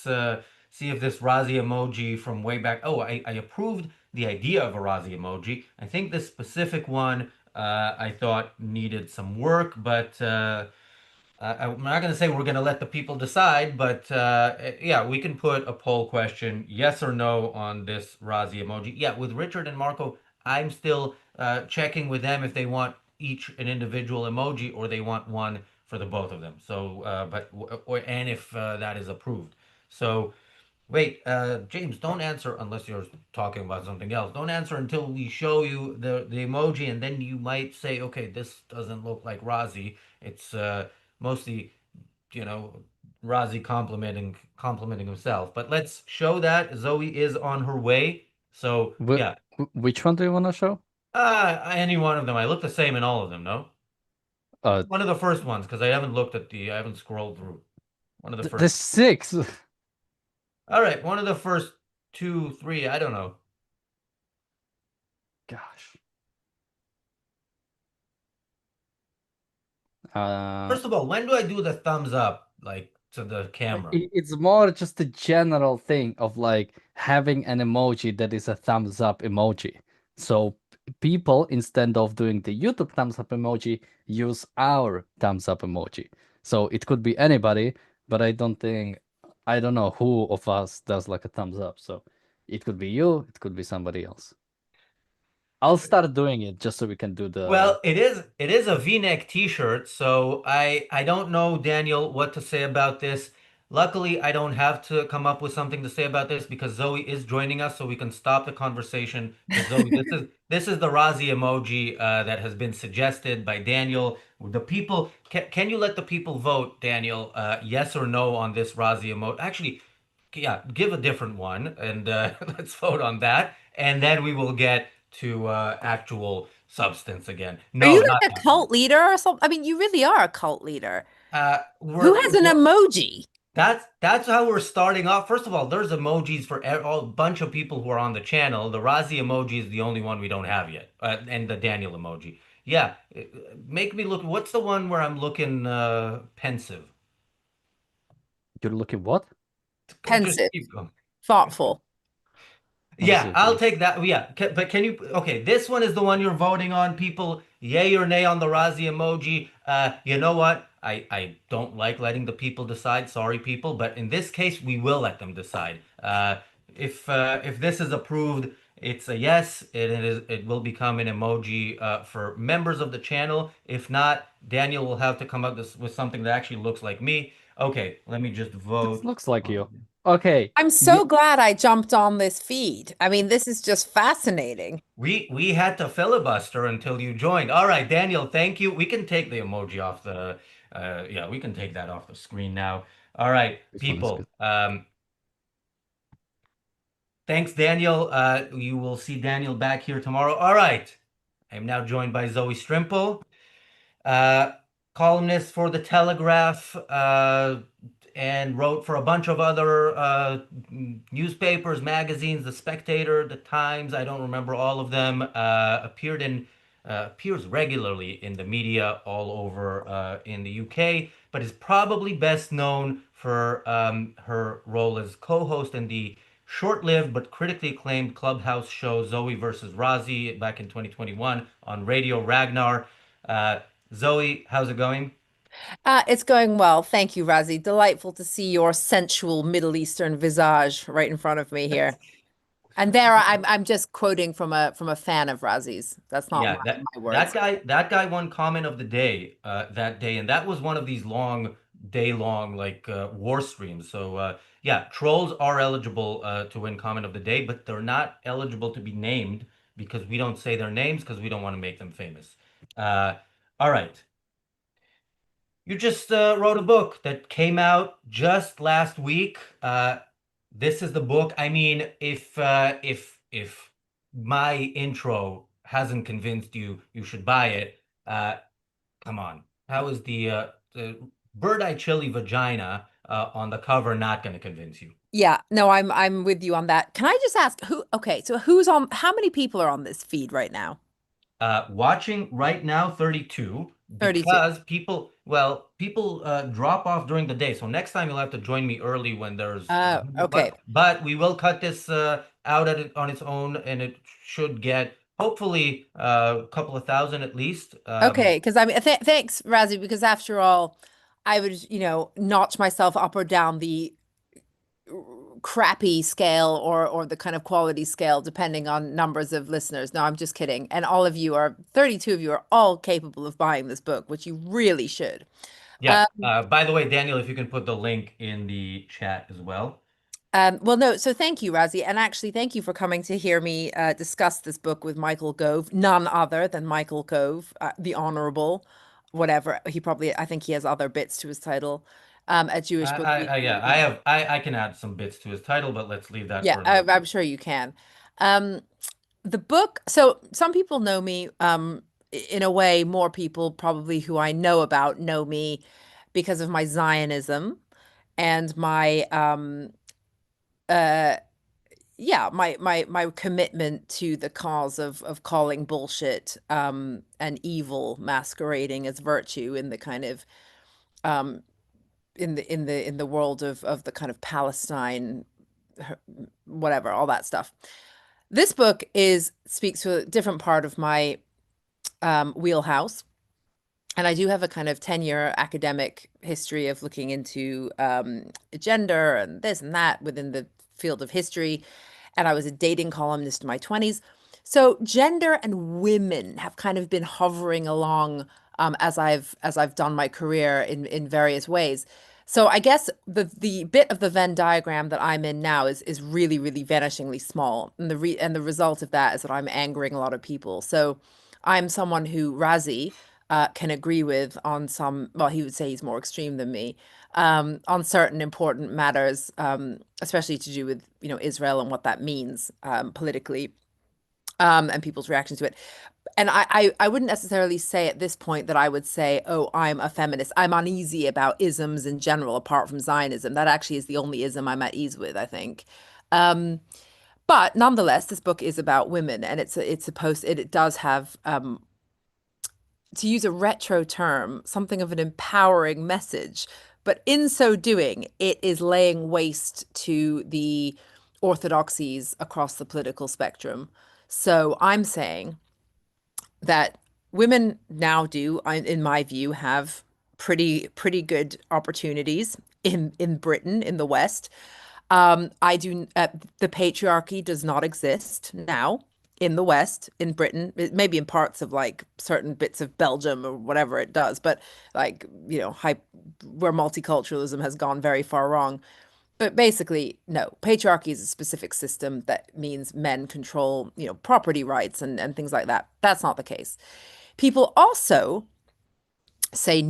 see if this Razi emoji from way back. Oh, I approved the idea of a Razi emoji. I think this specific one I thought needed some work, but I'm not going to say we're going to let the people decide, but yeah, we can put a poll question, yes or no, on this Razi emoji. Yeah, with Richard and Marco, I'm still checking with them if they want each an individual emoji or they want one for the both of them. So, and if that is approved. So, wait, James, don't answer unless you're talking about something else. Don't answer until we show you the emoji, and then you might say, okay, this doesn't look like Razi. It's mostly, Razi complimenting himself. But let's show that Zoe is on her way. So yeah. Which one do you want to show? Any one of them. I look the same in all of them. No. One of the first ones, because I haven't scrolled through. One of the first. There's 6. All right, one of the first 2, 3. I don't know. Gosh. First of all, when do I do the thumbs up, like to the camera? It's more just a general thing of like having an emoji that is a thumbs up emoji. So people, instead of doing the YouTube thumbs up emoji, use our thumbs up emoji. So it could be anybody, but I don't know who of us does like a thumbs up. So it could be you, it could be somebody else. I'll start doing it just so we can do the. Well, it is a V-neck T-shirt, so I don't know, Daniel, what to say about this. Luckily, I don't have to come up with something to say about this because Zoe is joining us, so we can stop the conversation. But Zoe, this is the Razi emoji that has been suggested by Daniel. The people, can you let the people vote, Daniel? Yes or no on this Razi emoji? Actually, yeah, give a different one, and let's vote on that, and then we will get to actual substance again. Are No, you not like a that one. cult leader or something? I mean, you really are a cult leader. Who has an Well, emoji? that's how we're starting off. First of all, there's emojis for a bunch of people who are on the channel. The Razi emoji is the only one we don't have yet, and the Daniel emoji. Yeah, make me look. What's the one where I'm looking pensive? You're looking what? Just Pensive, keep going. thoughtful. Yeah, I'll take that. Yeah, but can you? Okay, this one is the one you're voting on, people. Yay or nay on the Razi emoji. You know what? I don't like letting the people decide. Sorry, people, but in this case, we will let them decide. If this is approved, it's a yes. It will become an emoji for members of the channel. If not, Daniel will have to come up with something that actually looks like me. Okay, let me just vote. This looks like you. Okay. I'm so glad I jumped on this feed. I mean, this is just fascinating. We had to filibuster until you joined. All right, Daniel, thank you. We can take the emoji off the yeah, we can take that off the screen now. All right, people. Thanks, Daniel. You will see Daniel back here tomorrow. All right. I am now joined by Zoe Strimple, columnist for The Telegraph, and wrote for a bunch of other newspapers, magazines, The Spectator, The Times. I don't remember all of them. Appears regularly in the media all over in the UK, but is probably best known for her role as co-host in the short-lived but critically acclaimed Clubhouse show Zoe versus Razi back in 2021 on Radio Ragnar. Zoe, how's it going? It's going well. Thank you, Razi. Delightful to see your sensual Middle Eastern visage right in front of me here. And there, I'm just quoting from a fan of Razi's. That's not my words. That guy won comment of the day that day, and that was one of these day-long like war streams. So yeah, trolls are eligible to win comment of the day, but they're not eligible to be named because we don't say their names because we don't want to make them famous. All right. You just wrote a book that came out just last week. This is the book. I mean, if my intro hasn't convinced you, you should buy it. Come on. How is the bird-eye chili vagina on the cover not going to convince you? Yeah, no, I'm with you on that. Can I just ask who? Okay, so who's on? How many people are on this feed right now? Watching right now, 32. 32. Because people drop off during the day. So next time you'll have to join me early when there's okay. But we will cut this out on its own, and it should get hopefully a couple of thousand at least. Okay, because I mean, thanks, Razi, because after all, I would, notch myself up or down the crappy scale or the kind of quality scale depending on numbers of listeners. No, I'm just kidding. And all of you 32 of you are all capable of buying this book, which you really should. Yeah. By the way, Daniel, if you can put the link in the chat as well. Well, no, so thank you, Razi. And actually, thank you for coming to hear me discuss this book with Michael Gove, none other than Michael Gove, the Honorable, whatever. I think he has other bits to his title. A Jewish book. I can add some bits to his title, but let's leave that. Yeah, I'm sure you can. The book. So some people know me. In a way, more people probably who I know about know me because of my Zionism and my my commitment to the cause of calling bullshit and evil masquerading as virtue in the kind of in the world of the kind of Palestine, whatever, all that stuff. This book speaks to a different part of my wheelhouse. And I do have a kind of 10-year academic history of looking into gender and this and that within the field of history. And I was a dating columnist in my 20s. So gender and women have kind of been hovering along as I've done my career in various ways. So I guess the bit of the Venn diagram that I'm in now is really, really vanishingly small. And the result of that is that I'm angering a lot of people. So I'm someone who Razi can agree with on some, well, he would say he's more extreme than me, on certain important matters, especially to do with, Israel and what that means politically, and people's reaction to it. And I wouldn't necessarily say at this point that I would say, oh, I'm a feminist. I'm uneasy about isms in general, apart from Zionism. That actually is the only ism I'm at ease with, I think. But nonetheless, this book is about women, and it does have, to use a retro term, something of an empowering message. But in so doing, it is laying waste to the orthodoxies across the political spectrum. So I'm saying that women now do, in my view, have pretty good opportunities in Britain, in the West. The patriarchy does not exist now in the West, in Britain. Maybe in parts of like certain bits of Belgium or whatever it does, but like, where multiculturalism has gone very far wrong. But basically, no, patriarchy is a specific system that means men control, property rights and things like that. That's not the case. People also say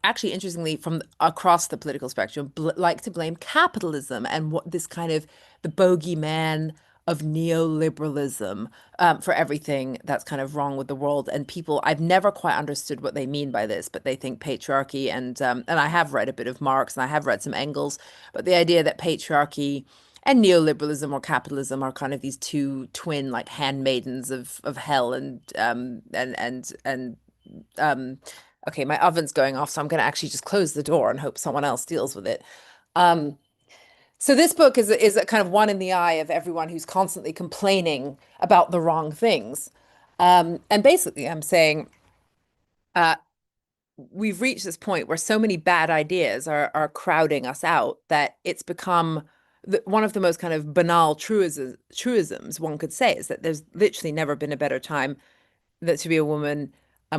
actually, interestingly, from across the political spectrum, like to blame capitalism and what this kind of the bogeyman of neoliberalism for everything that's kind of wrong with the world. And people, I've never quite understood what they mean by this, but they think patriarchy and I have read a bit of Marx and I have read some Engels, but the idea that patriarchy and neoliberalism or capitalism are kind of these two twin like handmaidens of hell okay, my oven's going off, so I'm going to actually just close the door and hope someone else deals with it. So this book is a kind of one in the eye of everyone who's constantly complaining about the wrong things. And basically, I'm saying we've reached this point where so many bad ideas are crowding us out that it's become one of the most kind of banal truisms one could say is that there's literally never been a better time that to be a woman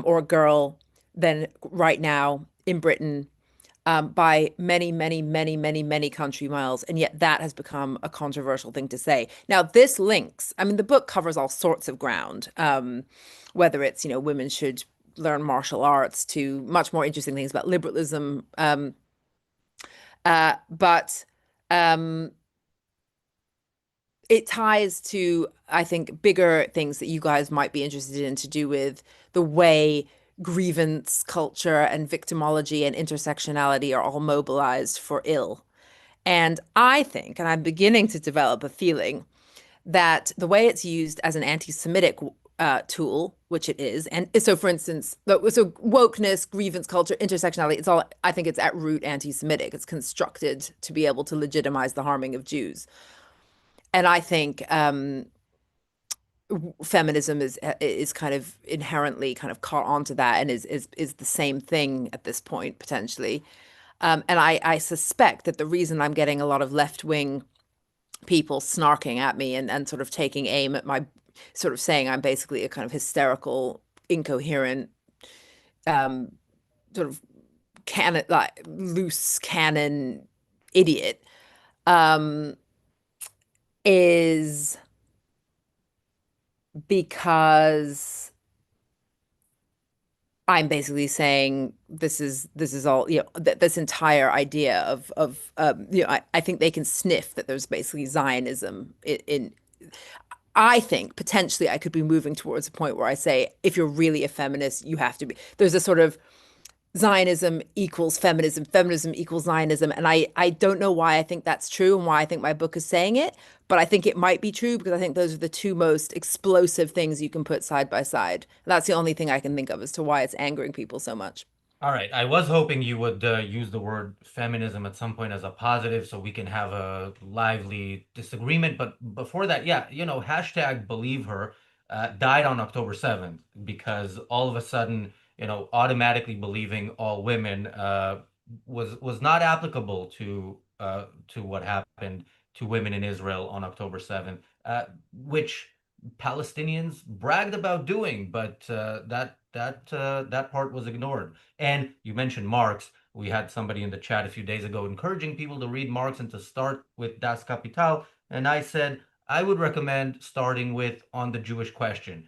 or a girl than right now in Britain, by many, many, many, many, many country miles. And yet that has become a controversial thing to say. Now, this links, I mean, the book covers all sorts of ground, whether it's, women should learn martial arts to much more interesting things about liberalism. But it ties to, I think, bigger things that you guys might be interested in to do with the way grievance culture and victimology and intersectionality are all mobilized for ill. And I think, and I'm beginning to develop a feeling that the way it's used as an anti-Semitic tool, which it is, and so for instance, so wokeness, grievance culture, intersectionality, it's all, I think it's at root anti-Semitic. It's constructed to be able to legitimize the harming of Jews. And I think feminism is kind of inherently kind of caught onto that and is the same thing at this point potentially. And I suspect that the reason I'm getting a lot of left-wing people snarking at me and sort of taking aim at my sort of saying I'm basically a kind of hysterical, incoherent, sort of loose cannon idiot, is because I'm basically saying this is all, this entire idea of I think they can sniff that there's basically Zionism in I think potentially I could be moving towards a point where I say, if you're really a feminist, you have to be, there's a sort of Zionism equals feminism, feminism equals Zionism. And I don't know why I think that's true and why I think my book is saying it, but I think it might be true because I think those are the two most explosive things you can put side by side. And that's the only thing I can think of as to why it's angering people so much. All right. I was hoping you would use the word feminism at some point as a positive so we can have a lively disagreement. But before that, yeah, hashtag believe her died on October 7th because all of a sudden, automatically believing all women was not applicable to what happened to women in Israel on October 7th, which Palestinians bragged about doing, but that part was ignored. And you mentioned Marx. We had somebody in the chat a few days ago encouraging people to read Marx and to start with Das Kapital. And I said, I would recommend starting with On the Jewish Question,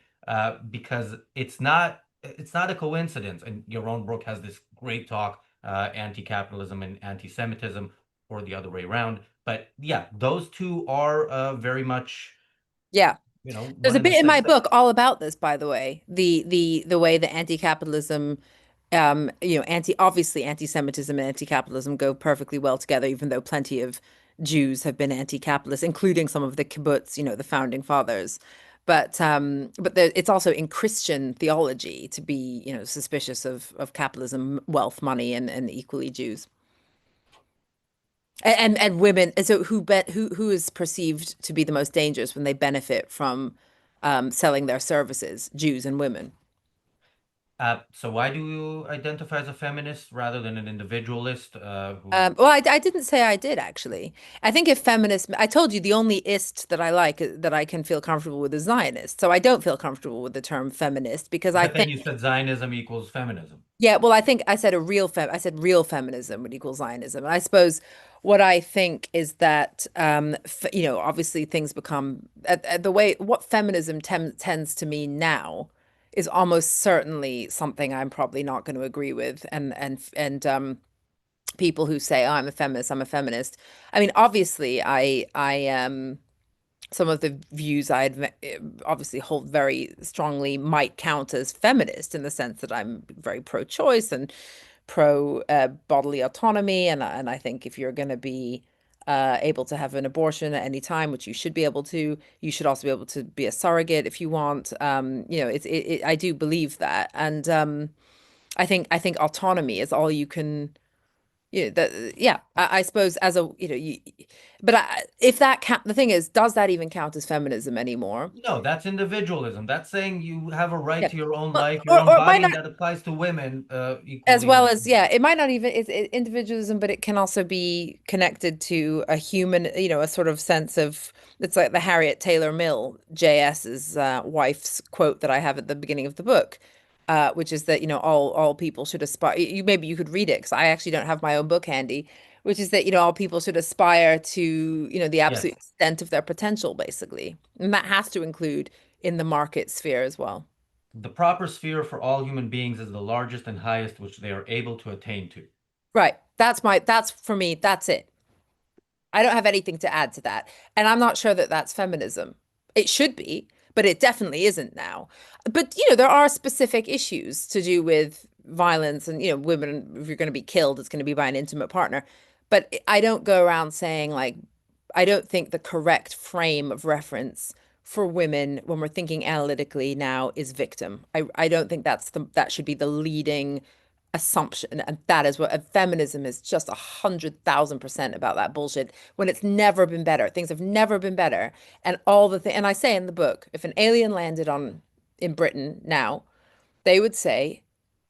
because it's not a coincidence. And Yaron Brook has this great talk, anti-capitalism and anti-Semitism, or the other way around. But yeah, those two are very much, yeah. You know, There's a bit in my book all about this, by the way, the way that anti-capitalism, obviously anti-Semitism and anti-capitalism go perfectly well together, even though plenty of Jews have been anti-capitalist, including some of the kibbutz, the founding fathers. But it's also in Christian theology to be, suspicious of capitalism, wealth, money, and equally Jews. And women. So who is perceived to be the most dangerous when they benefit from selling their services? Jews and women. So why do you identify as a feminist rather than an individualist? Well, I didn't say I did, actually. I think if feminist, I told you the only ist that I like, that I can feel comfortable with, is Zionist. So I don't feel comfortable with the term feminist because I But then think. you said Zionism equals feminism. Yeah, well, I think I said I said real feminism would equal Zionism. And I suppose what I think is that, obviously things become the way what feminism tends to mean now is almost certainly something I'm probably not going to agree with. And people who say, "Oh, I'm a feminist, I'm a feminist." I mean, obviously, some of the views I obviously hold very strongly might count as feminist in the sense that I'm very pro-choice and pro bodily autonomy, and I think if you're going to be able to have an abortion at any time, which you should be able to, you should also be able to be a surrogate if you want. I do believe that, and I think autonomy is all you can. I suppose as a, if that the thing is, does that even count as feminism anymore? No, that's individualism. That's saying you have a right Yeah. to your own Well, life, your own or it might body, not, and that applies to women equally. as well as, it might not even, it's individualism, but it can also be connected to a human, a sort of sense of, it's like the Harriet Taylor Mill, JS's wife's quote that I have at the beginning of the book, which is that, all people should aspire, maybe you could read it, because I actually don't have my own book handy, which is that, all people should aspire to, the absolute extent of their potential, basically. And that has to include in the market sphere as well. The proper sphere for all human beings is the largest and highest which they are able to attain to. Right. That's for me, that's it. I don't have anything to add to that. And I'm not sure that that's feminism. It should be, but it definitely isn't now. But, there are specific issues to do with violence and, women, if you're going to be killed, it's going to be by an intimate partner. But I don't go around saying, like, I don't think the correct frame of reference for women when we're thinking analytically now is victim. I don't think that should be the leading assumption, and that is what feminism is, just 100,000% about that bullshit, when it's never been better. Things have never been better, and and I say in the book, if an alien landed in Britain now, they would say,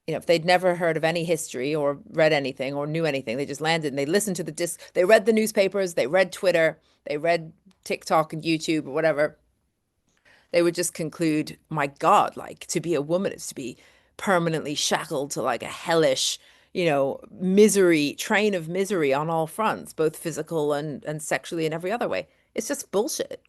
if they'd never heard of any history or read anything or knew anything, they just landed and they listened to they read the newspapers, they read Twitter, they read TikTok and YouTube or whatever. They would just conclude, my God, like, to be a woman is to be permanently shackled to like a hellish, train of misery on all fronts, both physical and sexually and every other way. It's just bullshit.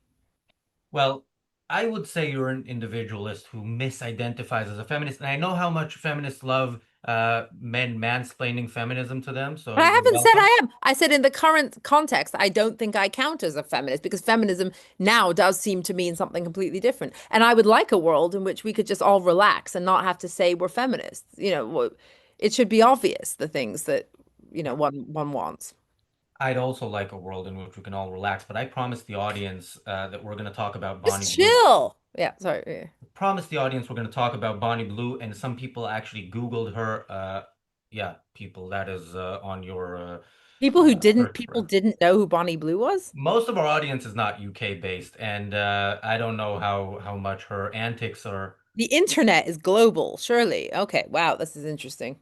Well, I would say you're an individualist who misidentifies as a feminist, and I know how much feminists love men mansplaining feminism to them. So I haven't said I am. I said in the current context, I don't think I count as a feminist, because feminism now does seem to mean something completely different. And I would like a world in which we could just all relax and not have to say we're feminists. It should be obvious, the things that, one wants. I'd also like a world in which we can all relax, but I promised the audience that we're going to talk about Bonnie Just Blue. chill. Yeah, sorry. Yeah. Promise the audience we're going to talk about Bonnie Blue, and some people actually Googled her. People, that is on your people didn't know who Bonnie Blue was. Most of our audience is not UK based, and I don't know how much her antics are. The internet is global, surely. Okay, wow, this is interesting.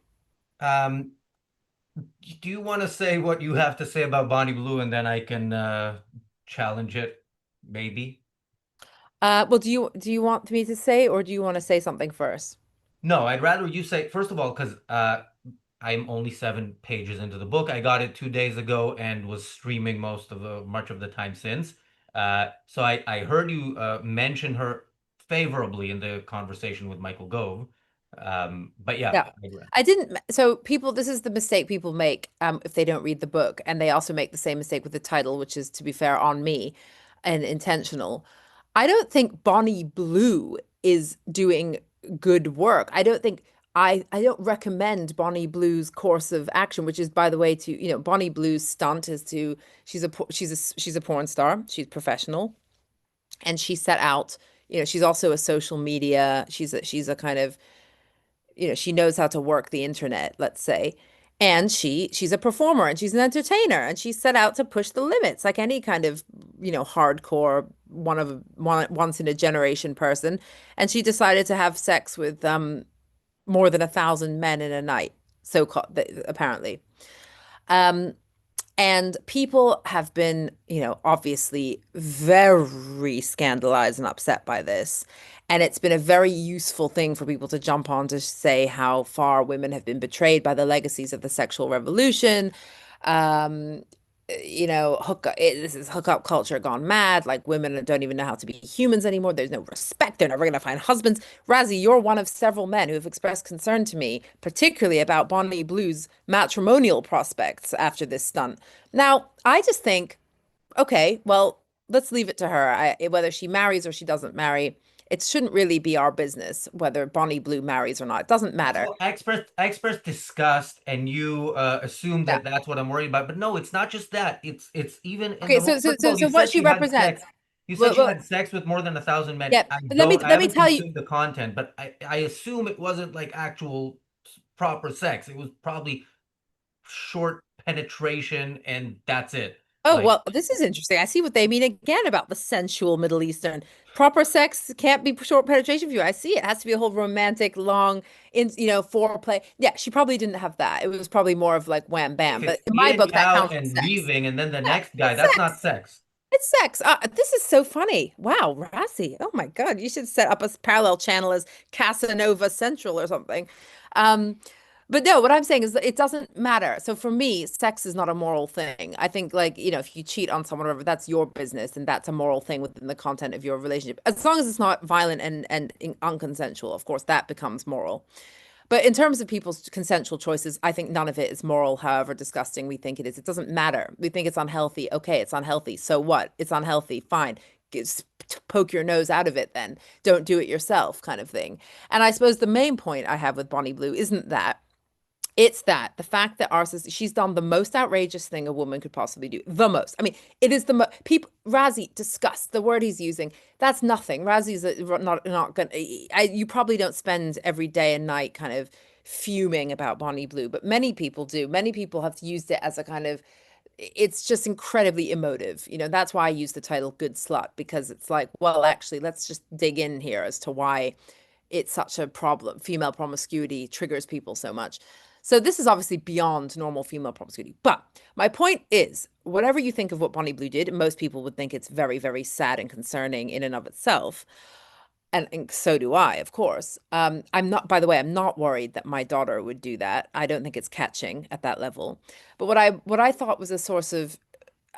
Do you want to say what you have to say about Bonnie Blue, and then I can challenge it, maybe? Well, do you want me to say, or do you want to say something first? No, I'd rather you say, first of all, because I'm only 7 pages into the book. I got it 2 days ago and was streaming much of the time since. So I heard you mention her favorably in the conversation with Michael Gove. But yeah, Yeah. I didn't. So people, this is the mistake people make if they don't read the book. And they also make the same mistake with the title, which is, to be fair, on me and intentional. I don't think Bonnie Blue is doing good work. I don't think I don't recommend Bonnie Blue's course of action, which is, by the way, to, you know, Bonnie Blue's stunt is to, she's a porn star. She's professional. And she set out, you know, she's also a social media, she's a kind of, you know, she knows how to work the internet, let's say. And she's a performer and she's an entertainer and she set out to push the limits like any kind of, you know, hardcore once in a generation person. And she decided to have sex with more than 1,000 men in a night, apparently. And people have been, you know, obviously very scandalized and upset by this. And it's been a very useful thing for people to jump on to say how far women have been betrayed by the legacies of the sexual revolution. Um, you know, this is hookup culture gone mad. Like, women don't even know how to be humans anymore. There's no respect. They're never going to find husbands. Razi, you're one of several men who have expressed concern to me, particularly about Bonnie Blue's matrimonial prospects after this stunt. Now, I just think, okay, well, let's leave it to her. Whether she marries or she doesn't marry, it shouldn't really be our business whether Bonnie Blue marries or not. It doesn't matter. So experts discussed, and you assume that that's what I'm worried about. But no, it's not just that. It's even in okay. the So what she represents. You said she had sex with more than 1,000 men. Yeah, I but let me tell you the content, but I assume it wasn't like actual proper sex. It was probably short penetration, and that's it. Oh, well, this is interesting. I see what they mean again about the sensual Middle Eastern. Proper sex can't be short penetration for you. I see it has to be a whole romantic, long, foreplay. Yeah, she probably didn't have that. It was probably more of like wham bam. But in my book, that counts as sex. Leaving, and then the next guy, that's not sex. It's sex. This is so funny. Wow, Rassi. Oh my God, you should set up a parallel channel as Casanova Central or something. But no, what I'm saying is that it doesn't matter. So for me, sex is not a moral thing. I think, like, you know, if you cheat on someone or whatever, that's your business and that's a moral thing within the content of your relationship. As long as it's not violent and unconsensual, of course, that becomes moral. But in terms of people's consensual choices, I think none of it is moral, however disgusting we think it is. It doesn't matter. We think it's unhealthy. Okay, it's unhealthy. So what? It's unhealthy. Fine. Poke your nose out of it then. Don't do it yourself, kind of thing. And I suppose the main point I have with Bonnie Blue isn't that. It's that the fact that she's done the most outrageous thing a woman could possibly do. The most. I mean, it is the most. People, Razi, disgust, the word he's using. That's nothing. Razi's not going to, you probably don't spend every day and night kind of fuming about Bonnie Blue, but many people do. Many people have used it as a kind of, it's just incredibly emotive. You know, that's why I use the title Good Slut, because it's like, well, actually, let's just dig in here as to why it's such a problem. Female promiscuity triggers people so much. So this is obviously beyond normal female promiscuity. But my point is, whatever you think of what Bonnie Blue did, most people would think it's very, very sad and concerning in and of itself. And so do I, of course. I'm not, by the way, I'm not worried that my daughter would do that. I don't think it's catching at that level. But what I thought was a source of,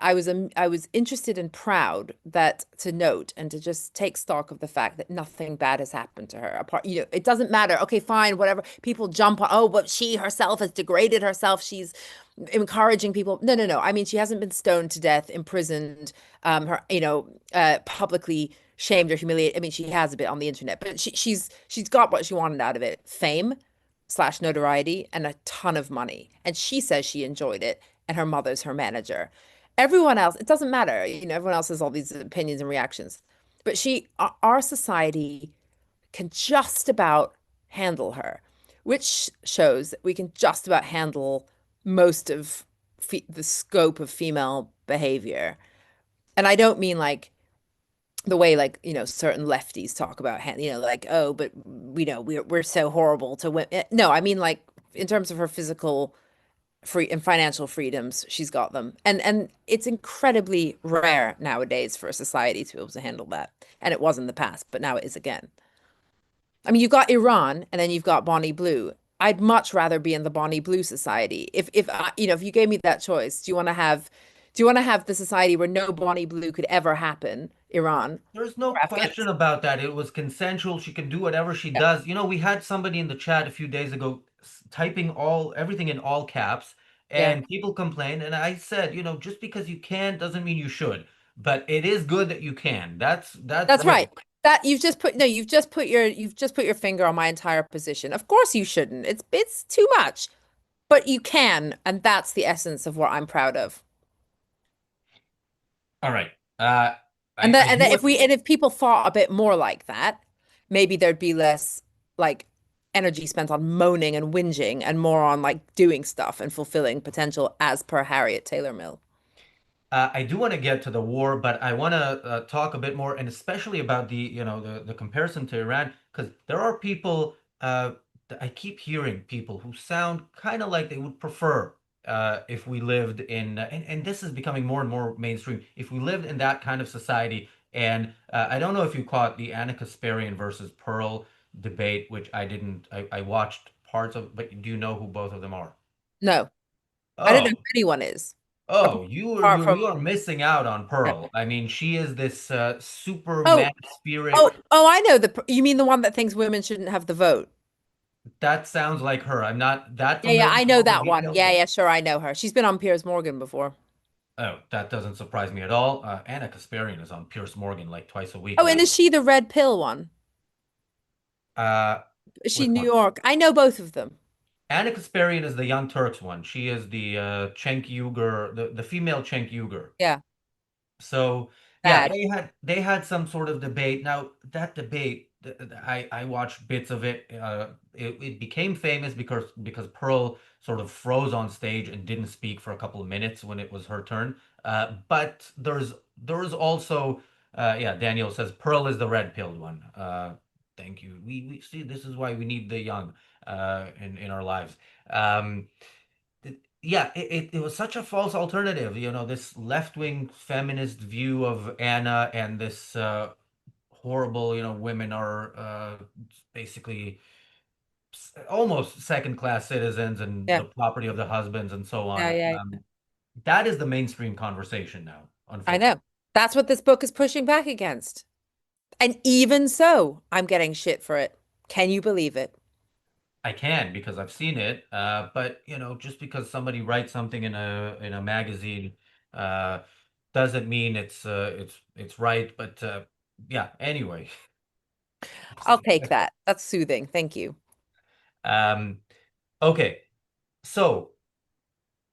I was interested and proud to note and to just take stock of the fact that nothing bad has happened to her. Apart, you know, it doesn't matter. Okay, fine, whatever. People jump on, oh, but she herself has degraded herself. She's encouraging people. No. I mean, she hasn't been stoned to death, imprisoned, publicly shamed or humiliated. I mean, she has a bit on the internet, but she's got what she wanted out of it: fame / notoriety and a ton of money. And she says she enjoyed it, and her mother's her manager. Everyone else, it doesn't matter. You know, everyone else has all these opinions and reactions. But our society can just about handle her, which shows that we can just about handle most of the scope of female behavior. And I don't mean like the way, like, you know, certain lefties talk about, like, oh, but, you know, we're so horrible to women. No, I mean, like, in terms of her physical free and financial freedoms, she's got them. And it's incredibly rare nowadays for a society to be able to handle that. And it was in the past, but now it is again. I mean, you've got Iran and then you've got Bonnie Blue. I'd much rather be in the Bonnie Blue society. If if you gave me that choice, do you want to have the society where no Bonnie Blue could ever happen, Iran? There's no question about that. It was consensual. She can do whatever she does. We had somebody in the chat a few days ago typing everything in all caps, and people complained. And I said, just because you can doesn't mean you should. But it is good that you can. That's right. That you've just put your finger on my entire position. Of course you shouldn't. It's too much. But you can, and that's the essence of what I'm proud of. All right. If people thought a bit more like that, maybe there'd be less like energy spent on moaning and whinging and more on like doing stuff and fulfilling potential as per Harriet Taylor Mill. I do want to get to the war, but I want to talk a bit more, and especially about the comparison to Iran, because there are people I keep hearing people who sound kind of like they would prefer if we lived in, and this is becoming more and more mainstream, if we lived in that kind of society. And I don't know if you caught the Anna Kasparian versus Pearl debate, which I didn't. I watched parts of, but do you know who both of them are? No, I don't know who anyone is. Oh, you are missing out on Pearl. I mean, she is this Superman spirit. I know you mean the one that thinks women shouldn't have the vote. That sounds like her. I'm not that familiar. Yeah, I know that one. Yeah, sure, I know her. She's been on Piers Morgan before. Oh, that doesn't surprise me at all. Anna Kasparian is on Piers Morgan like twice a week. Oh, and is she the red pill one? Is she New York? I know both of them. Anna Kasparian is the Young Turks one. She is the Cenk Uygur, the female Cenk Uygur. Yeah. So yeah, they had some sort of debate. Now that debate, I watched bits of it. It became famous because Pearl sort of froze on stage and didn't speak for a couple of minutes when it was her turn. But there's also Daniel says Pearl is the red pilled one. Thank you. We see, this is why we need the young in our lives. It was such a false alternative, this left-wing feminist view of Anna and this horrible, women are basically almost second-class citizens and the property of the husbands and so on. That is the mainstream conversation now, unfortunately. I know. That's what this book is pushing back against. And even so, I'm getting shit for it. Can you believe it? I can, because I've seen it. But just because somebody writes something in a magazine doesn't mean it's right. But yeah, anyway. I'll take that. That's soothing. Thank you. Okay. So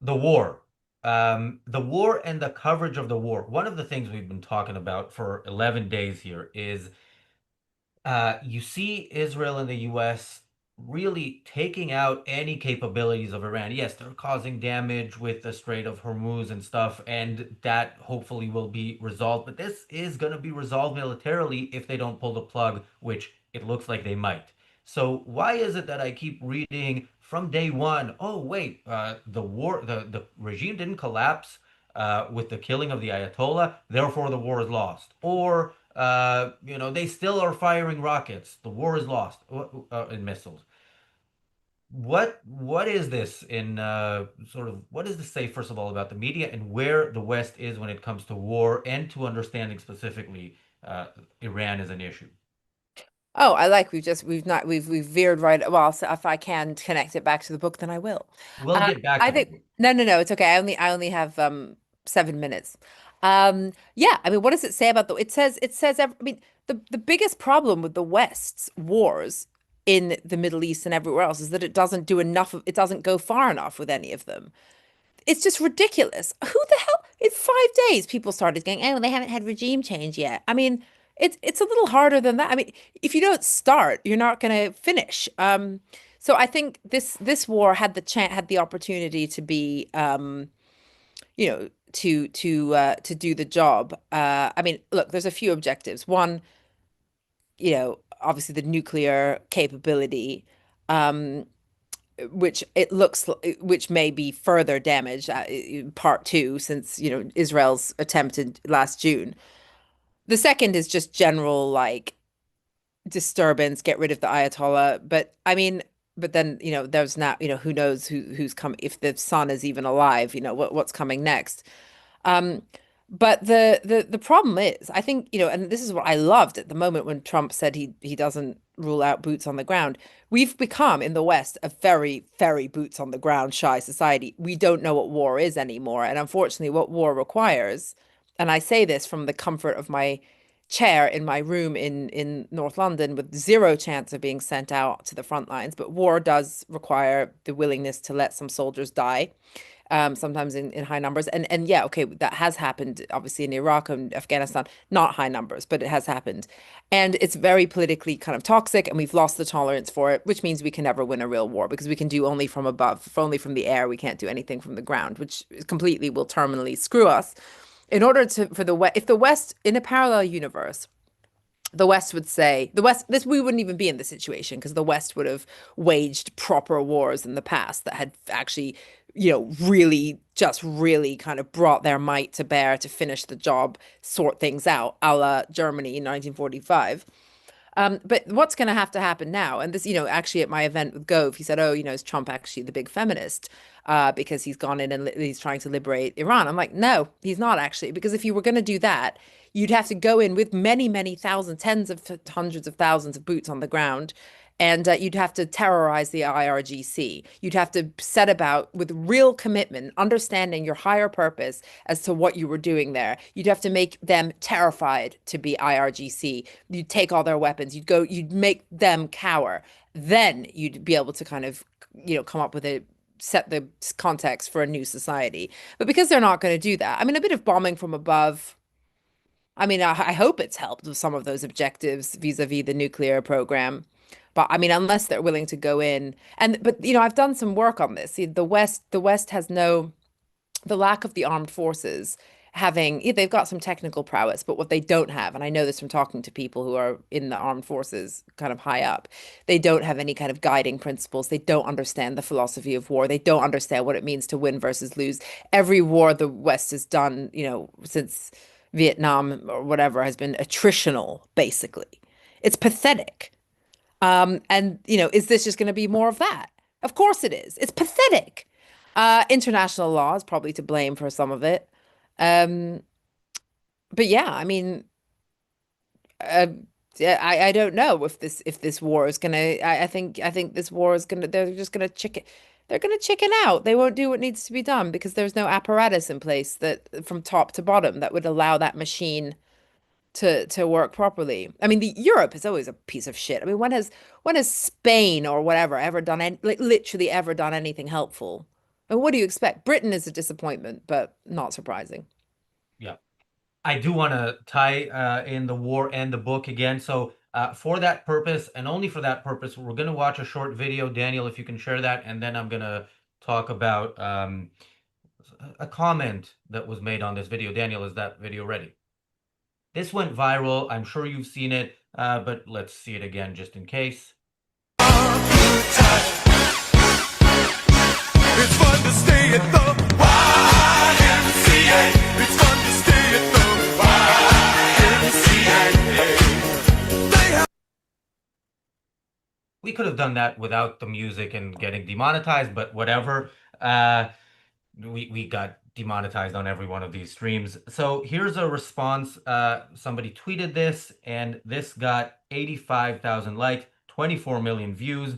the war. The war and the coverage of the war. One of the things we've been talking about for 11 days here is you see Israel and the US really taking out any capabilities of Iran. Yes, they're causing damage with the Strait of Hormuz and stuff, and that hopefully will be resolved. But this is going to be resolved militarily if they don't pull the plug, which it looks like they might. So why is it that I keep reading from day one, oh, wait, the regime didn't collapse with the killing of the Ayatollah, therefore the war is lost. Or they still are firing rockets. The war is lost in missiles. What is this in what does this say, first of all, about the media and where the West is when it comes to war and to understanding specifically Iran as an issue? Oh, I like we've veered right. Well, so if I can connect it back to the book, then I will. We'll get back. I think no, it's okay. I only have 7 minutes. Yeah, I mean, what does it say about it says I mean, the biggest problem with the West's wars in the Middle East and everywhere else is that it doesn't do enough it doesn't go far enough with any of them. It's just ridiculous. Who the hell? In 5 days, people started going, oh, they haven't had regime change yet. I mean, it's a little harder than that. I mean, if you don't start, you're not going to finish. So I think this war had the opportunity to be, to do the job. I mean, look, there's a few objectives. One, obviously the nuclear capability, which may be further damaged, part 2, since Israel's attempted last June. The second is just general like disturbance, get rid of the Ayatollah. But I mean, but then, there's now, who knows who's come, if the son is even alive, what's coming next. But the problem is, I think, and this is what I loved at the moment when Trump said he doesn't rule out boots on the ground. We've become in the West a very, very boots on the ground shy society. We don't know what war is anymore. And unfortunately, what war requires, and I say this from the comfort of my chair in my room in North London with zero chance of being sent out to the front lines, but war does require the willingness to let some soldiers die, sometimes in high numbers. And yeah, okay, that has happened obviously in Iraq and Afghanistan, not high numbers, but it has happened. And it's very politically kind of toxic, and we've lost the tolerance for it, which means we can never win a real war because we can do only from above, only from the air. We can't do anything from the ground, which completely will terminally screw us. In order for the West, if the West in a parallel universe, the West would say, we wouldn't even be in this situation because the West would have waged proper wars in the past that had actually, really kind of brought their might to bear to finish the job, sort things out, a la Germany in 1945. But what's going to have to happen now? And this, actually at my event with Gove, he said, oh, is Trump actually the big feminist? Because he's gone in and he's trying to liberate Iran. I'm like, no, he's not actually. Because if you were going to do that, you'd have to go in with many, many thousands, tens of hundreds of thousands of boots on the ground. And you'd have to terrorize the IRGC. You'd have to set about with real commitment, understanding your higher purpose as to what you were doing there. You'd have to make them terrified to be IRGC. You'd take all their weapons. You'd make them cower. Then you'd be able to kind of, come up with set the context for a new society. But because they're not going to do that, I mean, a bit of bombing from above, I mean, I hope it's helped with some of those objectives vis-a-vis the nuclear program. But I mean, unless they're willing to go in but I've done some work on this. The West has the lack of the armed forces they've got some technical prowess, but what they don't have, and I know this from talking to people who are in the armed forces kind of high up, they don't have any kind of guiding principles. They don't understand the philosophy of war. They don't understand what it means to win versus lose. Every war the West has done, since Vietnam or whatever has been attritional, basically. It's pathetic. Is this just going to be more of that? Of course it is. It's pathetic. International law is probably to blame for some of it. But yeah, I mean, I don't know if this war is gonna. I think this war is gonna. They're just gonna chicken. They're gonna chicken out. They won't do what needs to be done because there's no apparatus in place that from top to bottom that would allow that machine to work properly. I mean, Europe is always a piece of shit. I mean, when has Spain or whatever ever done literally ever done anything helpful? And what do you expect? Britain is a disappointment, but not surprising. Yeah. I do want to tie in the war and the book again. So for that purpose, and only for that purpose, we're going to watch a short video. Daniel, if you can share that, and then I'm going to talk about a comment that was made on this video. Daniel, is that video ready? This went viral. I'm sure you've seen it, but let's see it again just in case. It's fun to stay at the YMCA. It's fun to stay at the YMCA. We could have done that without the music and getting demonetized, but whatever. We got demonetized on every one of these streams. So here's a response. Somebody tweeted this, and this got 85,000 likes, 24 million views.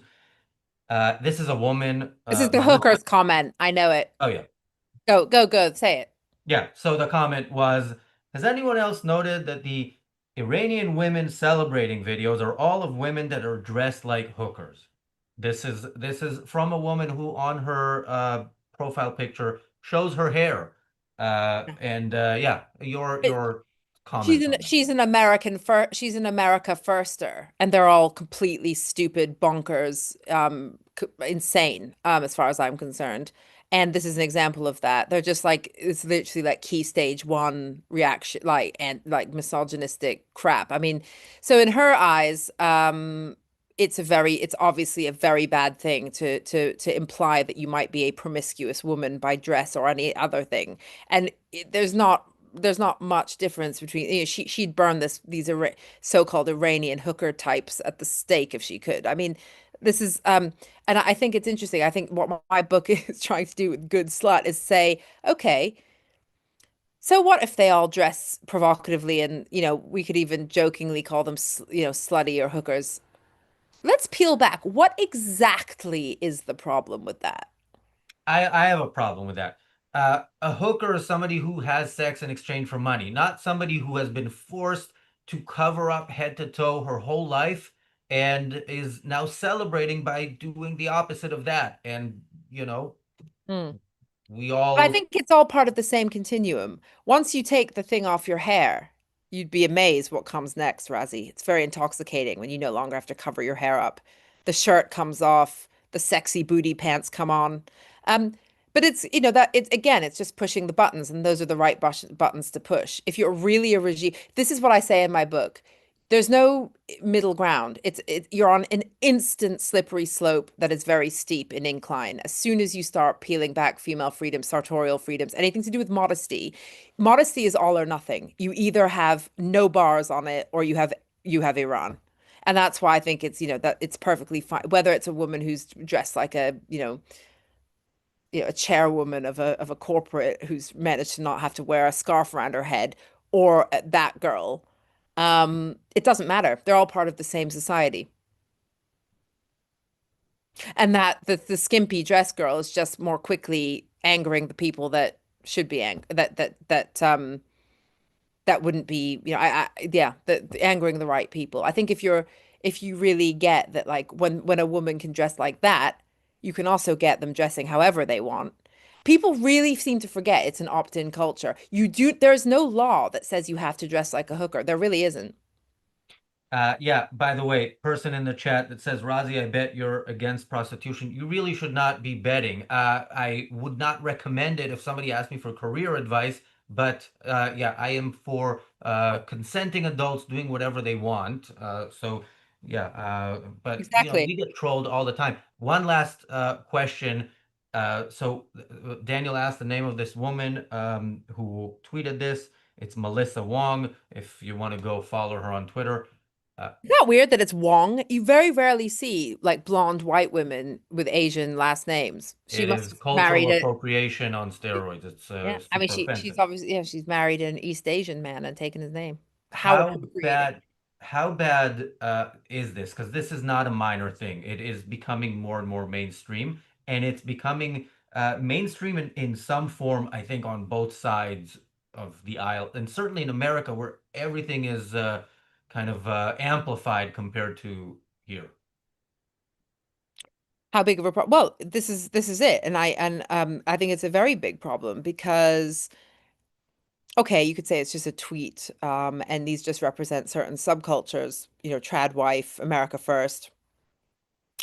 This is a woman. This is the hooker's comment. I know it. Oh, yeah. Go. Say it. Yeah. So the comment was, has anyone else noted that the Iranian women celebrating videos are all of women that are dressed like hookers? This is from a woman who on her profile picture shows her hair. Yeah, your comment. She's an America firster, and they're all completely stupid, bonkers, insane, as far as I'm concerned. And this is an example of that. They're just like, it's literally like key stage 1 reaction, like misogynistic crap. I mean, so in her eyes, it's obviously a very bad thing to imply that you might be a promiscuous woman by dress or any other thing. And there's not much difference between, she'd burn these so-called Iranian hooker types at the stake if she could. I mean, This is and I think it's interesting. I think what my book is trying to do with Good Slut is say, okay, so what if they all dress provocatively and, we could even jokingly call them, slutty or hookers. Let's peel back. What exactly is the problem with that? I have a problem with that. A hooker is somebody who has sex in exchange for money, not somebody who has been forced to cover up head to toe her whole life and is now celebrating by doing the opposite of that. And, we I all. think it's all part of the same continuum. Once you take the thing off your hair, you'd be amazed what comes next, Razzie. It's very intoxicating when you no longer have to cover your hair up. The shirt comes off, the sexy booty pants come on. But it's, that it's again, it's just pushing the buttons, and those are the right buttons to push. If you're really a regime, this is what I say in my book. There's no middle ground. You're on an instant slippery slope that is very steep and incline. As soon as you start peeling back female freedoms, sartorial freedoms, anything to do with modesty, modesty is all or nothing. You either have no bars on it or you have Iran. And that's why I think it's, that it's perfectly fine, whether it's a woman who's dressed like a, a chairwoman of a corporate who's managed to not have to wear a scarf around her head, or that girl. It doesn't matter. They're all part of the same society. And that the skimpy dress girl is just more quickly angering the people that should be that wouldn't be, the angering the right people. I think if you really get that, like when a woman can dress like that, you can also get them dressing however they want. People really seem to forget it's an opt-in culture. There's no law that says you have to dress like a hooker. There really isn't. Yeah, by the way, person in the chat that says, Razi, I bet you're against prostitution. You really should not be betting. I would not recommend it if somebody asked me for career advice, but yeah, I am for consenting adults doing whatever they want. So yeah, but exactly. We get trolled all the time. One last question. So Daniel asked the name of this woman who tweeted this. It's Melissa Wong. If you want to go follow her on Twitter. Isn't that weird that it's Wong? You very rarely see like blonde white women with Asian last names. She It must is have cultural married appropriation on steroids. It's yeah. super I mean, offensive. she's obviously she's married an East Asian man and taken his name. How bad is this? Because this is not a minor thing. It is becoming more and more mainstream, and it's becoming mainstream in some form, I think, on both sides of the aisle, and certainly in America, where everything is kind of amplified compared to here. How big of a problem? Well, this is it, and I think it's a very big problem because, okay, you could say it's just a tweet, and these just represent certain subcultures, trad wife, America first.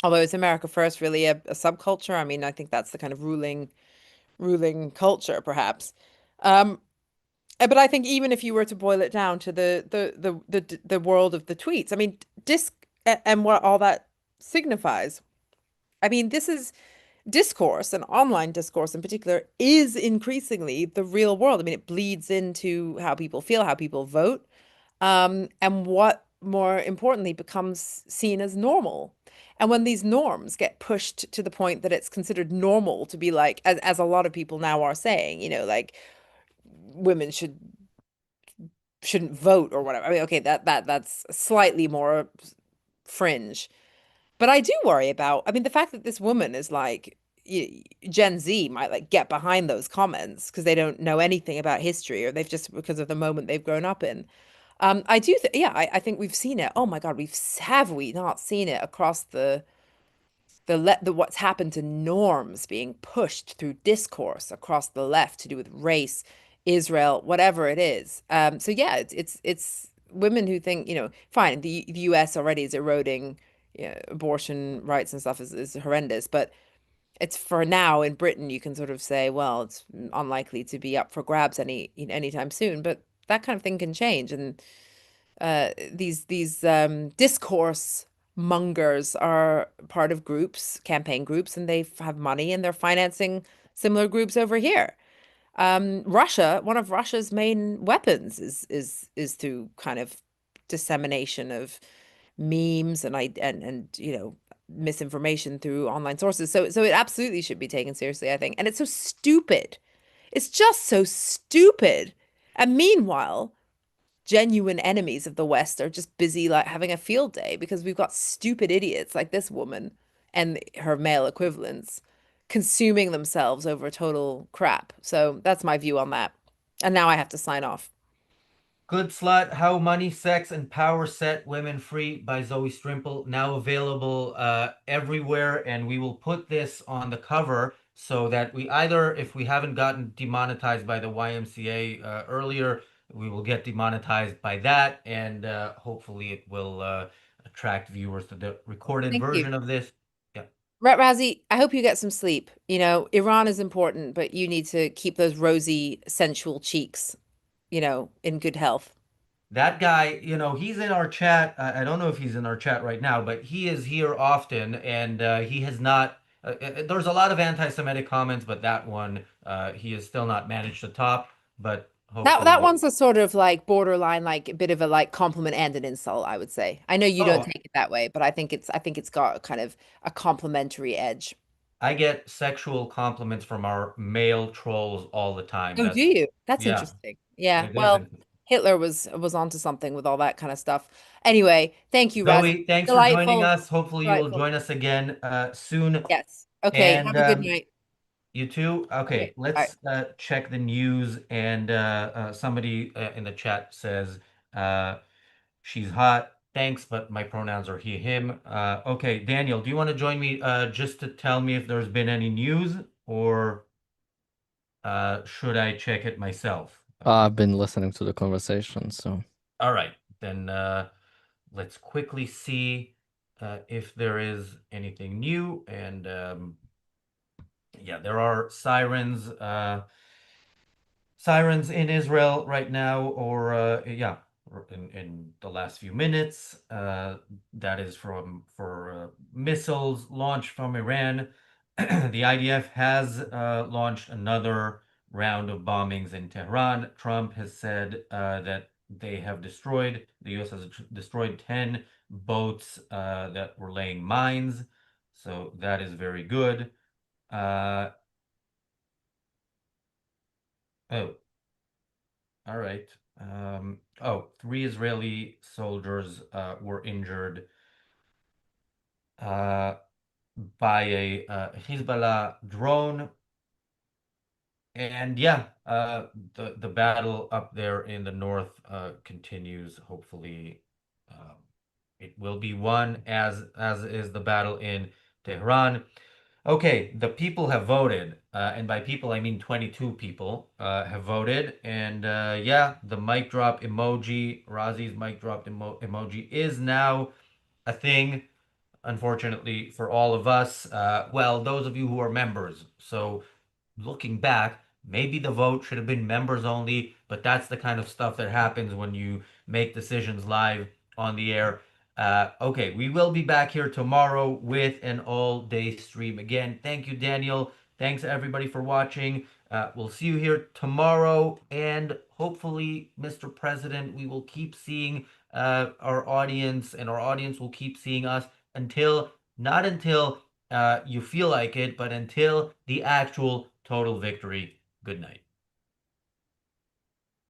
Although is America first really a subculture? I mean, I think that's the kind of ruling culture, perhaps. But I think even if you were to boil it down to the world of the tweets, I mean, disc and what all that signifies. I mean, this is discourse, and online discourse in particular, is increasingly the real world. I mean, it bleeds into how people feel, how people vote, and what more importantly becomes seen as normal. And when these norms get pushed to the point that it's considered normal to be like, as a lot of people now are saying, like women shouldn't vote or whatever. I mean, okay, that's slightly more fringe. But I do worry about, I mean, the fact that this woman is like, Gen Z might like get behind those comments because they don't know anything about history, or they've just, because of the moment they've grown up in. I do, I think we've seen it. Oh my God, have we not seen it across the what's happened to norms being pushed through discourse across the left to do with race, Israel, whatever it is. So yeah, it's women who think, fine, the US already is eroding, abortion rights and stuff is horrendous, but it's for now in Britain, you can sort of say, well, it's unlikely to be up for grabs anytime soon, but that kind of thing can change. And these discourse mongers are part of groups, campaign groups, and they have money and they're financing similar groups over here. Russia, one of Russia's main weapons is through kind of dissemination of memes and misinformation through online sources. So it absolutely should be taken seriously, I think. And it's so stupid. It's just so stupid. And meanwhile, genuine enemies of the West are just busy like having a field day because we've got stupid idiots like this woman and her male equivalents consuming themselves over total crap. So that's my view on that. And now I have to sign off. Good Slut, How Money, Sex, and Power Set Women Free by Zoe Strimple, now available everywhere. And we will put this on the cover so that we either, if we haven't gotten demonetized by the YMCA earlier, we will get demonetized by that. And hopefully it will attract viewers to the recorded Thank version you. of this. Yeah. Razi, I hope you get some sleep. You know, Iran is important, but you need to keep those rosy, sensual cheeks, you know, in good health. That guy, you know, he's in our chat. I don't know if he's in our chat right now, but he is here often, and he has not. There's a lot of anti-Semitic comments, but that one he has still not managed to top. But hopefully, That one's a sort of like borderline, like a bit of a like compliment and an insult, I would say. I know you don't take it that way, but I think it's got kind of a complimentary edge. I get sexual compliments from our male trolls all the time. Oh, do you? That's yeah, interesting. Yeah. it is Well, interesting. Hitler was onto something with all that kind of stuff. Anyway, thank you, Razi. Zoe, thanks for joining Delightful. us. Hopefully, you will Delightful. join us again soon. Yes. Okay. And Have a good night. you too. Okay, let's check the news. And somebody in the chat says she's hot. Thanks, but my pronouns are he, him. Okay, Daniel, do you want to join me just to tell me if there's been any news, or should I check it myself? I've been listening to the conversation, so. All right, then let's quickly see if there is anything new. And yeah, there are sirens in Israel right now, or yeah, in the last few minutes. That is for missiles launched from Iran. The IDF has launched another round of bombings in Tehran. Trump has said that the U.S. has destroyed 10 boats that were laying mines. So that is very good. Oh, all right. Oh, 3 Israeli soldiers were injured by a Hezbollah drone. And yeah, the battle up there in the north continues. Hopefully, it will be won, as is the battle in Tehran. Okay, the people have voted, and by people I mean 22 people have voted, and yeah, the mic drop emoji, Razi's mic drop emoji, is now a thing, unfortunately for all of us. Well, those of you who are members. So looking back, maybe the vote should have been members only, but that's the kind of stuff that happens when you make decisions live on the air. Okay, we will be back here tomorrow with an all-day stream again. Thank you, Daniel. Thanks, everybody, for watching. We'll see you here tomorrow, and hopefully, Mr. President, we will keep seeing our audience, and our audience will keep seeing us not until you feel like it, but until the actual total victory. Good night.